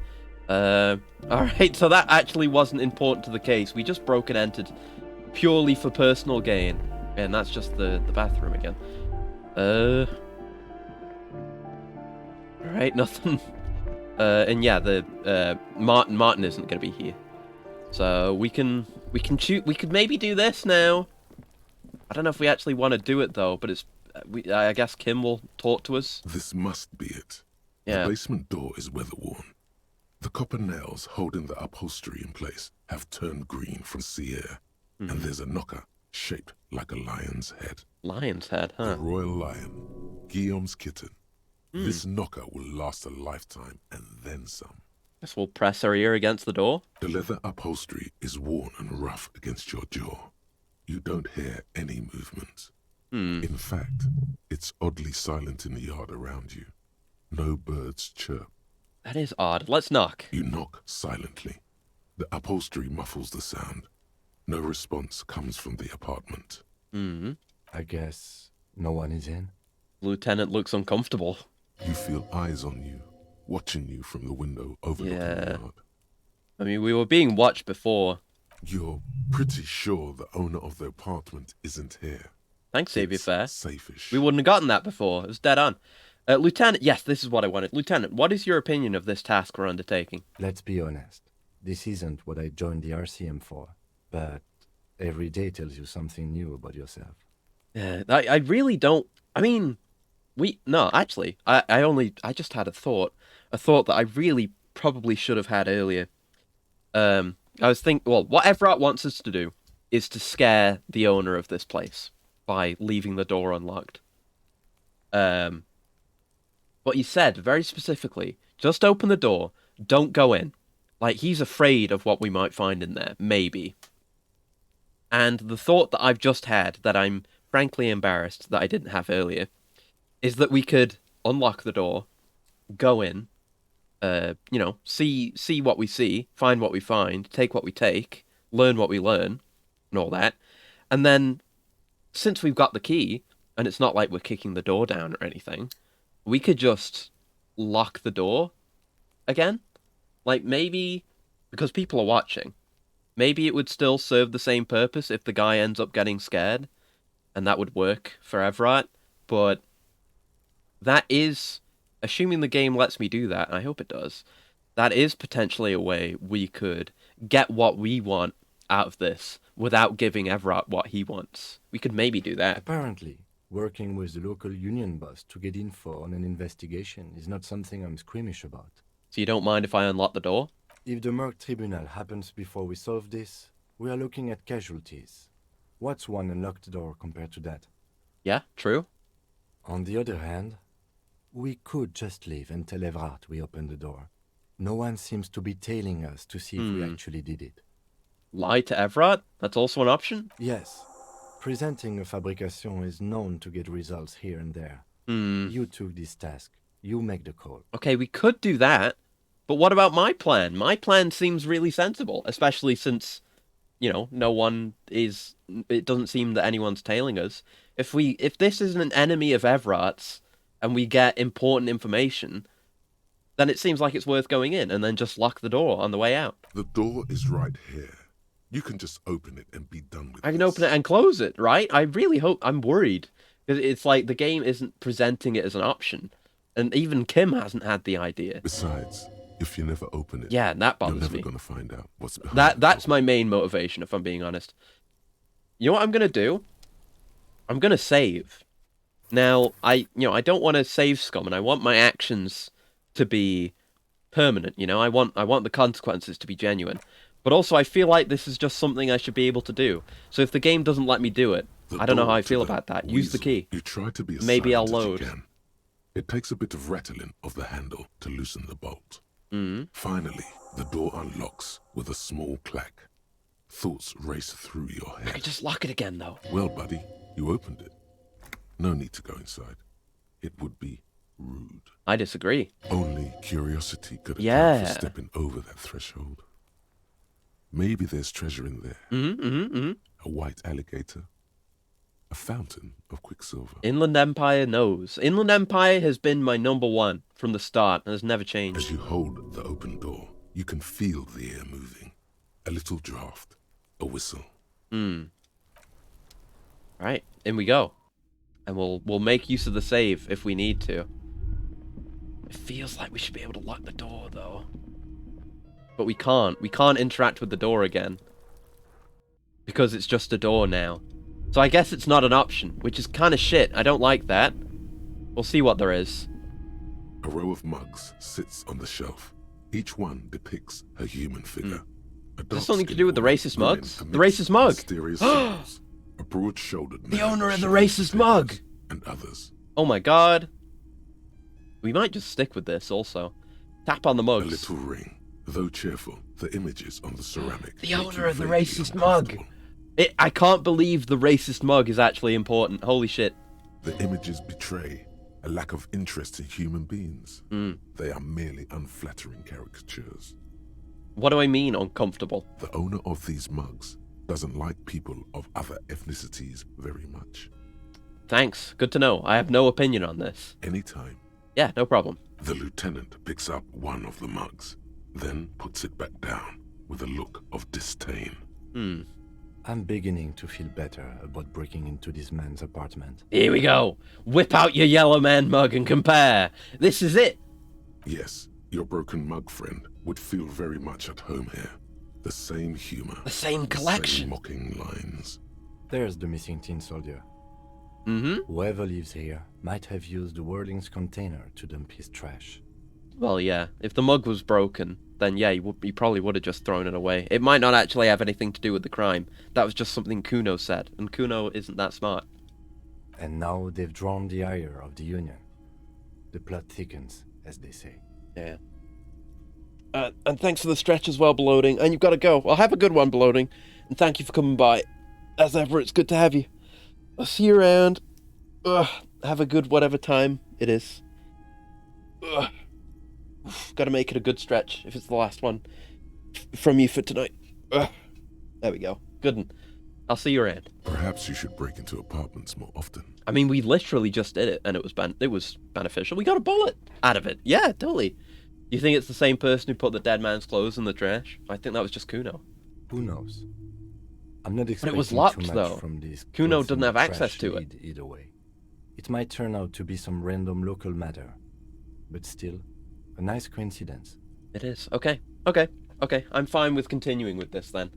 Alright, so that actually wasn't important to the case. We just broke and entered purely for personal gain. And that's just the bathroom again. Alright, nothing. And yeah, the Martin isn't gonna be here. So we could maybe do this now. I don't know if we actually want to do it though, but I guess Kim will talk to us. This must be it. Yeah. The basement door is weather-worn. The copper nails holding the upholstery in place have turned green from sea air, and there's a knocker shaped like a lion's head. Lion's head, huh? The royal lion, Guillaume's kitten. This knocker will last a lifetime and then some. Guess we'll press our ear against the door. The leather upholstery is worn and rough against your jaw. You don't hear any movement. In fact, it's oddly silent in the yard around you. No birds chirp. That is odd. Let's knock. You knock silently. The upholstery muffles the sound. No response comes from the apartment. I guess no one is in. Lieutenant looks uncomfortable. You feel eyes on you, watching you from the window overlooking the yard. I mean, we were being watched before. You're pretty sure the owner of the apartment isn't here. Thanks, Xavier Fair. Safe-ish. We wouldn't have gotten that before. It was dead on. Lieutenant, yes, this is what I wanted. Lieutenant, what is your opinion of this task we're undertaking? Let's be honest. This isn't what I joined the RCM for, but every day tells you something new about yourself. I really don't... I mean, no, actually, I just had a thought that I really probably should have had earlier. I was thinking, well, what Everett wants us to do is to scare the owner of this place by leaving the door unlocked. But he said very specifically, just open the door, don't go in. Like, he's afraid of what we might find in there, maybe. And the thought that I've just had, that I'm frankly embarrassed that I didn't have earlier, is that we could unlock the door, go in, you know, see what we see, find what we find, take what we take, learn what we learn, and all that. And then, since we've got the key, and it's not like we're kicking the door down or anything, we could just lock the door again. Like, maybe, because people are watching, maybe it would still serve the same purpose if the guy ends up getting scared, and that would work for Everett, but that is, assuming the game lets me do that, and I hope it does, that is potentially a way we could get what we want out of this without giving Everett what he wants. We could maybe do that. Apparently, working with the local union boss to get info on an investigation is not something I'm squeamish about. So you don't mind if I unlock the door? If the Merc Tribunal happens before we solve this, we are looking at casualties. What's one unlocked door compared to that? Yeah, true. On the other hand, we could just leave and tell Everett we opened the door. No one seems to be tailing us to see if we actually did it. Lie to Everett? That's also an option? Yes. Presenting a fabrication is known to get results here and there. You took this task. You make the call. Okay, we could do that. But what about my plan? My plan seems really sensible, especially since, you know, no one is... It doesn't seem that anyone's tailing us. If this isn't an enemy of Everett's, and we get important information, then it seems like it's worth going in, and then just lock the door on the way out. The door is right here. You can just open it and be done with it. I can open it and close it, right? I really hope... I'm worried. Because it's like the game isn't presenting it as an option. And even Kim hasn't had the idea. Besides... if you never open it, yeah, that bothers you're never me. Going to find out what's behind that's my main motivation, if I'm being honest. You know what I'm gonna do? I'm gonna save. Now, I don't want to save scum, and I want my actions to be permanent. You know, I want the consequences to be genuine. But also, I feel like this is just something I should be able to do. So if the game doesn't let me do it, I don't know how I feel about that. Use the key. You try to be as maybe I'll silent as load. you can. It takes a bit of rattling of the handle to loosen the bolt. Finally, the door unlocks with a small clack. Thoughts race through your head. I can just lock it again, though. Well, buddy, you opened it. No need to go inside. It would be rude. I disagree. Only curiosity could account for stepping over that threshold. Maybe there's treasure in there. A white alligator. A fountain of quicksilver. Inland Empire knows. Inland Empire has been my #1 from the start and has never changed. As you hold the open door, you can feel the air moving. A little draft. A whistle. Right, in we go. And we'll make use of the save if we need to. It feels like we should be able to lock the door, though. But we can't. We can't interact with the door again. Because it's just a door now. So I guess it's not an option, which is kind of shit. I don't like that. We'll see what there is. A row of mugs sits on the shelf. Each one depicts a human figure. Is this something to do with the racist mugs? The racist mug! Mysterious symbols, a broad-shouldered man. The owner of the racist mug! And others. Oh my god. We might just stick with this also. Tap on the mugs. A little ring. Though cheerful, the images on the ceramic. The owner of the racist mug! I can't believe the racist mug is actually important. Holy shit. The images betray a lack of interest in human beings. They are merely unflattering caricatures. What do I mean, uncomfortable? The owner of these mugs doesn't like people of other ethnicities very much. Thanks. Good to know. I have no opinion on this. Anytime. Yeah, no problem. The lieutenant picks up one of the mugs, then puts it back down with a look of disdain. I'm beginning to feel better about breaking into this man's apartment. Here we go. Whip out your yellow man mug and compare. This is it. Yes, your broken mug friend would feel very much at home here. The same humor. The same collection. Same mocking lines. There's the missing tin soldier. Whoever lives here might have used the Whirling's container to dump his trash. Well, yeah. If the mug was broken, then yeah, he probably would have just thrown it away. It might not actually have anything to do with the crime. That was just something Kuno said, and Kuno isn't that smart. And now they've drawn the ire of the Union. The plot thickens, as they say. Yeah. And thanks for the stretch as well, Bloating. And you've got to go. Well, have a good one, Bloating. And thank you for coming by. As ever, it's good to have you. I'll see you around. Have a good whatever time it is. Got to make it a good stretch if it's the last one from you for tonight. There we go. Good one. I'll see you around. Perhaps you should break into apartments more often. I mean, we literally just did it, and it was beneficial. We got a bullet out of it. Yeah, totally. You think it's the same person who put the dead man's clothes in the trash? I think that was just Kuno. Who knows? I'm not expecting but it was locked, too much though. From this Kuno doesn't have access to it. Either way. It might turn out to be some random local matter. But still, a nice coincidence. It is. Okay. I'm fine with continuing with this, then.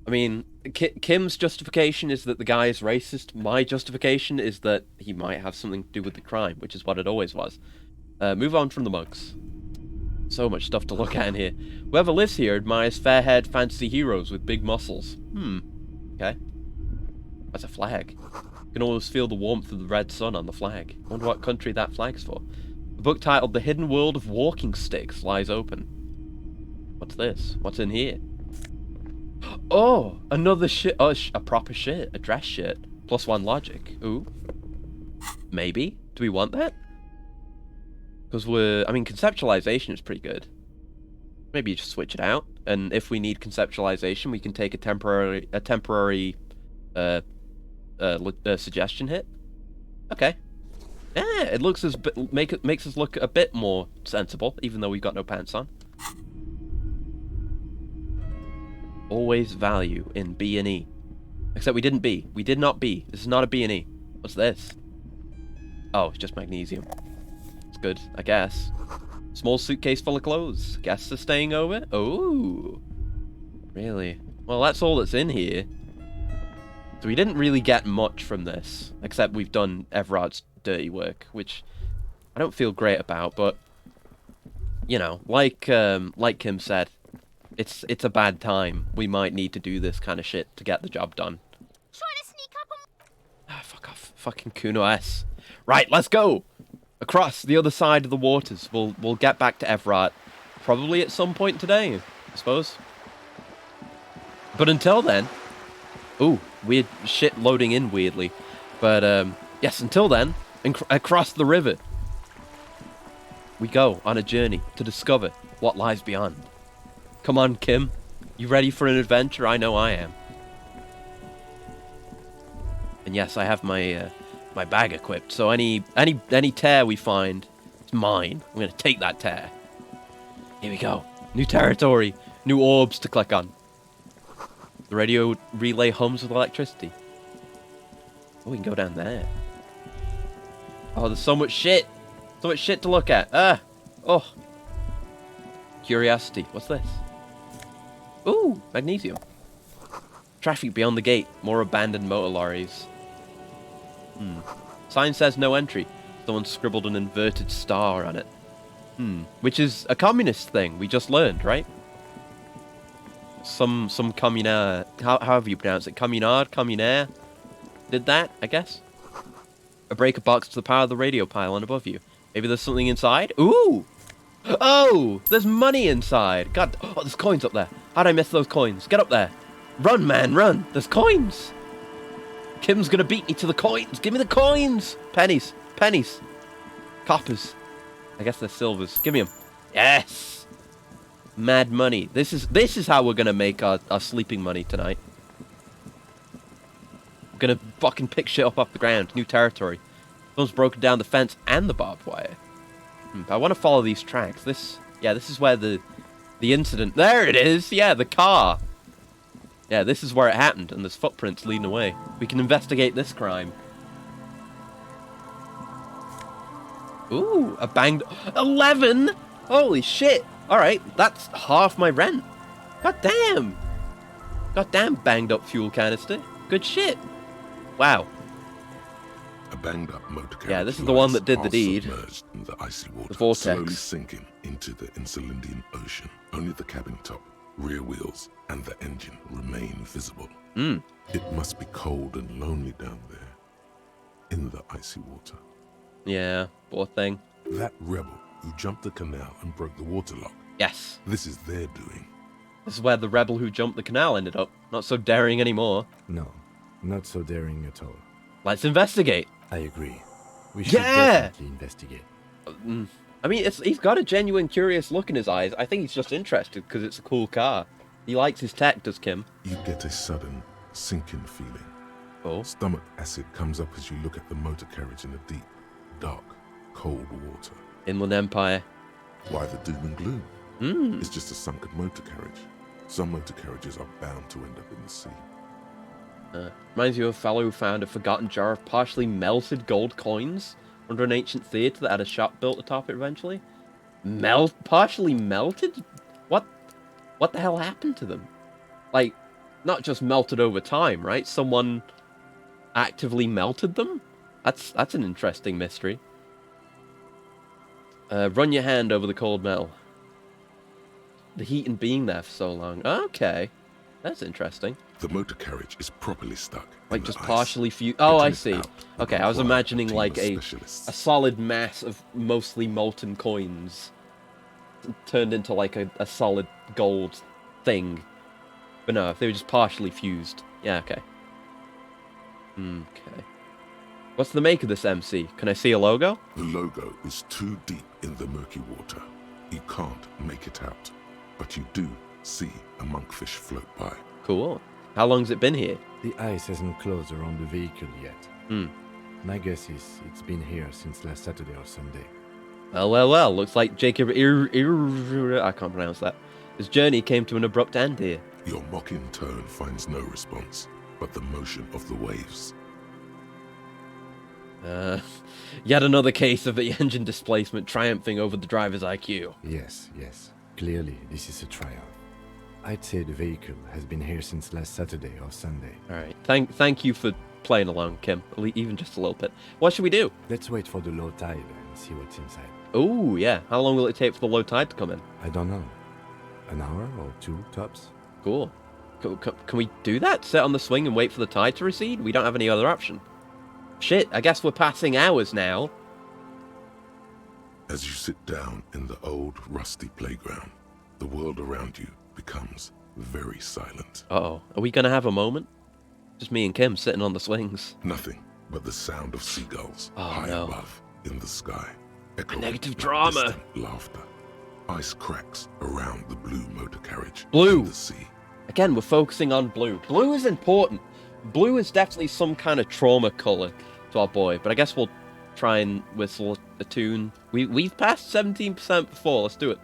I mean, Kim's justification is that the guy is racist. My justification is that he might have something to do with the crime, which is what it always was. Move on from the mugs. So much stuff to look at in here. Whoever lives here admires fair-haired fantasy heroes with big muscles. Okay. That's a flag. You can always feel the warmth of the red sun on the flag. I wonder what country that flag's for. The book titled The Hidden World of Walking Sticks lies open. What's this? What's in here? Oh, another shit. Oh, a proper shit. A dress shirt. +1 logic. Ooh. Maybe. Do we want that? Because I mean, conceptualization is pretty good. Maybe you just switch it out, and if we need conceptualization, we can take a temporary suggestion hit. Okay. Yeah, it looks makes us look a bit more sensible, even though we've got no pants on. Always value in B and E. Except we didn't B. We did not B. This is not a B and E. What's this? Oh, it's just magnesium. It's good, I guess. Small suitcase full of clothes. Guests are staying over? Oh. Really? Well, that's all that's in here. So we didn't really get much from this, except we've done Everard's dirty work, which I don't feel great about, but you know, like Kim said, it's a bad time. We might need to do this kind of shit to get the job done. Trying to sneak up on... Ah, fuck off. Fucking Kuno S. Right, let's go! Across the other side of the waters. We'll get back to Everard. Probably at some point today, I suppose. But until then... Ooh, weird shit loading in weirdly. But, yes, until then, across the river, we go on a journey to discover what lies beyond. Come on, Kim. You ready for an adventure? I know I am. And yes, I have my my bag equipped, so any tear we find, it's mine. I'm gonna take that tear. Here we go. New territory, new orbs to click on. The radio relay hums with electricity. Oh, we can go down there. Oh, there's so much shit. So much shit to look at. Oh. Curiosity. What's this? Ooh, magnesium. Traffic beyond the gate. More abandoned motor lorries. Sign says no entry. Someone scribbled an inverted star on it. Which is a communist thing. We just learned, right? Some communard. However you pronounce it. Communaire. Did that, I guess. A breaker box to the power of the radio pylon above you. Maybe there's something inside? Ooh! Oh! There's money inside! God, oh, there's coins up there. How'd I miss those coins? Get up there. Run, man, run! There's coins! Kim's gonna beat me to the coins! Give me the coins! Pennies. Pennies. Coppers. I guess they're silvers. Give me them. Yes! Mad money. This is how we're gonna make our sleeping money tonight. Gonna fucking pick shit up off the ground. New territory. Someone's broken down the fence and the barbed wire. I want to follow these tracks. This is where the incident... There it is! Yeah, the car! Yeah, this is where it happened, and there's footprints leading away. We can investigate this crime. Ooh, a banged... 11?! Holy shit! Alright, that's half my rent. God damn! God damn, banged up fuel canister. Good shit. Wow. A banged-up motor carriage. Yeah, this is the one that did the deed. Submerged in the icy water, the vortex. slowly sinking into the Insulindian Ocean. Only the cabin top, rear wheels, and the engine remain visible. It must be cold and lonely down there, in the icy water. Yeah, poor thing. That rebel who jumped the canal and broke the waterlock. Yes. This is their doing. This is where the rebel who jumped the canal ended up. Not so daring anymore. No, not so daring at all. Let's investigate. I agree. We should definitely investigate. I mean, he's got a genuine curious look in his eyes. I think he's just interested because it's a cool car. He likes his tech, does Kim? You get a sudden sinking feeling. Oh. Stomach acid comes up as you look at the motor carriage in the deep, dark, cold water. Inland Empire. Why the doom and gloom? It's just a sunken motor carriage. Some motor carriages are bound to end up in the sea. Reminds you of a fellow who found a forgotten jar of partially melted gold coins under an ancient theatre that had a shop built atop it eventually. Partially melted? What the hell happened to them? Like, not just melted over time, right? Someone actively melted them? That's an interesting mystery. Run your hand over the cold metal. The heat and being there for so long. Okay. That's interesting. The motor carriage is properly stuck. Like just partially fused. Oh, I see. Okay, I was imagining like a solid mass of mostly molten coins turned into like a solid gold thing. But no, if they were just partially fused. Yeah, okay. Okay. What's the make of this MC? Can I see a logo? The logo is too deep in the murky water. You can't make it out. But you do see a monkfish float by. Cool. How long's it been here? The ice hasn't closed around the vehicle yet. My guess is it's been here since last Saturday or Sunday. Well. Looks like Jacob I can't pronounce that. His journey came to an abrupt end here. Your mocking tone finds no response, but the motion of the waves. Yet another case of the engine displacement triumphing over the driver's IQ. Yes. Clearly, this is a triumph. I'd say the vehicle has been here since last Saturday or Sunday. Alright, thank you for playing along, Kim. Even just a little bit. What should we do? Let's wait for the low tide and see what's inside. Oh, yeah. How long will it take for the low tide to come in? I don't know. An hour or two, tops? Cool. Can we do that? Sit on the swing and wait for the tide to recede? We don't have any other option. Shit, I guess we're passing hours now. As you sit down in the old, rusty playground, the world around you becomes very silent. Uh-oh. Are we going to have a moment? Just me and Kim sitting on the swings. Nothing but the sound of seagulls high above in the sky. A negative drama. Laughter. Ice cracks around the blue motor carriage. Blue. The sea. Again, we're focusing on blue. Blue is important. Blue is definitely some kind of trauma color to our boy, but I guess we'll try and whistle a tune. We've passed 17% before. Let's do it.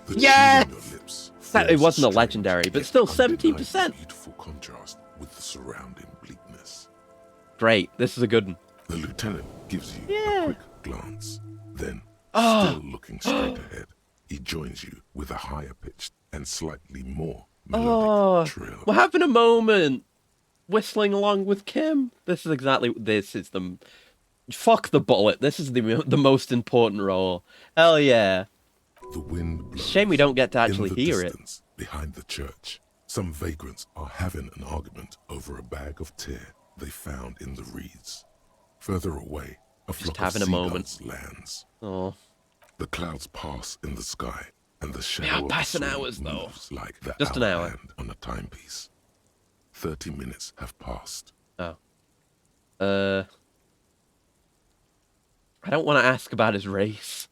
Yes! It wasn't a legendary, but still 17%. Beautiful contrast with the surrounding bleakness. Great. This is a good one. The lieutenant gives you a quick glance. Then, still looking straight ahead, he joins you with a higher pitched and slightly more melodic trill. We're having a moment. Whistling along with Kim. This is the... Fuck the bullet. This is the most important role. Hell yeah. The wind blows. Shame we don't get to actually hear it. Behind the church, some vagrants are having an argument over a bag of tear they found in the reeds. Further away, a flock of seagulls lands. Oh. The clouds pass in the sky, and the shadow of the swing moves like the Just an hour hand on a timepiece. 30 minutes have passed. Oh. I don't want to ask about his race.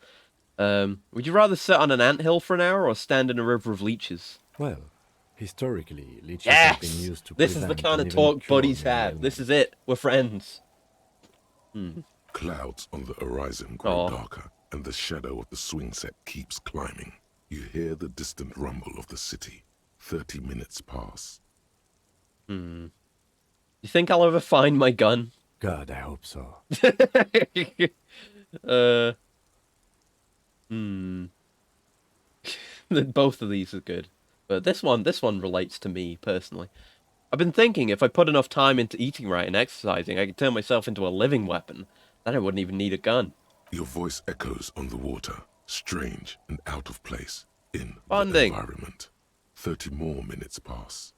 Would you rather sit on an anthill for an hour or stand in a river of leeches? Well, historically, leeches have been used to This is the kind of talk buddies have. This is it. We're friends. Clouds on the horizon grow darker, and the shadow of the swing set keeps climbing. You hear the distant rumble of the city. 30 minutes pass. You think I'll ever find my gun? God, I hope so. Both of these are good, but this one relates to me personally. I've been thinking if I put enough time into eating right and exercising, I could turn myself into a living weapon. Then I wouldn't even need a gun. Your voice echoes on the water, strange and out of place in Bonding. the environment. 30 more minutes pass.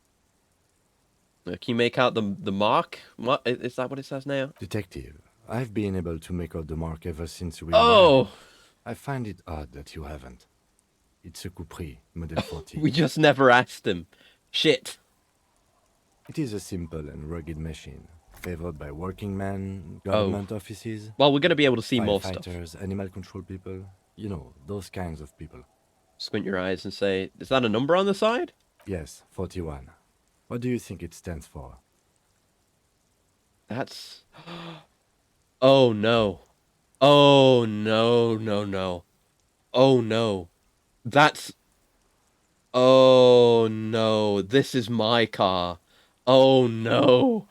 Can you make out the mark? What is that? What it says now? Detective, I've been able to make out the mark ever since we Oh! I find it odd that you haven't. It's a Capri, Model 40. We just never asked him. Shit. It is a simple and rugged machine, favored by working men, government offices. Well, we're going to be able to see more stuff. Firefighters, animal control people. You know, those kinds of people. Squint your eyes and say, is that a number on the side? Yes, 41. What do you think it stands for? That's... Oh, no. Oh, no, no, no. Oh, no. That's... Oh, no. This is my car. Oh, no.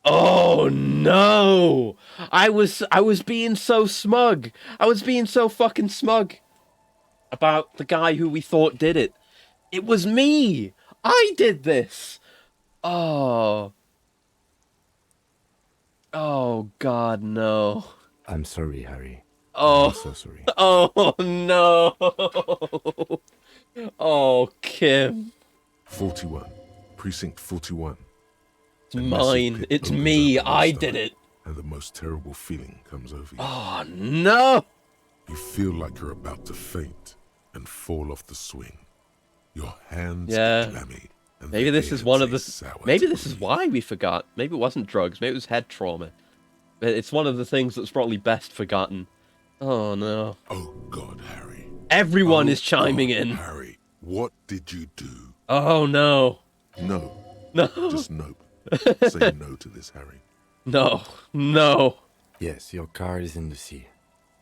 Oh, no. I was being so smug. I was being so fucking smug about the guy who we thought did it. It was me. I did this. Oh. Oh, God, no. I'm sorry, Harry. Oh. I'm so sorry. Oh, no. Oh, Kim. 41. Precinct 41. It's mine. It's me. I did it. And the most terrible feeling comes over you. Oh, no. You feel like you're about to faint and fall off the swing. Your hands are clammy. And maybe this is one of the... Maybe this is why we forgot. Maybe it wasn't drugs. Maybe it was head trauma. But it's one of the things that's probably best forgotten. Oh, no. Oh, God, Harry. Everyone is chiming in. Harry, what did you do? Oh, no. No. No. Just nope. Say no to this, Harry. No. No. Yes, your car is in the sea.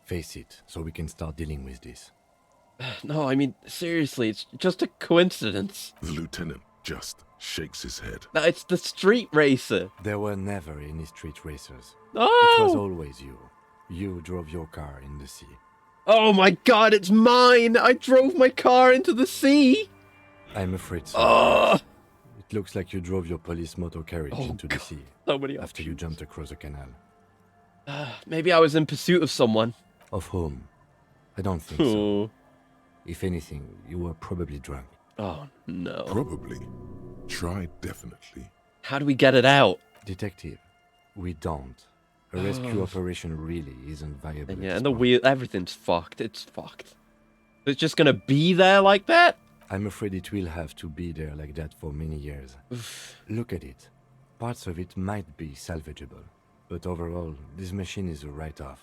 Face it, so we can start dealing with this. No, I mean, seriously, it's just a coincidence. The lieutenant just shakes his head. No, it's the street racer. There were never any street racers. Oh! It was always you. You drove your car in the sea. Oh my God, it's mine! I drove my car into the sea! I'm afraid so. Oh! It looks like you drove your police motor carriage into the sea. So many after you jumped across the canal. Maybe I was in pursuit of someone. Of whom? I don't think so. If anything, you were probably drunk. Oh, no. Probably. Try definitely. How do we get it out? Detective, we don't. A rescue operation really isn't viable. Yeah, and the wheel, everything's fucked. It's fucked. It's just gonna be there like that? I'm afraid it will have to be there like that for many years. Look at it. Parts of it might be salvageable. But overall, this machine is a write-off.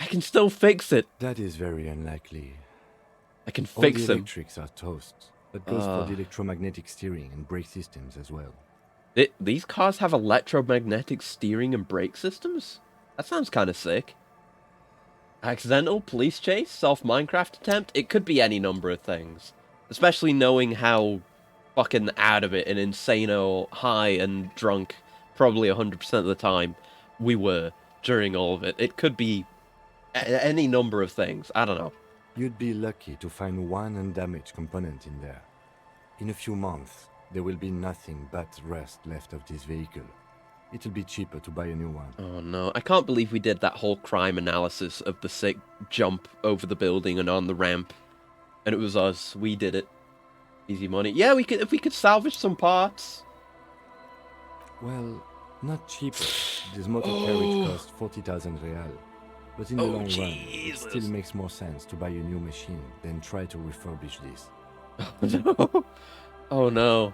I can still fix it. That is very unlikely. I can fix All the them. electrics are toast. That goes for the electromagnetic steering and brake systems as well. These cars have electromagnetic steering and brake systems? That sounds kind of sick. Accidental, police chase, self-Minecraft attempt? It could be any number of things. Especially knowing how fucking out of it and insano, high and drunk, probably 100% of the time, we were during all of it. It could be any number of things. I don't know. You'd be lucky to find one undamaged component in there. In a few months, there will be nothing but rust left of this vehicle. It'll be cheaper to buy a new one. Oh no, I can't believe we did that whole crime analysis of the sick jump over the building and on the ramp. And it was us. We did it. Easy money. Yeah, we could if we could salvage some parts. Well, not cheaper. This motor carriage cost 40,000 real. But in the long run, it still makes more sense to buy a new machine than try to refurbish this. No. Oh no.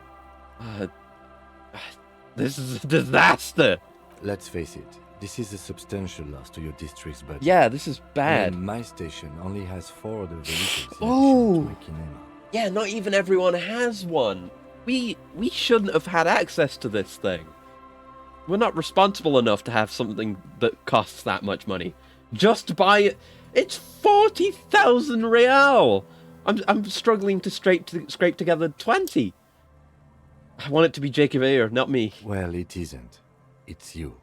This is a disaster. Let's face it, this is a substantial loss to your district's budget. Yeah, this is bad. And my station only has 4 other vehicles in Oh. addition to my kinema. Yeah, not even everyone has one. We shouldn't have had access to this thing. We're not responsible enough to have something that costs that much money. Just to buy it, it's 40,000 real. I'm struggling to scrape together 20. I want it to be Jacob Ayer, not me. Well, it isn't. It's you.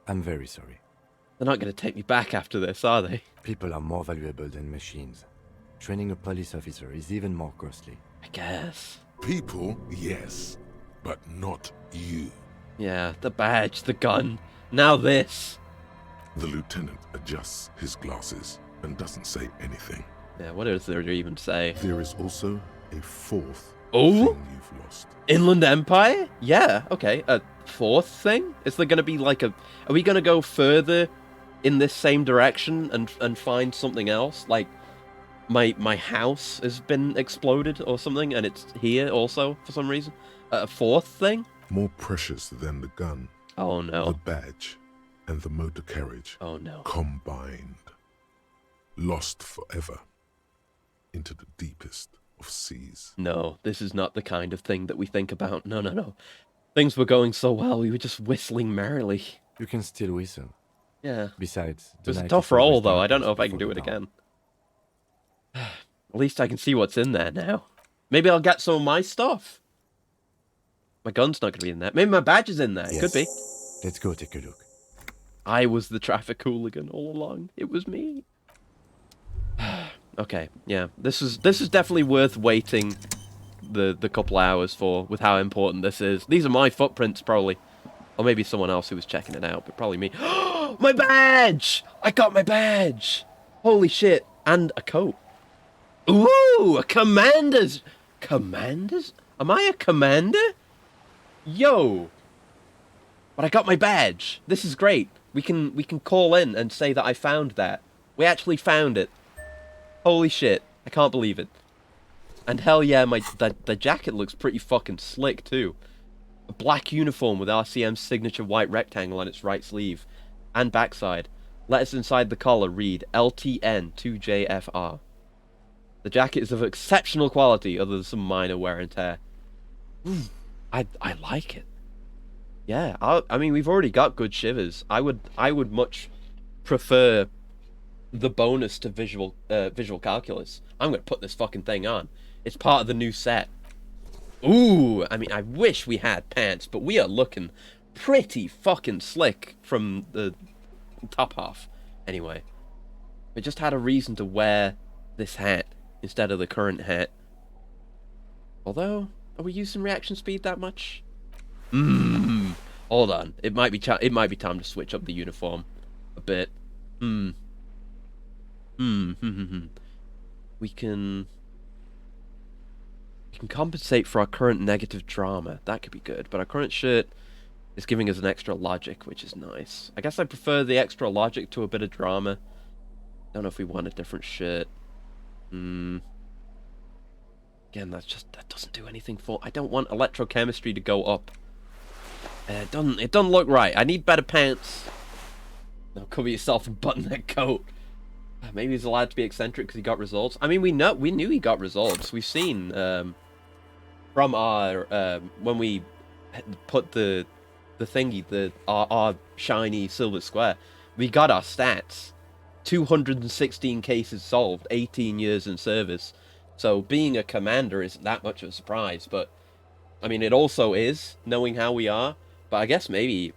I'm very sorry. They're not going to take me back after this, are they? People are more valuable than machines. Training a police officer is even more costly. I guess. People, yes, but not you. Yeah, the badge, the gun. Now this. The lieutenant adjusts his glasses and doesn't say anything. Yeah, what is there to even say? There is also a fourth Oh? thing you've lost. Inland Empire? Yeah, okay. A fourth thing? Is there going to be like a... Are we going to go further in this same direction and find something else? Like, my house has been exploded or something, and it's here also for some reason? A fourth thing? More precious than the gun. Oh, no. The badge and the motor carriage. Oh, no. Combined. Lost forever. Into the deepest of seas. No, this is not the kind of thing that we think about. No, no, no. Things were going so well, we were just whistling merrily. You can still whistle. Yeah. Besides, it was a tough roll, though. I don't know if I can do it again. At least I can see what's in there now. Maybe I'll get some of my stuff. My gun's not going to be in there. Maybe my badge is in there. Yes. Could be. Let's go take a look. I was the traffic hooligan all along. It was me. Okay, yeah. This is definitely worth waiting the couple hours for, with how important this is. These are my footprints, probably. Or maybe someone else who was checking it out, but probably me. My badge! I got my badge! Holy shit. And a coat. Ooh, a commander's... Commanders? Am I a commander? Yo! But I got my badge. This is great. We can call in and say that I found that. We actually found it. Holy shit. I can't believe it. And hell yeah, the jacket looks pretty fucking slick too. A black uniform with RCM's signature white rectangle on its right sleeve and backside. Letters inside the collar read LTN 2JFR. The jacket is of exceptional quality other than some minor wear and tear. I like it. Yeah, I mean, we've already got good shivers. I would much prefer the bonus to visual calculus. I'm gonna put this fucking thing on. It's part of the new set. Ooh, I mean, I wish we had pants, but we are looking pretty fucking slick from the top half. Anyway, we just had a reason to wear this hat instead of the current hat. Although, are we using reaction speed that much? Hold on. It might be time to switch up the uniform a bit. We can compensate for our current negative drama. That could be good. But our current shirt is giving us an extra logic, which is nice. I guess I prefer the extra logic to a bit of drama. Don't know if we want a different shirt. Again, that doesn't do anything for... I don't want electrochemistry to go up. It doesn't look right. I need better pants. Now cover yourself and button that coat. Maybe he's allowed to be eccentric because he got results. I mean, we knew he got results. We've seen from our when we put the thingy, our shiny silver square, we got our stats. 216 cases solved, 18 years in service. So being a commander isn't that much of a surprise, but I mean, it also is, knowing how we are. But I guess maybe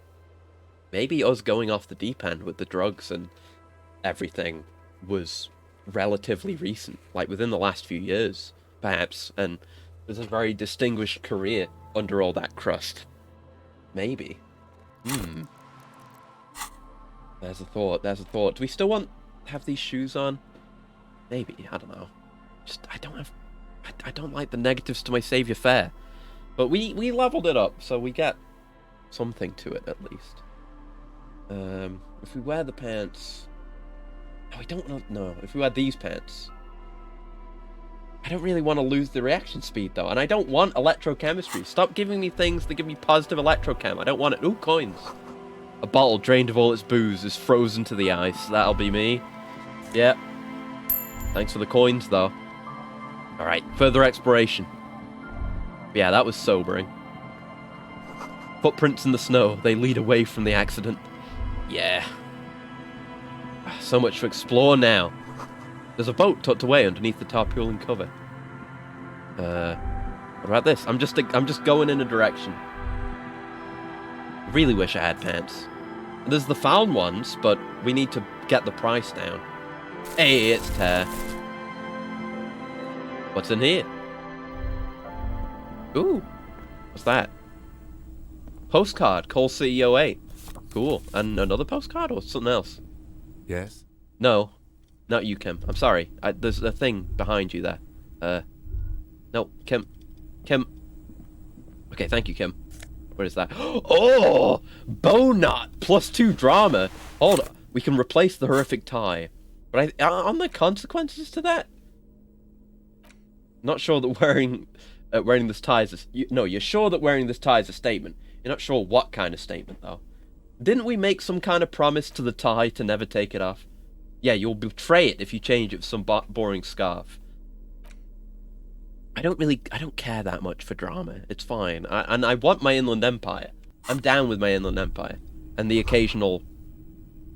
us going off the deep end with the drugs and everything was relatively recent, like within the last few years, perhaps, and there's a very distinguished career under all that crust. Maybe. There's a thought, Do we still want to have these shoes on? Maybe, I don't know. I don't like the negatives to my savior fair. But we leveled it up, so we get something to it, at least. If we wear the pants... No, we don't know. If we wear these pants... I don't really want to lose the reaction speed, though. And I don't want electrochemistry. Stop giving me things that give me positive electrochem. I don't want it. Ooh, coins. A bottle drained of all its booze is frozen to the ice. That'll be me. Yep. Thanks for the coins, though. Alright, further exploration. Yeah, that was sobering. Footprints in the snow. They lead away from the accident. Yeah. So much to explore now. There's a boat tucked away underneath the tarpaulin cover. What about this? I'm just going in a direction. I really wish I had pants. There's the found ones, but we need to get the price down. Hey, it's tear. What's in here? Ooh, what's that? postcard, Coal City 08. Cool. And another postcard or something else? Yes? No. Not you, Kim. I'm sorry. There's a thing behind you there. No, Kim. Kim. Okay, thank you, Kim. What is that? Oh! Bowknot! +2 drama! Hold on. We can replace the horrific tie. But aren't there consequences to that? Not sure that wearing this tie is no, you're sure that wearing this tie is a statement. You're not sure what kind of statement, though. Didn't we make some kind of promise to the tie to never take it off? Yeah, you'll betray it if you change it for some boring scarf. I don't care that much for drama. It's fine. And I want my Inland Empire. I'm down with my Inland Empire. And the occasional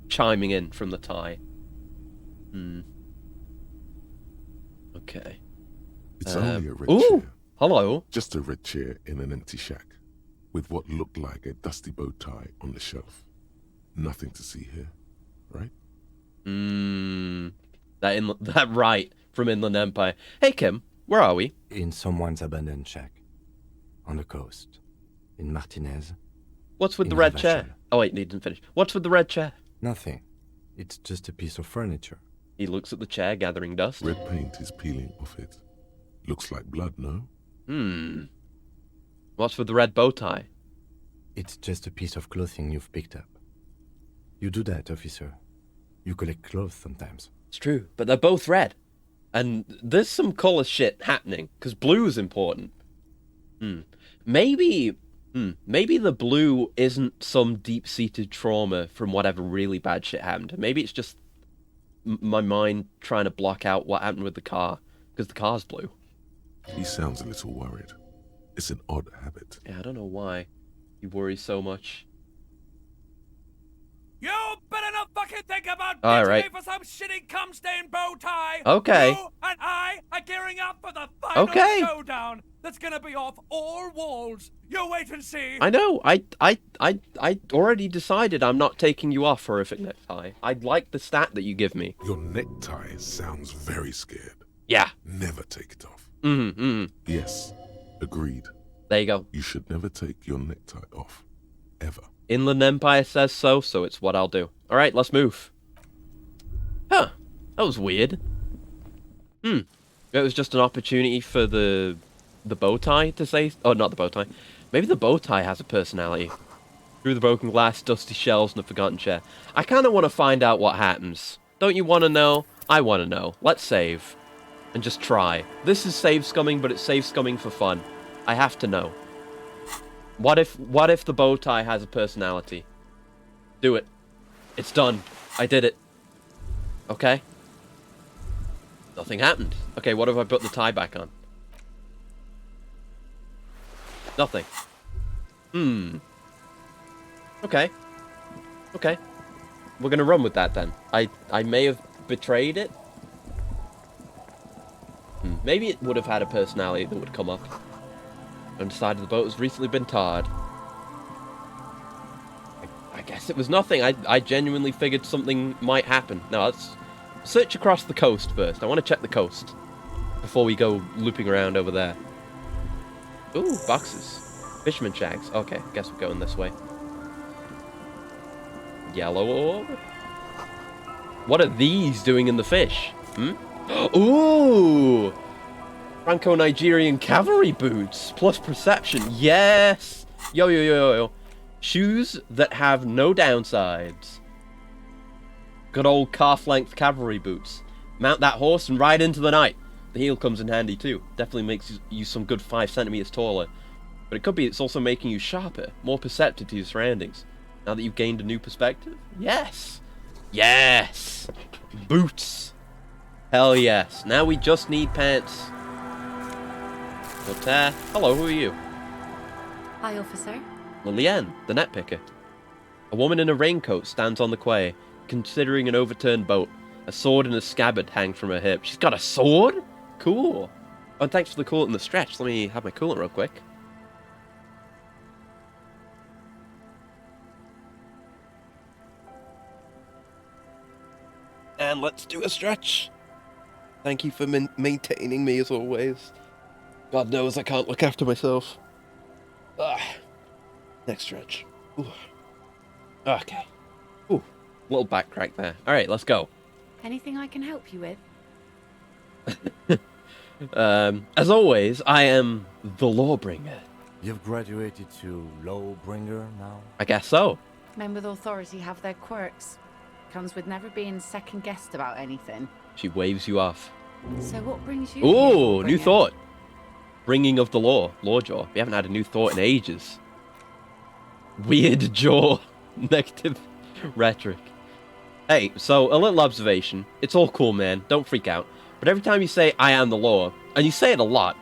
chiming in from the tie. Okay. It's only a red ooh, chair. Hello. Just a red chair in an empty shack, with what looked like a dusty bow tie on the shelf. Nothing to see here, right? That right from Inland Empire. Hey, Kim, where are we? In someone's abandoned shack. On the coast. In Martinez. What's with the red chair? Oh, wait, he didn't finish. What's with the red chair? Nothing. It's just a piece of furniture. He looks at the chair, gathering dust. Red paint is peeling off it. Looks like blood, no? What's with the red bow tie? It's just a piece of clothing you've picked up. You do that, officer. You collect clothes sometimes. It's true, but they're both red. And there's some color shit happening, because blue is important. Maybe the blue isn't some deep-seated trauma from whatever really bad shit happened. Maybe it's just my mind trying to block out what happened with the car, because the car's blue. He sounds a little worried. It's an odd habit. Yeah, I don't know why he worries so much. You better not fucking think about All ditching right. me for some shitty cum-stained bow tie. Okay. You and I are gearing up for the final showdown that's gonna be off all walls. You wait and see. I know. I already decided I'm not taking you off, horrific necktie. I'd like the stat that you give me. Your necktie sounds very scared. Yeah. Never take it off. Yes. Agreed. There you go. You should never take your necktie off. Ever. Inland Empire says so, so it's what I'll do. Alright, let's move. Huh. That was weird. It was just an opportunity for the bow tie to say... Oh, not the bow tie. Maybe the bow tie has a personality. Through the broken glass, dusty shelves, and a forgotten chair. I kind of want to find out what happens. Don't you want to know? I want to know. Let's save. And just try. This is save scumming, but it's save scumming for fun. I have to know. What if the bow tie has a personality? Do it. It's done. I did it. Okay. Nothing happened. Okay, what if I put the tie back on? Nothing. Okay. Okay. We're gonna run with that then. I may have betrayed it. Maybe it would have had a personality that would come up. And decided the boat has recently been tarred. I guess it was nothing. I genuinely figured something might happen. Now, let's search across the coast first. I want to check the coast before we go looping around over there. Ooh, boxes. Fisherman shags. Okay, guess we're going this way. Yellow orb? What are these doing in the fish? Ooh! Franco-Nigerian cavalry boots, plus perception. Yes! Yo. Shoes that have no downsides. Good old calf-length cavalry boots. Mount that horse and ride into the night. The heel comes in handy too. Definitely makes you some good 5 centimeters taller. But it could be it's also making you sharper, more perceptive to your surroundings. Now that you've gained a new perspective? Yes! Yes! Boots! Hell yes. Now we just need pants. But, hello, who are you? Hi, officer. Lillian, the net picker. A woman in a raincoat stands on the quay, considering an overturned boat. A sword and a scabbard hang from her hip. She's got a sword? Cool. Oh, and thanks for the coolant and the stretch. Let me have my coolant real quick. And let's do a stretch. Thank you for maintaining me as always. God knows I can't look after myself. Ugh. Next stretch. Ooh. Okay. Ooh. Little back crack there. Alright, let's go. Anything I can help you with? As always, I am the Lawbringer. You've graduated to Lawbringer now? I guess so. Men with authority have their quirks. Comes with never being second-guessed about anything. She waves you off. So what brings you Ooh, here, new Lawbringer? thought. Bringing of the law. Lawjaw. We haven't had a new thought in ages. Weird jaw. Negative rhetoric. Hey, so a little observation. It's all cool, man. Don't freak out. But every time you say, I am the law, and you say it a lot,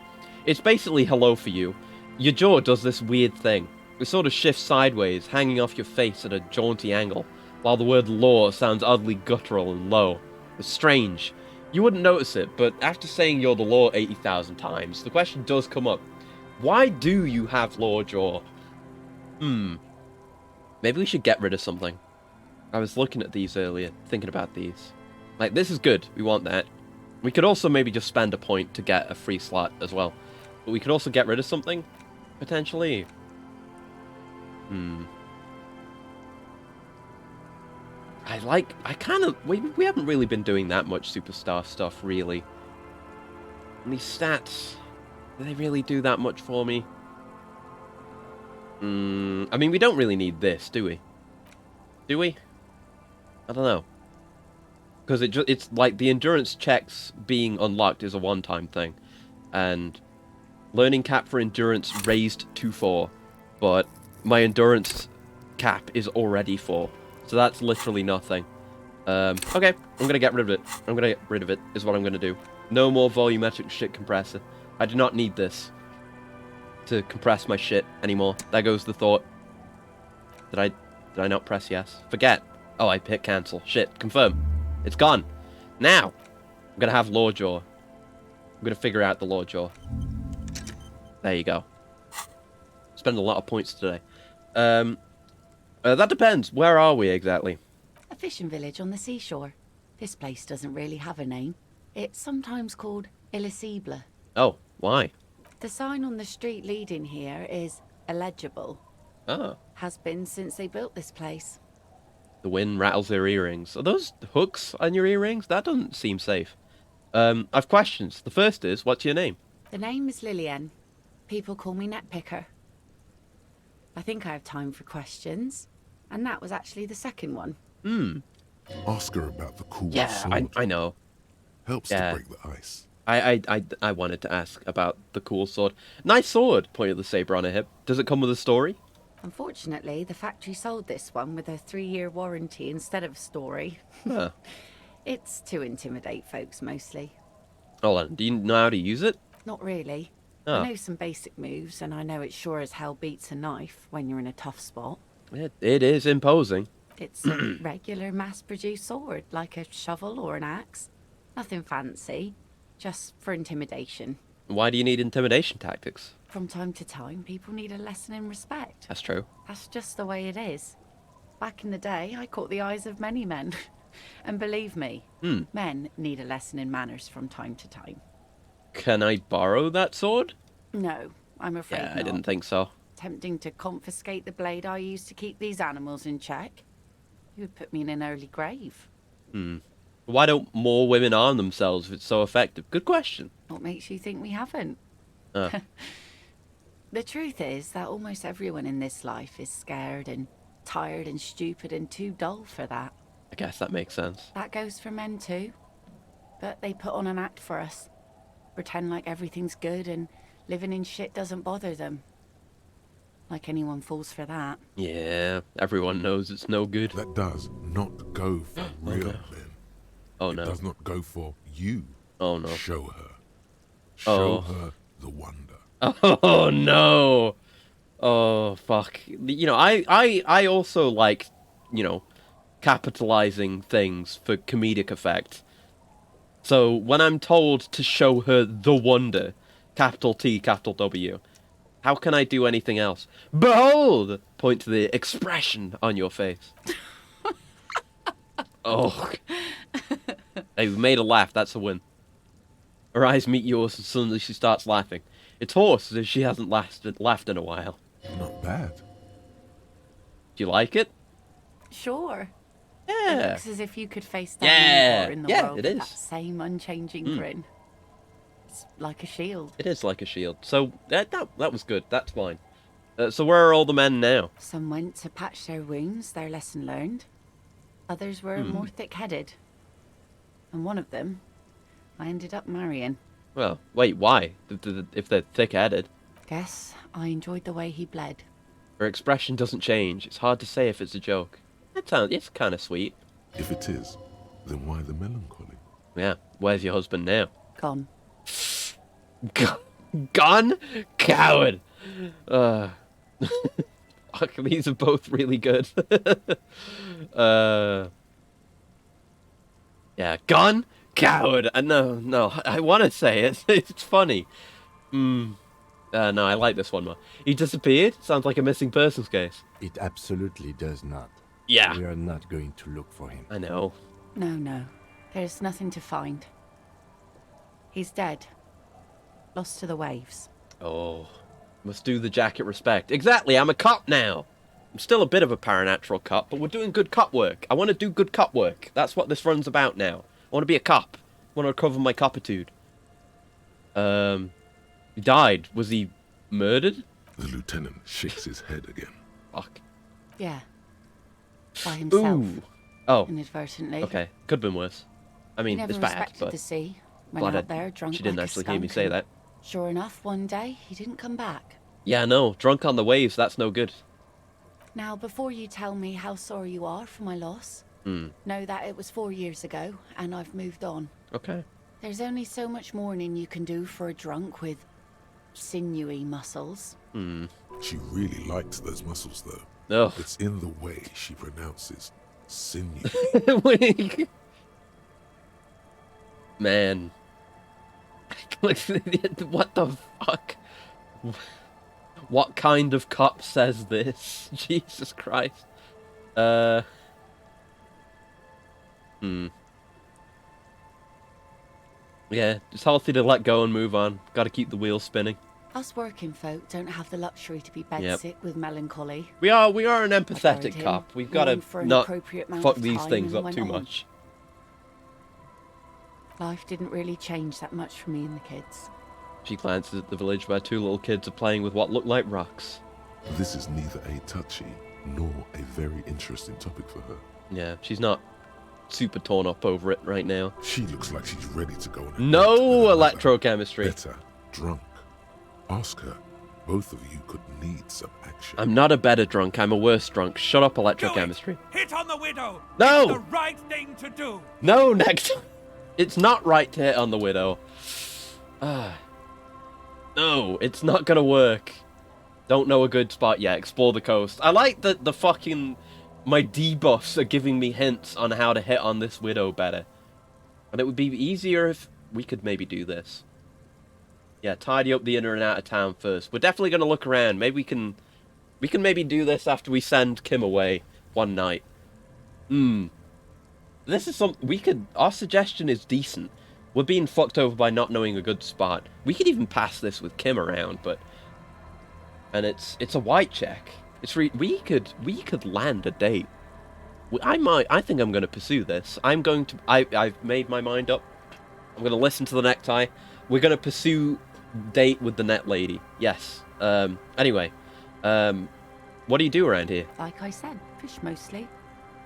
it's basically hello for you. Your jaw does this weird thing. It sort of shifts sideways, hanging off your face at a jaunty angle, while the word law sounds oddly guttural and low. It's strange. You wouldn't notice it, but after saying you're the law 80,000 times, the question does come up. Why do you have law jaw? Maybe we should get rid of something. I was looking at these earlier, thinking about these. Like, this is good. We want that. We could also maybe just spend a point to get a free slot as well. But we could also get rid of something, potentially. We haven't really been doing that much superstar stuff, really. And these stats, do they really do that much for me? I mean, we don't really need this, do we? Do we? I don't know. Because it's like the endurance checks being unlocked is a one-time thing. And learning cap for endurance raised to 4. But my endurance cap is already 4. So that's literally nothing. Okay, I'm going to get rid of it. I'm going to get rid of it, is what I'm going to do. No more volumetric shit compressor. I do not need this to compress my shit anymore. There goes the thought. Did I not press yes? Forget. Oh, I hit cancel. Shit, confirm. It's gone. Now, I'm going to have Lawjaw. I'm going to figure out the Lawjaw. There you go. Spend a lot of points today. That depends. Where are we exactly? A fishing village on the seashore. This place doesn't really have a name. It's sometimes called Elysium. Oh, why? The sign on the street leading here is illegible. Oh. Has been since they built this place. The wind rattles their earrings. Are those hooks on your earrings? That doesn't seem safe. I've questions. The first is, what's your name? The name is Lillian. People call me Netpicker. I think I have time for questions. And that was actually the second one. Ask her about the cool Yeah, sword. I know. Helps to break the ice. I wanted to ask about the cool sword. Nice sword, pointed the saber on her hip. Does it come with a story? Unfortunately, the factory sold this one with a 3-year warranty instead of a story. Huh. It's to intimidate folks, mostly. Hold on, do you know how to use it? Not really. Oh. I know some basic moves, and I know it sure as hell beats a knife when you're in a tough spot. It is imposing. It's a regular mass-produced sword, like a shovel or an axe. Nothing fancy, just for intimidation. Why do you need intimidation tactics? From time to time, people need a lesson in respect. That's true. That's just the way it is. Back in the day, I caught the eyes of many men. And believe me, men need a lesson in manners from time to time. Can I borrow that sword? No, I'm afraid Yeah, not. I didn't think so. Tempting to confiscate the blade I used to keep these animals in check. You would put me in an early grave. Why don't more women arm themselves if it's so effective? Good question. What makes you think we haven't? The truth is that almost everyone in this life is scared and tired and stupid and too dull for that. I guess that makes sense. That goes for men too. But they put on an act for us. Pretend like everything's good and living in shit doesn't bother them. Like anyone falls for that. Yeah, everyone knows it's no good. That does not go for real men. Oh no. It does not go for you. Oh no. Show her. Show her the wonder. Oh no. Oh fuck. You know, I also like, you know, capitalizing things for comedic effect. So when I'm told to show her the wonder, capital T, capital W, how can I do anything else? Behold! Point to the expression on your face. Oh. Hey, we made her laugh. That's a win. Her eyes meet yours and suddenly she starts laughing. It's hoarse as if she hasn't laughed in a while. Not bad. Do you like it? Sure. Yeah. It looks as if you could face down anywhere in the world it with is. that same unchanging grin. It's like a shield. It is like a shield. So that was good. That's fine. So where are all the men now? Some went to patch their wounds, their lesson learned. Others were more thick-headed. And one of them, I ended up marrying. Well, wait, why? If they're thick-headed? Guess I enjoyed the way he bled. Her expression doesn't change. It's hard to say if it's a joke. It's kind of sweet. If it is, then why the melancholy? Yeah. Where's your husband now? Gone. Gone? Coward! Fuck, these are both really good. Yeah, gone? Coward! No, I want to say it. It's funny. No, I like this one more. He disappeared? Sounds like a missing persons case. It absolutely does not. Yeah. We are not going to look for him. I know. No. There's nothing to find. He's dead. Lost to the waves. Oh. Must do the jacket respect. Exactly, I'm a cop now. I'm still a bit of a paranatural cop, but we're doing good cop work. I want to do good cop work. That's what this run's about now. I want to be a cop. I want to recover my copitude. He died. Was he murdered? The lieutenant shakes his head again. Fuck. Yeah. By himself. Ooh. Oh. Inadvertently. Okay. Could have been worse. I mean, He never it's bad, respected but... the sea. Went Glad out there drunk she didn't like actually a hear me skunk say and that. Sure enough, one day, he didn't come back. Yeah, no. Drunk on the waves, that's no good. Now, before you tell me how sorry you are for my loss, know that it was 4 years ago, and I've moved on. Okay. There's only so much mourning you can do for a drunk with sinewy muscles. She really likes those muscles, though. Oh. It's in the way she pronounces sinew. Man. What the fuck? What kind of cop says this? Jesus Christ. Yeah, it's healthy to let go and move on. Gotta keep the wheels spinning. Us working folk don't have the luxury to be bedsick with melancholy. We are an I empathetic buried him, cop. We've gotta mourned for an not appropriate amount fuck of these time things and up went too on. much. Life didn't really change that much for me and the kids. She glances at the village where two little kids are playing with what look like rocks. This is neither a touchy nor a very interesting topic for her. Yeah, she's not super torn up over it right now. She looks like she's ready to go on a No date with another, electrochemistry. better, drunk. Ask her. Both of you could need some action. I'm not a better drunk, I'm a worse drunk. Shut up, electrochemistry. Hit on the widow. No! It's the right thing to do. No, next. It's not right to hit on the widow. No, it's not gonna work. Don't know a good spot yet. Explore the coast. I like that the fucking... My debuffs are giving me hints on how to hit on this widow better. And it would be easier if we could maybe do this. Yeah, tidy up the inner and outer town first. We're definitely gonna look around. Maybe we can maybe do this after we send Kim away one night. This is something our suggestion is decent. We're being fucked over by not knowing a good spot. We could even pass this with Kim around, and it's a white check. We could land a date. I think I'm going to pursue this. I've made my mind up. I'm going to listen to the necktie. We're going to pursue date with the net lady. Yes. Anyway, what do you do around here? Like I said, fish mostly.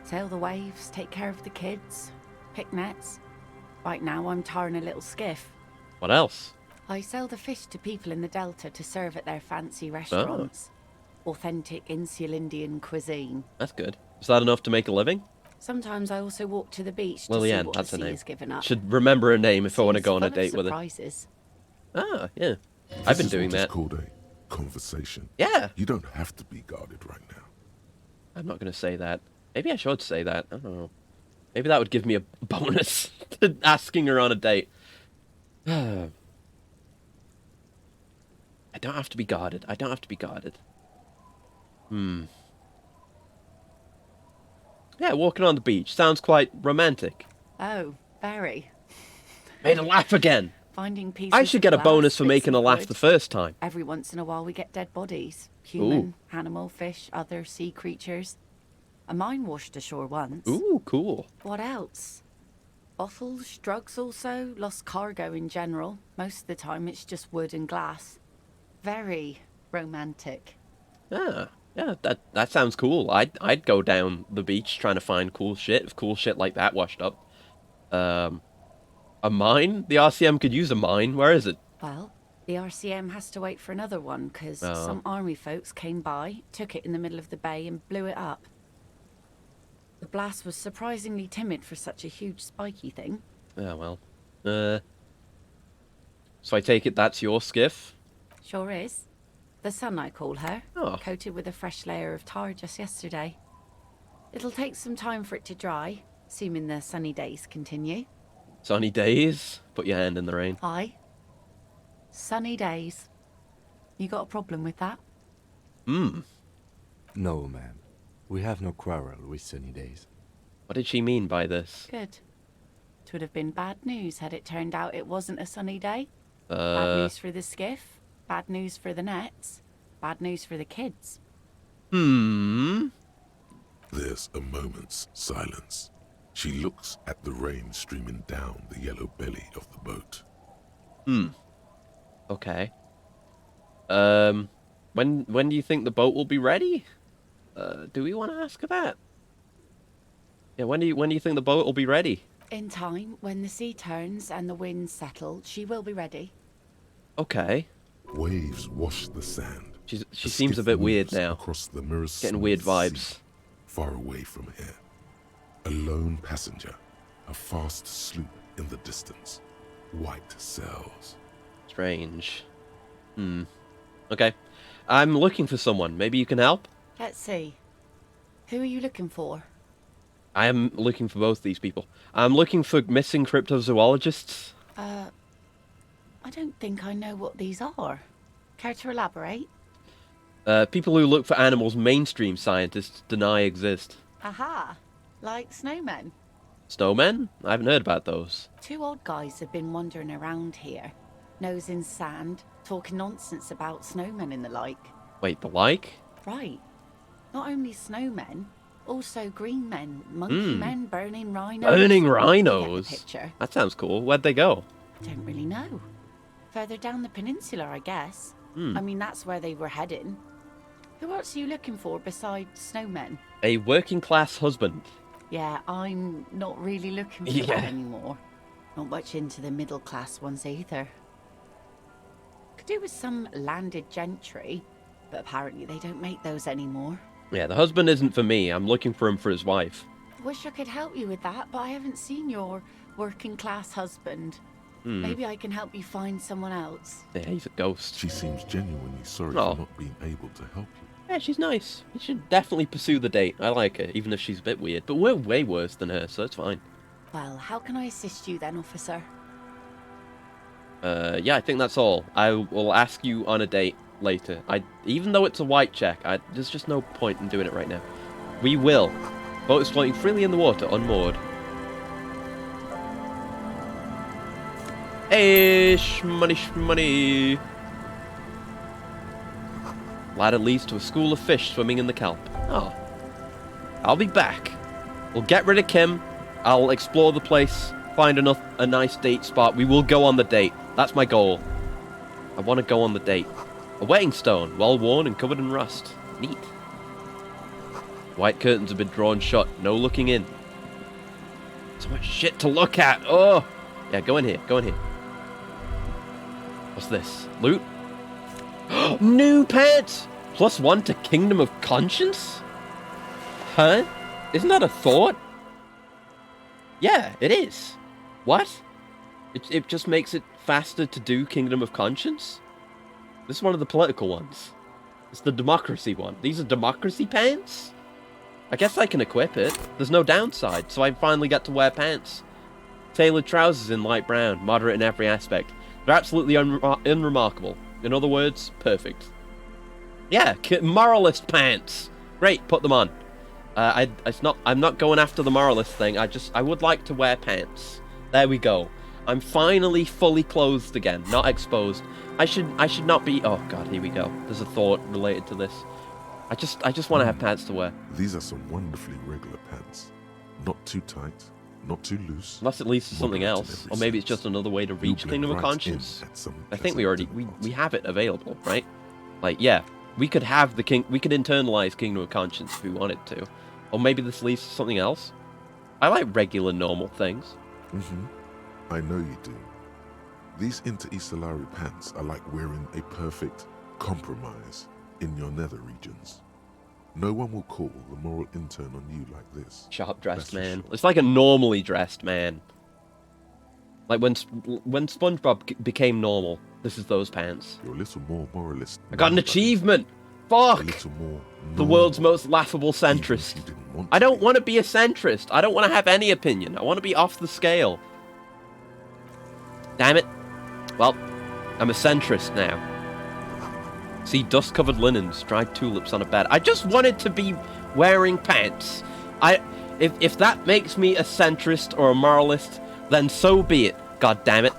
Sail the waves, take care of the kids, pick nets. Right now I'm tarring a little skiff. What else? I sell the fish to people in the Delta to serve at their fancy restaurants. Authentic Insular Indian cuisine. That's good. Is that enough to make a living? Sometimes I also walk to the beach to Lillian, see what that's the her sea name. has given up. Should remember her name if I want to go on a Full of date with her. surprises. Ah, yeah. I've been doing This is that. what is called a conversation. Yeah. You don't have to be guarded right now. I'm not going to say that. Maybe I should say that. I don't know. Maybe that would give me a bonus to asking her on a date. I don't have to be guarded. I don't have to be guarded. Yeah, walking on the beach. Sounds quite romantic. Oh, very. Made her laugh again. Finding pieces I should get a of bonus glass, for bits making a of laugh wood. the first time. Every once in a while we get dead bodies. Human, Ooh. animal, fish, other sea creatures. A mine washed ashore once. Ooh, cool. What else? Bottles, drugs also, lost cargo in general. Most of the time it's just wood and glass. Very romantic. Yeah, that sounds cool. I'd go down the beach trying to find cool shit if cool shit like that washed up. A mine? The RCM could use a mine. Where is it? Well, the RCM has to wait for another one because Oh. some army folks came by, took it in the middle of the bay and blew it up. The blast was surprisingly timid for such a huge spiky thing. Yeah, well. So I take it that's your skiff? Sure is. The Sun, I call her. Oh. Coated with a fresh layer of tar just yesterday. It'll take some time for it to dry, assuming the sunny days continue. Sunny days? Put your hand in the rain. Aye. Sunny days. You got a problem with that? No, ma'am. We have no quarrel with sunny days. What did she mean by this? Good. It would have been bad news had it turned out it wasn't a sunny day. Bad news for the skiff. Bad news for the nets. Bad news for the kids. There's a moment's silence. She looks at the rain streaming down the yellow belly of the boat. Okay. When do you think the boat will be ready? Do we want to ask her that? Yeah, when do you think the boat will be ready? In time, when the sea turns and the winds settle, she will be ready. Okay. Waves wash the sand. She The seems a skiff bit weird moves now. Across the mirror Getting weird vibes. sea, far away from here. A lone passenger, a fast sloop in the distance. White sails. Strange. Okay. I'm looking for someone. Maybe you can help? Let's see. Who are you looking for? I am looking for both these people. I'm looking for missing cryptozoologists. I don't think I know what these are. Care to elaborate? People who look for animals mainstream scientists deny exist. Aha! Like snowmen. Snowmen? I haven't heard about those. Two odd guys have been wandering around here. Nose in sand, talking nonsense about snowmen and the like. Wait, the like? Right. Not only snowmen, also green men, monkey men, burning rhinos. Burning You get the rhinos? picture. That sounds cool. Where'd they go? Don't really know. Further down the peninsula, I guess. Hmm. I mean, that's where they were heading. Who else are you looking for besides snowmen? A working class husband. Yeah, I'm not really looking for Yeah. that anymore. Not much into the middle class ones either. Could do with some landed gentry, but apparently they don't make those anymore. Yeah, the husband isn't for me. I'm looking for him for his wife. Wish I could help you with that, but I haven't seen your working class husband. Maybe I can help you find someone else. Yeah, he's a ghost. She seems genuinely sorry Oh. for not being able to help you. Yeah, she's nice. You should definitely pursue the date. I like her, even if she's a bit weird. But we're way worse than her, so it's fine. Well, how can I assist you then, officer? Yeah, I think that's all. I will ask you on a date later. Even though it's a white check, there's just no point in doing it right now. We will. Boat is floating freely in the water, unmoored. Hey, shmoney. Ladder leads to a school of fish swimming in the kelp. Oh. I'll be back. We'll get rid of Kim. I'll explore the place, find a nice date spot. We will go on the date. That's my goal. I want to go on the date. A wedding stone, well worn and covered in rust. Neat. White curtains have been drawn shut. No looking in. So much shit to look at. Oh. Yeah, go in here. Go in here. What's this? Loot? New pets! +1 to Kingdom of Conscience? Huh? Isn't that a thought? Yeah, it is. What? It just makes it faster to do Kingdom of Conscience? This is one of the political ones. It's the democracy one. These are democracy pants? I guess I can equip it. There's no downside, so I finally get to wear pants. Tailored trousers in light brown, moderate in every aspect. They're absolutely unremarkable. In other words, perfect. Yeah, moralist pants. Great, put them on. I'm not going after the moralist thing. I would like to wear pants. There we go. I'm finally fully clothed again, not exposed. I should not be. Oh God, here we go. There's a thought related to this. I just want to have pants to wear. These are some wonderfully regular pants. Not too tight, not too loose. Unless it leads to something else, or maybe it's just another way to reach Kingdom of Conscience. I think we have it available, right? Like, yeah, we could have we could internalize Kingdom of Conscience if we wanted to, or maybe this leads to something else. I like regular, normal things. I know you do. These Inter-Estellari pants are like wearing a perfect compromise in your nether regions. No one will call the moral intern on you like this. Sharp-dressed man. It's like a normally dressed man. Like when SpongeBob became normal, this is those pants. You're a little more moralist. I got an achievement! Fuck! A little more the world's most laughable centrist. I don't want to be a centrist. I don't want to have any opinion. I want to be off the scale. Damn it. Well, I'm a centrist now. See dust-covered linens, dried tulips on a bed. I just wanted to be wearing pants. If that makes me a centrist or a moralist, then so be it. God damn it.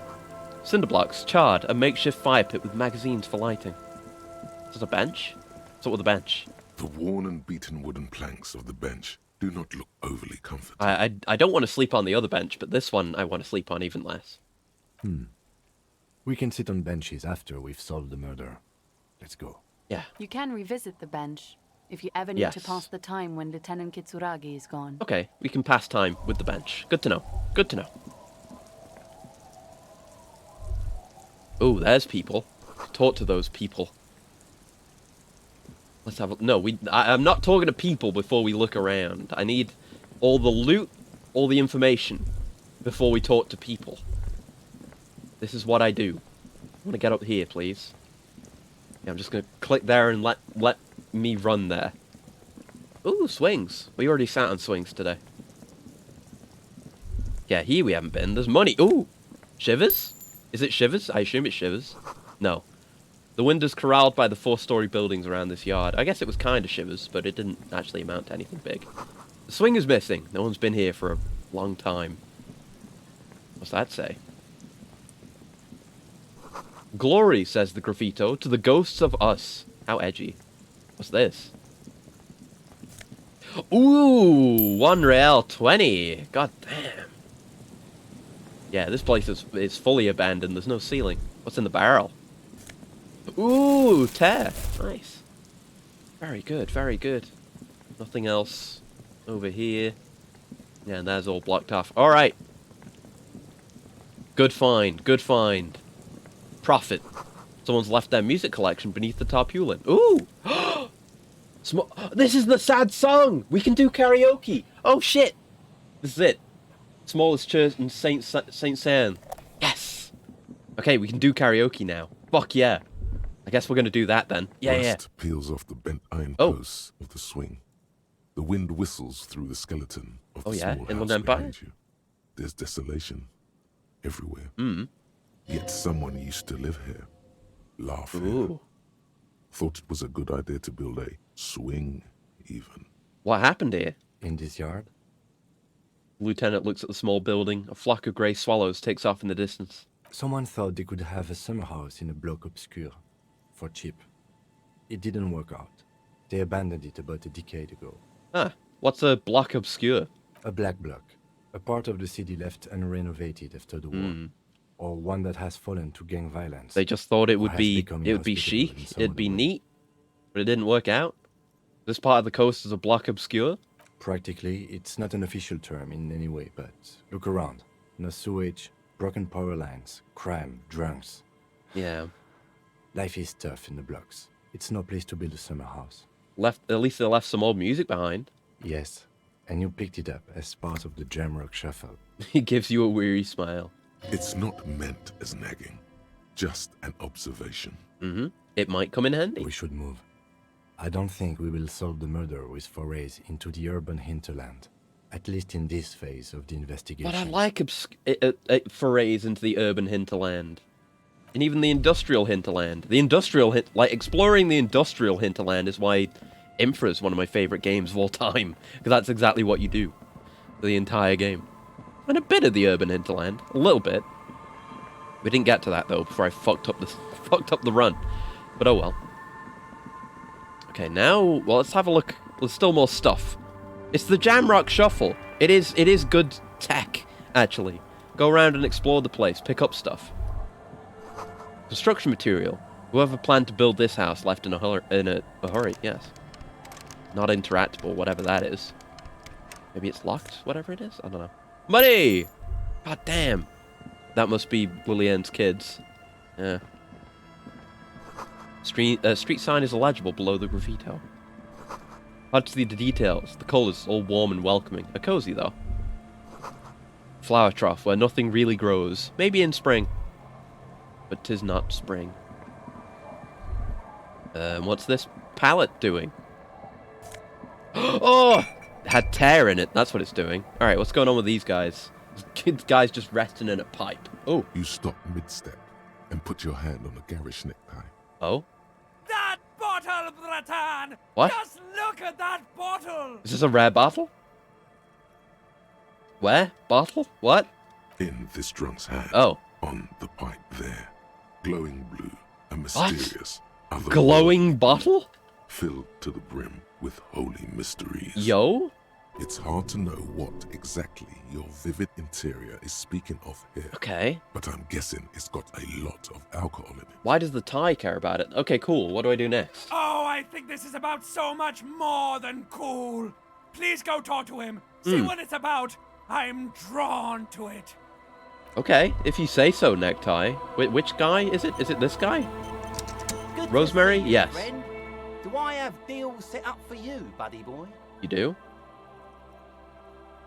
Cinder blocks, charred, a makeshift fire pit with magazines for lighting. Is that a bench? What's up with the bench? The worn and beaten wooden planks of the bench do not look overly comfortable. I don't want to sleep on the other bench, but this one I want to sleep on even less. We can sit on benches after we've solved the murder. Let's go. Yeah. You can revisit the bench if you ever need to pass the time when Lieutenant Kitsuragi is gone. Okay, we can pass time with the bench. Good to know. Good to know. Oh, there's people. Talk to those people. Let's have a... No, I'm not talking to people before we look around. I need all the loot, all the information before we talk to people. This is what I do. I want to get up here, please. Yeah, I'm just going to click there and let me run there. Ooh, swings. We already sat on swings today. Yeah, here we haven't been. There's money. Ooh, Shivers? Is it Shivers? I assume it's Shivers. No. The wind is corralled by the 4-story buildings around this yard. I guess it was kind of Shivers, but it didn't actually amount to anything big. The swing is missing. No one's been here for a long time. What's that say? Glory, says the graffito, to the ghosts of us. How edgy. What's this? Ooh, 1 real 20. God damn. Yeah, this place is fully abandoned. There's no ceiling. What's in the barrel? Ooh, tear. Nice. Very good, very good. Nothing else over here. Yeah, and that's all blocked off. Alright. Good find, good find. Profit. Someone's left their music collection beneath the tarpaulin. Ooh! This is the sad song! We can do karaoke! Oh shit! This is it. Smallest church in Saint San. Yes! Okay, we can do karaoke now. Fuck yeah. I guess we're gonna do that then. Yeah, Rust peels off the bent iron posts of the swing. The wind whistles through the skeleton of the small house behind you. There's desolation everywhere. Yet someone used to live here. Laugh here. Thought it was a good idea to build a swing, even. What happened here? In this yard? Lieutenant looks at the small building. A flock of grey swallows takes off in the distance. Someone thought they could have a summer house in a bloc obscur. For cheap. It didn't work out. They abandoned it about a decade ago. Ah, what's a bloc obscur? A black bloc. A part of the city left unrenovated after the war. Or one that has fallen to gang violence. They just thought it would be chic, it'd be neat, but it didn't work out. This part of the coast is a bloc obscur? Practically, it's not an official term in any way, but look around. No sewage, broken power lines, crime, drunks. Yeah. Life is tough in the blocks. It's no place to build a summer house. At least they left some old music behind. Yes, and you picked it up as part of the Jamrock Shuffle. He gives you a weary smile. It's not meant as nagging, just an observation. It might come in handy. We should move. I don't think we will solve the murder with forays into the urban hinterland, at least in this phase of the investigation. But I like forays into the urban hinterland. And even the industrial hinterland. Exploring the industrial hinterland is why Infra is one of my favorite games of all time. Because that's exactly what you do for the entire game. And a bit of the urban hinterland. A little bit. We didn't get to that, though, before I fucked up the run. But oh well. Okay, now, well, let's have a look. There's still more stuff. It's the Jamrock Shuffle. It is good tech, actually. Go around and explore the place. Pick up stuff. Construction material. Whoever planned to build this house left in a hurry, yes. Not interactable, whatever that is. Maybe it's locked, whatever it is? I don't know. Money! God damn. That must be Lillian's kids. Yeah. Street sign is illegible below the graffito. Hard to see the details. The colours all warm and welcoming. A cozy, though. Flower trough, where nothing really grows. Maybe in spring. But 'tis not spring. What's this pallet doing? Oh! It had tear in it. That's what it's doing. Alright, what's going on with these guys? This guy's just resting in a pipe. Oh. You stop mid-step and put your hand on a garish necktie. Oh? That bottle, Bratan! What? Just look at that bottle! Is this a rare bottle? Where? Bottle? What? In this drunk's hand. Oh. On the pipe there. Glowing blue. A mysterious. What? Glowing bottle? Filled to the brim with holy mysteries. Yo? It's hard to know what exactly your vivid interior is speaking of here. Okay. But I'm guessing it's got a lot of alcohol in it. Why does the Thai care about it? Okay, cool. What do I do next? Oh, I think this is about so much more than cool. Please go talk to him. See what it's about. I'm drawn to it. Okay, if you say so, Necktie. Which guy is it? Is it this guy? Good Rosemary? Yes. Friend. Do I have deals set up for you, buddy boy? You do?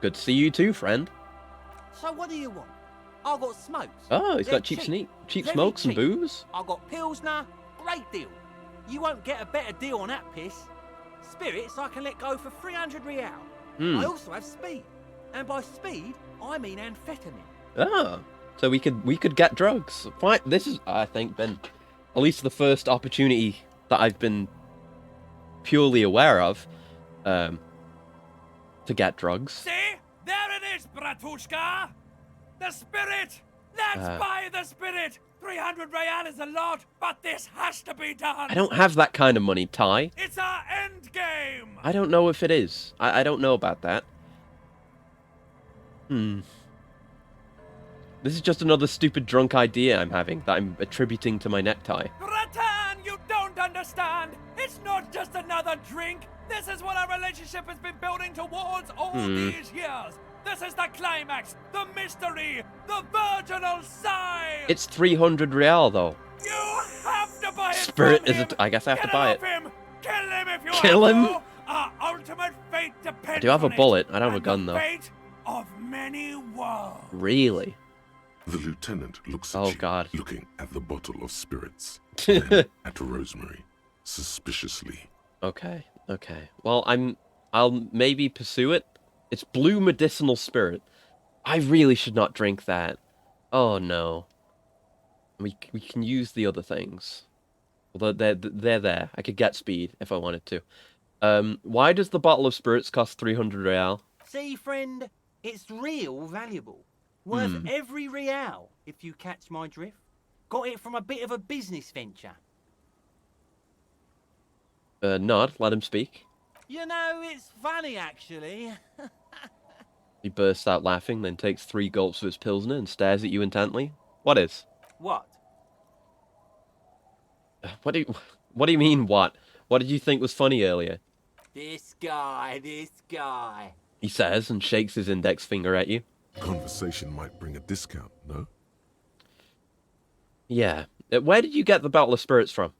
Good to see you too, friend. So what do you want? I've got smokes. Oh, he's They're got cheap Very smokes and cheap. booze. I've got Pilsner, great deal. You won't get a better deal on that piss. Spirits I can let go for 300 real. I also have speed. And by speed, I mean amphetamine. Ah, so we could get drugs. Fine. This is, I think, been at least the first opportunity that I've been purely aware of to get drugs. See? There it is, Bratushka! The spirit! Let's buy the spirit! 300 real is a lot, but this has to be done! I don't have that kind of money, Ty. It's our end game! I don't know if it is. I don't know about that. This is just another stupid drunk idea I'm having that I'm attributing to my necktie. Bratan, you don't understand! It's not just another drink! This is what our relationship has been building towards all these years! This is the climax, the mystery, the virginal sign! It's 300 real, though. You have to buy it Spirit from is him. I guess I have to Get buy off it. him. Kill him if you Kill have him? to. Our ultimate fate depends I do have a on it, bullet. I don't have a and gun, the though. Fate of many worlds. Really? The lieutenant looks at you, God. looking at the bottle of spirits, then at Rosemary, suspiciously. Okay. Well, I'll maybe pursue it. It's blue medicinal spirit. I really should not drink that. Oh no. We can use the other things. Although they're there. I could get speed if I wanted to. Why does the bottle of spirits cost 300 real? See, friend, it's real valuable. Worth every real, if you catch my drift. Got it from a bit of a business venture. Nod, let him speak. You know, it's funny, actually. He bursts out laughing, then takes 3 gulps of his Pilsner and stares at you intently. What is? What? What do you mean, what? What did you think was funny earlier? This guy. He says, and shakes his index finger at you. Conversation might bring a discount, no? Yeah. Where did you get the bottle of spirits from?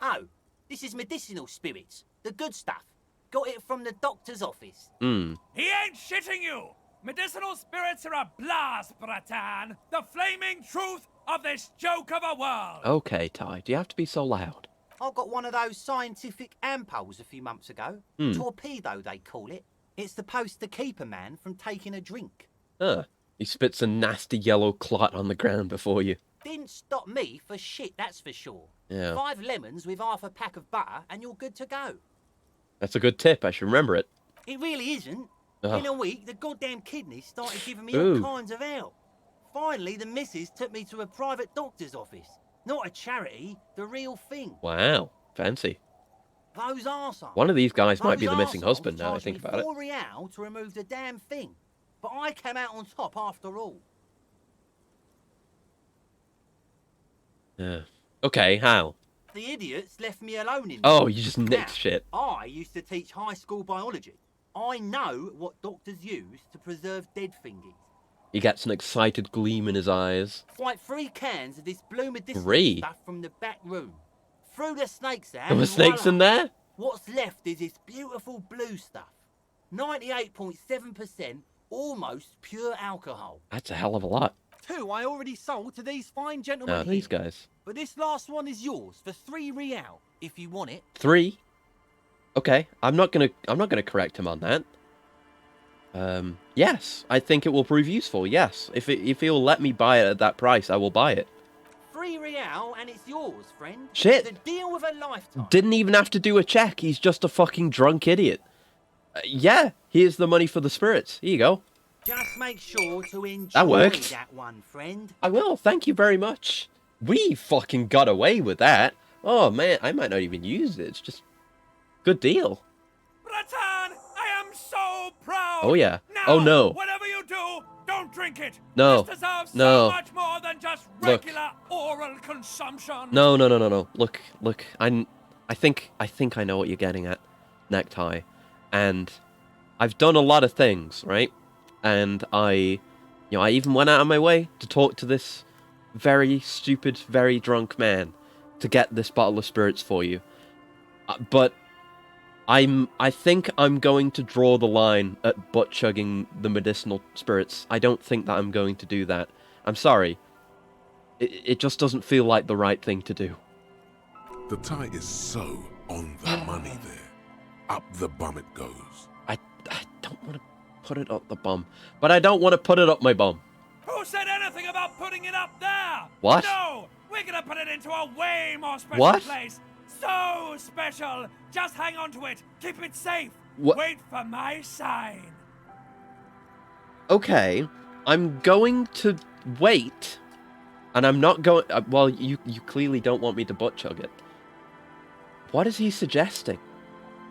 Oh, this is medicinal spirits. The good stuff. Got it from the doctor's office. He ain't shitting you! Medicinal spirits are a blast, Bratan! The flaming truth of this joke of a world! Okay, Ty, do you have to be so loud? I got one of those scientific ampoules a few months ago. Torpedo, they call it. It's supposed to keep a man from taking a drink. He spits a nasty yellow clot on the ground before you. Didn't stop me for shit, that's for sure. Yeah. 5 lemons with half a pack of butter and you're good to go. That's a good tip, I should remember it. It really isn't. Ugh. In a week, the goddamn kidneys started giving me Ooh. all kinds of help. Finally, the missus took me to a private doctor's office. Not a charity, the real thing. Wow, fancy. Those arseholes. One of these guys might be the missing Those husband arseholes now I charged think me about it. £4 to remove the damn thing. But I came out on top after all. Yeah. Okay, how? The idiots left me alone in Oh, there. you just nicked shit. I used to teach high school biology. I know what doctors use to preserve dead thingies. He gets an excited gleam in his eyes. Like 3 cans of this blue medicinal 3? stuff from the back room. Threw the snakes out. There were and snakes voila. in there? What's left is this beautiful blue stuff. 98.7% almost pure alcohol. That's a hell of a lot. 2 I already sold to these fine gentlemen No, here. these guys. But this last one is yours for 3 real, if you want it. 3? Okay, I'm not gonna correct him on that. Yes, I think it will prove useful. Yes, if he'll let me buy it at that price, I will buy it. 3 real and it's yours, friend. Shit. It's a deal of a lifetime. Didn't even have to do a check. He's just a fucking drunk idiot. Yeah, here's the money for the spirits. Here you go. Just make sure to enjoy That worked. that one, friend. I will. Thank you very much. We fucking got away with that. Oh man, I might not even use it. It's just good deal. Bratan, I am so proud. Oh yeah. Now, Oh no. Whatever you do, don't drink it. No. This deserves No. so much more than just Look. regular oral consumption. No. Look. I think I know what you're getting at, Necktie. And I've done a lot of things, right? And I even went out of my way to talk to this very stupid, very drunk man to get this bottle of spirits for you. But I think I'm going to draw the line at butt chugging the medicinal spirits. I don't think that I'm going to do that. I'm sorry. It just doesn't feel like the right thing to do. The tie is so on the money there. Up the bum it goes. I don't want to put it up the bum, but I don't want to put it up my bum. Who said anything about putting it up there? What? No, we're gonna put it into a way more special What? place. So special. Just hang on to it. Keep it safe. What? Wait for my sign. Okay, I'm going to wait, and I'm not going... well, you clearly don't want me to butt chug it. What is he suggesting?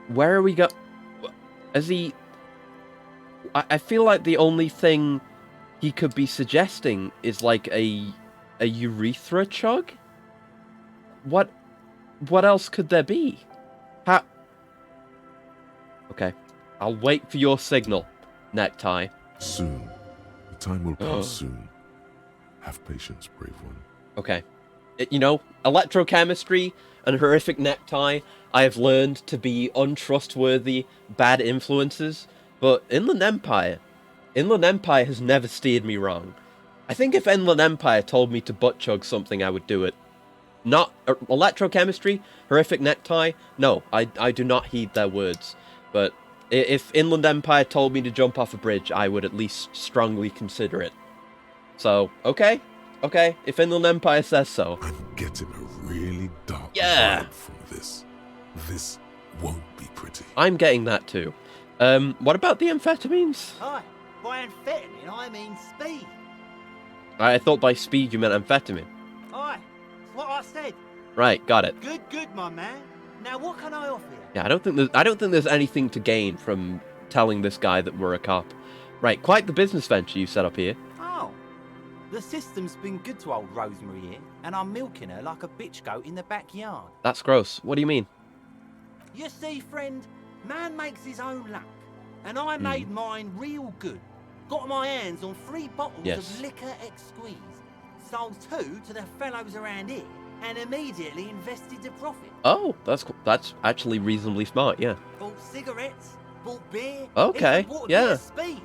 Where are we go... Is he... I feel like the only thing he could be suggesting is like a urethra chug? What else could there be? How... Okay, I'll wait for your signal, Necktie. Soon. The time will pass soon. Have patience, brave one. Okay. Electrochemistry and horrific necktie, I have learned to be untrustworthy, bad influences, but Inland Empire has never steered me wrong. I think if Inland Empire told me to butt chug something, I would do it. Not electrochemistry, horrific necktie, no, I do not heed their words. But if Inland Empire told me to jump off a bridge, I would at least strongly consider it. So, okay, if Inland Empire says so. I'm getting a really dark Yeah. vibe from this. This won't be pretty. I'm getting that too. What about the amphetamines? Hi, by amphetamine I mean speed. I thought by speed you meant amphetamine. Hi, that's what I said. Right, got it. Good, my man. Now what can I offer you? Yeah, I don't think there's anything to gain from telling this guy that we're a cop. Right, quite the business venture you set up here. Oh, the system's been good to old Rosemary here, and I'm milking her like a bitch goat in the backyard. That's gross. What do you mean? You see, friend, man makes his own luck, and I made mine real good. Got my hands on 3 bottles of liquor exquise, sold 2 to the fellows around here, and immediately invested the profit. Oh, that's actually reasonably smart, yeah. Bought cigarettes, bought beer, Okay, even bought a yeah. bit of speed.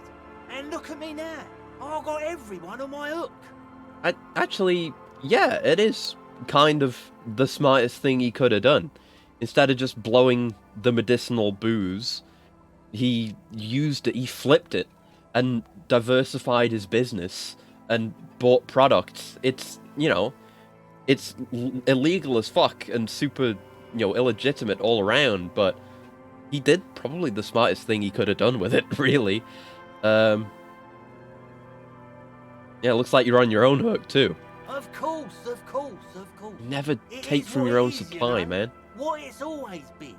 And look at me now. I got everyone on my hook. Actually, yeah, it is kind of the smartest thing he could have done. Instead of just blowing the medicinal booze, he flipped it and diversified his business and bought products. It's illegal as fuck and super, illegitimate all around, but he did probably the smartest thing he could have done with it, really. Yeah, it looks like you're on your own hook, too. Of course, of course, of course. Never It take is from what your it own is, supply, you know? man. What it's always been.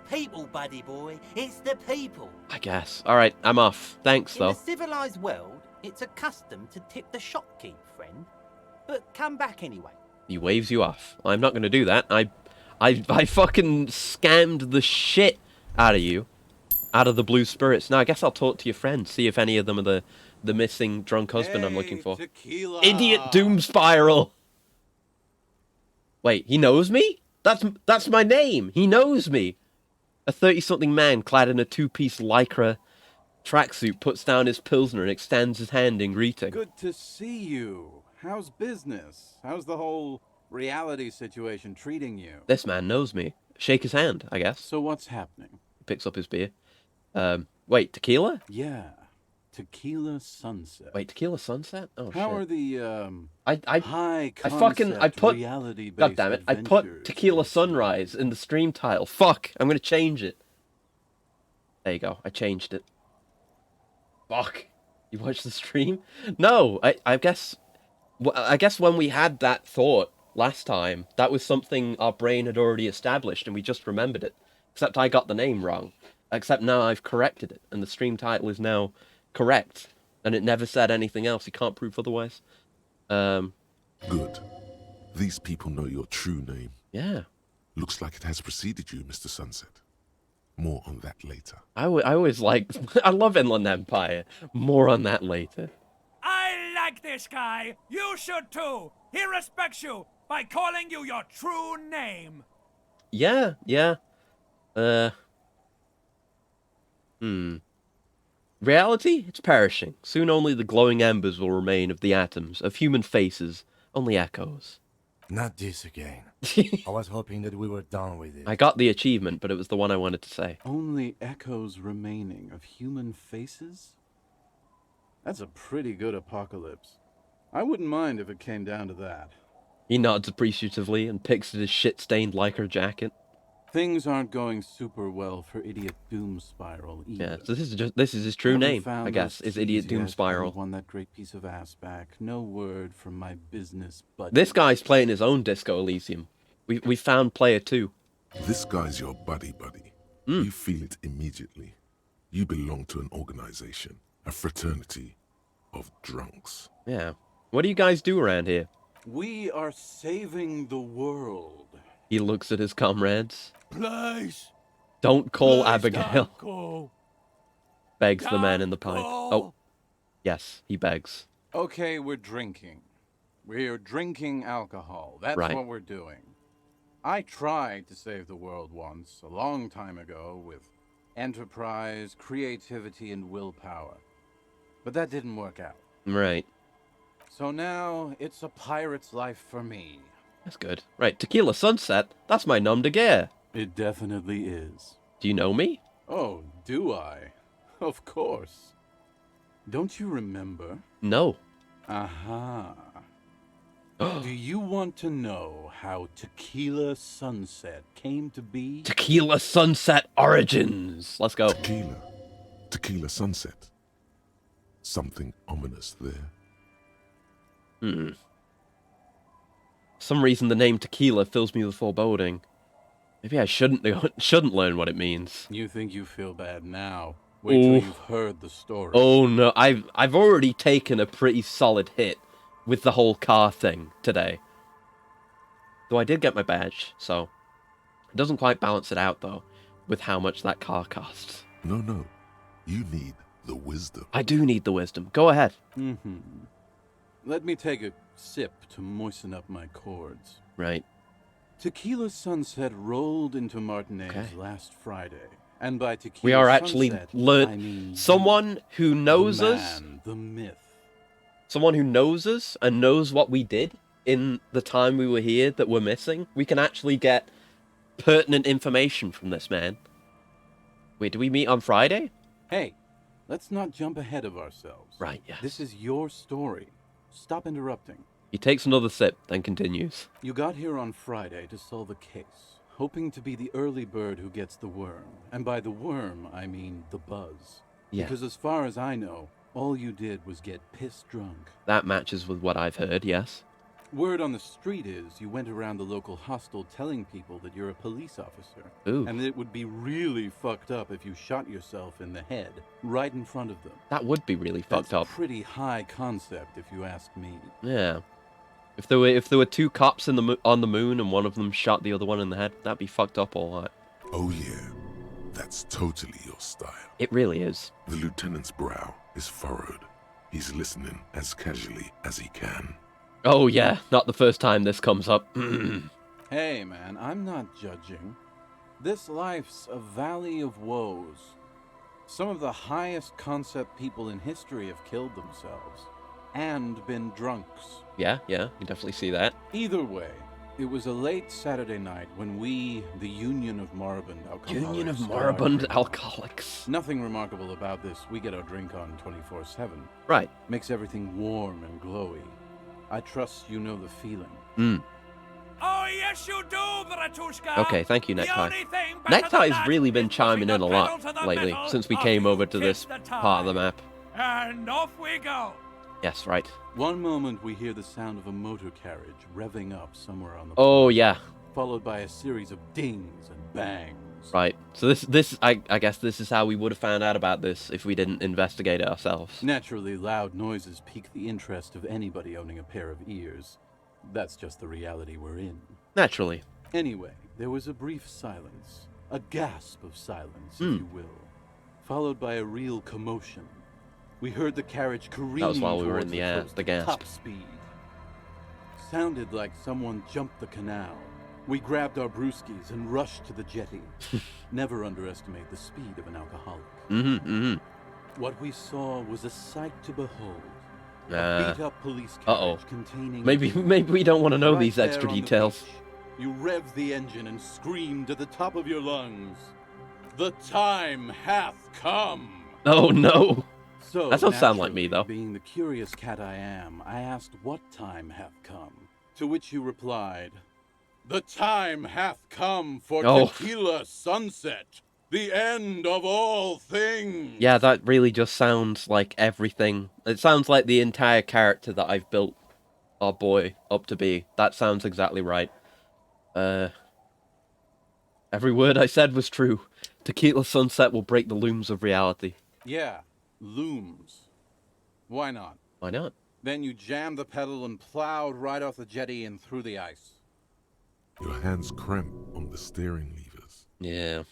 People, buddy boy. It's the people. I guess. Alright, I'm off. Thanks, In the though. civilized world, it's a custom to tip the shopkeep, friend. But come back anyway. He waves you off. I'm not gonna do that. I fucking scammed the shit out of you. Out of the blue spirits. Now, I guess I'll talk to your friends, see if any of them are the missing drunk husband I'm looking for. Tequila. Idiot Doom Spiral! Wait, he knows me? That's my name! He knows me! A 30-something man clad in a two-piece lycra tracksuit puts down his pilsner and extends his hand in greeting. Good to see you. How's business? How's the whole reality situation treating you? This man knows me. Shake his hand, I guess. So what's happening? He picks up his beer. Wait, tequila? Yeah. Tequila Sunset. Wait, Tequila Sunset? Oh, How shit. are the I put reality-based God damn it, I put adventures? Tequila Sunrise in the stream title. Fuck, I'm gonna change it. There you go, I changed it. Fuck. You watched the stream? No, I guess when we had that thought last time, that was something our brain had already established and we just remembered it. Except I got the name wrong. Except now I've corrected it, and the stream title is now correct. And it never said anything else. You can't prove otherwise. Good. These people know your true name. Yeah. Looks like it has preceded you, Mr. Sunset. More on that later. I always like... I love Inland Empire. More on that later. I like this guy. You should too. He respects you by calling you your true name. Yeah. Reality? It's perishing. Soon only the glowing embers will remain of the atoms, of human faces, only echoes. Not this again. I was hoping that we were done with it. I got the achievement, but it was the one I wanted to say. Only echoes remaining of human faces? That's a pretty good apocalypse. I wouldn't mind if it came down to that. He nods appreciatively and picks at his shit-stained lycra jacket. Things aren't going super well for Idiot Doom Spiral either. Yeah, so this is his true name, I guess, is Idiot Doom Spiral. Won that great piece of ass back. No word from my business buddy. This guy's playing his own Disco Elysium. We found player 2. This guy's your buddy. You feel it immediately. You belong to an organization, a fraternity of drunks. Yeah. What do you guys do around here? We are saving the world. He looks at his comrades. Please. Don't call Please Abigail. don't go. Begs the man in the pipe. Oh. Yes, he begs. Okay, we're drinking. We're drinking alcohol. That's Right. what we're doing. I tried to save the world once, a long time ago, with enterprise, creativity, and willpower. But that didn't work out. Right. So now, it's a pirate's life for me. That's good. Right, Tequila Sunset? That's my nom de guerre. It definitely is. Do you know me? Oh, do I? Of course. Don't you remember? No. Aha. Do you want to know how Tequila Sunset came to be? Tequila Sunset Origins. Let's go. Tequila Sunset. Something ominous there. For some reason the name Tequila fills me with foreboding. Maybe I shouldn't learn what it means. You think you feel bad now? Wait till you've heard the story. Oh no, I've already taken a pretty solid hit with the whole car thing today. Though I did get my badge, so it doesn't quite balance it out though, with how much that car costs. No. You need the wisdom. I do need the wisdom. Go ahead. Let me take a sip to moisten up my chords. Right. Tequila Sunset rolled into Martinez last Friday. And by Tequila We are actually Sunset, I mean someone who knows the us. man, the myth. Someone who knows us and knows what we did in the time we were here that we're missing. We can actually get pertinent information from this man. Wait, do we meet on Friday? Hey, let's not jump ahead of ourselves. Right, yes. This is your story. Stop interrupting. He takes another sip, then continues. You got here on Friday to solve a case, hoping to be the early bird who gets the worm. And by the worm, I mean the buzz. Yeah. Because as far as I know, All you did was get piss drunk. That matches with what I've heard, yes. Word on the street is you went around the local hostel telling people that you're a police officer. Ooh. And that it would be really fucked up if you shot yourself in the head right in front of them. That would be really fucked up. Pretty high concept, if you ask me. Yeah. If there were two cops on the moon and one of them shot the other one in the head, that'd be fucked up all right. Oh yeah, that's totally your style. It really is. The lieutenant's brow is furrowed. He's listening as casually as he can. Oh yeah, not the first time this comes up. Hey man, I'm not judging. This life's a valley of woes. Some of the highest concept people in history have killed themselves. And been drunks. Yeah, you definitely see that. Either way, it was a late Saturday night when we, the Union of Moribund Alcoholics... Nothing remarkable about this. We get our drink on 24/7. Right. Makes everything warm and glowy. I trust you know the feeling. Oh, yes you do, Bratushka! Okay, thank you, Necktie. Necktie's really been chiming in a lot lately, since we came over to this part of the map. And off we go! Yes, right. One moment we hear the sound of a motor carriage revving up somewhere on the Oh, yeah. Followed by a series of dings and bangs. Right. So I guess this is how we would have found out about this if we didn't investigate it ourselves. Naturally, loud noises pique the interest of anybody owning a pair of ears. That's just the reality we're in. Naturally. Anyway, there was a brief silence. A gasp of silence, if you will. Followed by a real commotion. We heard the carriage careening. That was while we were in towards the gasp. Top speed. Sounded like someone jumped the canal. We grabbed our brewskis and rushed to the jetty. Never underestimate the speed of an alcoholic. What we saw was a sight to behold. A beat-up police carriage containing... Maybe we don't want to know these extra details. You revved the engine and screamed at the top of your lungs. The time hath come! Oh no! So, that doesn't sound like me, though. Being the curious cat I am, I asked what time hath come. To which you replied, the time hath come for Tequila Sunset, the end of all things. Yeah, that really just sounds like everything. It sounds like the entire character that I've built our boy up to be. That sounds exactly right. Every word I said was true. Tequila Sunset will break the looms of reality. Yeah. Looms. Why not? Why not? Then you jammed the pedal and plowed right off the jetty and through the ice. Your hands cramp on the steering levers. Yeah.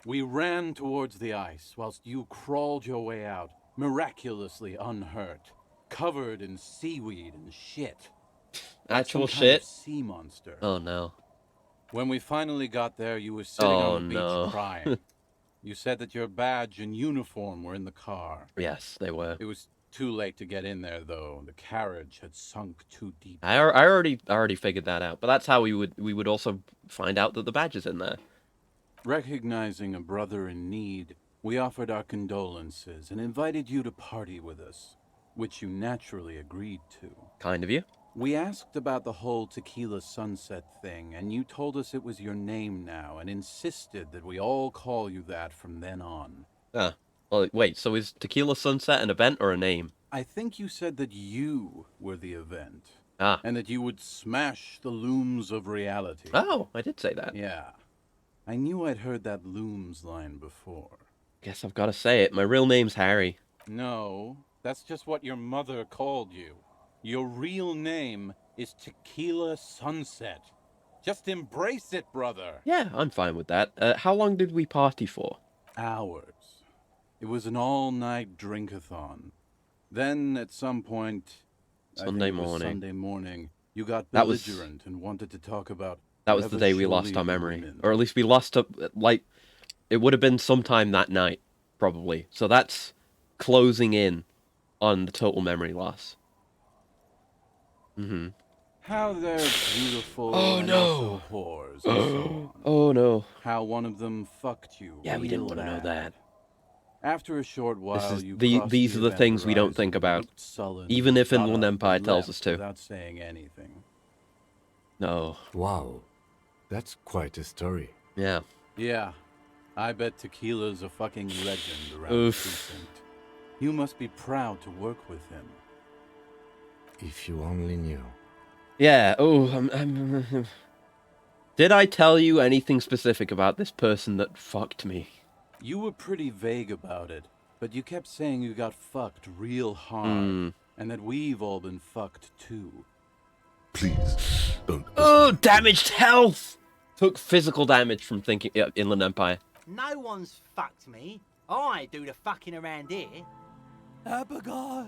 We ran towards the ice whilst you crawled your way out, miraculously unhurt, covered in seaweed and shit. Actual Some shit? Kind of sea monster. Oh no. When we finally got there, you were sitting on the beach crying. You said that your badge and uniform were in the car. Yes, they were. It was too late to get in there, though. The carriage had sunk too deep. I already figured that out, but that's how we would also find out that the badge is in there. Recognizing a brother in need, we offered our condolences and invited you to party with us, which you naturally agreed to. Kind of you. We asked about the whole Tequila Sunset thing, and you told us it was your name now, and insisted that we all call you that from then on. Ah, well, wait, so is Tequila Sunset an event or a name? I think you said that you were the event. Ah. And that you would smash the looms of reality. Oh, I did say that. Yeah. I knew I'd heard that looms line before. Guess I've got to say it. My real name's Harry. No, that's just what your mother called you. Your real name is Tequila Sunset. Just embrace it, brother. Yeah, I'm fine with that. How long did we party for? Hours. It was an all-night drink-a-thon. Then, at some point... Sunday morning, you got belligerent and wanted to talk about... That was the day we lost our memory. Or at least we lost, it would have been sometime that night, probably. So that's closing in on the total memory loss. Mm-hmm. How they're beautiful and also whores and so on. Oh no. How one of them fucked you. Yeah, we didn't want to know that. After a short while, these are the things we don't think about, even if Inland Empire tells us to. Without saying anything. No. Wow, that's quite a story. Yeah. Yeah, I bet Tequila's a fucking legend around the precinct. You must be proud to work with him. If you only knew. Yeah, Did I tell you anything specific about this person that fucked me? You were pretty vague about it, but you kept saying you got fucked real hard, and that we've all been fucked too. Please, don't... Oh, damaged health! Took physical damage from thinking Inland Empire. No one's fucked me. I do the fucking around here. Abigail!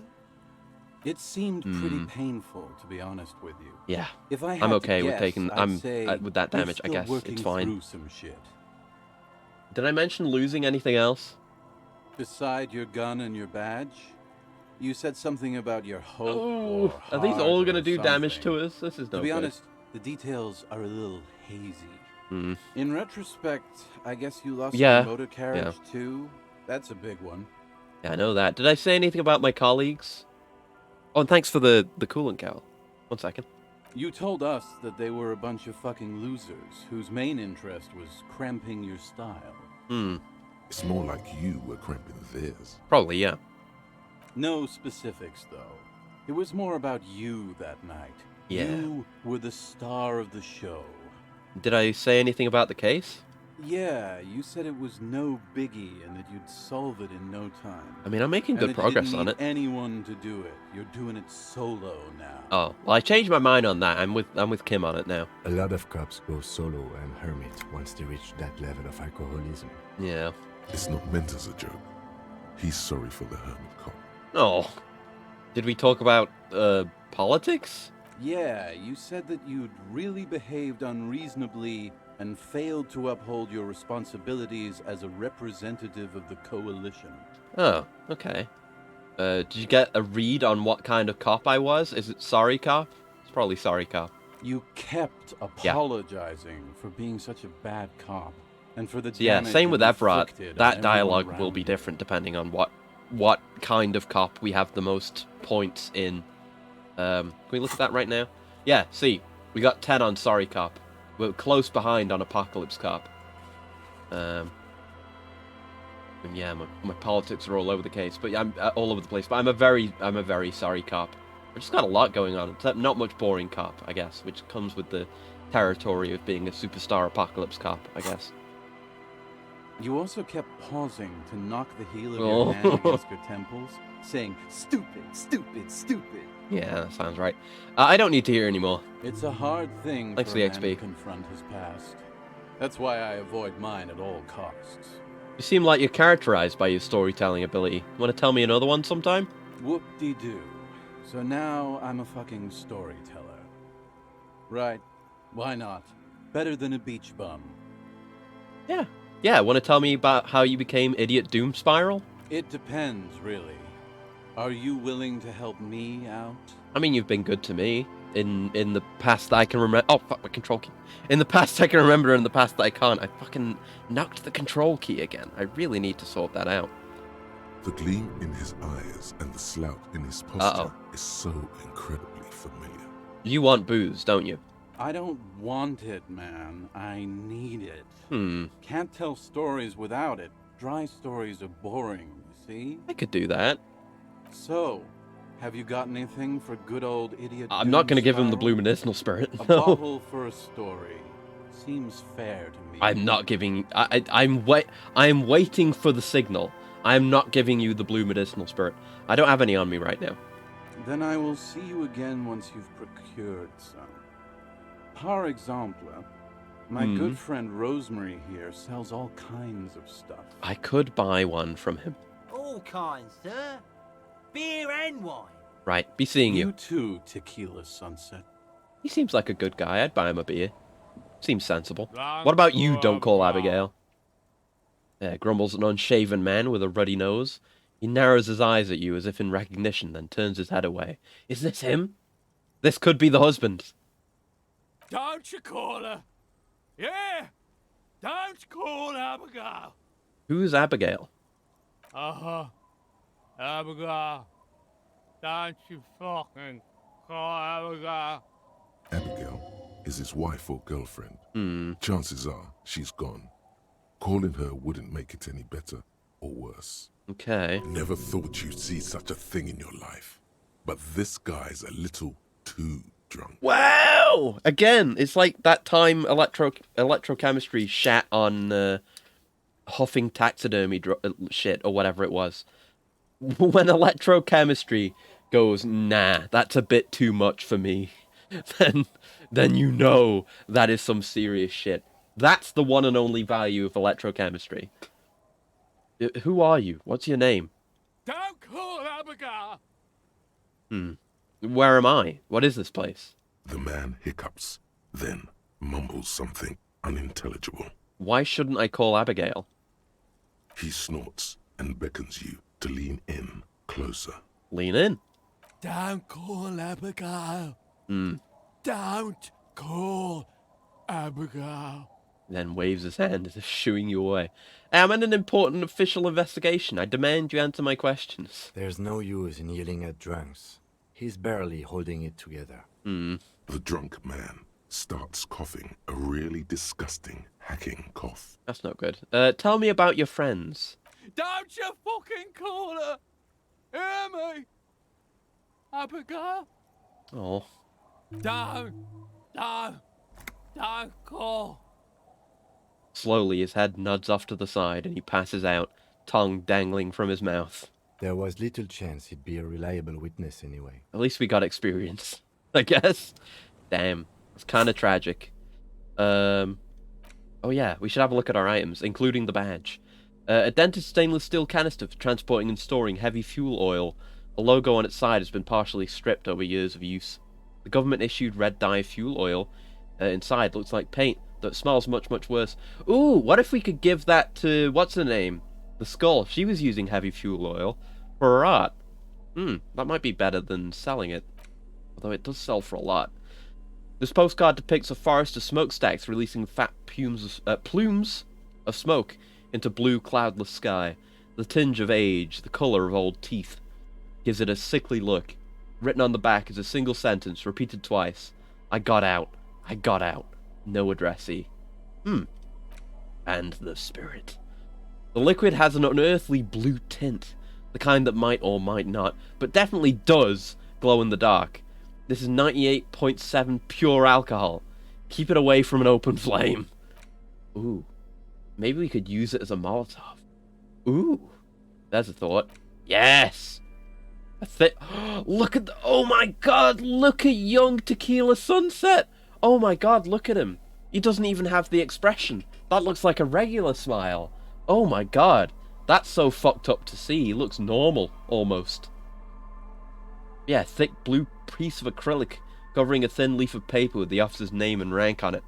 It seemed pretty painful, to be honest with you. Yeah, if I had I'm okay to with guess, taking... I'd say with that damage, I you're guess. still It's working fine. through some shit. Did I mention losing anything else? Beside your gun and your badge? You said something about your hope Oh, or are these all heart gonna or do damage something. to us? This is no To be good. honest, the details are a little hazy. In retrospect, I guess you lost your motor carriage too. That's a big one. Yeah, I know that. Did I say anything about my colleagues? Oh, and thanks for the coolant, Cal. 1 second. You told us that they were a bunch of fucking losers whose main interest was cramping your style. It's more like you were cramping theirs. Probably, yeah. No specifics, though. It was more about you that night. Yeah. You were the star of the show. Did I say anything about the case? Yeah, you said it was no biggie and that you'd solve it in no time. I mean, I'm making good progress on it. Anyone to do it. You're doing it solo now. Oh, well, I changed my mind on that. I'm with Kim on it now. A lot of cops go solo and hermit once they reach that level of alcoholism. Yeah. It's not meant as a joke. He's sorry for the hermit cop. Oh. Did we talk about, politics? Yeah, you said that you'd really behaved unreasonably and failed to uphold your responsibilities as a representative of the coalition. Oh, okay. Did you get a read on what kind of cop I was? Is it sorry cop? It's probably sorry cop. You kept apologizing for being such a bad cop, and for the damage same with Everett. That dialogue will be different depending on what kind of cop we have the most points in. Can we look at that right now? Yeah, see, we got 10 on sorry cop. We're close behind on Apocalypse Cop. And yeah, my politics are all over the case, but yeah, I'm all over the place. But I'm a very sorry cop. I just got a lot going on, except not much boring cop, I guess, which comes with the territory of being a superstar Apocalypse Cop, I guess. You also kept pausing to knock the heel of your hand against your temples, saying, "Stupid, stupid, stupid." Yeah, that sounds right. I don't need to hear anymore. It's a hard thing Thanks for for a the man XP. to confront his past. That's why I avoid mine at all costs. You seem like you're characterized by your storytelling ability. Want to tell me another one sometime? Whoop-de-doo. So now I'm a fucking storyteller. Right. Why not? Better than a beach bum. Yeah. Yeah, want to tell me about how you became Idiot Doom Spiral? It depends, really. Are you willing to help me out? I mean, you've been good to me in the past that I can remember. Oh, fuck, my control key. In the past I can remember, in the past that I can't. I fucking knocked the control key again. I really need to sort that out. The gleam in his eyes and the slouch in his posture is so incredibly familiar. You want booze, don't you? I don't want it, man. I need it. Can't tell stories without it. Dry stories are boring, you see? I could do that. So, have you got anything for good old Idiot I'm not going to give him the Spiral? blue medicinal spirit. A No. bottle for a story. Seems fair to me. I'm not giving... I'm waiting for the signal. I'm not giving you the blue medicinal spirit. I don't have any on me right now. Then I will see you again once you've procured some. Par exemple, my good friend Rosemary here sells all kinds of stuff. I could buy one from him. All kinds, sir. Beer and wine. Right, be seeing you. You too, Tequila Sunset. He seems like a good guy. I'd buy him a beer. Seems sensible. What about you, Don't Call Abigail? Grumbles an unshaven man with a ruddy nose. He narrows his eyes at you as if in recognition, then turns his head away. Is this him? This could be the husband. Don't you call her? Yeah! Don't call Abigail! Who's Abigail? Abigail. Don't you fucking call Abigail. Abigail is his wife or girlfriend. Chances are she's gone. Calling her wouldn't make it any better. or worse. Okay. Never thought you'd see such a thing in your life. But this guy's a little too drunk. Wow! Again, it's like that time electrochemistry shat on huffing taxidermy shit or whatever it was. When electrochemistry goes, nah, that's a bit too much for me, then you know that is some serious shit. That's the one and only value of electrochemistry. Who are you? What's your name? Don't call Abigail! Where am I? What is this place? The man hiccups, then mumbles something unintelligible. Why shouldn't I call Abigail? He snorts and beckons you to lean in closer. Lean in? Don't call Abigail. Don't call Abigail. Then waves his hand as if shooing you away. I'm in an important official investigation. I demand you answer my questions. There's no use in yelling at drunks. He's barely holding it together. The drunk man starts coughing a really disgusting, hacking cough. That's not good. Tell me about your friends. Don't you fucking call her! Hear me? Abigail? Oh. Don't call. Slowly, his head nods off to the side and he passes out, tongue dangling from his mouth. There was little chance he'd be a reliable witness anyway. At least we got experience, I guess. Damn. It's kind of tragic. Oh yeah, we should have a look at our items, including the badge. A dented stainless steel canister for transporting and storing heavy fuel oil. A logo on its side has been partially stripped over years of use. The government-issued red dye fuel oil inside looks like paint, though it smells much, much worse. Ooh, what if we could give that to, what's her name? The Skull. She was using heavy fuel oil for her art. That might be better than selling it. Although it does sell for a lot. This postcard depicts a forest of smokestacks releasing fat plumes of smoke into blue, cloudless sky. The tinge of age, the colour of old teeth, gives it a sickly look. Written on the back is a single sentence, repeated twice. I got out. I got out. No addressee. And the spirit. The liquid has an unearthly blue tint. The kind that might or might not, but definitely does, glow in the dark. This is 98.7 pure alcohol. Keep it away from an open flame. Ooh. Maybe we could use it as a Molotov. Ooh. There's a thought. Yes! Look at oh my god, look at young Tequila Sunset! Oh my god, look at him. He doesn't even have the expression. That looks like a regular smile. Oh my god. That's so fucked up to see. He looks normal, almost. Yeah, thick blue piece of acrylic covering a thin leaf of paper with the officer's name and rank on it.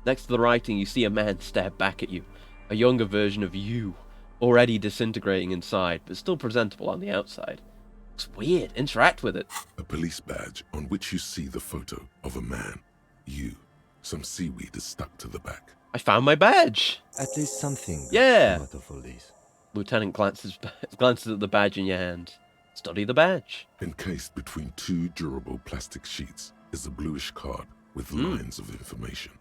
Next to the writing, you see a man stare back at you. A younger version of you, already disintegrating inside, but still presentable on the outside. Looks weird. Interact with it. A police badge on which you see the photo of a man. You. Some seaweed is stuck to the back. I found my badge! At least something. Yeah! Out of all these. Lieutenant glances at the badge in your hand. Study the badge. Encased between two durable plastic sheets is a bluish card with lines of information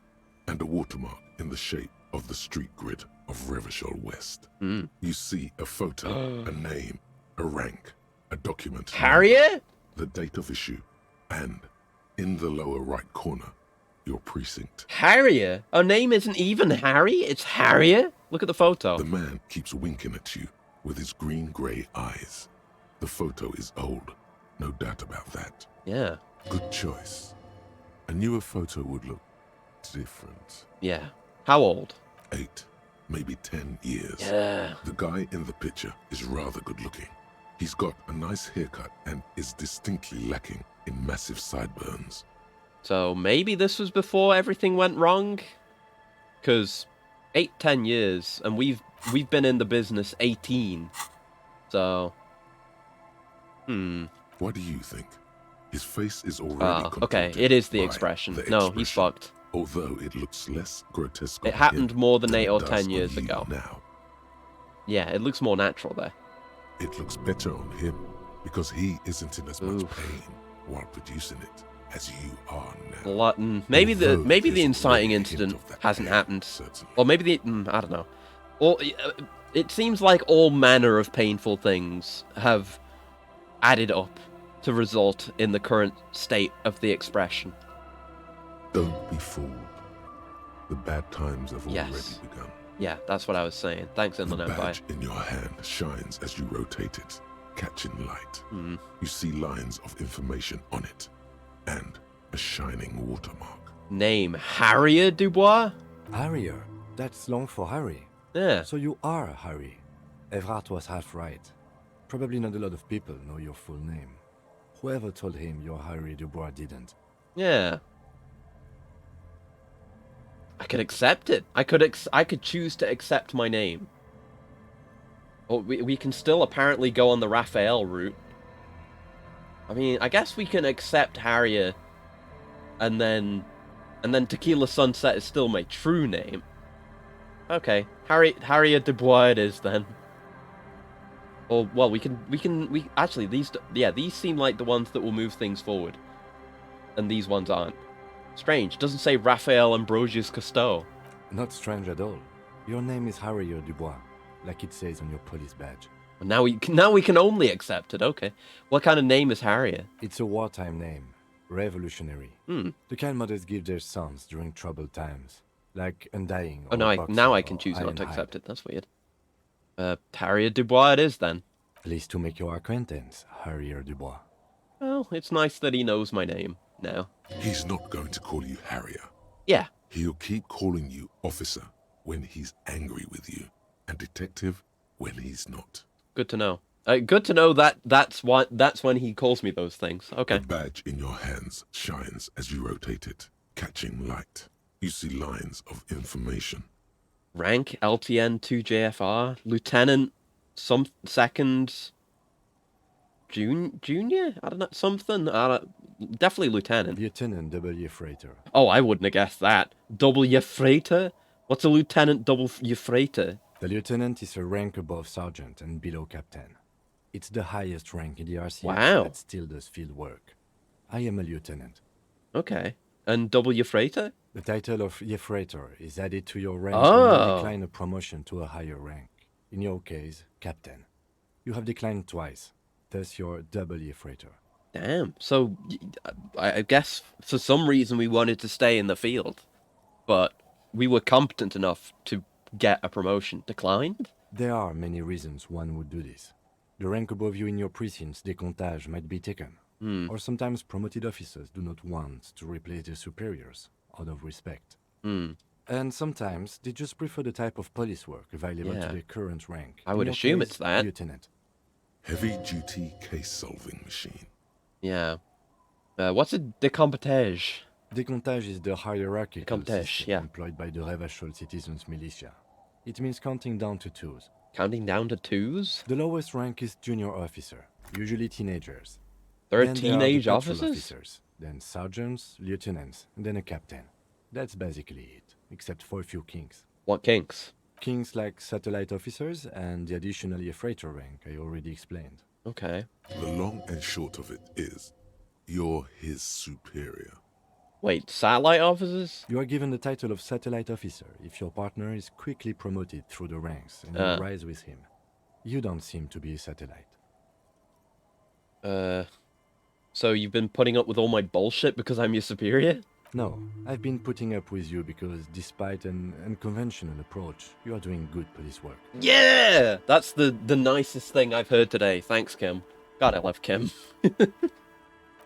and a watermark in the shape of the street grid of Revachol West. You see a photo, a name, a rank, a document, Harriet? The date of issue, and in the lower right corner, your precinct. Harriet? Her name isn't even Harry, it's Harriet? Look at the photo. The man keeps winking at you with his green-grey eyes. The photo is old, no doubt about that. Yeah. Good choice. A newer photo would look different. Yeah. How old? 8, maybe 10 years. Yeah. The guy in the picture is rather good looking. He's got a nice haircut and is distinctly lacking in massive sideburns. So maybe this was before everything went wrong? Because 8-10 years, and we've been in the business 18. So... What do you think? His face is already okay, it is the expression. No, he's fucked. Although it looks less grotesque. It happened more than 8 or 10 years ago. Now. Yeah, it looks more natural there. It looks better on him because he isn't in as much pain while producing it as you are now. Maybe the inciting incident hasn't happened, or maybe I don't know. Or it seems like all manner of painful things have added up to result in the current state of the expression. Don't be fooled. The bad times have already begun. Yeah, that's what I was saying. Thanks, Inland The Empire. badge in your hand shines as you rotate it, catching light. You see lines of information on it, and a shining watermark. Name, Harrier Dubois? Harrier? That's long for Harry. Yeah. So you are Harry. Evrard was half right. Probably not a lot of people know your full name. Whoever told him you're Harry Dubois didn't. Yeah. I could accept it. I could choose to accept my name. Or we can still apparently go on the Raphael route. I mean, I guess we can accept Harrier, and then Tequila Sunset is still my true name. Okay, Harrier Dubois it is then. Or well, we actually these seem like the ones that will move things forward, and these ones aren't. Strange. Doesn't say Raphael Ambrosius Cousteau. Not strange at all. Your name is Harrier Dubois, like it says on your police badge. Now we can only accept it. Okay. What kind of name is Harrier? It's a wartime name. Revolutionary. The kind mothers give their sons during troubled times, like Undying. Oh, now I can choose not to accept it. That's weird. Harrier Dubois it is then. Pleased to make your acquaintance, Harrier Dubois. Well, it's nice that he knows my name now. He's not going to call you Harrier. Yeah. He'll keep calling you officer when he's angry with you, and detective when he's not. Good to know. Good to know that's when he calls me those things. Okay. The badge in your hands shines as you rotate it, catching light. You see lines of information. Rank LTN 2JFR, Lieutenant, some second, junior. I don't know, something. Definitely Lieutenant. Lieutenant W. Freighter. Oh, I wouldn't have guessed that. W. Freighter? What's a Lieutenant W. Freighter? The lieutenant is a rank above sergeant and below captain. It's the highest rank in the RCS that still does field work. I am a lieutenant. Okay. And W. Freighter? The title of Freighter is added to your rank when you decline a promotion to a higher rank. In your case, captain. You have declined twice, thus you're W. Freighter. Damn. So, I guess for some reason we wanted to stay in the field, but we were competent enough to get a promotion. Declined? There are many reasons one would do this. The rank above you in your precinct's decomptage might be taken. Or sometimes promoted officers do not want to replace their superiors, out of respect. And sometimes they just prefer the type of police work available to their current rank. I would assume it's that. Lieutenant. Heavy-duty case-solving machine. Yeah. What's a decomptage? Decomptage is the hierarchical system employed by the Revachol Citizens Militia. It means counting down to twos. Counting down to twos? The lowest rank is junior officer, usually teenagers. There are then teenage there are the patrol officers? Then sergeants, lieutenants, and then a captain. That's basically it, except for a few kinks. What kinks? Kinks like satellite officers and the additionally a freighter rank I already explained. Okay. The long and short of it is, you're his superior. Wait, satellite officers? You are given the title of satellite officer if your partner is quickly promoted through the ranks and you rise with him. You don't seem to be a satellite. So you've been putting up with all my bullshit because I'm your superior? No, I've been putting up with you because despite an unconventional approach, you are doing good police work. Yeah! That's the nicest thing I've heard today. Thanks, Kim. God, I love Kim.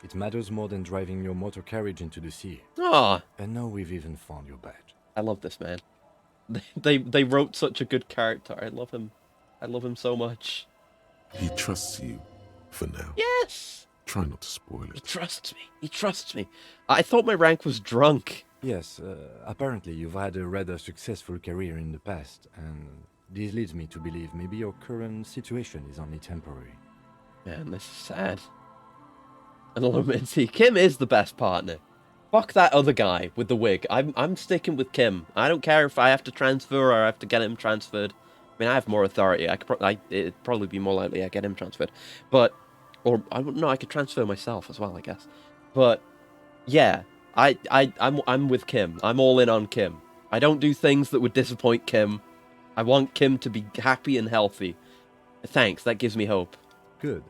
It matters more than driving your motor carriage into the sea. Ah. And now we've even found your badge. I love this man. They wrote such a good character. I love him. I love him so much. He trusts you for now. Yes! Try not to spoil it. He trusts me. He trusts me. I thought my rank was drunk. Yes, apparently you've had a rather successful career in the past, and this leads me to believe maybe your current situation is only temporary. Man, this is sad. And let see, Kim is the best partner. Fuck that other guy with the wig. I'm sticking with Kim. I don't care if I have to transfer or I have to get him transferred. I mean, I have more authority. It'd probably be more likely I get him transferred. But, or I don't know, I could transfer myself as well, I guess. But yeah, I'm with Kim. I'm all in on Kim. I don't do things that would disappoint Kim. I want Kim to be happy and healthy. Thanks, that gives me hope. Good.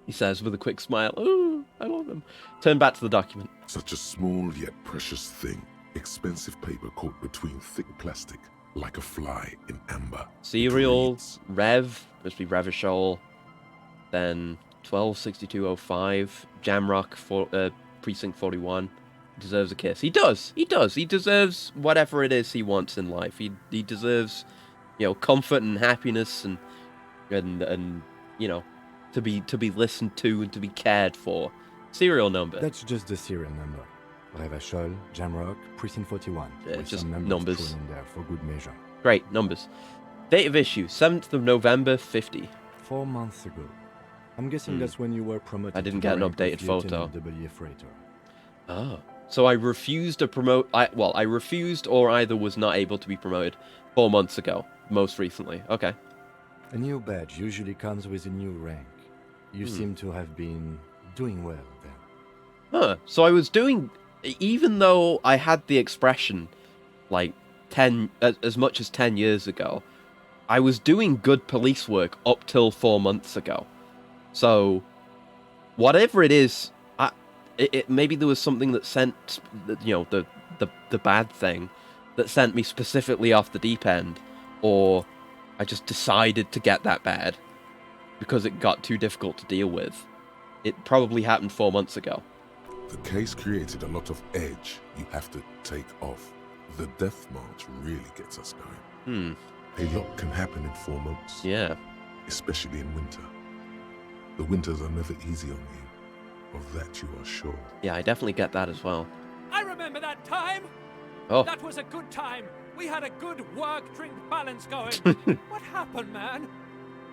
He says with a quick smile. Ooh, I love him. Turn back to the document. Such a small yet precious thing. Expensive paper caught between thick plastic, like a fly in amber. Serial, Rev, must be Revachol. Then 126205, Jamrock for Precinct 41. Deserves a kiss. He does. He does. He deserves whatever it is he wants in life. He deserves, you know, comfort and happiness and you know, to be listened to and to be cared for. Serial number. That's just the serial number. Revachol, Jamrock, Precinct 41. Yeah, with just some numbers thrown in there for good measure. Great numbers. Date of issue 7th of November 50. 4 months ago. I'm guessing that's when you were promoted. I didn't to get an rank of updated photo. Lieutenant W. Freighter. Oh. So I refused to promote. I refused or either was not able to be promoted 4 months ago, most recently. Okay. A new badge usually comes with a new rank. You seem to have been doing well then. Huh. So I was doing, even though I had the expression, like, as much as 10 years ago, I was doing good police work up till 4 months ago. So, whatever it is, maybe there was something that sent, you know, the bad thing that sent me specifically off the deep end, or I just decided to get that bad because it got too difficult to deal with. It probably happened 4 months ago. The case created a lot of edge you have to take off. The death march really gets us going. A lot can happen in 4 months. Yeah. Especially in winter. The winters are never easy on you. Of that you are sure. Yeah, I definitely get that as well. I remember that time. Oh. That was a good time. We had a good work-drink balance going. What happened, man?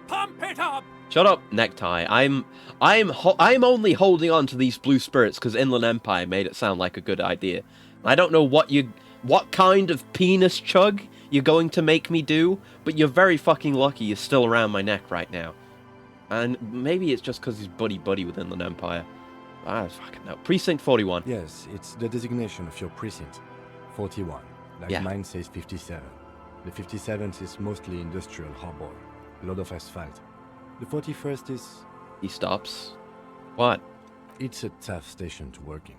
Pump it up! Shut up, Necktie. I'm only holding on to these blue spirits because Inland Empire made it sound like a good idea. I don't know what kind of penis chug you're going to make me do, but you're very fucking lucky you're still around my neck right now. And maybe it's just because he's buddy-buddy with Inland Empire. I fucking know. Precinct 41. Yes, it's the designation of your precinct. 41. Like mine says 57. The 57th is mostly industrial harbor. A lot of asphalt. The 41st is... He stops. What? It's a tough station to work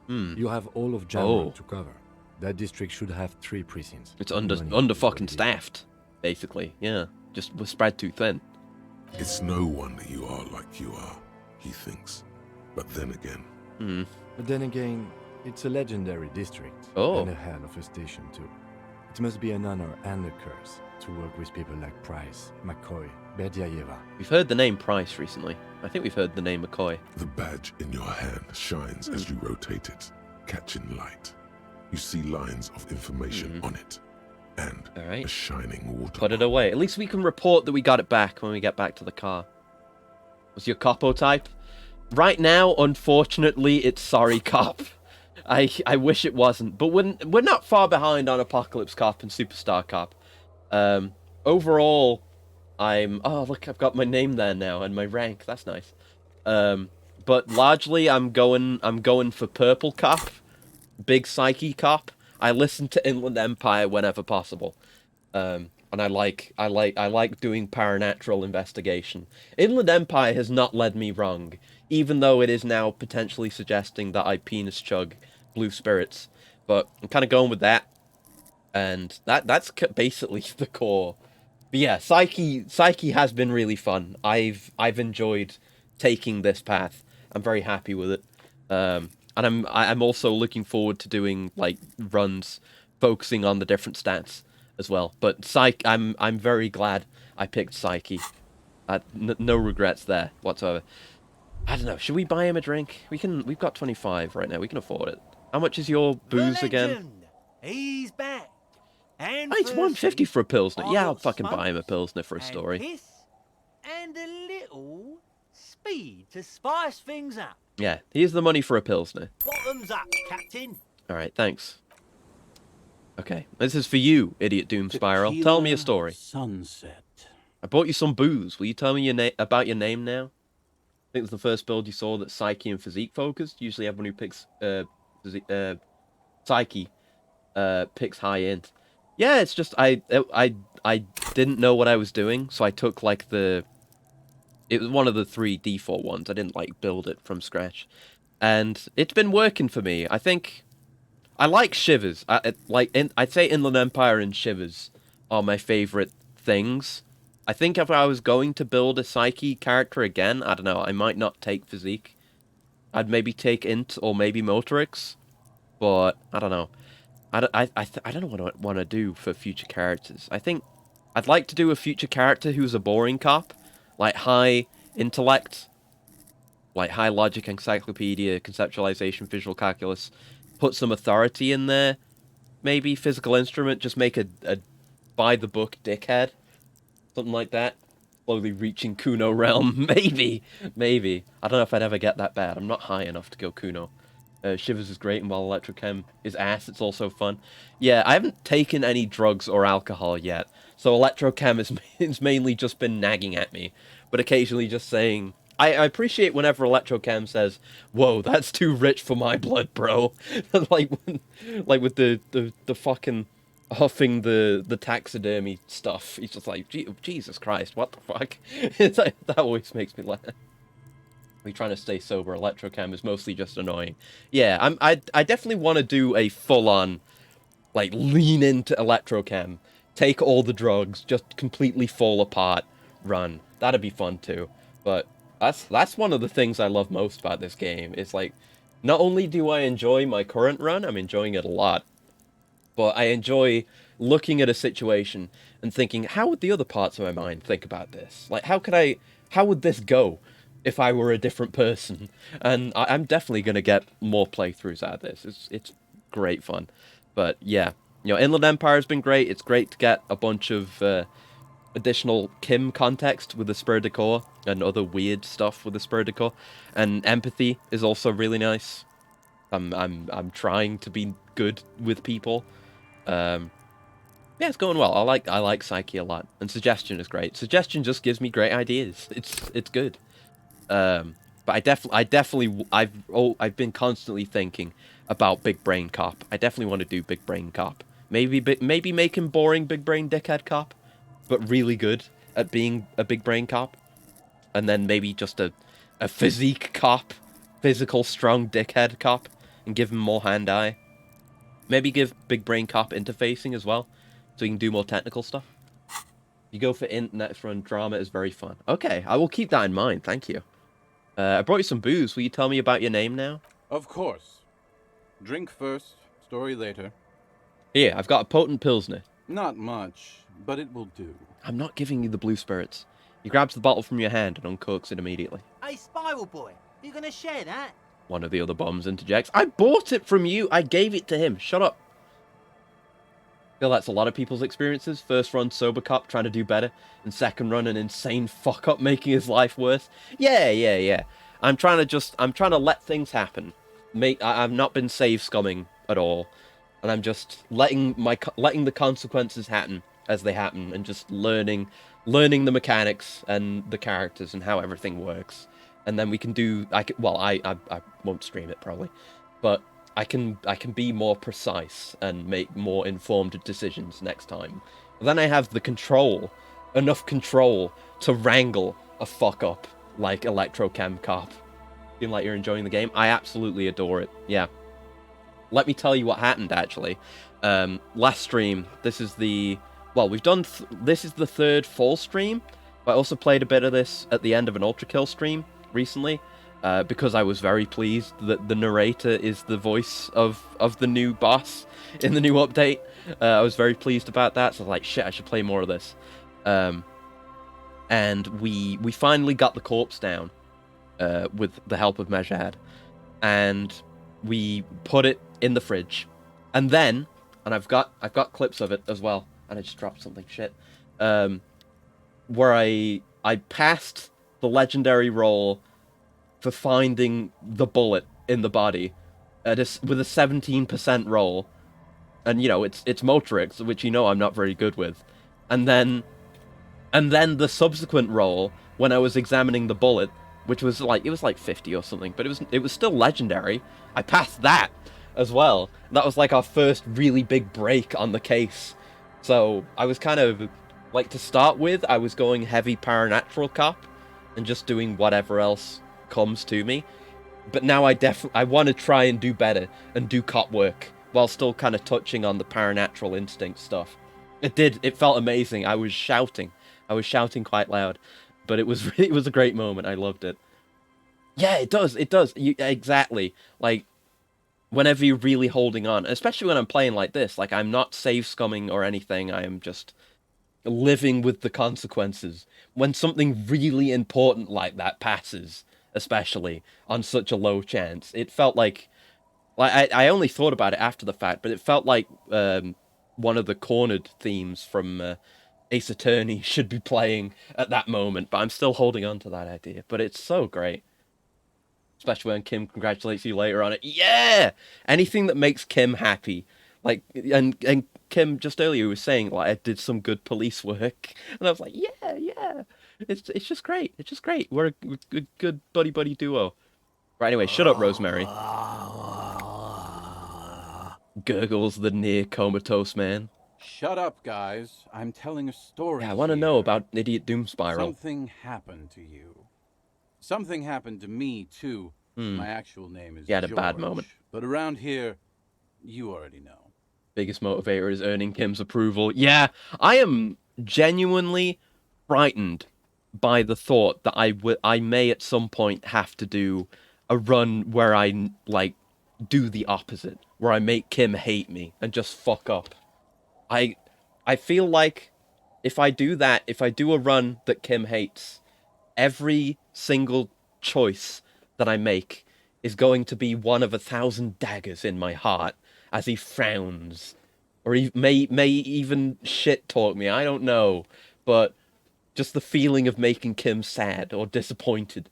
in. You have all of Jamrock to cover. That district should have 3 precincts. It's under fucking staffed, basically. Yeah. Just we're spread too thin. It's no wonder you are like you are, he thinks. But then again... But then again, it's a legendary district. Oh. And a hell of a station, too. It must be an honor and a curse to work with people like Price, McCoy, Berdiaeva. We've heard the name Price recently. I think we've heard the name McCoy. The badge in your hand shines as you rotate it, catching light. You see lines of information on it. And a shining water. Put it away. At least we can report that we got it back when we get back to the car. Was your capo type? Right now, unfortunately, it's sorry cop. I wish it wasn't, but we're not far behind on Apocalypse Cop and Superstar Cop. Overall, oh look, I've got my name there now and my rank. That's nice. But largely, I'm going for Purple Cop, Big Psyche Cop. I listen to Inland Empire whenever possible, and I like doing paranatural investigation. Inland Empire has not led me wrong, even though it is now potentially suggesting that I penis chug blue spirits. But I'm kind of going with that, and that's basically the core. But yeah, Psyche has been really fun. I've enjoyed taking this path. I'm very happy with it. And I'm also looking forward to doing like runs focusing on the different stats as well. But I'm very glad I picked Psyche. No regrets there whatsoever. I don't know. Should we buy him a drink? We've got 25 right now. We can afford it. How much is your booze again? He's back. And it's 150 for a Pilsner. Yeah, I'll fucking buy him a Pilsner for a story. Piss and a little speed to spice things up. Yeah, here's the money for a Pilsner. Bottoms up, Captain. Alright, thanks. Okay, this is for you, Idiot Doom Spiral. Tell me a story. Sunset. I bought you some booze. Will you tell me about your name now? I think it's the first build you saw that's Psyche and Physique focused. Usually everyone who picks Psyche picks high int. Yeah, it's just I I didn't know what I was doing, so I took like it was one of the 3 default ones. I didn't like build it from scratch, and it's been working for me. I think I like Shivers. I'd say Inland Empire and Shivers are my favorite things. I think if I was going to build a Psyche character again, I don't know, I might not take Physique. I'd maybe take Int or maybe Motorix, but I don't know. I don't know what I want to do for future characters. I think I'd like to do a future character who's a boring cop, like high intellect, like high logic, encyclopedia, conceptualization, visual calculus. Put some authority in there. Maybe physical instrument, just make a by-the-book dickhead. Something like that. Slowly reaching Kuno realm. Maybe. I don't know if I'd ever get that bad. I'm not high enough to go Kuno. Shivers is great, and while Electrochem is ass, it's also fun. Yeah, I haven't taken any drugs or alcohol yet, so Electrochem has mainly just been nagging at me, but occasionally just saying... I appreciate whenever Electrochem says, "Whoa, that's too rich for my blood, bro." like with the fucking huffing the taxidermy stuff. He's just like, Jesus Christ, what the fuck? It's like, that always makes me laugh. Me trying to stay sober. Electrochem is mostly just annoying. Yeah, I definitely want to do a full-on, like, lean into Electrochem, take all the drugs, just completely fall apart, run. That'd be fun too. But that's one of the things I love most about this game. It's like, not only do I enjoy my current run, I'm enjoying it a lot, but I enjoy looking at a situation and thinking, how would the other parts of my mind think about this? Like, how would this go if I were a different person? And I'm definitely going to get more playthroughs out of this. It's great fun. But yeah, you know, Inland Empire has been great. It's great to get a bunch of additional Kim context with the Spur de Corps and other weird stuff with the Spur de Corps. And Empathy is also really nice. I'm trying to be good with people. Yeah, it's going well. I like Psyche a lot, and Suggestion is great. Suggestion just gives me great ideas. It's good. But I've been constantly thinking about Big Brain Cop. I definitely want to do Big Brain Cop. Maybe make him boring Big Brain Dickhead Cop, but really good at being a Big Brain Cop. And then maybe just a physique cop, physical strong dickhead cop, and give him more hand-eye. Maybe give Big Brain Cop interfacing as well, so he can do more technical stuff. You go for int next run. Drama is very fun. Okay, I will keep that in mind. Thank you. I brought you some booze. Will you tell me about your name now? Of course. Drink first, story later. Here, I've got a potent Pilsner. Not much, but it will do. I'm not giving you the blue spirits. He grabs the bottle from your hand and uncorks it immediately. Hey, Spiral Boy, you gonna share that? One of the other bombs interjects. I bought it from you. I gave it to him. Shut up. I feel that's a lot of people's experiences. First run, sober cop, trying to do better. And second run, an insane fuck-up, making his life worse. Yeah. I'm trying to let things happen. I've not been save scumming at all. And I'm just letting the consequences happen as they happen. And just learning the mechanics and the characters and how everything works. And then we can do... I won't stream it, probably. But... I can be more precise and make more informed decisions next time. Then I have enough control to wrangle a fuck up like Electrochem Cop. Feel like you're enjoying the game? I absolutely adore it. Yeah. Let me tell you what happened actually. Last stream, this is the this is the third full stream. But I also played a bit of this at the end of an Ultra Kill stream recently. Because I was very pleased that the narrator is the voice of the new boss in the new update. I was very pleased about that, so I was like, shit, I should play more of this. And we finally got the corpse down with the help of Mejad. And we put it in the fridge. And then, and I've got clips of it as well, and I just dropped something shit, where I passed the legendary roll for finding the bullet in the body with a 17% roll. And, you know, it's Motorix, which you know I'm not very good with. And then the subsequent roll, when I was examining the bullet, which was like, it was like 50 or something, but it was still legendary. I passed that as well. That was like our first really big break on the case. So I was kind of Like, to start with, I was going heavy paranatural cop and just doing whatever else comes to me. But now I want to try and do better and do cop work while still kind of touching on the paranatural instinct stuff. It felt amazing. I was shouting quite loud, but it was a great moment. I loved it. Yeah, it does. Exactly. Like, whenever you're really holding on, especially when I'm playing like this, like, I'm not save scumming or anything. I am just living with the consequences. When something really important like that passes, especially on such a low chance, it felt like I only thought about it after the fact, but it felt like one of the cornered themes from Ace Attorney should be playing at that moment, but I'm still holding on to that idea. But it's so great. Especially when Kim congratulates you later on it. Yeah! Anything that makes Kim happy. Like, and Kim just earlier was saying, like, I did some good police work. And I was like, yeah. It's just great. It's just great. We're a good buddy duo. Right, anyway, shut up, Rosemary. Gurgles the near comatose man. Shut up, guys. I'm telling a story. Yeah, I want to know about Idiot Doom Spiral. Something happened to you. Something happened to me, too. My actual name is You had a George, bad moment. But around here, you already know. Biggest motivator is earning Kim's approval. Yeah, I am genuinely frightened by the thought that I may at some point have to do a run where I, like, do the opposite. Where I make Kim hate me and just fuck up. I feel like if I do that, if I do a run that Kim hates, every single choice that I make is going to be one of 1,000 daggers in my heart as he frowns. Or he may even shit talk me, I don't know. But just the feeling of making Kim sad or disappointed.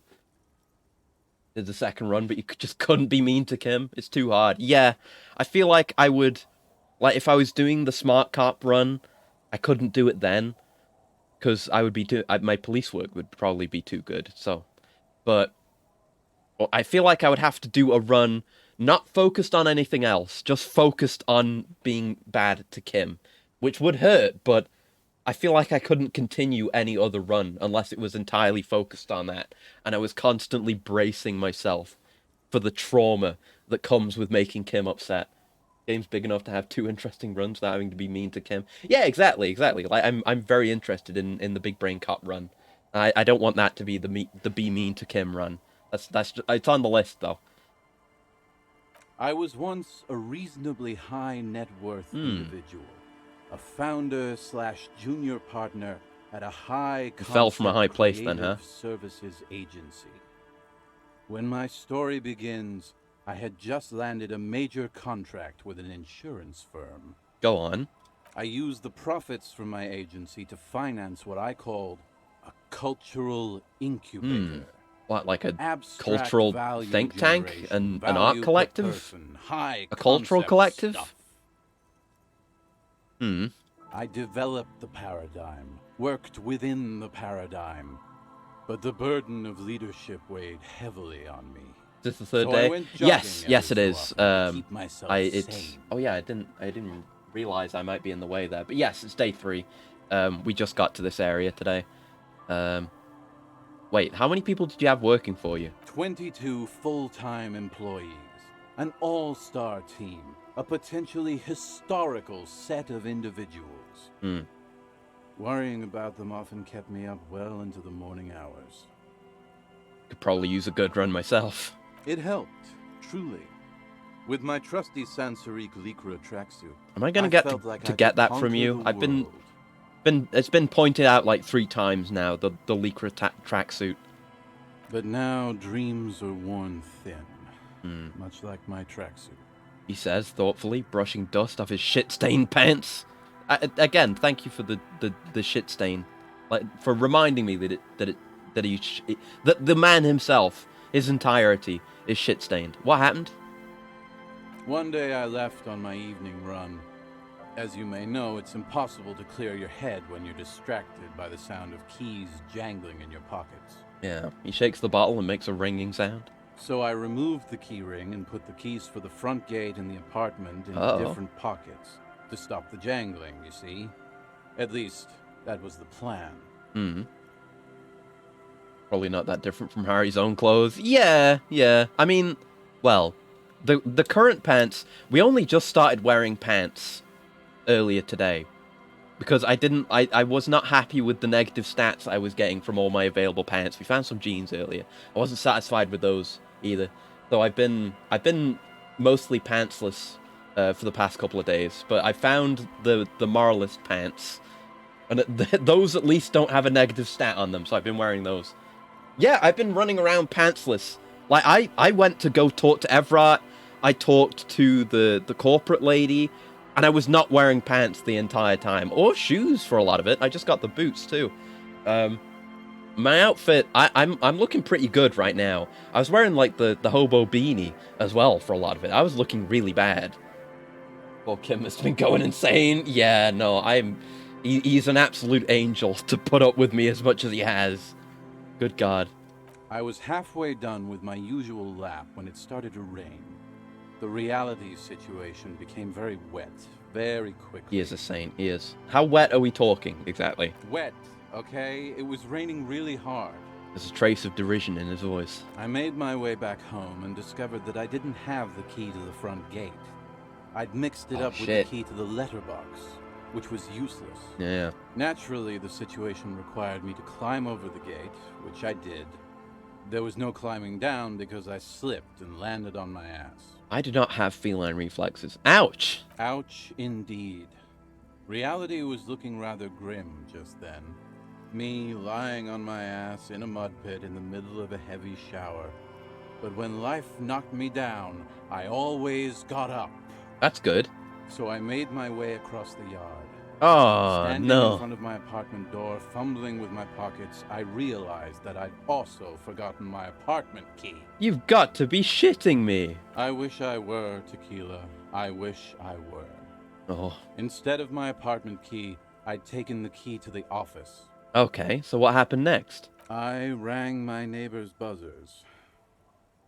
Did the second run, but you just couldn't be mean to Kim. It's too hard. Yeah, I feel like I would... Like, if I was doing the Smart Cop run, I couldn't do it then. Because I would be my police work would probably be too good, so... But... Well, I feel like I would have to do a run not focused on anything else, just focused on being bad to Kim. Which would hurt, but I feel like I couldn't continue any other run unless it was entirely focused on that. And I was constantly bracing myself for the trauma that comes with making Kim upset. Game's big enough to have 2 interesting runs without having to be mean to Kim. Yeah, exactly. Like, I'm very interested in the Big Brain Cop run. I don't want that to be the be mean to Kim run. It's on the list though. I was once a reasonably high net worth individual, a founder / junior partner at a high fell from a high place then, huh? Services agency. When my story begins, I had just landed a major contract with an insurance firm. Go on. I used the profits from my agency to finance what I called a cultural incubator. What, like a cultural think tank? An art collective? A cultural collective? I developed the paradigm, worked within the paradigm, but the burden of leadership weighed heavily on me. Is this the third day? Yes, it is. Oh yeah, I didn't realize I might be in the way there. But yes, it's day 3. We just got to this area today. Wait, how many people did you have working for you? 22 full-time employees, an all-star team, a potentially historical set of individuals. Worrying about them often kept me up well into the morning hours. Could probably use a good run myself. It helped, truly. With my trusty Sansaric Lycra tracksuit, am I gonna get to get that from you? It's been pointed out like 3 times now, the Lycra tracksuit. But now dreams are worn thin, much like my tracksuit. He says thoughtfully, brushing dust off his shit-stained pants. Again, thank you for the shit stain, like for reminding me that the man himself, his entirety, is shit-stained. What happened? One day I left on my evening run. As you may know, it's impossible to clear your head when you're distracted by the sound of keys jangling in your pockets. Yeah, he shakes the bottle and makes a ringing sound. So I removed the key ring and put the keys for the front gate and the apartment in different pockets to stop the jangling, you see. At least, That was the plan. Hmm. Probably not that different from Harry's own clothes. Yeah. I mean, well, the current pants, we only just started wearing pants earlier today. Because I was not happy with the negative stats I was getting from all my available pants. We found some jeans earlier. I wasn't satisfied with those either. So I've been mostly pantsless for the past couple of days. But I found the Marlist pants. And those at least don't have a negative stat on them, so I've been wearing those. Yeah, I've been running around pantsless. Like, I went to go talk to Everett, I talked to the corporate lady, and I was not wearing pants the entire time. Or shoes for a lot of it. I just got the boots, too. My outfit, I'm looking pretty good right now. I was wearing, like, the hobo beanie as well for a lot of it. I was looking really bad. Well, Kim has been going insane. Yeah, no, he's an absolute angel to put up with me as much as he has. Good God. I was halfway done with my usual lap when it started to rain. The reality situation became very wet, very quickly. He is a saint, he is. How wet are we talking, exactly? Wet, okay? It was raining really hard. There's a trace of derision in his voice. I made my way back home and discovered that I didn't have the key to the front gate. I'd mixed it up with the key to the letterbox, which was useless. Yeah. Naturally, the situation required me to climb over the gate, which I did. There was no climbing down because I slipped and landed on my ass. I do not have feline reflexes. Ouch! Ouch, indeed. Reality was looking rather grim just then. Me lying on my ass in a mud pit in the middle of a heavy shower. But when life knocked me down, I always got up. That's good. So I made my way across the yard. Oh, Standing no. in front of my apartment door, fumbling with my pockets, I realized that I'd also forgotten my apartment key. You've got to be shitting me. I wish I were, Tequila. I wish I were. Oh. Instead of my apartment key, I'd taken the key to the office. Okay, so what happened next? I rang my neighbor's buzzers.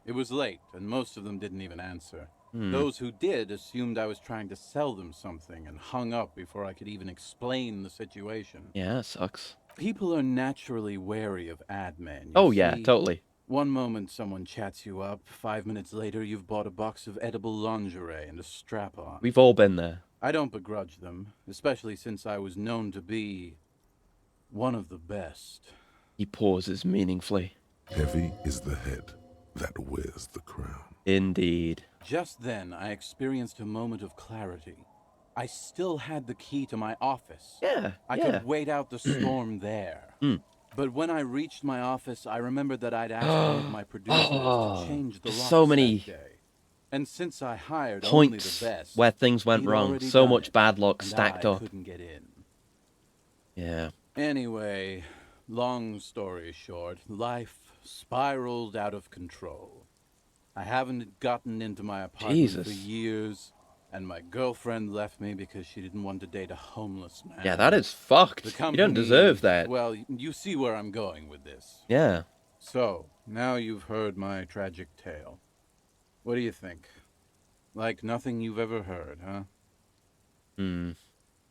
It was late, and most of them didn't even answer. Those who did assumed I was trying to sell them something and hung up before I could even explain the situation. Yeah, that sucks. People are naturally wary of ad men. Oh, yeah, totally. One moment someone chats you up, 5 minutes later you've bought a box of edible lingerie and a strap-on. We've all been there. I don't begrudge them, especially since I was known to be one of the best. He pauses meaningfully. Heavy is the head that wears the crown. Indeed. Just then, I experienced a moment of clarity. I still had the key to my office. Yeah, I could wait out the storm there. But when I reached my office, I remembered that I'd asked one of my producers to change the locks so many that day. And since I hired points only the best, where things went he'd wrong. already So done much it, bad luck and stacked I up. couldn't get in. Yeah. Anyway, long story short, life spiraled out of control. I haven't gotten into my apartment for years, and my girlfriend left me because she didn't want to date a homeless man. Yeah, that is fucked. You don't deserve that. Well, you see where I'm going with this. Yeah. So, now you've heard my tragic tale. What do you think? Like nothing you've ever heard, huh?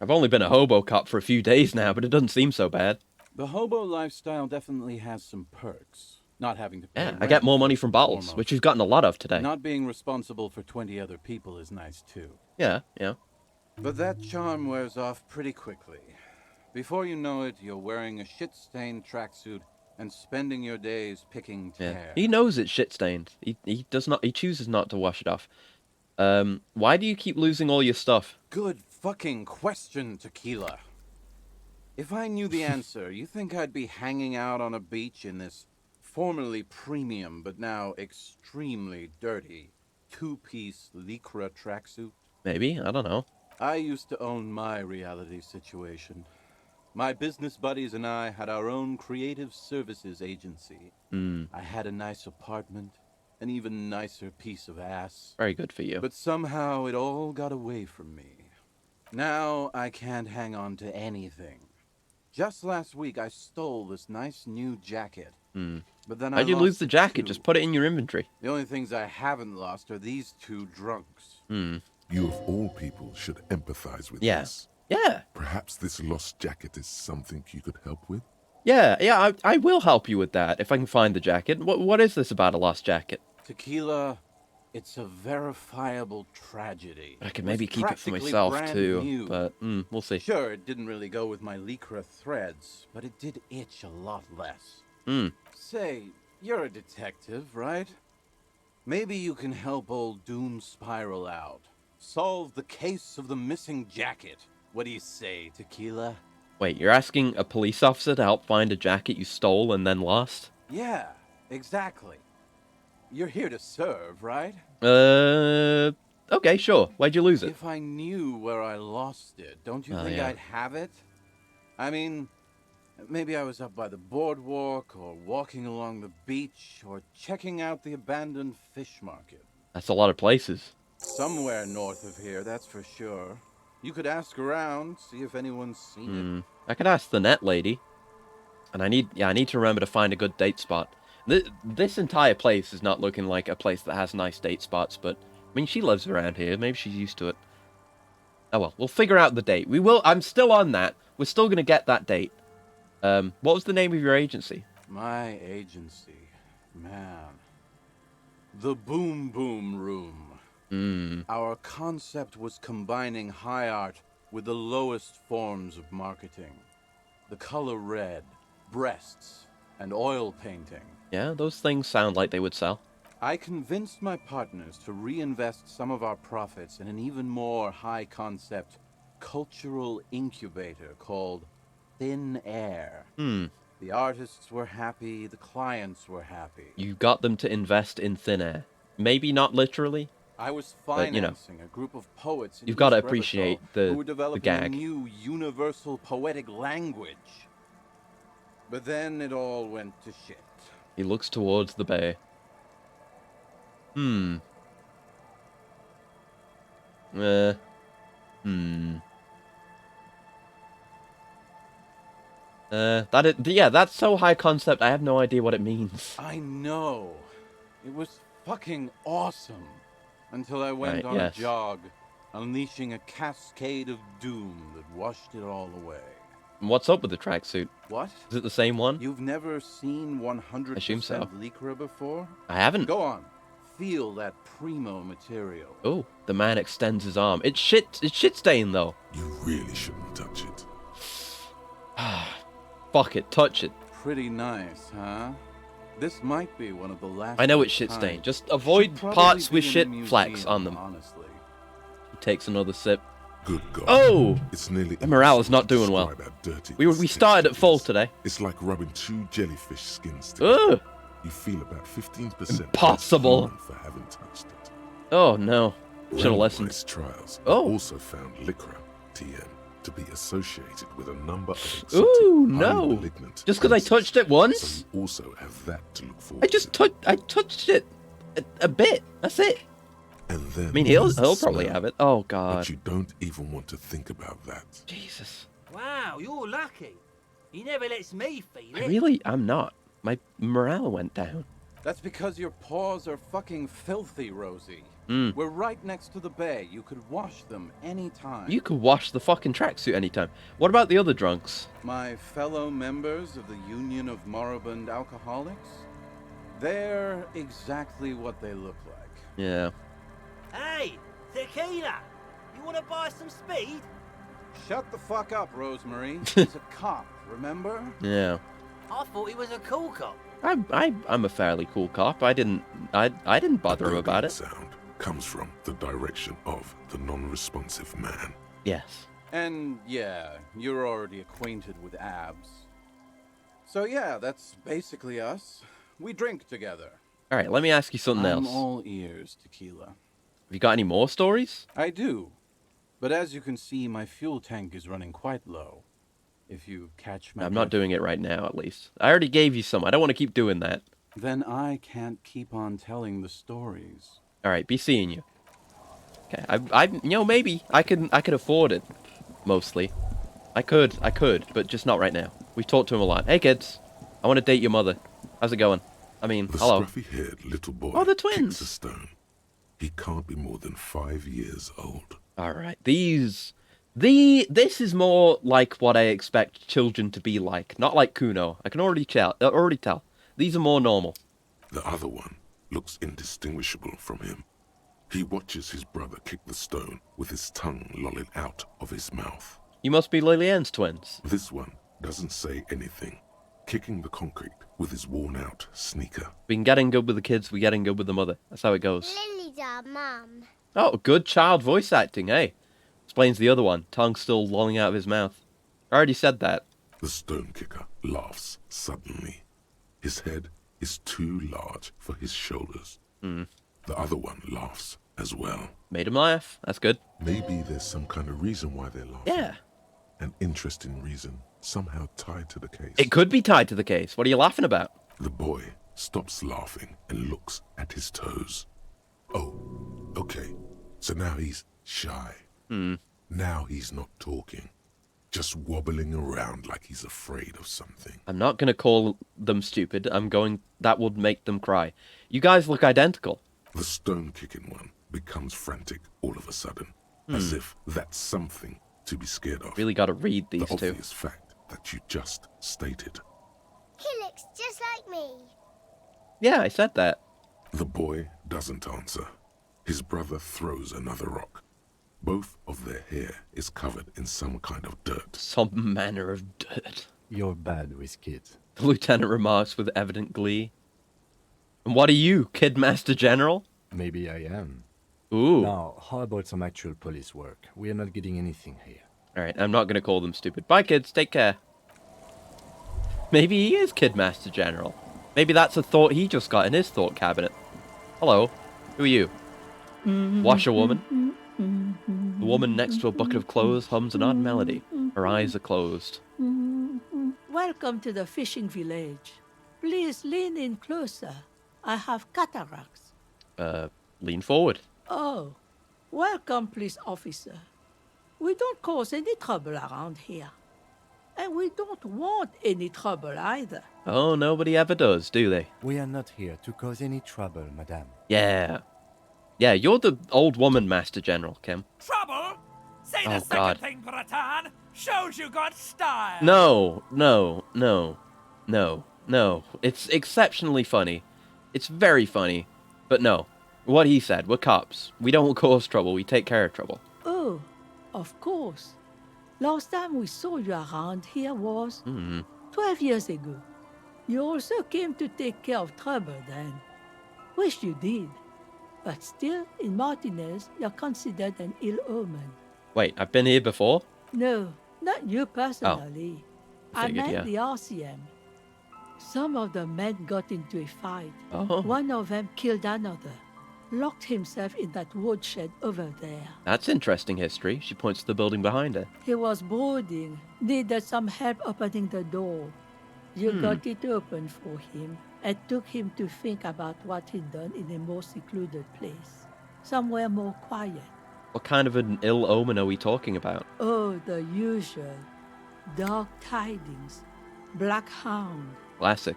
I've only been a hobo cop for a few days now, but it doesn't seem so bad. The hobo lifestyle definitely has some perks. Not having to pay Yeah, I rent, get more money from bottles, which you've gotten a lot of today. Not being responsible for 20 other people is nice too. Yeah. But that charm wears off pretty quickly. Before you know it, you're wearing a shit-stained tracksuit and spending your days picking tear. He knows it's shit-stained. He does not. He chooses not to wash it off. Why do you keep losing all your stuff? Good fucking question, Tequila. If I knew the answer, you think I'd be hanging out on a beach in this formerly premium, but now extremely dirty, two-piece Lycra tracksuit? Maybe, I don't know. I used to own my reality situation. My business buddies and I had our own creative services agency. I had a nice apartment, an even nicer piece of ass. Very good for you. But somehow it all got away from me. Now I can't hang on to anything. Just last week I stole this nice new jacket. But then How'd you lose the jacket? Just put it in your inventory. The only things I haven't lost are these two drunks. You of all people should empathize with Yeah. this. Yeah. Perhaps this lost jacket is something you could help with? Yeah, I will help you with that, if I can find the jacket. What is this about a lost jacket? Tequila, it's a verifiable tragedy. I can It was maybe keep it for practically myself, brand too, new. but we'll see. Sure, it didn't really go with my Lycra threads, but it did itch a lot less. Say, you're a detective, right? Maybe you can help old Doom Spiral out. Solve the case of the missing jacket. What do you say, Tequila? Wait, you're asking a police officer to help find a jacket you stole and then lost? Yeah, exactly. You're here to serve, right? Okay, sure. Why'd you lose it? If I knew where I lost it, don't you think yeah. I'd have it? I mean, maybe I was up by the boardwalk, or walking along the beach, or checking out the abandoned fish market. That's a lot of places. Somewhere north of here, that's for sure. You could ask around, see if anyone's seen I could ask the net lady. And I need to remember to find a good date spot. This entire place is not looking like a place that has nice date spots, but I mean, she lives around here. Maybe she's used to it. Oh well, we'll figure out the date. We will. I'm still on that. We're still gonna get that date. What was the name of your agency? My agency, man. The Boom Boom Room. Our concept was combining high art with the lowest forms of marketing. The color red, breasts, and oil painting. Yeah, those things sound like they would sell. I convinced my partners to reinvest some of our profits in an even more high-concept cultural incubator called Thin Air. The artists were happy, the clients were happy. You got them to invest in thin air. Maybe not literally. I was But, you know, financing a group of poets in you've got to East appreciate Revachol the who were developing gag. a new universal poetic language. But then it all went to shit. He looks towards the bay. That's so high concept, I have no idea what it means. I know. It was fucking awesome. Until I went Right, on yes. a jog, unleashing a cascade of doom that washed it all away. And what's up with the tracksuit? What? Is it the same one? You've never seen 100% Assume so. Lycra before? I haven't. Go on. Feel that primo material. Oh, the man extends his arm. It's shit stained though. You really shouldn't touch it. Fuck it, touch it. Pretty nice, huh? This might be one of the last. I know of it's its shit kind. stained. Just avoid Should probably parts be with in a shit museum, flecks on them. Honestly. He takes another sip. Good God. Oh! It's nearly The morale is not impossible to doing well. describe how dirty We this started at texture full is. today. It's like rubbing two jellyfish skins together. Ugh! You feel about 15% Impossible. less human for having touched it. Oh no. Should have listened. Randomized trials Oh. also found Lycra, TM, to be associated with a number of exotic, Ooh, highly no. malignant Just because I cancers. touched it once? So you also have that to look forward I touched it a bit. That's it. And then I mean, he'll there's the probably smell. have it. Oh god. But you don't even want to think about that. Jesus. Wow, you're lucky. He never lets me feel it. I'm not. My morale went down. That's because your paws are fucking filthy, Rosie. Mm. We're right next to the bay. You could wash them anytime. You could wash the fucking tracksuit anytime. What about the other drunks? My fellow members of the Union of Moribund Alcoholics? They're exactly what they look like. Yeah. Hey, Tequila, you want to buy some speed? Shut the fuck up, Rosemary. He's a cop, remember? Yeah. I thought he was a cool cop. I'm a fairly cool cop. I didn't bother him about it. Sound comes from the direction of the non-responsive man. Yes. And yeah, you're already acquainted with abs. So yeah, that's basically us. We drink together. All right, let me ask you something I'm else. all ears, Tequila. Have you got any more stories? I do. But as you can see, my fuel tank is running quite low. If you catch my I'm not doing it right now, at least. I already gave you some. I don't want to keep doing that. Then I can't keep on telling the stories. All right, be seeing you. Okay, maybe I could afford it. Mostly, I could, but just not right now. We've talked to him a lot. Hey kids, I want to date your mother. How's it going? I mean, The hello. scruffy-haired little boy Oh, the kicks twins. a stone. He can't be more than 5 years old. All right, these This is more like what I expect children to be like, not like Kuno. I can already tell. These are more normal. The other one looks indistinguishable from him. He watches his brother kick the stone with his tongue lolling out of his mouth. You must be Lillian's twins. This one doesn't say anything, kicking the concrete with his worn-out sneaker. We can get in good with the kids, we get in good with the mother. That's how it goes. Lily's our mum. Oh, good child voice acting, hey? Explains the other one, tongue still lolling out of his mouth. I already said that. The stone kicker laughs suddenly. His head is too large for his shoulders. The other one laughs as well. Made him laugh. That's good. Maybe there's some kind of reason why they're laughing. Yeah. An interesting reason, somehow tied to the case. It could be tied to the case. What are you laughing about? The boy stops laughing and looks at his toes. Oh, okay. So now he's shy. Now he's not talking. Just wobbling around like he's afraid of something. I'm not going to call them stupid. That would make them cry. You guys look identical. The stone-kicking one becomes frantic all of a sudden, as if that's something to be scared of. Really got to read these the two. obvious fact that you just stated. He looks just like me. Yeah, I said that. The boy doesn't answer. His brother throws another rock. Both of their hair is covered in some kind of dirt. Some manner of dirt. You're bad with kids. The lieutenant remarks with evident glee. And what are you, Kid Master General? Maybe I am. Ooh. Now, how about some actual police work? We are not getting anything here. Alright, I'm not going to call them stupid. Bye, kids. Take care. Maybe he is Kid Master General. Maybe that's a thought he just got in his thought cabinet. Hello. Who are you? Washerwoman? The woman next to a bucket of clothes hums an odd melody. Her eyes are closed. Welcome to the fishing village. Please lean in closer. I have cataracts. Lean forward. Oh, welcome, police officer. We don't cause any trouble around here. And we don't want any trouble either. Oh, nobody ever does, do they? We are not here to cause any trouble, madame. Yeah. Yeah, you're the old woman, Master General, Kim. Trouble? Say the second God. thing, Bratan. Shows you got style. No. It's exceptionally funny. It's very funny. But no. What he said, we're cops. We don't cause trouble, we take care of trouble. Oh, of course. Last time we saw you around here was 12 years ago. You also came to take care of trouble then. Wish you did. But still, in Martinez, you're considered an ill omen. Wait, I've been here before? No, not you personally. I Figured, meant yeah. the RCM. Some of the men got into a fight. Oh. One of them killed another. Locked himself in that woodshed over there. That's interesting history. She points to the building behind her. He was brooding, needed some help opening the door. You got it open for him and took him to think about what he'd done in a more secluded place. Somewhere more quiet. What kind of an ill omen are we talking about? Oh, the usual. Dark tidings. Black hound. Classic.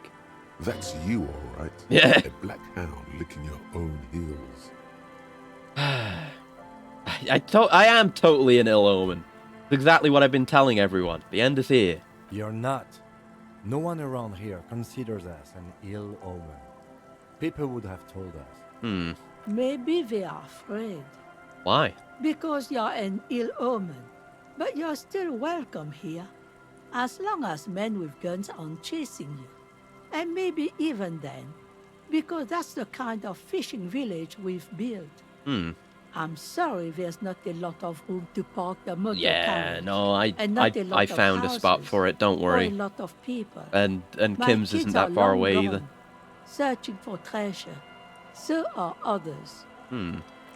That's you, all right. Yeah. A black hound licking your own heels. I am totally an ill omen. It's exactly what I've been telling everyone. The end is here. You're not. No one around here considers us an ill omen. People would have told us. Maybe they are afraid. Why? Because you're an ill omen. But you're still welcome here. As long as men with guns aren't chasing you. And maybe even then. Because that's the kind of fishing village we've built. I'm sorry there's not a lot of room to park the motor carriage. No, I found a spot for it, don't Or a worry. lot of people. And My Kim's kids isn't are that far long away gone, either. Searching for treasure. So are others.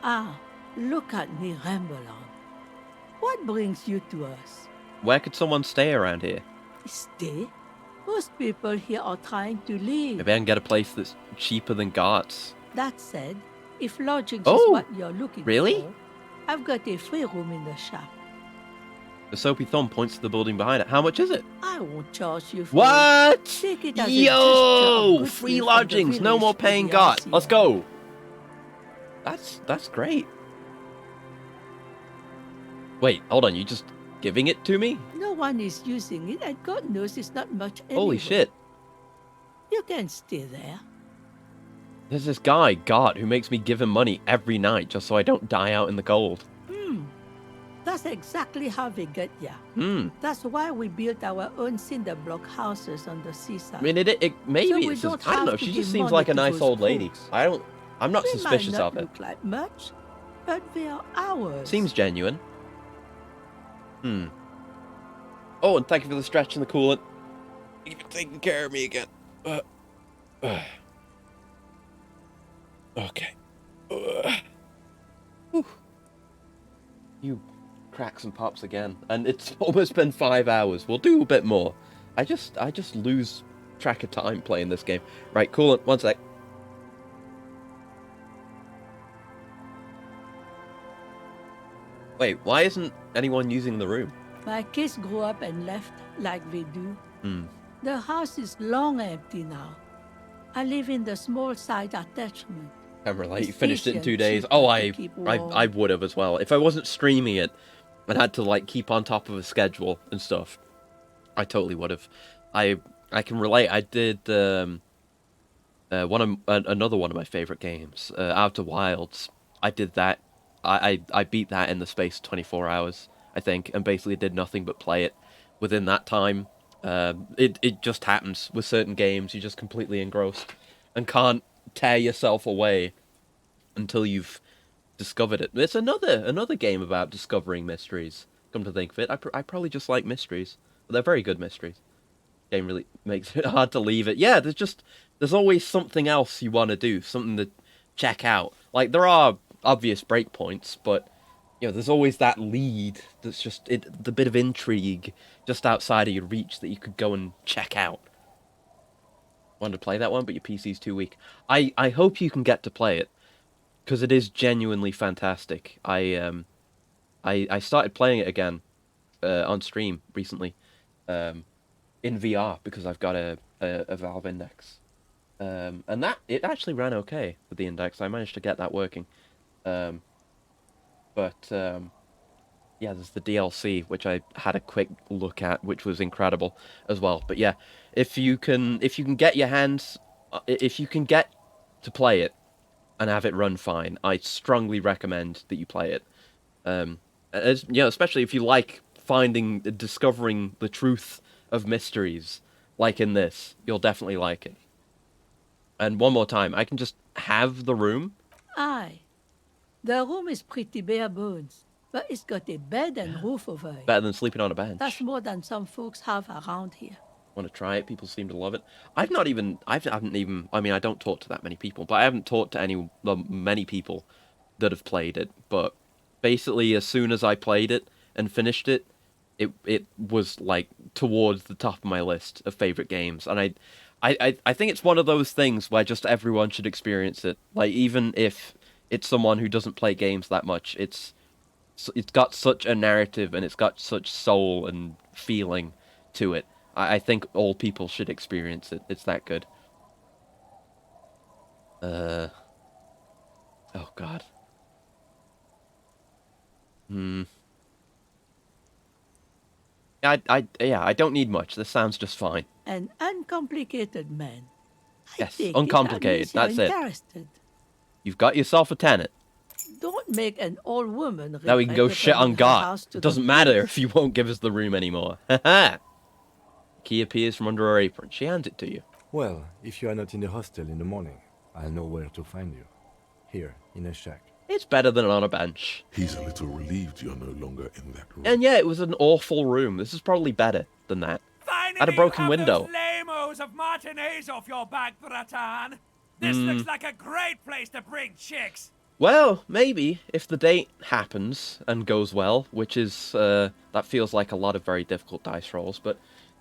Ah, look at me ramble on. What brings you to us? Where could someone stay around here? Stay? Most people here are trying to leave. Maybe I can get a place that's cheaper than Gart's. That said, if lodging is Oh, what you're looking really? for, I've got a free room in the shop. The soapy thumb points to the building behind it. How much is it? I won't charge you for What? it. Take it as a Yo! gesture of Free goodwill from the lodgings, no village more to paying the Gart. RCM. Let's go. That's great. Wait, hold on. You just giving it to me? No one is using it, and God knows it's not much anyway. Holy shit. You can stay there. There's this guy, God, who makes me give him money every night just so I don't die out in the cold. That's exactly how they get ya. That's why we built our own cinder block houses on the seaside. I mean, maybe it's just, I don't know, she just seems like a nice old lady. I'm not suspicious of it. They might not look like much, but they are ours. Seems genuine. Oh, and thank you for the stretch and the coolant. You've been taking care of me again. Okay. You cracks and pops again, and it's almost been 5 hours. We'll do a bit more. I just lose track of time playing this game. Right, coolant, one sec. Wait, why isn't anyone using the room? My kids grew up and left like they do. The house is long empty now. I live in the small side attachment. Can relate. You finished it in 2 days. Oh, I would have as well. If I wasn't streaming it and had to like keep on top of a schedule and stuff, I totally would have. I can relate. I did another one of my favorite games, Outer Wilds. I did that. I beat that in the space of 24 hours, I think, and basically did nothing but play it within that time. It just happens with certain games. You're just completely engrossed and can't tear yourself away until you've discovered it. It's another game about discovering mysteries. Come to think of it, I probably just like mysteries. But they're very good mysteries. Game really makes it hard to leave it. Yeah, there's always something else you want to do, something to check out. Like, there are obvious breakpoints, but you know, there's always that lead that's just the bit of intrigue just outside of your reach that you could go and check out. Wanted to play that one, but your PC's too weak. I hope you can get to play it, because it is genuinely fantastic. I started playing it again on stream recently, in VR, because I've got a Valve Index, and it actually ran okay with the Index. I managed to get that working, but yeah, there's the DLC, which I had a quick look at, which was incredible as well. But yeah, if you can get your hands, if you can get to play it and have it run fine, I strongly recommend that you play it. As, you know, especially if you like discovering the truth of mysteries, like in this, you'll definitely like it. And one more time, I can just have the room. Aye, the room is pretty bare bones. But it's got a bed and roof over it. Better than sleeping on a bench. That's more than some folks have around here. Want to try it? People seem to love it. I haven't even, I mean, I don't talk to that many people, but I haven't talked to many people that have played it. But basically, as soon as I played it and finished it, it was like towards the top of my list of favorite games. And I think it's one of those things where just everyone should experience it. Like, even if it's someone who doesn't play games that much, it's got such a narrative and it's got such soul and feeling to it. I think all people should experience it. It's that good. Oh God. I don't need much. This sounds just fine. An uncomplicated man. Yes, uncomplicated. That's it. Interested. You've got yourself a tenant. Don't make an old woman. Now we can go shit on God. It doesn't matter if you won't give us the room anymore. Haha. Key appears from under her apron. She hands it to you. Well, if you are not in the hostel in the morning, I'll know where to find you. Here, in a shack. It's better than on a bench. He's a little relieved you're no longer in that room. And yeah, it was an awful room. This is probably better than that. Finally, had a broken you have window. those lamos of matinees off your back, Bratan. This looks like a great place to bring chicks. Well, maybe, if the date happens and goes well, which is, that feels like a lot of very difficult dice rolls, but,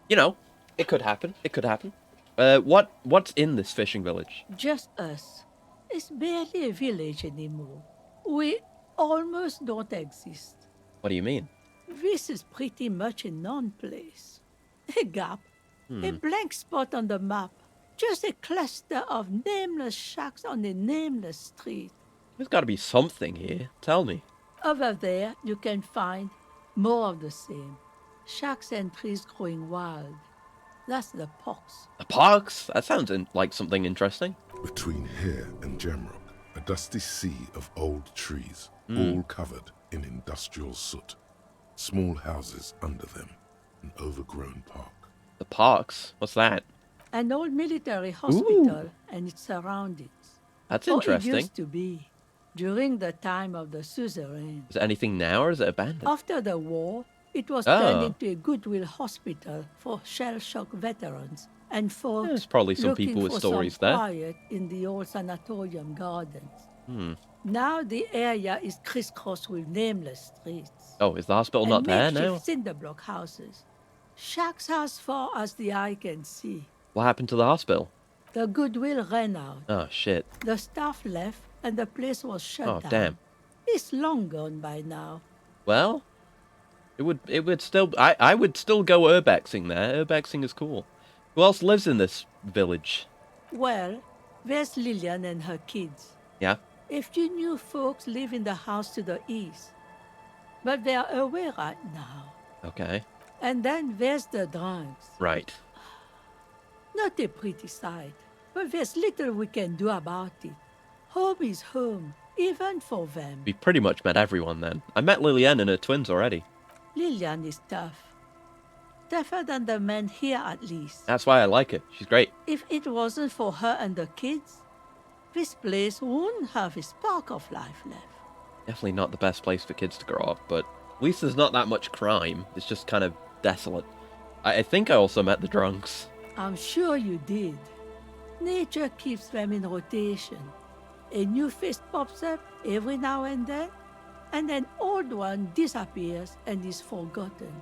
you know, it could happen. It could happen. What's in this fishing village? Just us. It's barely a village anymore. We almost don't exist. What do you mean? This is pretty much a non-place. A gap. A blank spot on the map. Just a cluster of nameless shacks on a nameless street. There's got to be something here. Tell me. Over there, you can find More of the same. Shacks and trees growing wild. That's the pox. The pox? That sounds like something interesting. Between here and Jamrock, a dusty sea of old trees, all covered in industrial soot. Small houses under them, an overgrown park. The pox? What's that? An old military hospital and its surroundings. That's Or interesting. it used to be, during the time of the suzerain. Is it anything now, or is it abandoned? After the war, it was turned into a goodwill hospital for shell-shock veterans and folks There's probably some looking people with for stories some there. quiet in the old sanatorium gardens. Hmm. Now the area is crisscrossed with nameless streets. Oh, is the hospital and not there makeshift now? cinder block houses. Shacks as far as the eye can see. What happened to the hospital? The goodwill ran out. Oh, shit. The staff left and the place was shut Oh, down. damn. It's long gone by now. Well, it would still... I would still go urbexing there. Urbexing is cool. Who else lives in this village? Well, there's Lillian and her kids. Yeah? If you knew folks live in the house to the east. But they're away right now. Okay. And then there's the drunks. Right. Not a pretty sight, but there's little we can do about it. Home is home, even for them. We pretty much met everyone then. I met Lillian and her twins already. Lillian is tough. Tougher than the men here, at least. That's why I like her. She's great. If it wasn't for her and the kids, this place wouldn't have a spark of life left. Definitely not the best place for kids to grow up, but at least there's not that much crime. It's just kind of desolate. I think I also met the drunks. I'm sure you did. Nature keeps them in rotation. A new face pops up every now and then, and an old one disappears and is forgotten.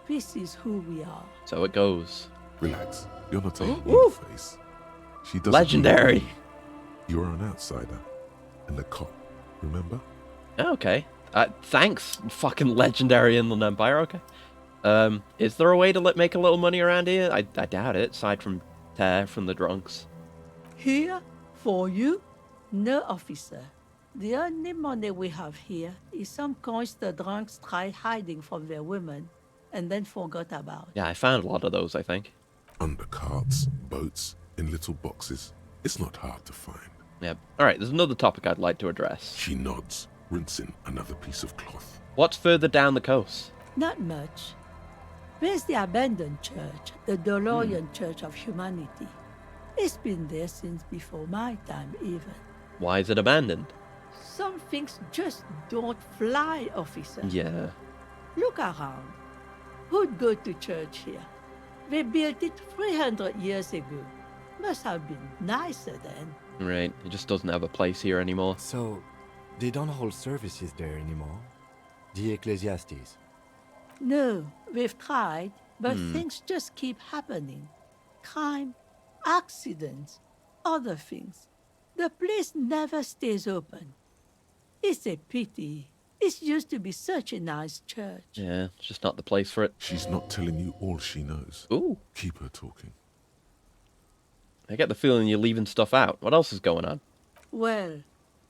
This is who we are. So it goes. Relax. You're not a face. She doesn't. Legendary. know you. You're an outsider. And a cop, remember? Okay. Thanks, fucking legendary Inland Empire, okay. Is there a way to make a little money around here? I doubt it, aside from tear from the drunks. Here, for you? No, officer. The only money we have here is some coins the drunks tried hiding from their women and then forgot about. Yeah, I found a lot of those, I think. Under carts, boats, in little boxes. It's not hard to find. Yeah. Alright, there's another topic I'd like to address. She nods, rinsing another piece of cloth. What's further down the coast? Not much. There's the abandoned church, the Dolorian Church of Humanity. It's been there since before my time, even. Why is it abandoned? Some things just don't fly, officer. Yeah. Look around. Who'd go to church here? They built it 300 years ago. Must have been nicer then. Right, it just doesn't have a place here anymore. So, they don't hold services there anymore? The Ecclesiastes? No, we've tried, but things just keep happening. Crime, accidents, other things. The place never stays open. It's a pity. It used to be such a nice church. Yeah, it's just not the place for it. She's not telling you all she knows. Ooh. Keep her talking. I get the feeling you're leaving stuff out. What else is going on? Well,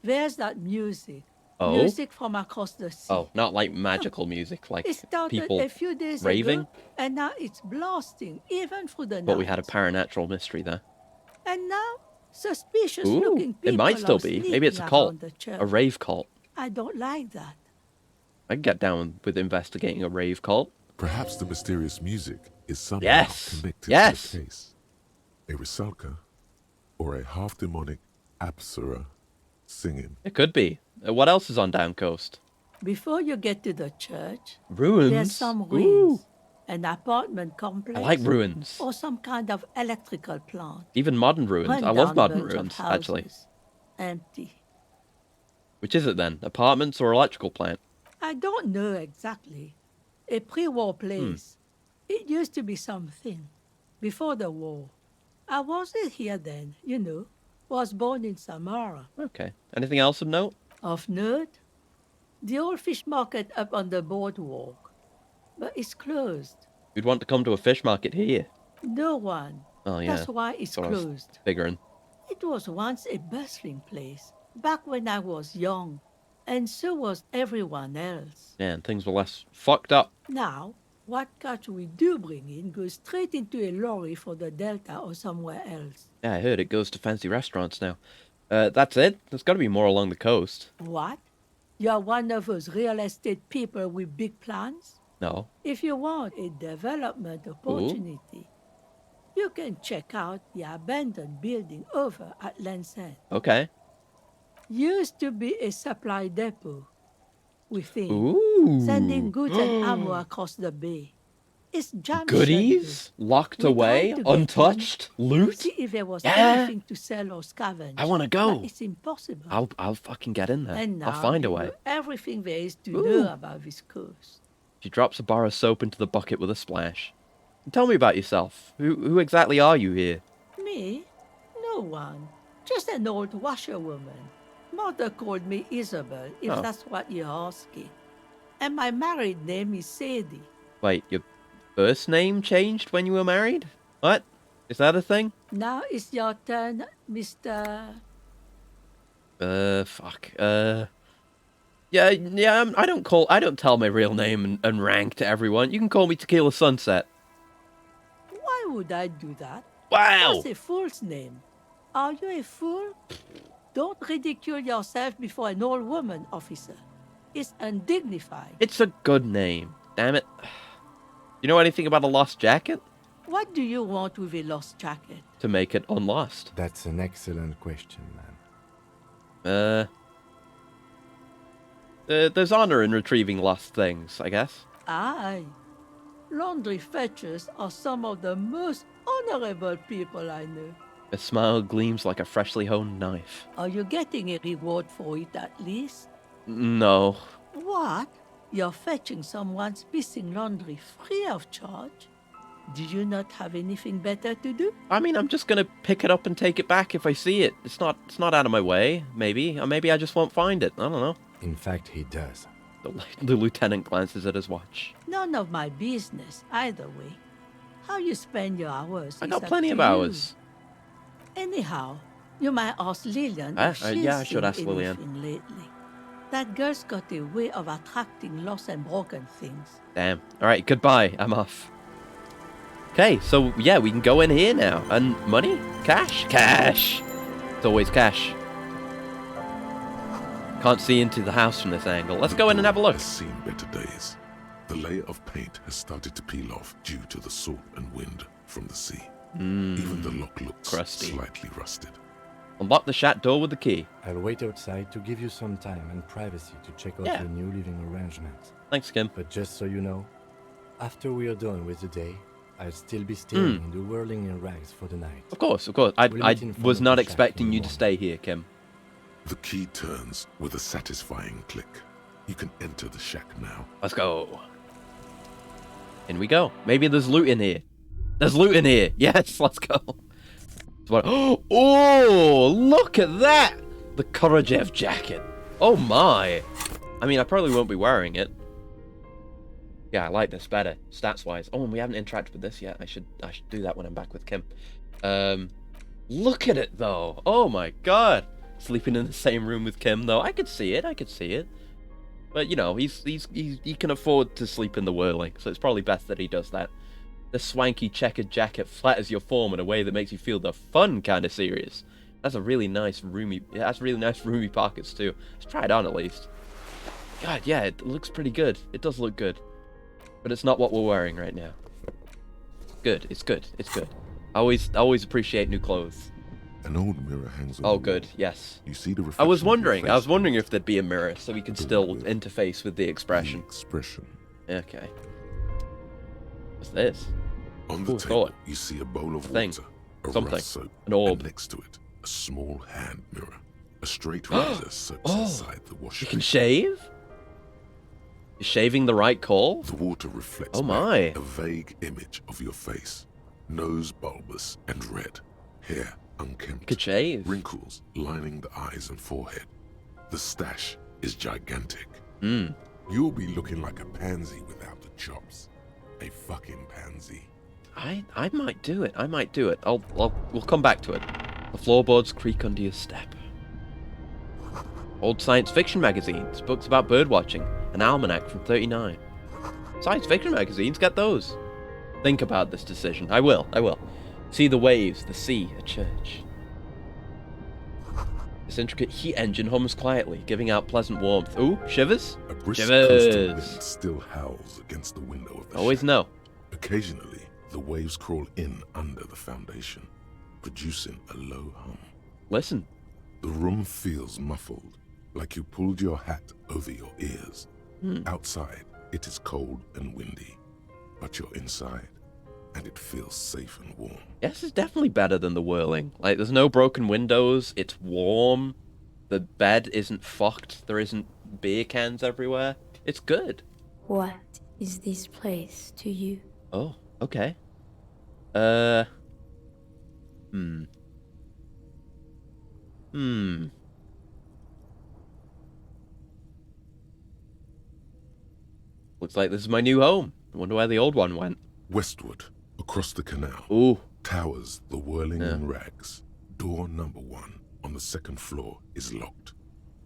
there's that music. Oh? Music from across the sea. Oh, not like magical music, like It started people a few days raving? ago, and now it's blasting, even through the night. But we had a paranatural mystery there. And now, suspicious Ooh, looking people it might still are be. Maybe it's a sneaking cult. around the church. A rave cult. I don't like that. I can get down with investigating a rave cult. Perhaps the mysterious music is somehow Yes! connected Yes! to the case. A Rusalka or a half-demonic Apsara singing. It could be. What else is on Down Coast? Before you get to the church, Ruins? there's some Ooh. ruins, an apartment complex. I like ruins. Or some kind of electrical plant. Even modern ruins. I Run love down modern bunch of ruins, actually. houses. Empty. Which is it then? Apartments or electrical plant? I don't know exactly. A pre-war place. It used to be something. Before the war. I wasn't here then, you know. Was born in Samara. Okay. Anything else of note? Of note? The old fish market up on the boardwalk. But it's closed. You'd want to come to a fish market here. No one. Oh, yeah. That's why it's That's what I was closed. figuring. It was once a bustling place. Back when I was young. And so was everyone else. Yeah, and things were less fucked up. Now, what catch we do bring in goes straight into a lorry for the Delta or somewhere else. Yeah, I heard it goes to fancy restaurants now. That's it? There's got to be more along the coast. What? You're one of those real estate people with big plans? No. If you want a development opportunity, you can check out the abandoned building over at Land's End. Okay. Used to be a supply depot. We think. Ooh. Sending goods and ammo across the bay. It's jam Goodies? Locked away? Untouched? Loot? See if there was anything to sell or scavenge. I want to go. But it's impossible. I'll fucking get in there. And now I'll find a you way. know everything there is to know about this coast. She drops a bar of soap into the bucket with a splash. Tell me about yourself. Who exactly are you here? Me? No one. Just an old washerwoman. Mother called me Isabel, if that's what you're asking. And my married name is Sadie. Wait, your first name changed when you were married? What? Is that a thing? Now it's your turn, Mr. Fuck. Yeah, I don't tell my real name and rank to everyone. You can call me Tequila Sunset. Why would I do that? Wow! That's a fool's name. Are you a fool? Don't ridicule yourself before an old woman, officer. It's undignified. It's a good name. Damn it. You know anything about a lost jacket? What do you want with a lost jacket? To make it unlost. That's an excellent question, man. There's honor in retrieving lost things, I guess. Aye. Laundry fetchers are some of the most honorable people I know. A smile gleams like a freshly honed knife. Are you getting a reward for it at least? No. What? You're fetching someone's missing laundry free of charge? Do you not have anything better to do? I mean, I'm just gonna pick it up and take it back if I see it. It's not out of my way, maybe. Or maybe I just won't find it. I don't know. In fact, he does. The lieutenant glances at his watch. None of my business, either way. How you spend your hours I is got up plenty to of you. hours. Anyhow, you might ask Lillian if she's yeah, I should seen ask Lillian. anything lately. That girl's got a way of attracting lost and broken things. Damn. Alright, goodbye. I'm off. Okay, so yeah, we can go in here now. And money? Cash? Cash! It's always cash. Can't see into the house from this angle. Let's go in and have a look. Has seen better days. The layer of paint has started to peel off due to the salt and wind from the sea. Even the lock looks crusty. Slightly rusted. Unlock the shack door with the key. I'll wait outside to give you some time and privacy to check out your new living arrangements. Thanks, Kim. But just so you know, after we are done with the day, I'll still be staying in the whirling in rags for the night. Of course. I was not expecting you to stay here, Kim. The key turns with a satisfying click. You can enter the shack now. Let's go. In we go. Maybe there's loot in here. There's loot in here. Yes, let's go. Oh, look at that! The Korojev jacket. Oh my. I mean, I probably won't be wearing it. Yeah, I like this better, stats-wise. Oh, and we haven't interacted with this yet. I should do that when I'm back with Kim. Look at it, though. Oh my god. Sleeping in the same room with Kim, though. I could see it. But, you know, he can afford to sleep in the whirling, so it's probably best that he does that. The swanky checkered jacket flatters your form in a way that makes you feel the fun kind of serious. That's a really nice roomy... It has really nice roomy pockets, too. Let's try it on, at least. God, yeah, it looks pretty good. It does look good. But it's not what we're wearing right now. Good. It's good. I always appreciate new clothes. An old mirror hangs on. Oh, good. Yes. You see the reflection. I was wondering if there'd be a mirror so we could still interface with the expression. Okay. What's this? On the table, you see a bowl of water, a something, rust soap, an orb. and next to it, a small hand mirror. A straight razor soaks inside the wash. You can shave? You're shaving the right call? The water reflects back a vague image of your face. Nose bulbous and red. Hair unkempt. You could shave. Wrinkles lining the eyes and forehead. The stash is gigantic. You'll be looking like a pansy without the chops. A fucking pansy. I might do it. We'll come back to it. The floorboards creak under your step. Old science fiction magazines, books about birdwatching, an almanac from 39. Science fiction magazines, get those. Think about this decision. I will. See the waves, the sea, a church. This intricate heat engine hums quietly, giving out pleasant warmth. Ooh, shivers? A brisk Shivers. coastal wind still howls against the window of the Always shack. know. Occasionally, the waves crawl in under the foundation, producing a low hum. Listen. The room feels muffled, like you pulled your hat over your ears. Outside, it is cold and windy, but you're inside, and it feels safe and warm. Yes, it's definitely better than the whirling. Like, there's no broken windows, it's warm, the bed isn't fucked, there isn't beer cans everywhere. It's good. What is this place to you? Oh, okay. Looks like this is my new home. I wonder where the old one went. Westward, across the canal, Ooh. towers the whirling in rags. Door number 1 on the second floor is locked.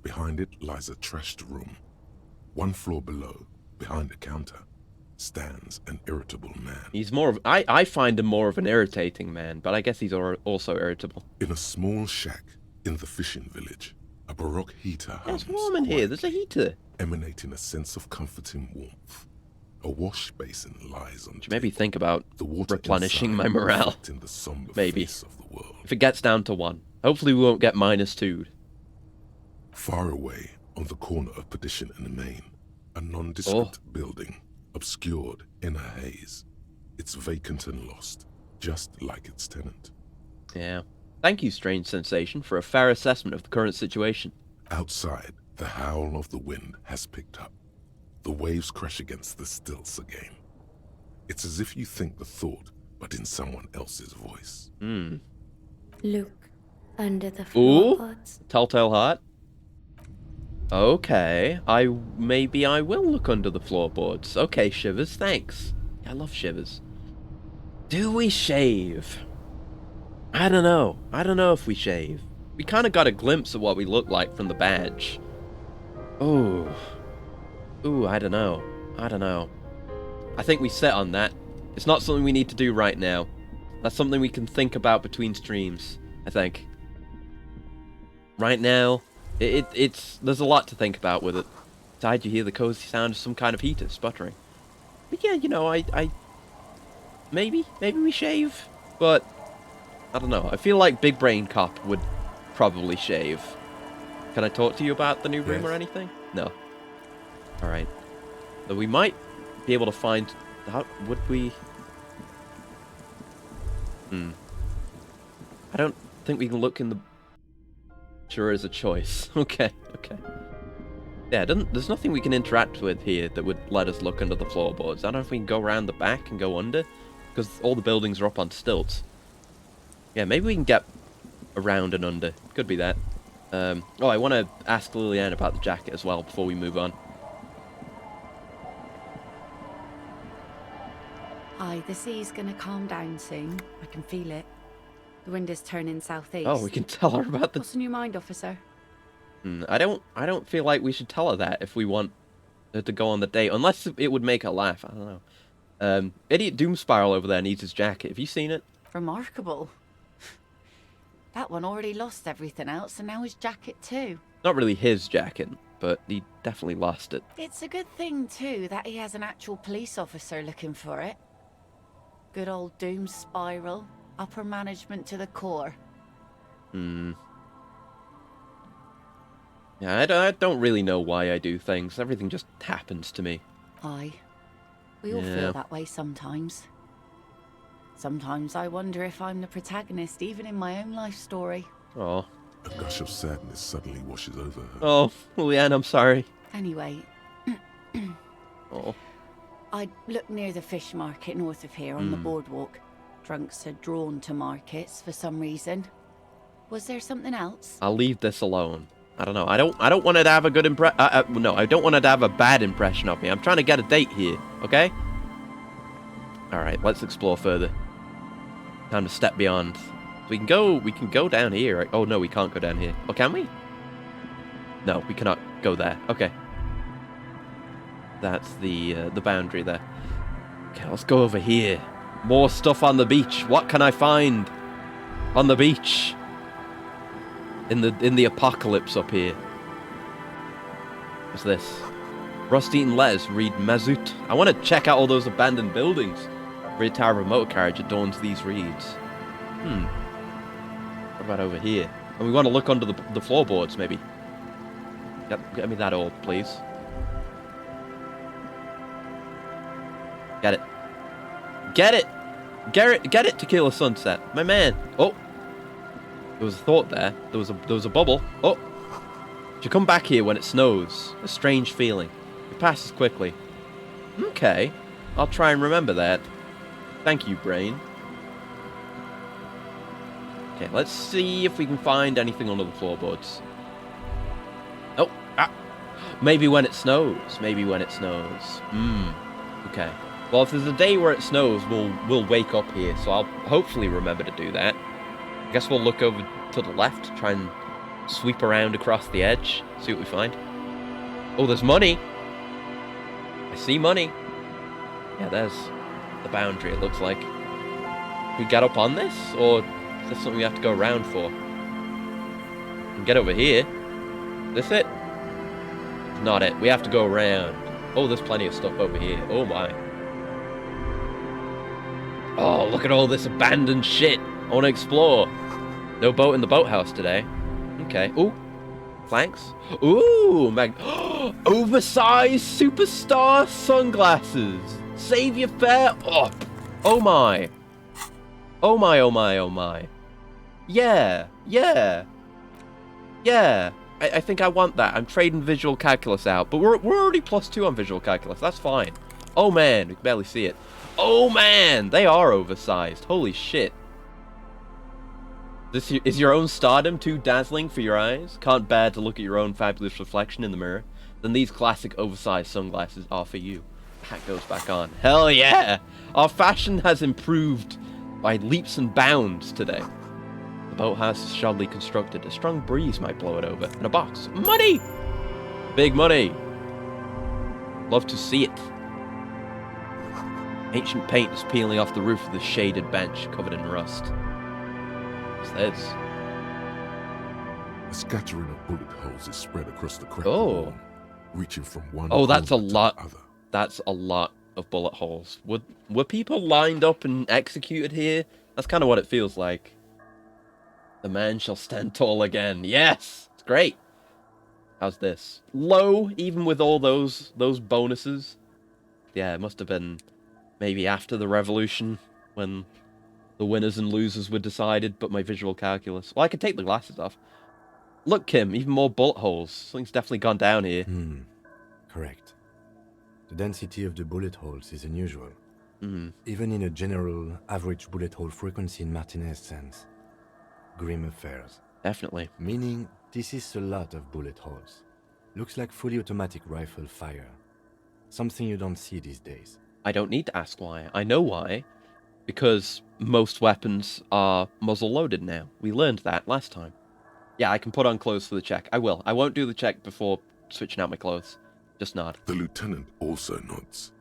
Behind it lies a trashed room. 1 floor below, behind a counter, stands an irritable man. He's more of... I find him more of an irritating man, but I guess he's also irritable. In a small shack in the fishing village, a Baroque heater hums. It's warm in here, there's a heater. Emanating a sense of comforting warmth. A wash basin lies on. Should maybe think about the water replenishing my inside morale. reflecting the somber Maybe. face of the world. If it gets down to 1. Hopefully we won't get -2'd. Far away, on the corner of Petition and Main, a nondescript building, obscured in a haze. It's vacant and lost, just like its tenant. Yeah. Thank you, Strange Sensation, for a fair assessment of the current situation. Outside, the howl of the wind has picked up. The waves crash against the stilts again. It's as if you think the thought, but in someone else's voice. Look under the Ooh, floorboards. Telltale Heart. Okay, maybe I will look under the floorboards. Okay, Shivers, thanks. I love Shivers. Do we shave? I don't know. I don't know if we shave. We kind of got a glimpse of what we look like from the badge. Ooh, I don't know. I think we sit on that. It's not something we need to do right now. That's something we can think about between streams, I think. Right now, there's a lot to think about with it. Besides, you hear the cozy sound of some kind of heater sputtering. But yeah, you know, maybe we shave, but I don't know. I feel like Big Brain Cop would probably shave. Can I talk to you about the new room or anything? No. Alright. Though we might be able to find... How would we... I don't think we can look in the... Sure is a choice. Okay. Yeah, there's nothing we can interact with here that would let us look under the floorboards. I don't know if we can go around the back and go under, because all the buildings are up on stilts. Yeah, maybe we can get around and under. Could be that. Oh, I want to ask Lillian about the jacket as well before we move on. Aye, the sea's gonna calm down soon. I can feel it. The wind is turning southeast. Oh, we can tell her about the... What's on your mind, officer? I don't feel like we should tell her that if we want her to go on the date, unless it would make her laugh. I don't know. Idiot Doom Spiral over there needs his jacket. Have you seen it? Remarkable. That one already lost everything else, and now his jacket too. Not really his jacket, but he definitely lost it. It's a good thing too that he has an actual police officer looking for it. Good old Doom Spiral. Upper management to the core. Yeah, I don't really know why I do things. Everything just happens to me. Aye. We all feel that way sometimes. Sometimes I wonder if I'm the protagonist, even in my own life story. Oh. A gush of sadness suddenly washes over her. Oh, Leanne, I'm sorry. Anyway. Oh. I looked near the fish market north of here on the boardwalk. Drunks are drawn to markets for some reason. Was there something else? I'll leave this alone. I don't know. I don't want her to have a good no, I don't want her to have a bad impression of me. I'm trying to get a date here, okay? Alright, let's explore further. Time to step beyond. We can go down here. Right? Oh no, we can't go down here. Oh, can we? No, we cannot go there. Okay. That's the boundary there. Okay, let's go over here. More stuff on the beach. What can I find on the beach? In the apocalypse up here. What's this? Rust-eaten letters read Mazut. I want to check out all those abandoned buildings. Rear tower of a motor carriage adorns these reeds. What about over here? And we want to look under the floorboards, maybe. Get me that orb, please. Get it. Get it! Get it, Tequila Sunset. My man. Oh! There was a thought there. There was a bubble. Oh! You come back here when it snows. A strange feeling. It passes quickly. Okay. I'll try and remember that. Thank you, brain. Okay, let's see if we can find anything under the floorboards. Oh! Ah! Maybe when it snows. Maybe when it snows. Okay. Well, if there's a day where it snows, we'll wake up here, so I'll hopefully remember to do that. I guess we'll look over to the left, try and sweep around across the edge, see what we find. Oh, there's money! I see money. Yeah, there's the boundary, it looks like. Can we get up on this, or is this something we have to go around for? We can get over here. Is this it? It's not it. We have to go around. Oh, there's plenty of stuff over here. Oh my. Oh, look at all this abandoned shit. I want to explore. No boat in the boathouse today. Okay. Ooh. Planks. Ooh. Oversized superstar sunglasses. Save your fare. Oh. Oh my. Oh my, oh my, oh my. Yeah. Yeah. Yeah. I think I want that. I'm trading visual calculus out. But we're already +2 on visual calculus. That's fine. Oh man. We can barely see it. Oh man, they are oversized. Holy shit. Is your own stardom too dazzling for your eyes? Can't bear to look at your own fabulous reflection in the mirror? Then these classic oversized sunglasses are for you. Hat goes back on. Hell yeah! Our fashion has improved by leaps and bounds today. The boathouse is shoddily constructed. A strong breeze might blow it over. And a box. Money! Big money. Love to see it. Ancient paint is peeling off the roof of the shaded bench, covered in rust. What's this? A scattering of bullet holes is spread across the cracked wall, reaching from one. Oh, that's a corner to lot. the other. That's a lot of bullet holes. Were people lined up and executed here? That's kind of what it feels like. The man shall stand tall again. Yes, it's great. How's this? Low, even with all those bonuses. Yeah, it must have been maybe after the revolution when the winners and losers were decided. But my visual calculus. Well, I could take the glasses off. Look, Kim, even more bullet holes. Something's definitely gone down here. Correct. The density of the bullet holes is unusual. Even in a general average bullet hole frequency in Martinez's sense. Grim affairs. Definitely. Meaning, this is a lot of bullet holes. Looks like fully automatic rifle fire. Something you don't see these days. I don't need to ask why. I know why. Because most weapons are muzzle loaded now. We learned that last time. Yeah, I can put on clothes for the check. I will. I won't do the check before switching out my clothes. Just nod. The lieutenant also nods.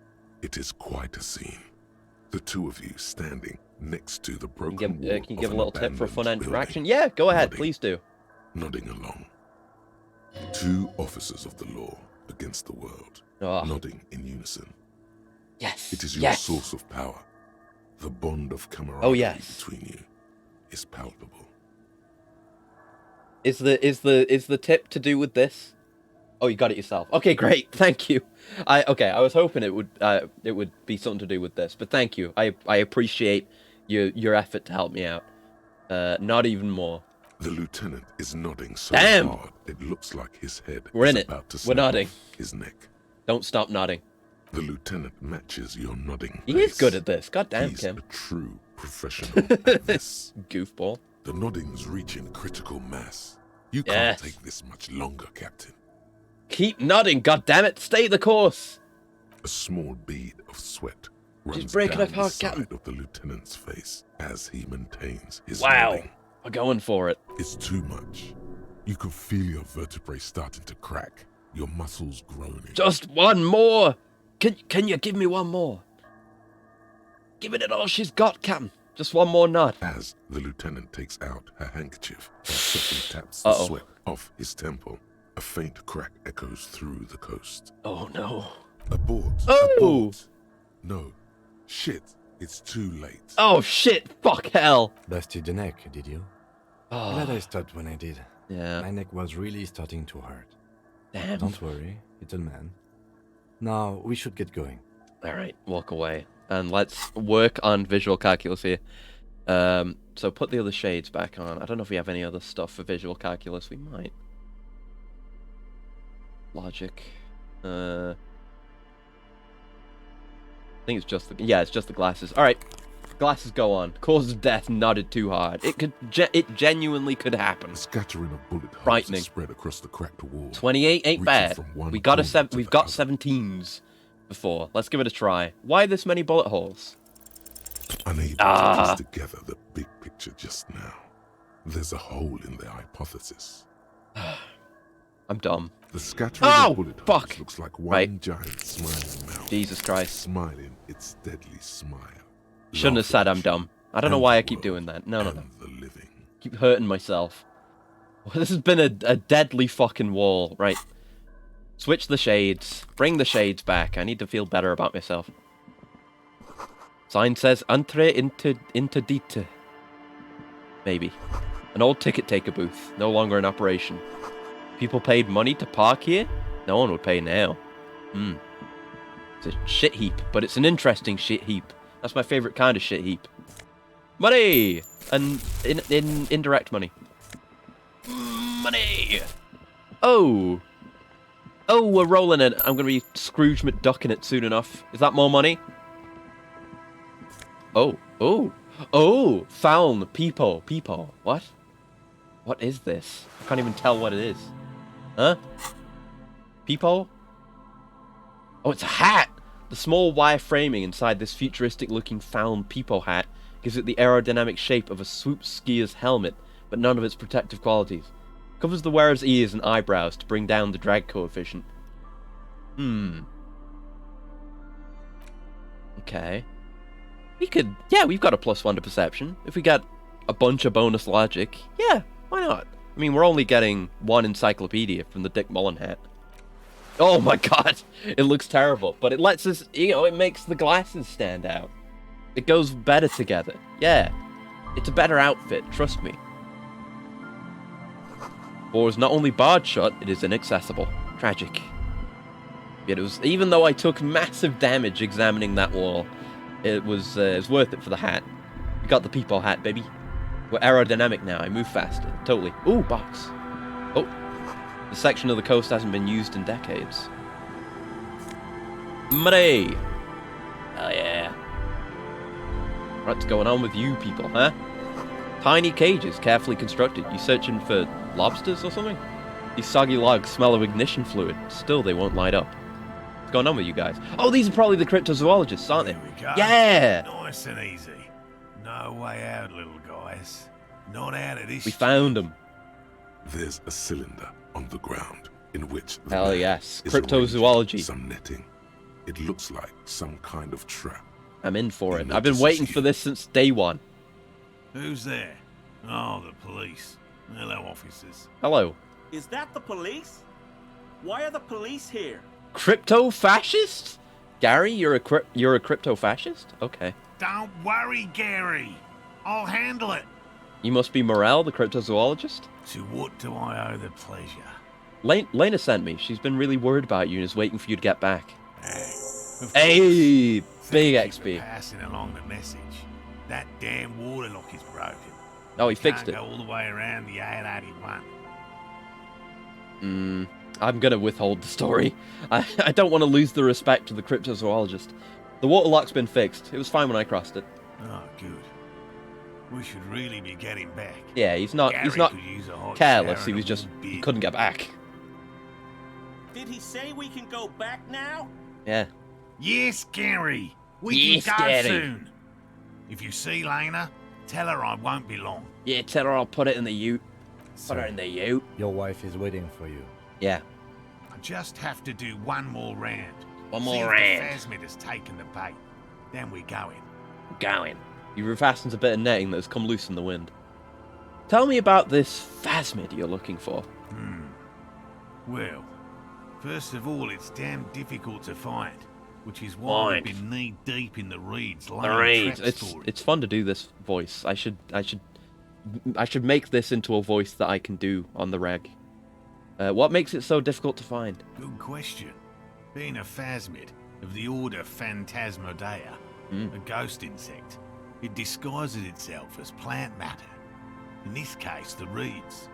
It is quite a scene. The two of you standing next to the broken wall. Can you give a little tip for a fun interaction? Yeah, go ahead, please do. Nodding along. Two officers of the law against the world. Nodding in unison. Yes. It is your source of power. The bond of camaraderie between you is palpable. Is the tip to do with this? Oh, you got it yourself. Okay, great. Thank you. I was hoping it would be something to do with this, but thank you. I appreciate your effort to help me out. Not even more. The lieutenant is nodding so hard it looks like his head is about to snap off his neck. Don't stop nodding. The lieutenant matches your nodding. He is good at this. Goddamn, He's Kim. a true professional at this. Goofball. The nodding's reaching critical mass. You can't take this much longer, Captain. Keep nodding, goddammit! Stay the course! A small bead of sweat runs breaking down up the our side of the lieutenant's face as he maintains his Wow. nodding. We're going for it. It's too much. You can feel your vertebrae starting to crack, your muscles groaning. Just one more! Can you give me one more? Give it all she's got, Captain. Just one more nod. As the lieutenant takes out her handkerchief and softly taps the sweat off his temple, a faint crack echoes through the coast. Oh no. Abort. Oh! Abort. No. Shit. It's too late. Oh shit. Fuck hell. Busted the neck, did you? Oh. Glad I stopped when I did. Yeah. My neck was really starting to hurt. Damn. Don't worry, little man. Now, we should get going. Alright, walk away. And let's work on visual calculus here. So put the other shades back on. I don't know if we have any other stuff for visual calculus. We might. Logic. I think it's just the... Yeah, it's just the glasses. Alright. Glasses go on. Cause of death nodded too hard. It genuinely could happen. A scattering of bullet holes Frightening. spread across the cracked wall. 28 ain't bad. We've got 17s before. Let's give it a try. Why this many bullet holes? Unable to piece together the big picture just now. There's a hole in their hypothesis. I'm dumb. The scattering of bullet holes looks like one giant smiling mouth. Jesus Christ. Smiling its deadly smile. Shouldn't have said I'm dumb. I don't know why I keep doing that. No. Keep hurting myself. This has been a deadly fucking wall. Right. Switch the shades. Bring the shades back. I need to feel better about myself. Sign says, Entre interdite. Maybe. An old ticket taker booth. No longer in operation. People paid money to park here? No one would pay now. It's a shit heap, but it's an interesting shit heap. That's my favorite kind of shit heap. Money! And in indirect money. Money! Oh! Oh, we're rolling it. I'm going to be Scrooge McDucking it soon enough. Is that more money? Oh! Found people. What? What is this? I can't even tell what it is. Huh? People? Oh, it's a hat! The small wire framing inside this futuristic-looking found peephole hat gives it the aerodynamic shape of a swoop skier's helmet, but none of its protective qualities. Covers the wearer's ears and eyebrows to bring down the drag coefficient. Okay. We've got a +1 to perception. If we get a bunch of bonus logic, yeah, why not? I mean, we're only getting one encyclopedia from the Dick Mullen hat. Oh my god, it looks terrible, but it lets us, it makes the glasses stand out. It goes better together. Yeah, it's a better outfit, trust me. Door is not only barred shut, it is inaccessible. Tragic. Yet it was, even though I took massive damage examining that wall, it was worth it for the hat. We got the peephole hat, baby. We're aerodynamic now, I move faster. Totally. Ooh, box. Oh. The section of the coast hasn't been used in decades. Money! Hell yeah. What's going on with you people, huh? Tiny cages, carefully constructed. You searching for lobsters or something? These soggy logs smell of ignition fluid. Still, they won't light up. What's going on with you guys? Oh, these are probably the cryptozoologists, aren't they? There we go. Yeah! Nice and easy. No way out, little guys. Not out of this. We found them. There's a cylinder on the ground in which the hell man yes, is cryptozoology. arranging some netting. It looks like some kind of trap. I'm in for it. I've been waiting for this since day one. Who's there? Oh, the police. Hello, officers. Hello. Is that the police? Why are the police here? Crypto-fascist? Gary, you're a crypto-fascist? Okay. Don't worry, Gary. I'll handle it. You must be Morel, the cryptozoologist? To what do I owe the pleasure? Lena sent me. She's been really worried about you and is waiting for you to get back. Hey, big XP. Passing along the message. That damn water lock is broken. Oh, he fixed it. Can't go all the way around the 881. I'm gonna withhold the story. I don't want to lose the respect to the cryptozoologist. The water lock's been fixed. It was fine when I crossed it. Oh, good. We should really be getting back. Yeah, he's not careless. He was just he couldn't get back. Did he say we can go back now? Yeah. Yes, Gary. We can go soon. If you see Lena, tell her I won't be long. Yeah, tell her I'll put it in the ute. Put her in the ute. Your wife is waiting for you. Yeah. I just have to do one more round. One See more if round. the phasmid has taken the bait. Then we're going. Going. He refastens a bit of netting that has come loose in the wind. Tell me about this phasmid you're looking for. Well, first of all, it's damn difficult to find, which is why we've been knee-deep in the reeds. The reeds. It's fun to do this voice. I should make this into a voice that I can do on the reg. What makes it so difficult to find? Good question. Being a phasmid of the order Phantasmodea, a ghost insect, it disguises itself as plant matter. In this case, the reeds.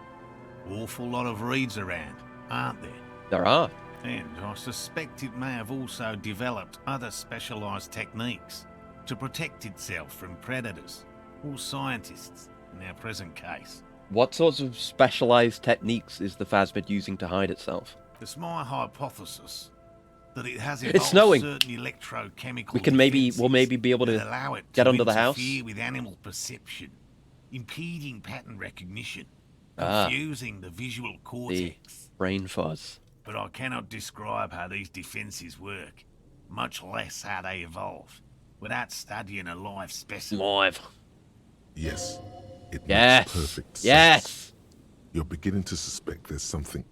Awful lot of reeds around, aren't there? There are. And I suspect it may have also developed other specialised techniques to protect itself from predators, or scientists, in our present case. What sorts of specialised techniques is the phasmid using to hide itself? It's my hypothesis that it has It's evolved snowing. certain electrochemical We'll maybe be able that allow to it get to under the house. interfere with animal perception, impeding pattern recognition, Ah. confusing the visual cortex. The brain fuzz. But I cannot describe how these defences work, much less how they evolve, without studying a live specimen. Live. Yes. It Yes. makes perfect sense. Yes. You're beginning to suspect there's something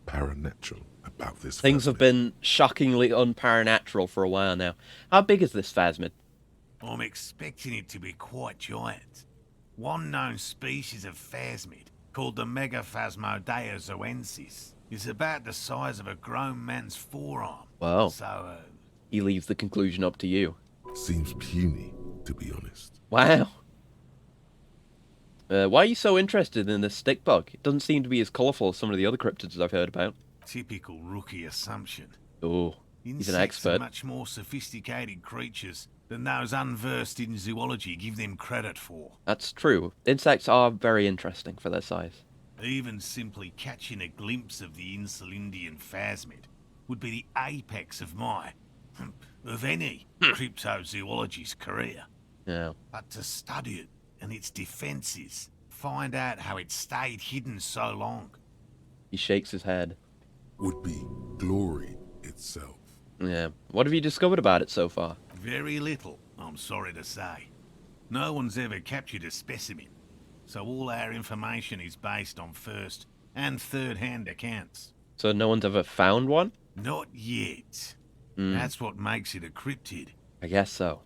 paranatural about this. Things have been shockingly unparanatural for a while now. How big is this phasmid? I'm expecting it to be quite giant. One known species of phasmid, called the Megaphasmodea zoensis, is about the size of a grown man's forearm. Wow. So, He leaves the conclusion up to you. Seems puny, to be honest. Wow. Why are you so interested in this stick bug? It doesn't seem to be as colourful as some of the other cryptids I've heard about. typical rookie assumption. Oh, he's an Insects are expert. much more sophisticated creatures than those unversed in zoology give them credit for. That's true. Insects are very interesting for their size. Even simply catching a glimpse of the Insulindian phasmid would be the apex of of any cryptozoology's career. Yeah. But to study it and its defences, find out how it stayed hidden so long. He shakes his head. Would be glory itself. Yeah. What have you discovered about it so far? Very little, I'm sorry to say. No one's ever captured a specimen, so all our information is based on first and third-hand accounts. So no one's ever found one? Not yet. Hmm. That's what makes it a cryptid. I guess so.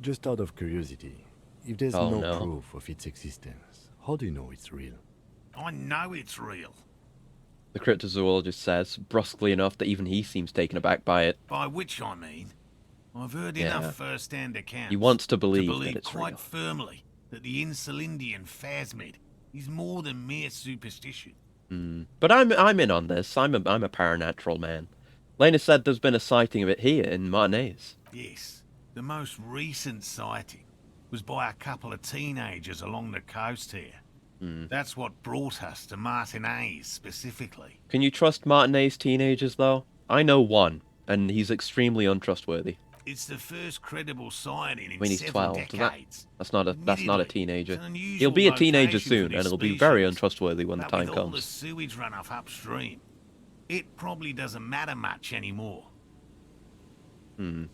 Just out of curiosity, if there's Oh, no no. proof of its existence, how do you know it's real? I know it's real. The cryptozoologist says, brusquely enough that even he seems taken aback by it. By which I mean, I've heard Yeah. enough first-hand accounts He wants to believe that it's quite real. firmly that the Insulindian phasmid is more than mere superstition. But I'm in on this. I'm a paranatural man. Lena said there's been a sighting of it here in Martinez. Yes, the most recent sighting was by a couple of teenagers along the coast here. That's what brought us to Martinez specifically. Can you trust Martinez teenagers though? I know one, and he's extremely untrustworthy. It's the first credible sighting in I mean, he's several 12. decades. That's not a Admittedly, teenager. it's an unusual He'll be a teenager location soon, for this and he'll be very species, untrustworthy when the but time with all the comes. sewage runoff upstream, it probably doesn't matter much anymore. Maybe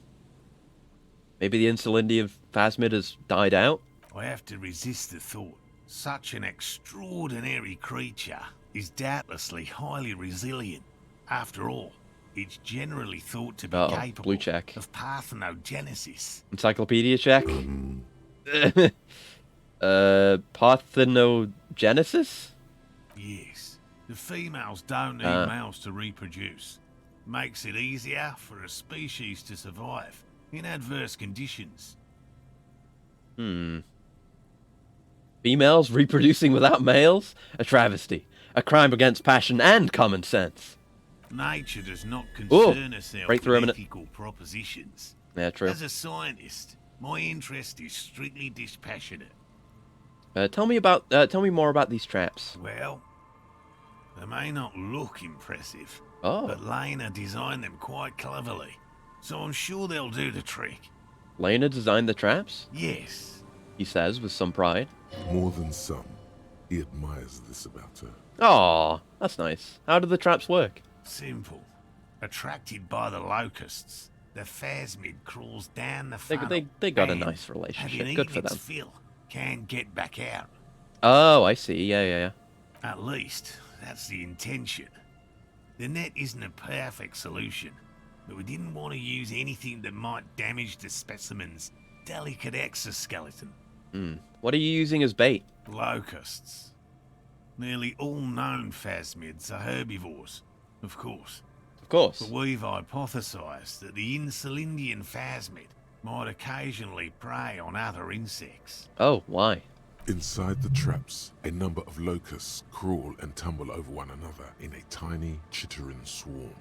the Insulindian phasmid has died out? I have to resist the thought. Such an extraordinary creature is doubtlessly highly resilient. After all, it's generally thought to be Uh-oh, capable blue check. of parthenogenesis. Encyclopedia check? Parthenogenesis? Yes, the females don't need males to reproduce. Makes it easier for a species to survive in adverse conditions. Females reproducing without males? A travesty. A crime against passion and common sense. Nature does not Ooh, concern herself breakthrough with a minute. ethical propositions. Yeah, true. As a scientist, my interest is strictly dispassionate. Tell me more about these traps. Well, they may not look impressive, Oh. but Lena designed them quite cleverly, so I'm sure they'll do the trick. Lena designed the traps? Yes. He says with some pride. More than some. He admires this about her. Aw, that's nice. How do the traps work? Simple. Attracted by the locusts, the phasmid crawls down the funnel. They got a and, nice relationship. having Good eaten for its them. fill, can get back out. Oh, I see. Yeah. At least, that's the intention. The net isn't a perfect solution, but we didn't want to use anything that might damage the specimen's delicate exoskeleton. What are you using as bait? Locusts. Nearly all known phasmids are herbivores, of course. Of course. But we've hypothesized that the Insulindian phasmid might occasionally prey on other insects. Oh, why? Inside the traps, a number of locusts crawl and tumble over one another in a tiny, chittering swarm.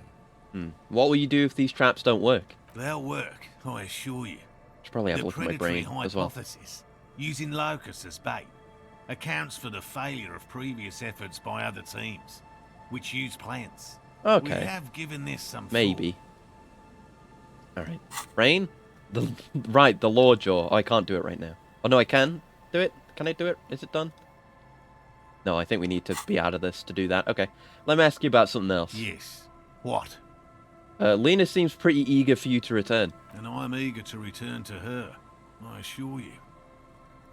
What will you do if these traps don't work? They'll work, I assure you. Should probably have a The look at my predatory brain as well. hypothesis, using locusts as bait, accounts for the failure of previous efforts by other teams, which use plants. Okay. We have given this some Maybe. Alright. Brain? Right, the law jaw. Oh, I can't do it right now. Oh, no, I can do it? Can I do it? Is it done? No, I think we need to be out of this to do that. Okay. Let me ask you about something else. Yes. What? Lena seems pretty eager for you to return. And I'm eager to return to her, I assure you.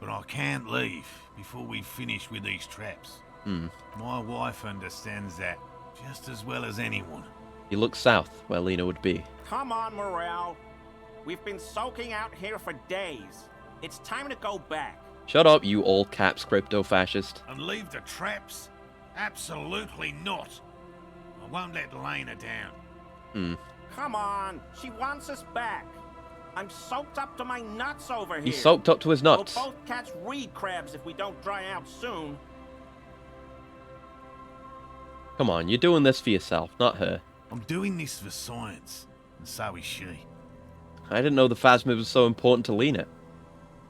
But I can't leave before we finish with these traps. My wife understands that just as well as anyone. You look south, where Lena would be. Come on, Morale. We've been soaking out here for days. It's time to go back. Shut up, you all-caps crypto-fascist. And leave the traps? Absolutely not. I won't let Lena down. Come on, she wants us back. I'm soaked up to my nuts over here. He's soaked up to his nuts. We'll both catch reed crabs if we don't dry out soon. Come on, you're doing this for yourself, not her. I'm doing this for science, and so is she. I didn't know the phasmid was so important to Lena.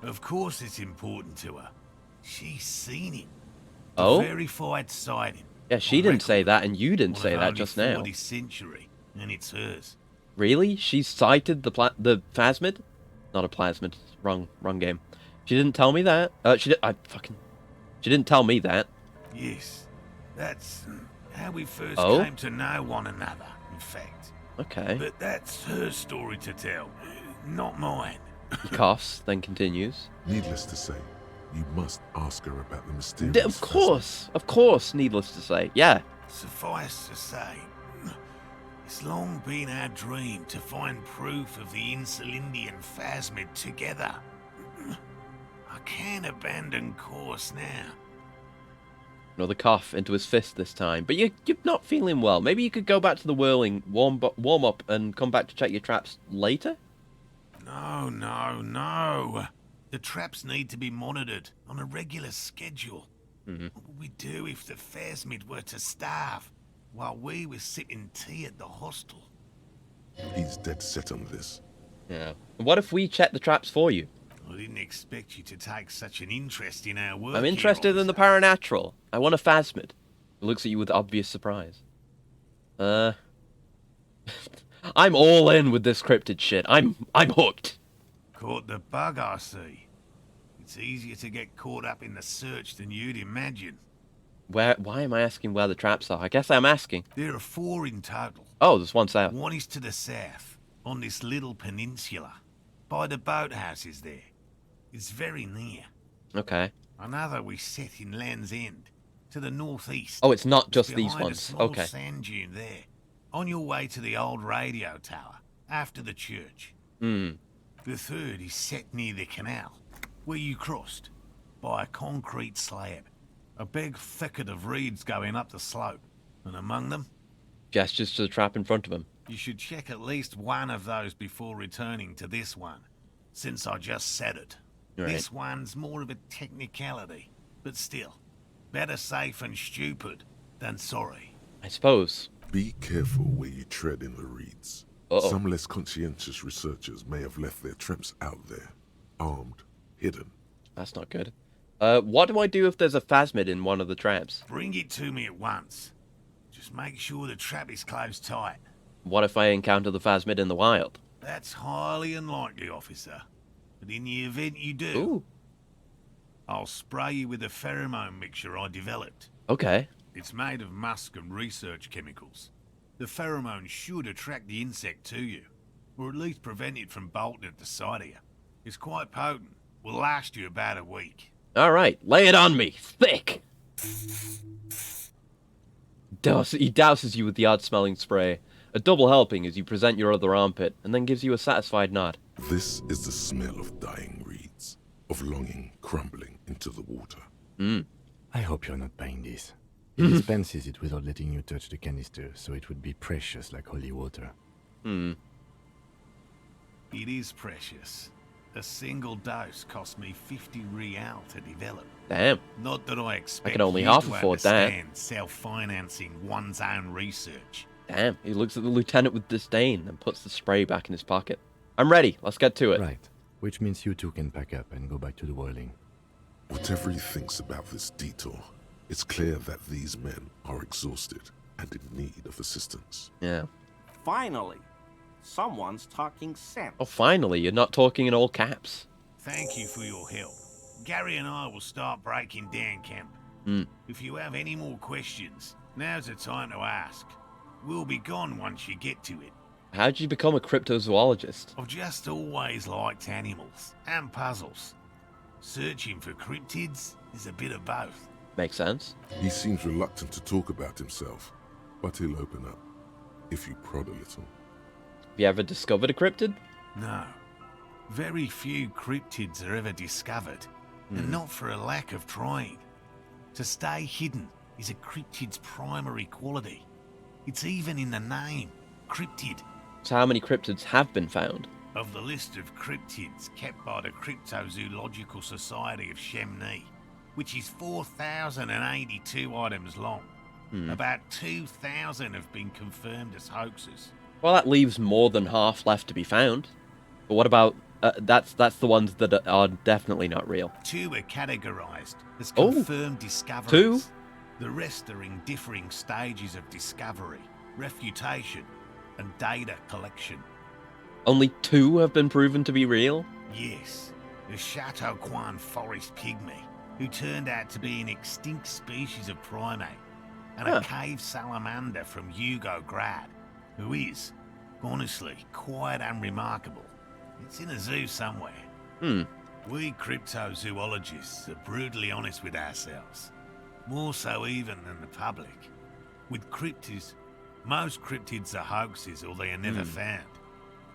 Of course it's important to her. She's seen it. Oh? Verified sighting. Yeah, she didn't say that, and you didn't say that just now. 40th century, and it's hers. Really? She sighted the phasmid? Not a plasmid. Wrong game. She didn't tell me that. She didn't tell me that. Yes, that's how we first Oh? came to know one another, in fact. Okay. But that's her story to tell, not mine. He coughs, then continues. Needless to say, you must ask her about the mysterious... Of course, needless to say. Yeah. Suffice to say, it's long been our dream to find proof of the Insulindian phasmid together. I can't abandon course now. Another cough into his fist this time. But you're not feeling well. Maybe you could go back to the whirling, warm up, and come back to check your traps later? No. The traps need to be monitored on a regular schedule. What would we do if the phasmid were to starve while we were sipping tea at the hostel? He's dead set on this. Yeah. And what if we check the traps for you? I didn't expect you to take such an interest in our work. I'm interested in the paranatural. I want a phasmid. He looks at you with obvious surprise. I'm all in with this cryptid shit. I'm hooked. Caught the bug, I see. It's easier to get caught up in the search than you'd imagine. Why am I asking where the traps are? I guess I'm asking. There are 4 in total. Oh, there's one south. One is to the south, on this little peninsula, by the boathouses there. It's very near. Okay. Another we set in Land's End, to the northeast. Oh, it's not just these behind ones. A small Okay. sand dune there, on your way to the old radio tower, after the church. The third is set near the canal, where you crossed, by a concrete slab. A big thicket of reeds going up the slope, and among them... Gestures to the trap in front of him. You should check at least one of those before returning to this one, since I just said it. Right. This one's more of a technicality, but still, better safe and stupid than sorry. I suppose. Be careful where you tread in the reeds. Uh-oh. Some less conscientious researchers may have left their traps out there, armed, hidden. That's not good. What do I do if there's a phasmid in one of the traps? Bring it to me at once. Just make sure the trap is closed tight. What if I encounter the phasmid in the wild? That's highly unlikely, officer. But in the event you do... Ooh. I'll spray you with a pheromone mixture I developed. Okay. It's made of musk and research chemicals. The pheromone should attract the insect to you, or at least prevent it from bolting at the sight of you. It's quite potent. Will last you about a week. All right, lay it on me, thick. He douses you with the odd-smelling spray, a double helping as you present your other armpit, and then gives you a satisfied nod. This is the smell of dying reeds, of longing crumbling into the water. I hope you're not buying this. He dispenses it without letting you touch the canister, so it would be precious like holy water. It is precious. A single dose cost me 50 real to develop. Damn. Not that I expect I can only you half to afford that. understand self-financing one's own research. Damn, he looks at the lieutenant with disdain and puts the spray back in his pocket. I'm ready, let's get to it. Right, which means you two can pack up and go back to the whirling. Whatever he thinks about this detour, it's clear that these men are exhausted and in need of assistance. Yeah. Finally, someone's talking sense. Oh, finally, you're not talking in all caps. Thank you for your help. Gary and I will start breaking down camp. If you have any more questions, now's the time to ask. We'll be gone once you get to it. How did you become a cryptozoologist? I've just always liked animals and puzzles. Searching for cryptids is a bit of both. Makes sense. He seems reluctant to talk about himself, but he'll open up, if you prod a little. Have you ever discovered a cryptid? No. Very few cryptids are ever discovered, and not for a lack of trying. To stay hidden is a cryptid's primary quality. It's even in the name, cryptid. So how many cryptids have been found? Of the list of cryptids kept by the Cryptozoological Society of Chemney, which is 4,082 items long, about 2,000 have been confirmed as hoaxes. Well, that leaves more than half left to be found. But what about... that's the ones that are definitely not real. 2 are categorized as confirmed discoveries. 2? The rest are in differing stages of discovery, refutation, and data collection. Only 2 have been proven to be real? Yes. The Chateau Quan forest pygmy, who turned out to be an extinct species of primate, and a cave salamander from Yugograd, who is, honestly, quite unremarkable. It's in a zoo somewhere. We cryptozoologists are brutally honest with ourselves. More so even than the public. With cryptids, most cryptids are hoaxes or they are never found.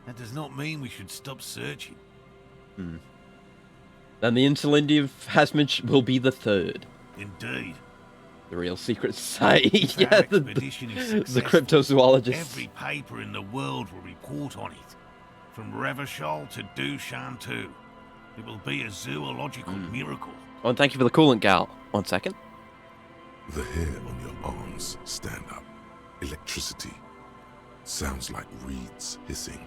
That does not mean we should stop searching. Then the Interlindia Phasmid will be the 3rd. Indeed. The real secret society. If our expedition is the successful, cryptozoologists. Every paper in the world will report on it. From Revachol to Dushantu. It will be a zoological miracle. Oh, and thank you for the coolant, Gal. 1 second. The hair on your arms stand up. Electricity. Sounds like reeds hissing.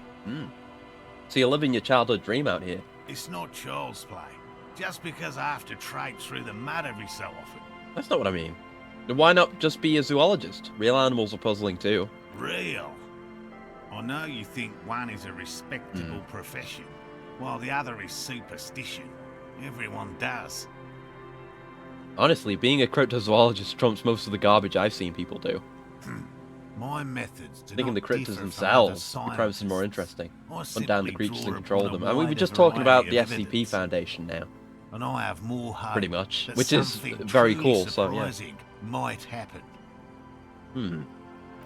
So you're living your childhood dream out here. It's not child's play. Just because I have to traipse through the mud every so often. That's not what I mean. Then why not just be a zoologist? Real animals are puzzling too. Real? I know you think one is a respectable profession, while the other is superstition. Everyone does. Honestly, being a cryptozoologist trumps most of the garbage I've seen people do. My methods do Thinking not the cryptids differ from themselves, other the premise is more scientists. interesting. I Hunt down the simply creatures draw and control upon them. a And we were wider just talking about the variety of SCP evidence. Foundation now. And I have more hope Pretty much. that Which is something very truly cool, so yeah. surprising might happen.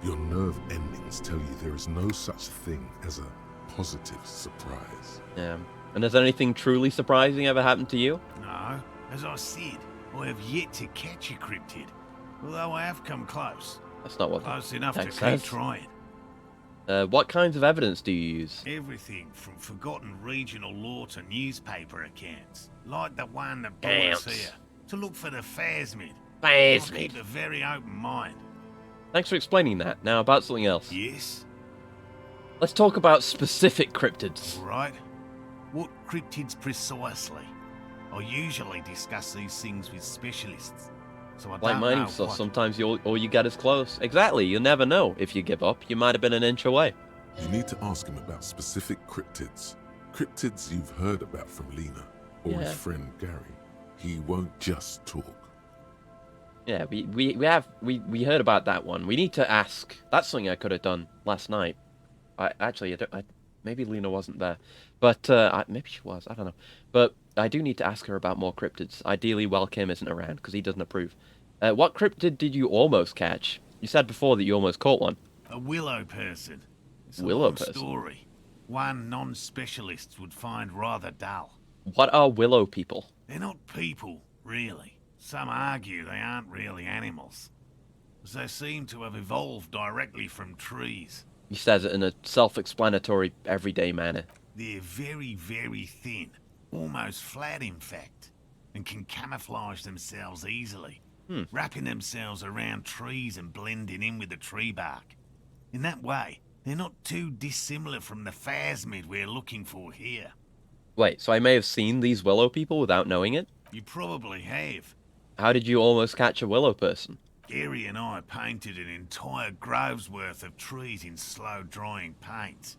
Your nerve endings tell you there is no such thing as a positive surprise. Yeah. And has anything truly surprising ever happened to you? No, as I said, I have yet to catch a cryptid, although I have come close. That's not what Close the enough to text keep says. trying. What kinds of evidence do you use? Everything from forgotten regional lore to newspaper accounts, like the one that brought us here, to look for the Phasmid. I keep a very open mind. Thanks for explaining that. Now about something else. Yes? Let's talk about specific cryptids. Right. What cryptids precisely? I usually discuss these things with specialists, so I Like don't mining know stuff, what. sometimes all you get is close. Exactly, you'll never know. If you give up, you might have been an inch away. You need to ask him about specific cryptids. Cryptids you've heard about from Lena or Yeah. his friend Gary. He won't just talk. Yeah, we heard about that one. We need to ask. That's something I could have done last night. Maybe Lena wasn't there, but maybe she was. I don't know. But I do need to ask her about more cryptids. Ideally, while Kim isn't around, because he doesn't approve. What cryptid did you almost catch? You said before that you almost caught one. A willow person. It's a Willow long person. story. One non-specialists would find rather dull. What are willow people? They're not people, really. Some argue they aren't really animals, as they seem to have evolved directly from trees. He says it in a self-explanatory, everyday manner. They're very, very thin, almost flat in fact, and can camouflage themselves easily, wrapping themselves around trees and blending in with the tree bark. In that way, they're not too dissimilar from the phasmid we're looking for here. Wait, so I may have seen these willow people without knowing it? You probably have. How did you almost catch a willow person? Gary and I painted an entire grove's worth of trees in slow-drying paint.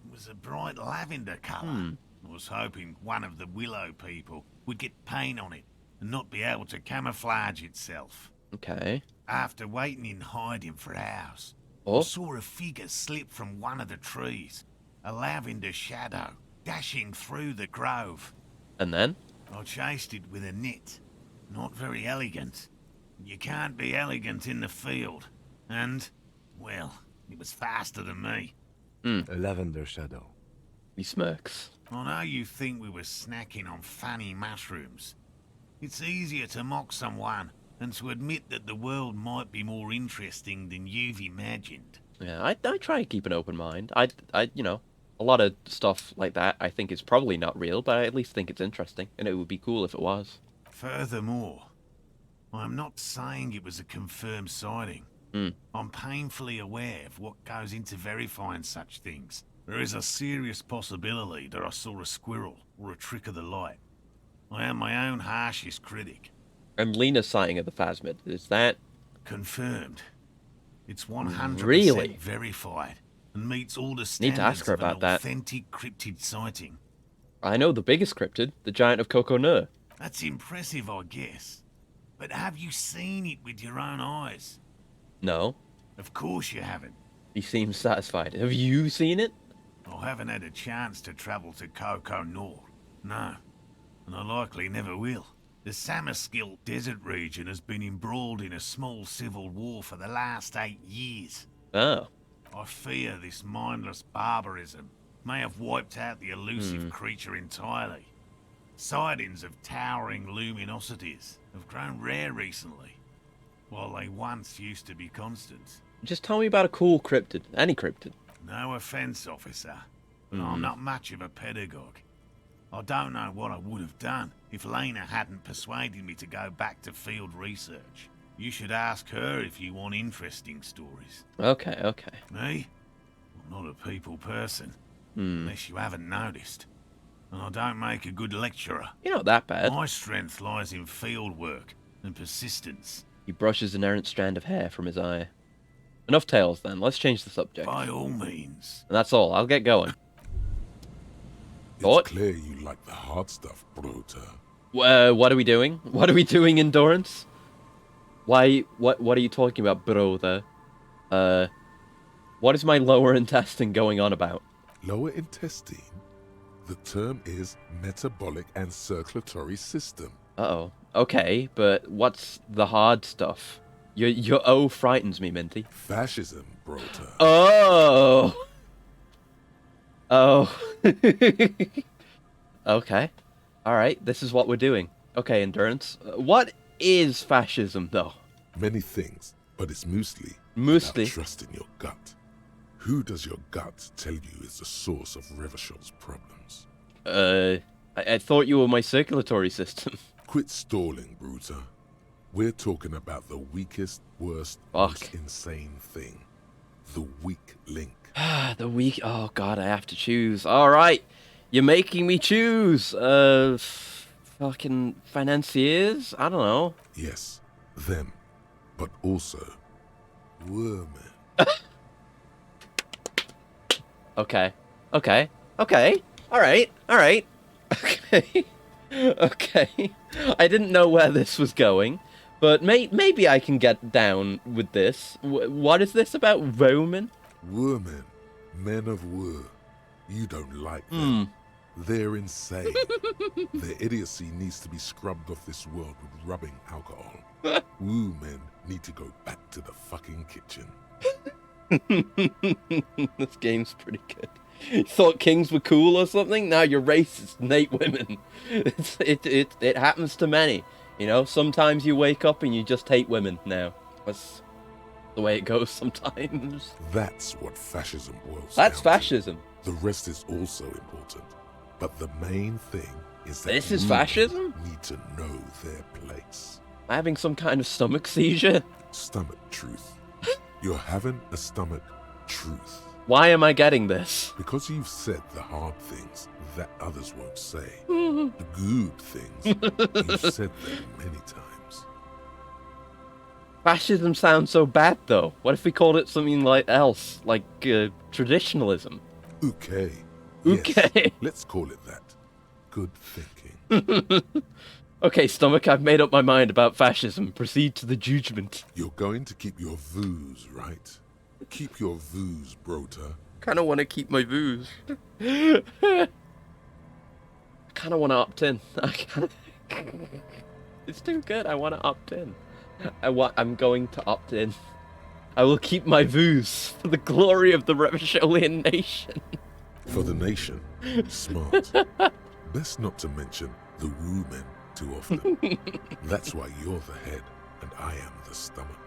It was a bright lavender colour. I was hoping one of the willow people would get paint on it and not be able to camouflage itself. Okay. After waiting in hiding for hours, I saw a figure slip from one of the trees, a lavender shadow, dashing through the grove. And then? I chased it with a net. Not very elegant. You can't be elegant in the field. And, well, it was faster than me. A lavender shadow. He smirks. I know you think we were snacking on funny mushrooms. It's easier to mock someone than to admit that the world might be more interesting than you've imagined. Yeah, I try and keep an open mind. You know, a lot of stuff like that I think is probably not real, but I at least think it's interesting, and it would be cool if it was. Furthermore, I'm not saying it was a confirmed sighting. I'm painfully aware of what goes into verifying such things. There is a serious possibility that I saw a squirrel or a trick of the light. I am my own harshest critic. And Lena's sighting of the phasmid, is that... Confirmed. It's 100% really verified and meets all the standards need to ask her of an about that. authentic cryptid sighting. I know the biggest cryptid, the giant of Coconut. That's impressive, I guess. But have you seen it with your own eyes? No. Of course you haven't. He seems satisfied. Have you seen it? I haven't had a chance to travel to Coconut. No. And I likely never will. The Samaskill desert region has been embroiled in a small civil war for the last 8 years. Oh. I fear this mindless barbarism may have wiped out the elusive creature entirely. Sightings of towering luminosities have grown rare recently, while they once used to be constant. Just tell me about a cool cryptid. Any cryptid. No offense, officer, but I'm not much of a pedagogue. I don't know what I would have done if Lena hadn't persuaded me to go back to field research. You should ask her if you want interesting stories. Okay. Me? I'm not a people person, unless you haven't noticed. And I don't make a good lecturer. You're not that bad. My strength lies in field work and persistence. He brushes an errant strand of hair from his eye. Enough tales, then. Let's change the subject. By all means. And that's all. I'll get going. It's clear you like the hard stuff, Brota. What are we doing? What are we doing, Endurance? Why? What are you talking about, brother? What is my lower intestine going on about? Lower intestine? The term is metabolic and circulatory system. Uh-oh. Okay, but what's the hard stuff? Your O frightens me, Minty. Fascism, Brota. Oh! Okay. Alright, this is what we're doing. Okay, Endurance. What is fascism, though? Many things, but it's mostly Mostly. about trusting your gut. Who does your gut tell you is the source of Revishal's problems? I thought you were my circulatory system. Quit stalling, Bruta. We're talking about the weakest, worst, most insane thing. The weak link. The weak... Oh, God, I have to choose. Alright. You're making me choose. Fucking financiers? I don't know. Yes, them. But also, women. Okay. Alright. Okay. Okay. I didn't know where this was going, but maybe I can get down with this. What is this about Roman? Women. Men of war. You don't like them. They're insane. Their idiocy needs to be scrubbed off this world with rubbing alcohol. Woo men need to go back to the fucking kitchen. This game's pretty good. You thought kings were cool or something? Now you're racist and hate women. It happens to many. You know, sometimes you wake up and you just hate women now. That's the way it goes sometimes. That's what fascism boils That's down fascism. to. The rest is also important. But the main thing is that This is women fascism? need to know their place. Am I having some kind of stomach seizure? Stomach truth. You're having a stomach truth. Why am I getting this? Because you've said the hard things that others won't say. The good things, you've said them many times. Fascism sounds so bad, though. What if we called it something else, like traditionalism? Okay. Okay. Yes, let's call it that. Good thinking. Okay, stomach, I've made up my mind about fascism. Proceed to the judgment. You're going to keep your vooz, right? Keep your vooz, brota. Kind of want to keep my vooz. I kind of want to opt in. It's too good. I want to opt in. I'm going to opt in. I will keep my vooz for the glory of the Revacholian nation. For the nation. Smart. Best not to mention the woo men too often. That's why you're the head and I am the stomach.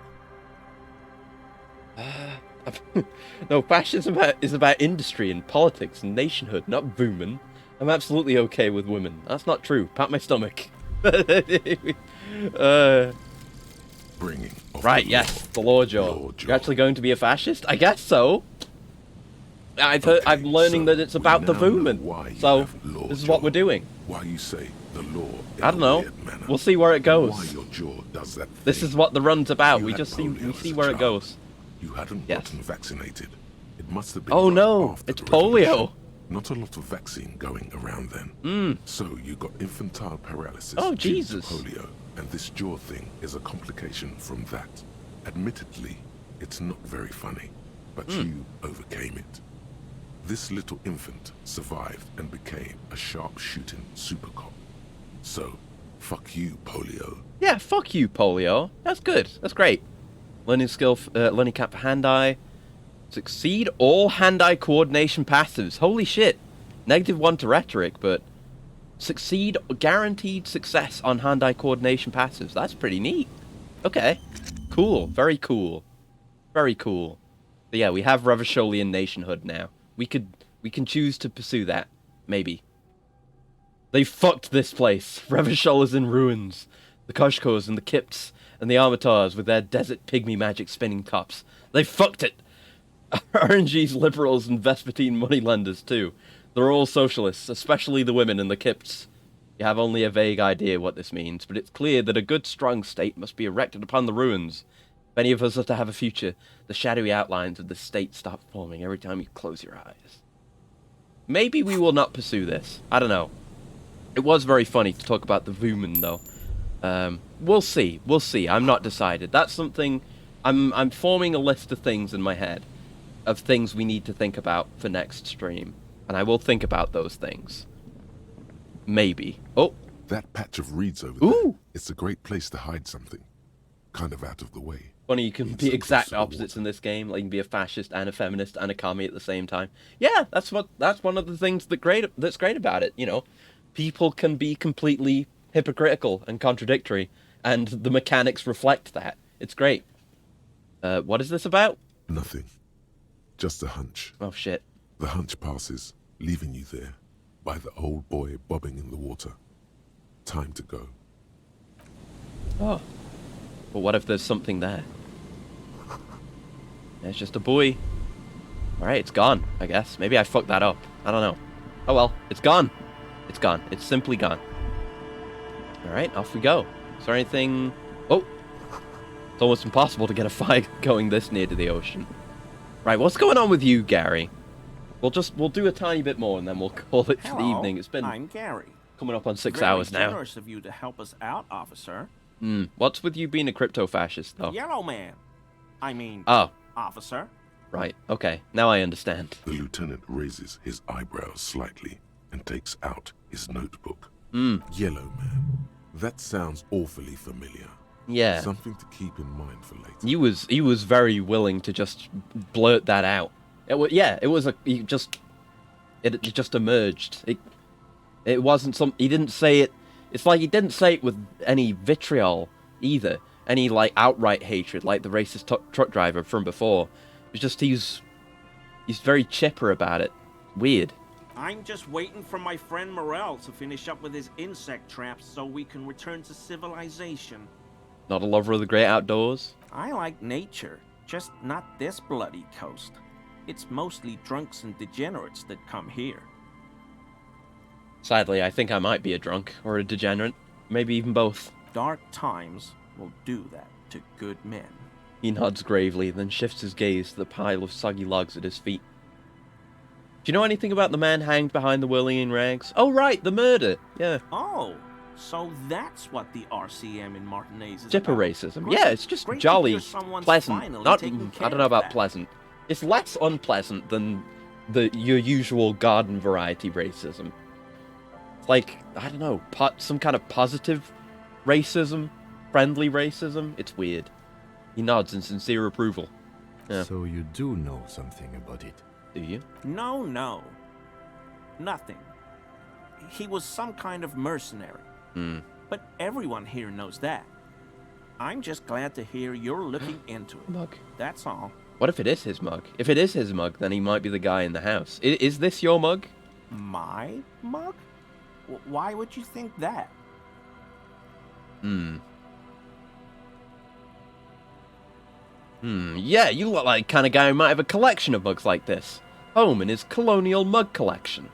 No, fascism is about industry and politics and nationhood, not women. I'm absolutely okay with women. That's not true. Pat my stomach. Bringing right, yes, the Lawjaw. You're actually going to be a fascist? I guess so. I'm learning that it's about the women. So, this is what we're doing. Why you say the law? I don't know. We'll see where it goes. Why your jaw does that? This is what the run's about. We see where it goes. You hadn't gotten vaccinated. It must have been. Oh no, it's polio. Not a lot of vaccine going around then. So you got infantile paralysis. Oh due to Jesus. polio, and this jaw thing is a complication from that. Admittedly, it's not very funny, but you overcame it. This little infant survived and became a sharp-shooting super cop. So, fuck you, polio. Yeah, fuck you, polio. That's good. That's great. Learning skill, learning cap for hand-eye. Succeed all hand-eye coordination passives. Holy shit. -1 to rhetoric, but succeed guaranteed success on hand-eye coordination passives. That's pretty neat. Okay. Cool. Very cool. Very cool. But yeah, we have Revacholian nationhood now. We can choose to pursue that. Maybe. They fucked this place. Revachol is in ruins. The Koshkos and the Kipts and the Armatars with their desert pygmy magic spinning tops. They fucked it! RNG's liberals and Vespertine moneylenders too. They're all socialists, especially the women and the Kipts. You have only a vague idea what this means, but it's clear that a good strong state must be erected upon the ruins. If any of us are to have a future, the shadowy outlines of the state start forming every time you close your eyes. Maybe we will not pursue this. I don't know. It was very funny to talk about the women, though. We'll see. We'll see. I'm not decided. That's something... I'm forming a list of things in my head. Of things we need to think about for next stream. And I will think about those things. Maybe. Oh! That patch of reeds over there. It's a great place to hide something. Kind of out of the way. Funny, you can be exact opposites in this game. Like, you can be a fascist and a feminist and a commie at the same time. Yeah, that's one of the things that's great about it. You know, people can be completely hypocritical and contradictory, and the mechanics reflect that. It's great. What is this about? Nothing. Just a hunch. Oh shit. The hunch passes, leaving you there, by the old boy bobbing in the water. Time to go. Oh. But what if there's something there? It's just a buoy. Alright, it's gone, I guess. Maybe I fucked that up. I don't know. Oh well, it's gone. It's gone. It's simply gone. Alright, off we go. Is there anything... Oh! It's almost impossible to get a fire going this near to the ocean. Right, what's going on with you, Gary? We'll do a tiny bit more and then we'll call it for the evening. It's been... I'm Gary. Coming up on 6 Very hours now. generous of you to help us out, officer. What's with you being a crypto-fascist, though? Yellow man. I mean, Oh. officer. Right, okay. Now I understand. The lieutenant raises his eyebrows slightly and takes out his notebook. Yellow man. That sounds awfully familiar. Yeah. Something to keep in mind for later. He was very willing to just blurt that out. It just emerged. It wasn't he didn't say it. It's like he didn't say it with any vitriol either. Any like outright hatred like the racist truck driver from before. It's just he's very chipper about it. Weird. I'm just waiting for my friend Morel to finish up with his insect traps so we can return to civilization. Not a lover of the great outdoors? I like nature, just not this bloody coast. It's mostly drunks and degenerates that come here. Sadly, I think I might be a drunk or a degenerate. Maybe even both. Dark times will do that to good men. He nods gravely, then shifts his gaze to the pile of soggy logs at his feet. Do you know anything about the man hanged behind the whirling rags? Oh, right, the murder. Yeah. Oh, so that's what the RCM in Martinez is Chipper about. racism. Great, yeah, it's just great to jolly, hear someone's pleasant. finally Not, taking I care don't know of about that. pleasant. It's less unpleasant than your usual garden variety racism. It's like, I don't know, some kind of positive racism, friendly racism. It's weird. He nods in sincere approval. Yeah. So you do know something about it? Do you? No. Nothing. He was some kind of mercenary. But everyone here knows that. I'm just glad to hear you're looking into it. Mug. That's all. What if it is his mug? If it is his mug, then he might be the guy in the house. Is this your mug? My mug? Why would you think that? Yeah, you look like the kind of guy who might have a collection of mugs like this. Home in his colonial mug collection.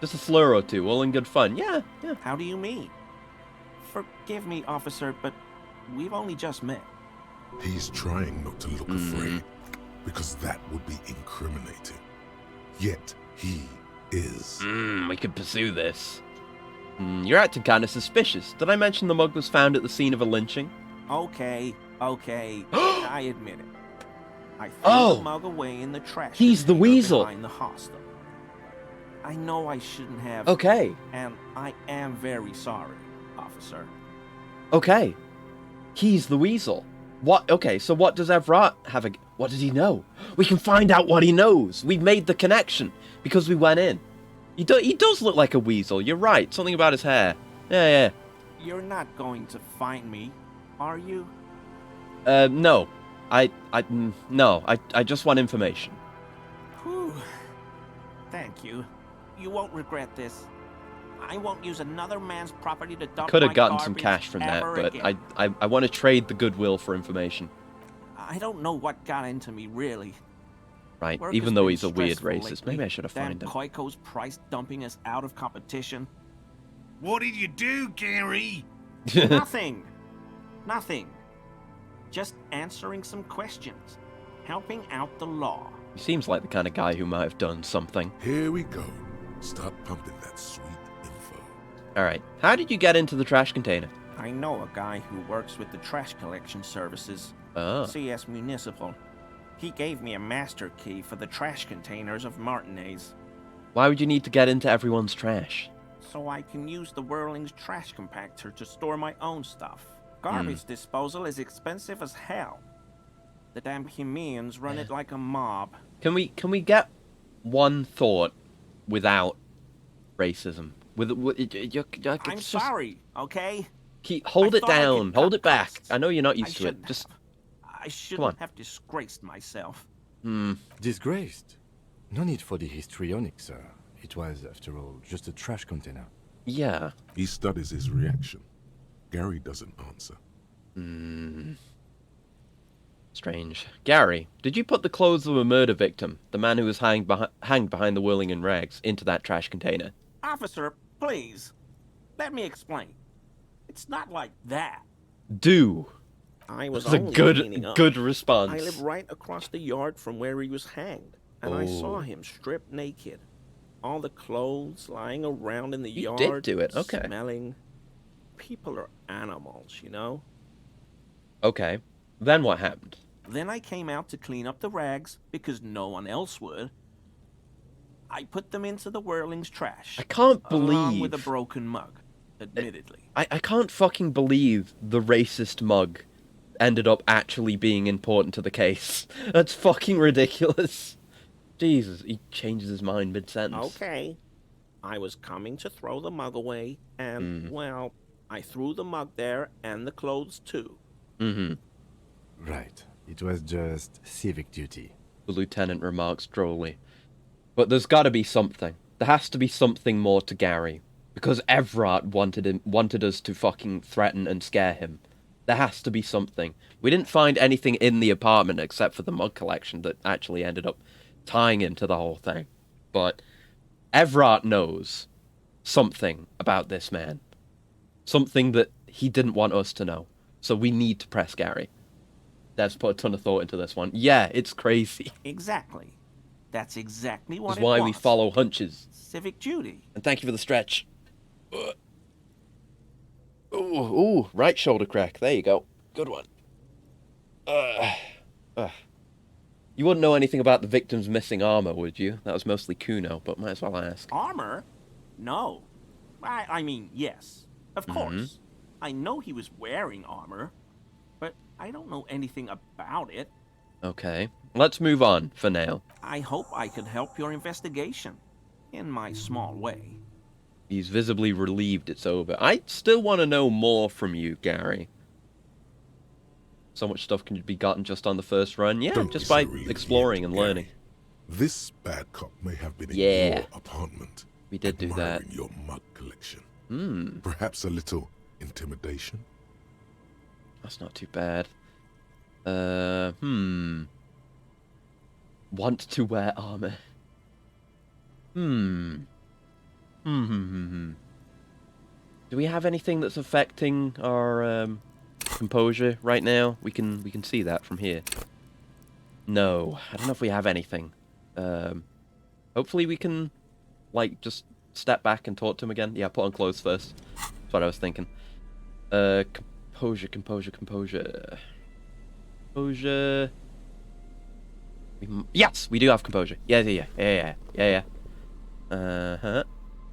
Just a slur or two, all in good fun. Yeah. How do you mean? Forgive me, officer, but we've only just met. He's trying not to look afraid, because that would be incriminating. Yet, he is. We could pursue this. You're acting kind of suspicious. Did I mention the mug was found at the scene of a lynching? Okay. I admit it. I threw the mug away in the trash. He's the weasel. Behind the hostel. I know I shouldn't have. Okay. And I am very sorry, officer. Okay. He's the weasel. What? Okay, so what does Everett have what does he know? We can find out what he knows. We've made the connection because we went in. He does look like a weasel. You're right. Something about his hair. Yeah. You're not going to find me, are you? No. I just want information. Whew. Thank you. You won't regret this. I won't use another man's property to dump Could have my gotten some garbage cash from that, ever but again. I want to trade the goodwill for information. I don't know what got into me, really. Right, Work even has though been he's a weird stressful racist. lately. Maybe I should have found him. Koiko's price dumping us out of competition. What did you do, Gary? Nothing. Just answering some questions. Helping out the law. He seems like the kind of guy who might have done something. Here we go. Start pumping that sweet info. Alright, how did you get into the trash container? I know a guy who works with the trash collection services. CS Municipal. He gave me a master key for the trash containers of Martinez. Why would you need to get into everyone's trash? So I can use the Whirling's trash compactor to store my own stuff. Garbage disposal is expensive as hell. The damn Hemians run it like a mob. Can we get one thought without racism? I'm sorry, okay? Hold it thought I could down. Hold it back. costs. I know you're not used to it. I shouldn't have disgraced myself. Disgraced? No need for the histrionic, sir. It was, after all, just a trash container. Yeah. He studies his reaction. Gary doesn't answer. Strange. Gary, did you put the clothes of a murder victim, the man who was hanged behind the whirling in rags, into that trash container? Officer, please. Let me explain. It's not like that. Do. I was That's a only cleaning up. good response. I live right across the yard from where he was hanged, and I saw him stripped naked. all the clothes lying around in the You yard. did do it, okay. Smelling. People are animals, you know? Okay. Then what happened? Then I came out to clean up the rags because no one else would. I put them into the whirling's trash. I can't Along with a believe... broken mug, admittedly. I can't fucking believe the racist mug ended up actually being important to the case. That's fucking ridiculous. Jesus, he changes his mind mid-sentence. Okay. I was coming to throw the mug away, and, well, I threw the mug there and the clothes too. Right. It was just civic duty. The lieutenant remarks drolly. But there's gotta be something. There has to be something more to Gary. Because Everard wanted us to fucking threaten and scare him. There has to be something. We didn't find anything in the apartment except for the mug collection that actually ended up tying into the whole thing. But Everard knows something about this man. Something that he didn't want us to know. So we need to press Gary. Dev's put a ton of thought into this one. Yeah, it's crazy. Exactly. That's exactly what That's why we follow hunches. Civic duty. And thank you for the stretch. Ooh, right shoulder crack. There you go. Good one. You wouldn't know anything about the victim's missing armor, would you? That was mostly Kuno, but might as well ask. Armor? No. I mean, yes. Of course. I know he was wearing armor, but I don't know anything about it. Okay. Let's move on for now. I hope I could help your investigation, in my small way. He's visibly relieved it's over. I still want to know more from you, Gary. So much stuff can be gotten just on the first run. Yeah, just by exploring and learning. This bad cop may have been in your apartment. We did do that. Your mug collection. Perhaps a little intimidation? That's not too bad. Want to wear armor. Do we have anything that's affecting our composure right now? We can see that from here. No, I don't know if we have anything. Hopefully we can, like, just step back and talk to him again. Yeah, put on clothes first. That's what I was thinking. Composure. Composure. Yes, we do have composure. Yeah.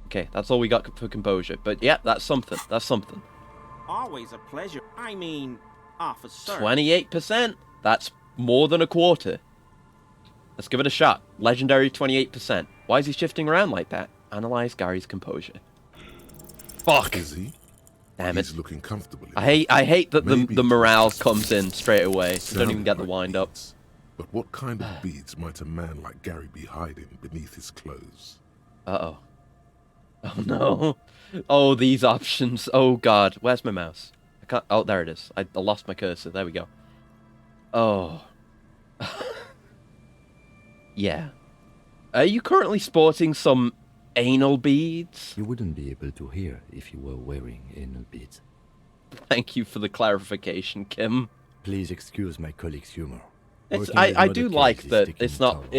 Okay, that's all we got for composure. But yeah, that's something. Always a pleasure. I mean, officer. 28%. That's more than a quarter. Let's give it a shot. Legendary 28%. Why is he shifting around like that? Analyze Gary's composure. Fuck. Is he? Damn it. He's looking comfortable. I hate that the morale comes in straight away. You don't even get the wind up. But what kind of beads might a man like Gary be hiding beneath his clothes? Uh-oh. Oh no. Oh, these options. Oh god. Where's my mouse? I can't. Oh, there it is. I lost my cursor. There we go. Oh. Yeah. Are you currently sporting some anal beads? You wouldn't be able to hear if you were wearing anal beads. Thank you for the clarification, Kim. Please excuse my colleague's humor. I do like that it's not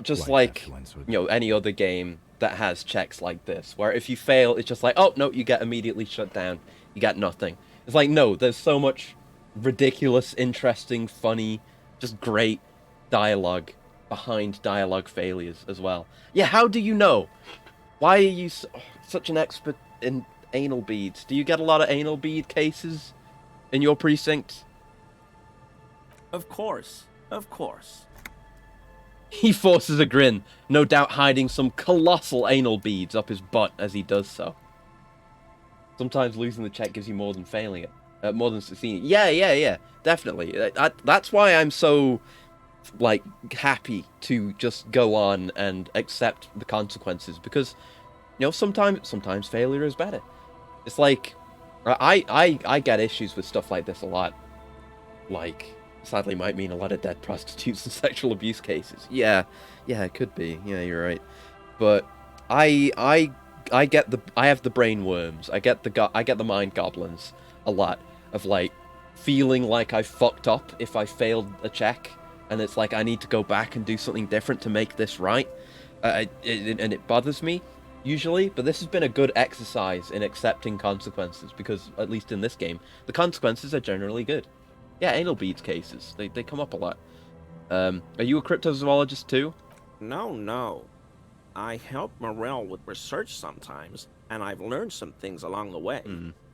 just like, you know, any other game that has checks like this, where if you fail, it's just like, oh, no, you get immediately shut down. You get nothing. It's like, no, there's so much ridiculous, interesting, funny, just great dialogue behind dialogue failures as well. Yeah, how do you know? Why are you such an expert in anal beads? Do you get a lot of anal bead cases in your precinct? Of course. He forces a grin, no doubt hiding some colossal anal beads up his butt as he does so. Sometimes losing the check gives you more than failing it. More than succeeding. Yeah, definitely. That's why I'm so, like, happy to just go on and accept the consequences. Because, you know, sometimes failure is better. It's like, I get issues with stuff like this a lot. Like, sadly might mean a lot of dead prostitutes and sexual abuse cases. Yeah, it could be. Yeah, you're right. But I have the brain worms. I get the mind goblins a lot of, like, feeling like I fucked up if I failed a check, and it's like I need to go back and do something different to make this right. and it bothers me, usually, but this has been a good exercise in accepting consequences, because, at least in this game, the consequences are generally good. Yeah, anal beads cases, they come up a lot. Are you a cryptozoologist too? No. I help Morel with research sometimes, and I've learned some things along the way.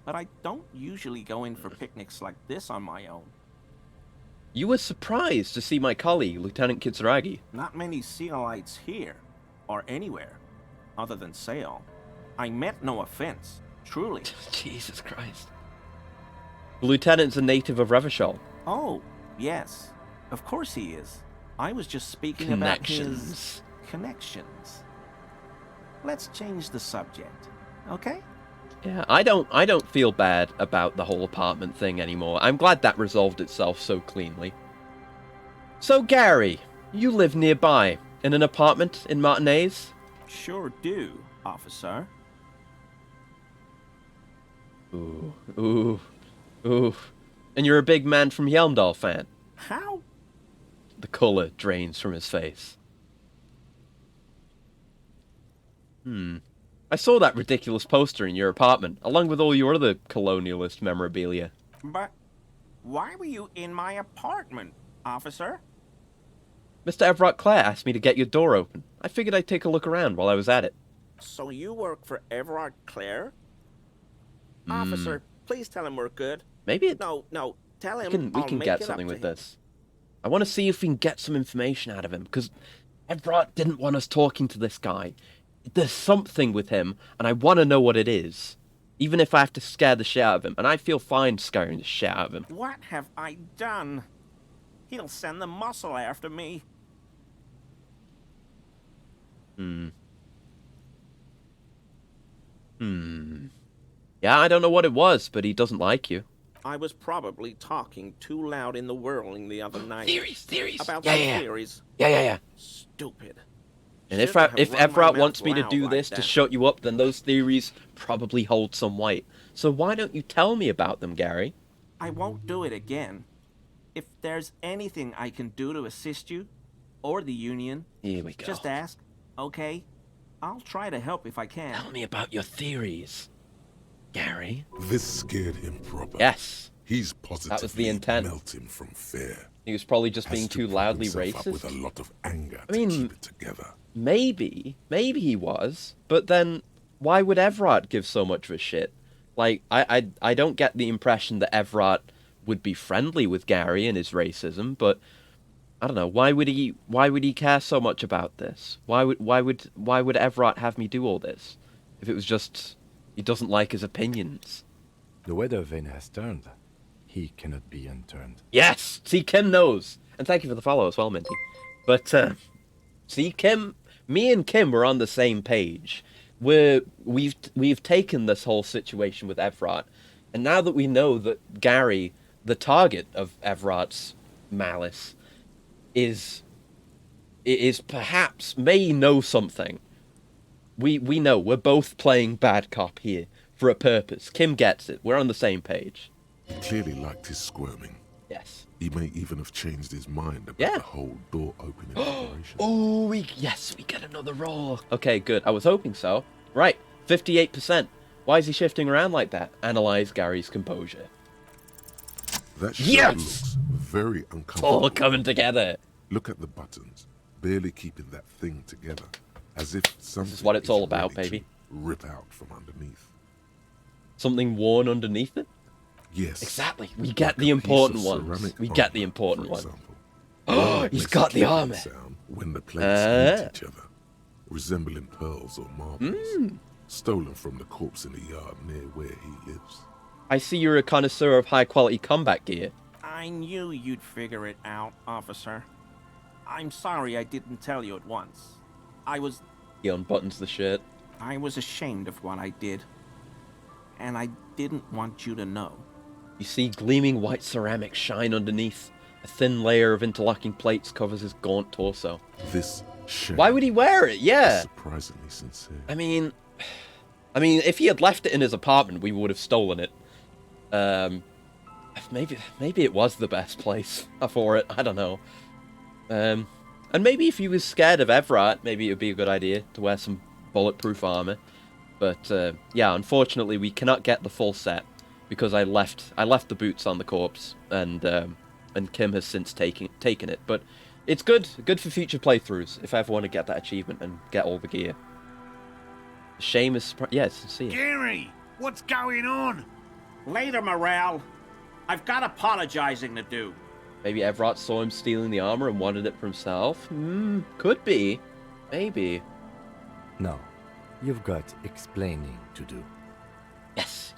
But I don't usually go in for picnics like this on my own. You were surprised to see my colleague, Lieutenant Kitsuragi. Not many Sealites here, or anywhere, other than Sail. I meant no offense, truly. Jesus Christ. The Lieutenant's a native of Revachol. Oh, yes. Of course he is. I was just speaking about his connections. Let's change the subject, okay? Yeah, I don't feel bad about the whole apartment thing anymore. I'm glad that resolved itself so cleanly. So, Gary, you live nearby, in an apartment in Martinez? Sure do, officer. Ooh. And you're a big Man from Yelmdal fan? How? The colour drains from his face. I saw that ridiculous poster in your apartment, along with all your other colonialist memorabilia. But why were you in my apartment, officer? Mr. Everett Clare asked me to get your door open. I figured I'd take a look around while I was at it. So you work for Everard Clare? Officer, please tell him we're good. Maybe it... No, tell him we can get something with this. I want to see if we can get some information out of him, because Everett didn't want us talking to this guy. There's something with him, and I want to know what it is. Even if I have to scare the shit out of him, and I feel fine scaring the shit out of him. What have I done? He'll send the muscle after me. Yeah, I don't know what it was, but he doesn't like you. I was probably talking too loud in the whirling the other night. Theories. About theories. Yeah. Stupid. And if Everett wants me to do this to shut you up, then those theories probably hold some weight. So why don't you tell me about them, Gary? I won't do it again. If there's anything I can do to assist you, or the Union, here we go. Just ask, okay? I'll try to help if I can. Tell me about your theories, Gary. This scared him proper. Yes. He's positively that was the intent. Melting from fear. He was probably just being too loudly racist. With a lot of anger I mean, to keep it together. Maybe he was, but then why would Everett give so much of a shit? Like, I don't get the impression that Everett would be friendly with Gary and his racism, but I don't know, why would he care so much about this? Why would Everett have me do all this? If it was just he doesn't like his opinions. The weather vane has turned. He cannot be unturned. Yes! See, Kim knows. And thank you for the follow as well, Minty. But, see, Kim, me and Kim were on the same page. We've taken this whole situation with Everett, and now that we know that Gary, the target of Everett's malice, is perhaps may know something. We know we're both playing bad cop here for a purpose. Kim gets it. We're on the same page. He clearly liked his squirming. Yes. He may even have changed his mind about the whole door opening operation. Oh, we get another roll. Okay, good. I was hoping so. Right, 58%. Why is he shifting around like that? Analyze Gary's composure. That shot looks very uncomfortable. All coming together. Look at the buttons, barely keeping that thing together, as if something this is what it's all about, baby. Rip out from underneath. Something worn underneath it? Yes. Exactly. We get the important ones. We get the important ones. Oh, he's got the armor. Sound when the plates meet each other, resembling pearls or marbles, stolen from the corpse in the yard near where he lives. I see you're a connoisseur of high-quality combat gear. I knew you'd figure it out, officer. I'm sorry I didn't tell you at once. He unbuttons the shirt. I was ashamed of what I did. And I didn't want you to know. You see gleaming white ceramic shine underneath. A thin layer of interlocking plates covers his gaunt torso. This shame. Why would he wear it? Yeah. Surprisingly sincere. I mean, if he had left it in his apartment, we would have stolen it. Maybe it was the best place for it. I don't know. And maybe if he was scared of Everett, maybe it would be a good idea to wear some bulletproof armor. But yeah, unfortunately, we cannot get the full set because I left the boots on the corpse, and Kim has since taken it. But it's good for future playthroughs if I ever want to get that achievement and get all the gear. Shame is sincere. Gary, what's going on? Later, Morale. I've got apologizing to do. Maybe Everett saw him stealing the armor and wanted it for himself? Could be. Maybe. No. You've got explaining to do. Yes.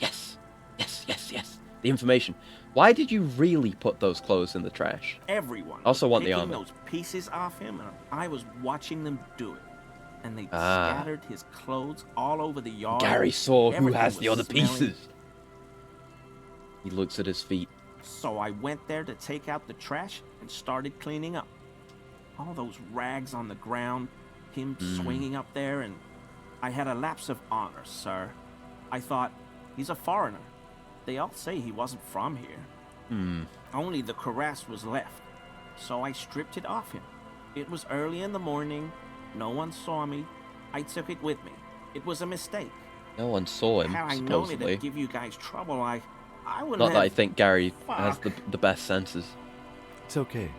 The information. Why did you really put those clothes in the trash? Everyone also was want the picking armor. Those pieces off him, and I was watching them do it. And they scattered his clothes all over the yard. Gary saw who Everything has the was other smelling. pieces. He looks at his feet. So I went there to take out the trash and started cleaning up. All those rags on the ground, him swinging up there, and I had a lapse of honor, sir. I thought, he's a foreigner. They all say he wasn't from here. Only the cuirass was left, so I stripped it off him. It was early in the morning. No one saw me. I took it with me. It was a mistake. No one saw him, Had I known supposedly. it'd give you guys trouble, I wouldn't Not that I have... think Gary has the best senses. It's okay.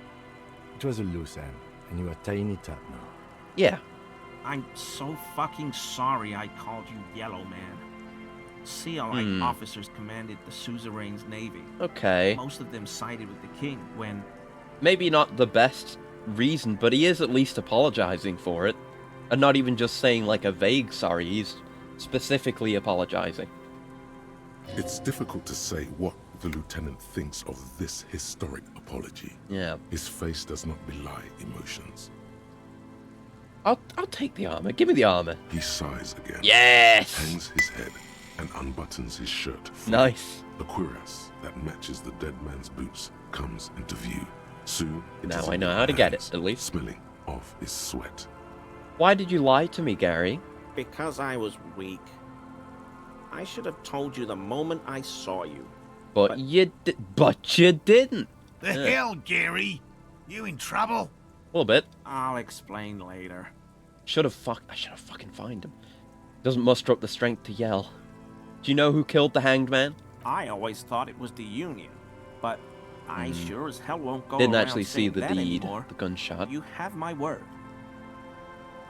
It was a loose end, and you're a tiny tot now. Yeah. I'm so fucking sorry I called you Yellow Man. CLI officers commanded the suzerain's navy. Okay. Most of them sided with the king when... Maybe not the best reason, but he is at least apologizing for it. And not even just saying like a vague sorry, he's specifically apologizing. It's difficult to say what the lieutenant thinks of this historic apology. Yeah. His face does not belie emotions. I'll take the armor. Give me the armor. He sighs again. Yes! Hangs his head and unbuttons his shirt. Nice. The cuirass that matches the dead man's boots comes into view. Soon, it Now is I in know your how to get it, hands, at least. Smelling of his sweat. Why did you lie to me, Gary? Because I was weak. I should have told you the moment I saw you. But you didn't. The hell, Gary? You in trouble? A little bit. I'll explain later. I should have fucking find him. Doesn't muster up the strength to yell. Do you know who killed the hanged man? I always thought it was the Union, but I sure as hell won't go Didn't around actually see saying the that deed, anymore. the gunshot. You have my word.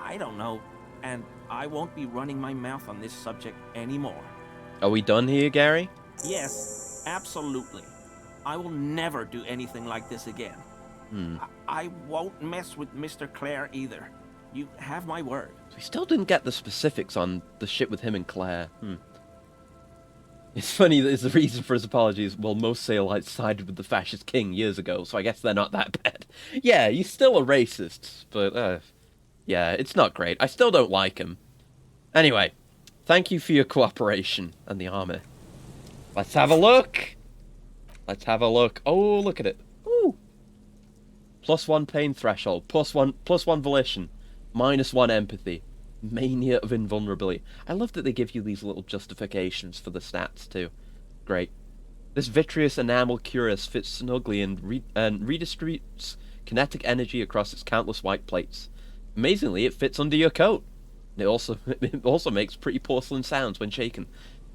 I don't know, and I won't be running my mouth on this subject anymore. Are we done here, Gary? Yes, absolutely. I will never do anything like this again. I won't mess with Mr. Clare either. You have my word. We still didn't get the specifics on the shit with him and Claire. It's funny that the reason for his apologies, well, most Saelites sided with the fascist king years ago, so I guess they're not that bad. Yeah, he's still a racist, but, yeah, it's not great. I still don't like him. Anyway, thank you for your cooperation and the armor. Let's have a look! Let's have a look. Oh, look at it. Ooh! +1 pain threshold, +1 volition, -1 empathy. Mania of invulnerability. I love that they give you these little justifications for the stats too. Great. This vitreous enamel cuirass fits snugly and redistributes kinetic energy across its countless white plates. Amazingly, it fits under your coat. It also makes pretty porcelain sounds when shaken.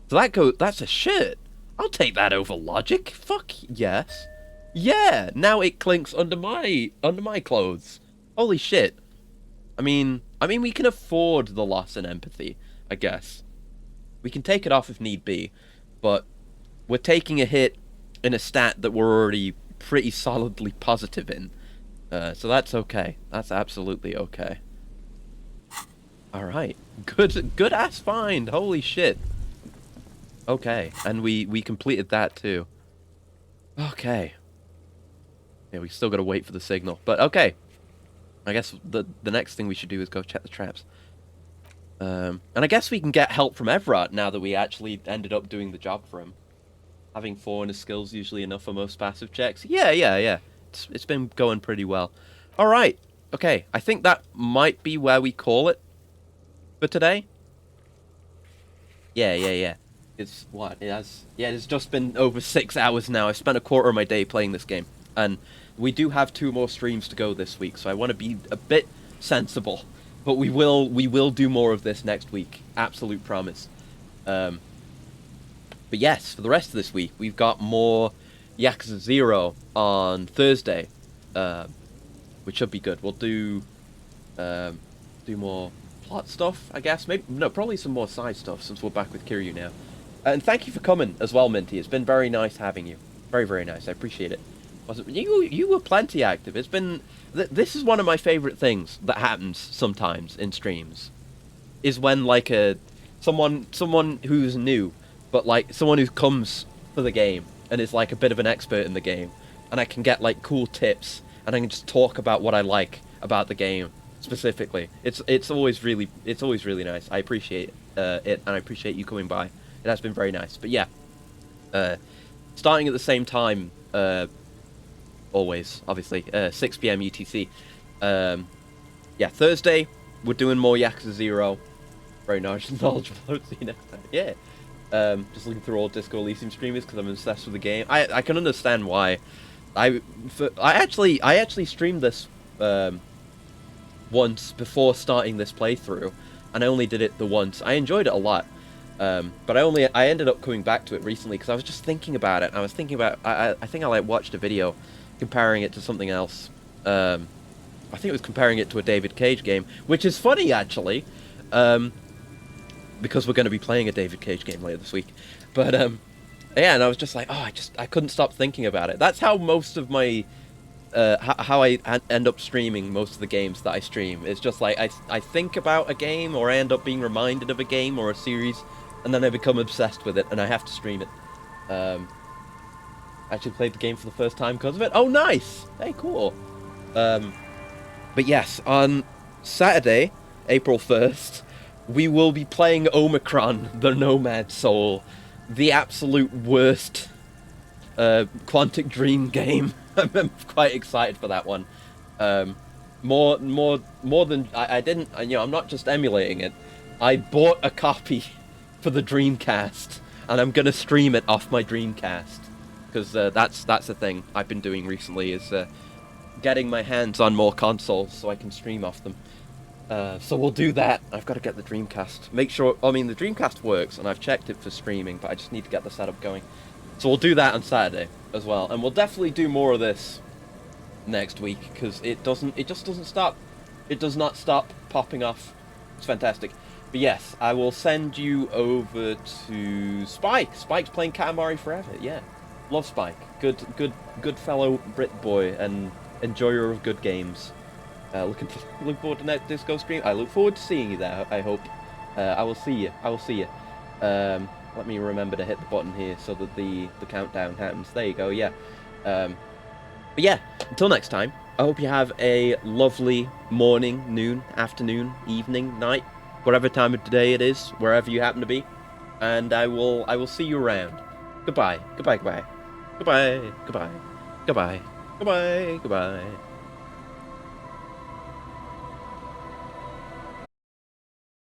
So that's a shirt. I'll take that over logic. Fuck yes. Yeah. Now it clinks under my clothes. Holy shit. I mean, we can afford the loss in empathy, I guess. We can take it off if need be, but we're taking a hit in a stat that we're already pretty solidly positive in. So that's okay. That's absolutely okay. Alright. Good ass find. Holy shit. Okay. And we completed that too. Okay. Yeah, we still gotta wait for the signal. But okay. I guess the next thing we should do is go check the traps. And I guess we can get help from Everett now that we actually ended up doing the job for him. Having 4 in his skills usually enough for most passive checks. Yeah. It's been going pretty well. Alright. Okay, I think that might be where we call it for today. Yeah. It's what? It's just been over 6 hours now. I've spent a quarter of my day playing this game. And we do have 2 more streams to go this week, so I want to be a bit sensible. But we will do more of this next week. Absolute promise. But yes, for the rest of this week, we've got more Yakuza 0 on Thursday, which should be good. We'll do more plot stuff, I guess. Maybe no, probably some more side stuff since we're back with Kiryu now. And thank you for coming as well, Minty. It's been very nice having you. Very, very nice. I appreciate it. You were plenty active. It's been... This is one of my favourite things that happens sometimes in streams. Is when, like, someone who's new, but, like, someone who comes for the game and is, like, a bit of an expert in the game, and I can get, like, cool tips, and I can just talk about what I like about the game, specifically. It's always really nice. I appreciate it, and I appreciate you coming by. It has been very nice. But, yeah. Starting at the same time... always, obviously, 6 PM UTC. Yeah, Thursday, we're doing more Yakuza 0. Very knowledgeable. Hope to see you next time. Yeah. Just looking through all Disco Elysium streamers because I'm obsessed with the game. I can understand why. I actually streamed this once before starting this playthrough, and I only did it the once. I enjoyed it a lot. But I ended up coming back to it recently because I was just thinking about it. I was thinking about... I think I watched a video comparing it to something else. I think it was comparing it to a David Cage game, which is funny, actually, because we're going to be playing a David Cage game later this week. But, yeah, and I was just like, oh, I couldn't stop thinking about it. That's how most of my... how I end up streaming most of the games that I stream. It's just like, I think about a game, or I end up being reminded of a game or a series, and then I become obsessed with it, and I have to stream it. I actually played the game for the first time because of it. Oh, nice! Hey, cool. But yes, on Saturday, April 1st, we will be playing Omicron, the Nomad Soul. The absolute worst Quantic Dream game. I'm quite excited for that one. More than... I didn't... I'm not just emulating it. I bought a copy for the Dreamcast, and I'm going to stream it off my Dreamcast. Because that's the thing I've been doing recently, is getting my hands on more consoles so I can stream off them. So we'll do that. I've got to get the Dreamcast. Make sure... I mean, the Dreamcast works, and I've checked it for streaming, but I just need to get the setup going. So we'll do that on Saturday as well. And we'll definitely do more of this next week, because it just doesn't stop. It does not stop popping off. It's fantastic. But yes, I will send you over to Spike. Spike's playing Katamari Forever, yeah. Love Spike. Good fellow Brit boy and enjoyer of good games. Look forward to next Disco stream. I look forward to seeing you there, I hope. I will see you. Let me remember to hit the button here so that the countdown happens. There you go, yeah. But yeah, until next time, I hope you have a lovely morning, noon, afternoon, evening, night, whatever time of day it is, wherever you happen to be. And I will see you around. Goodbye. Goodbye. Goodbye. Goodbye. Goodbye. Goodbye. Goodbye. Goodbye.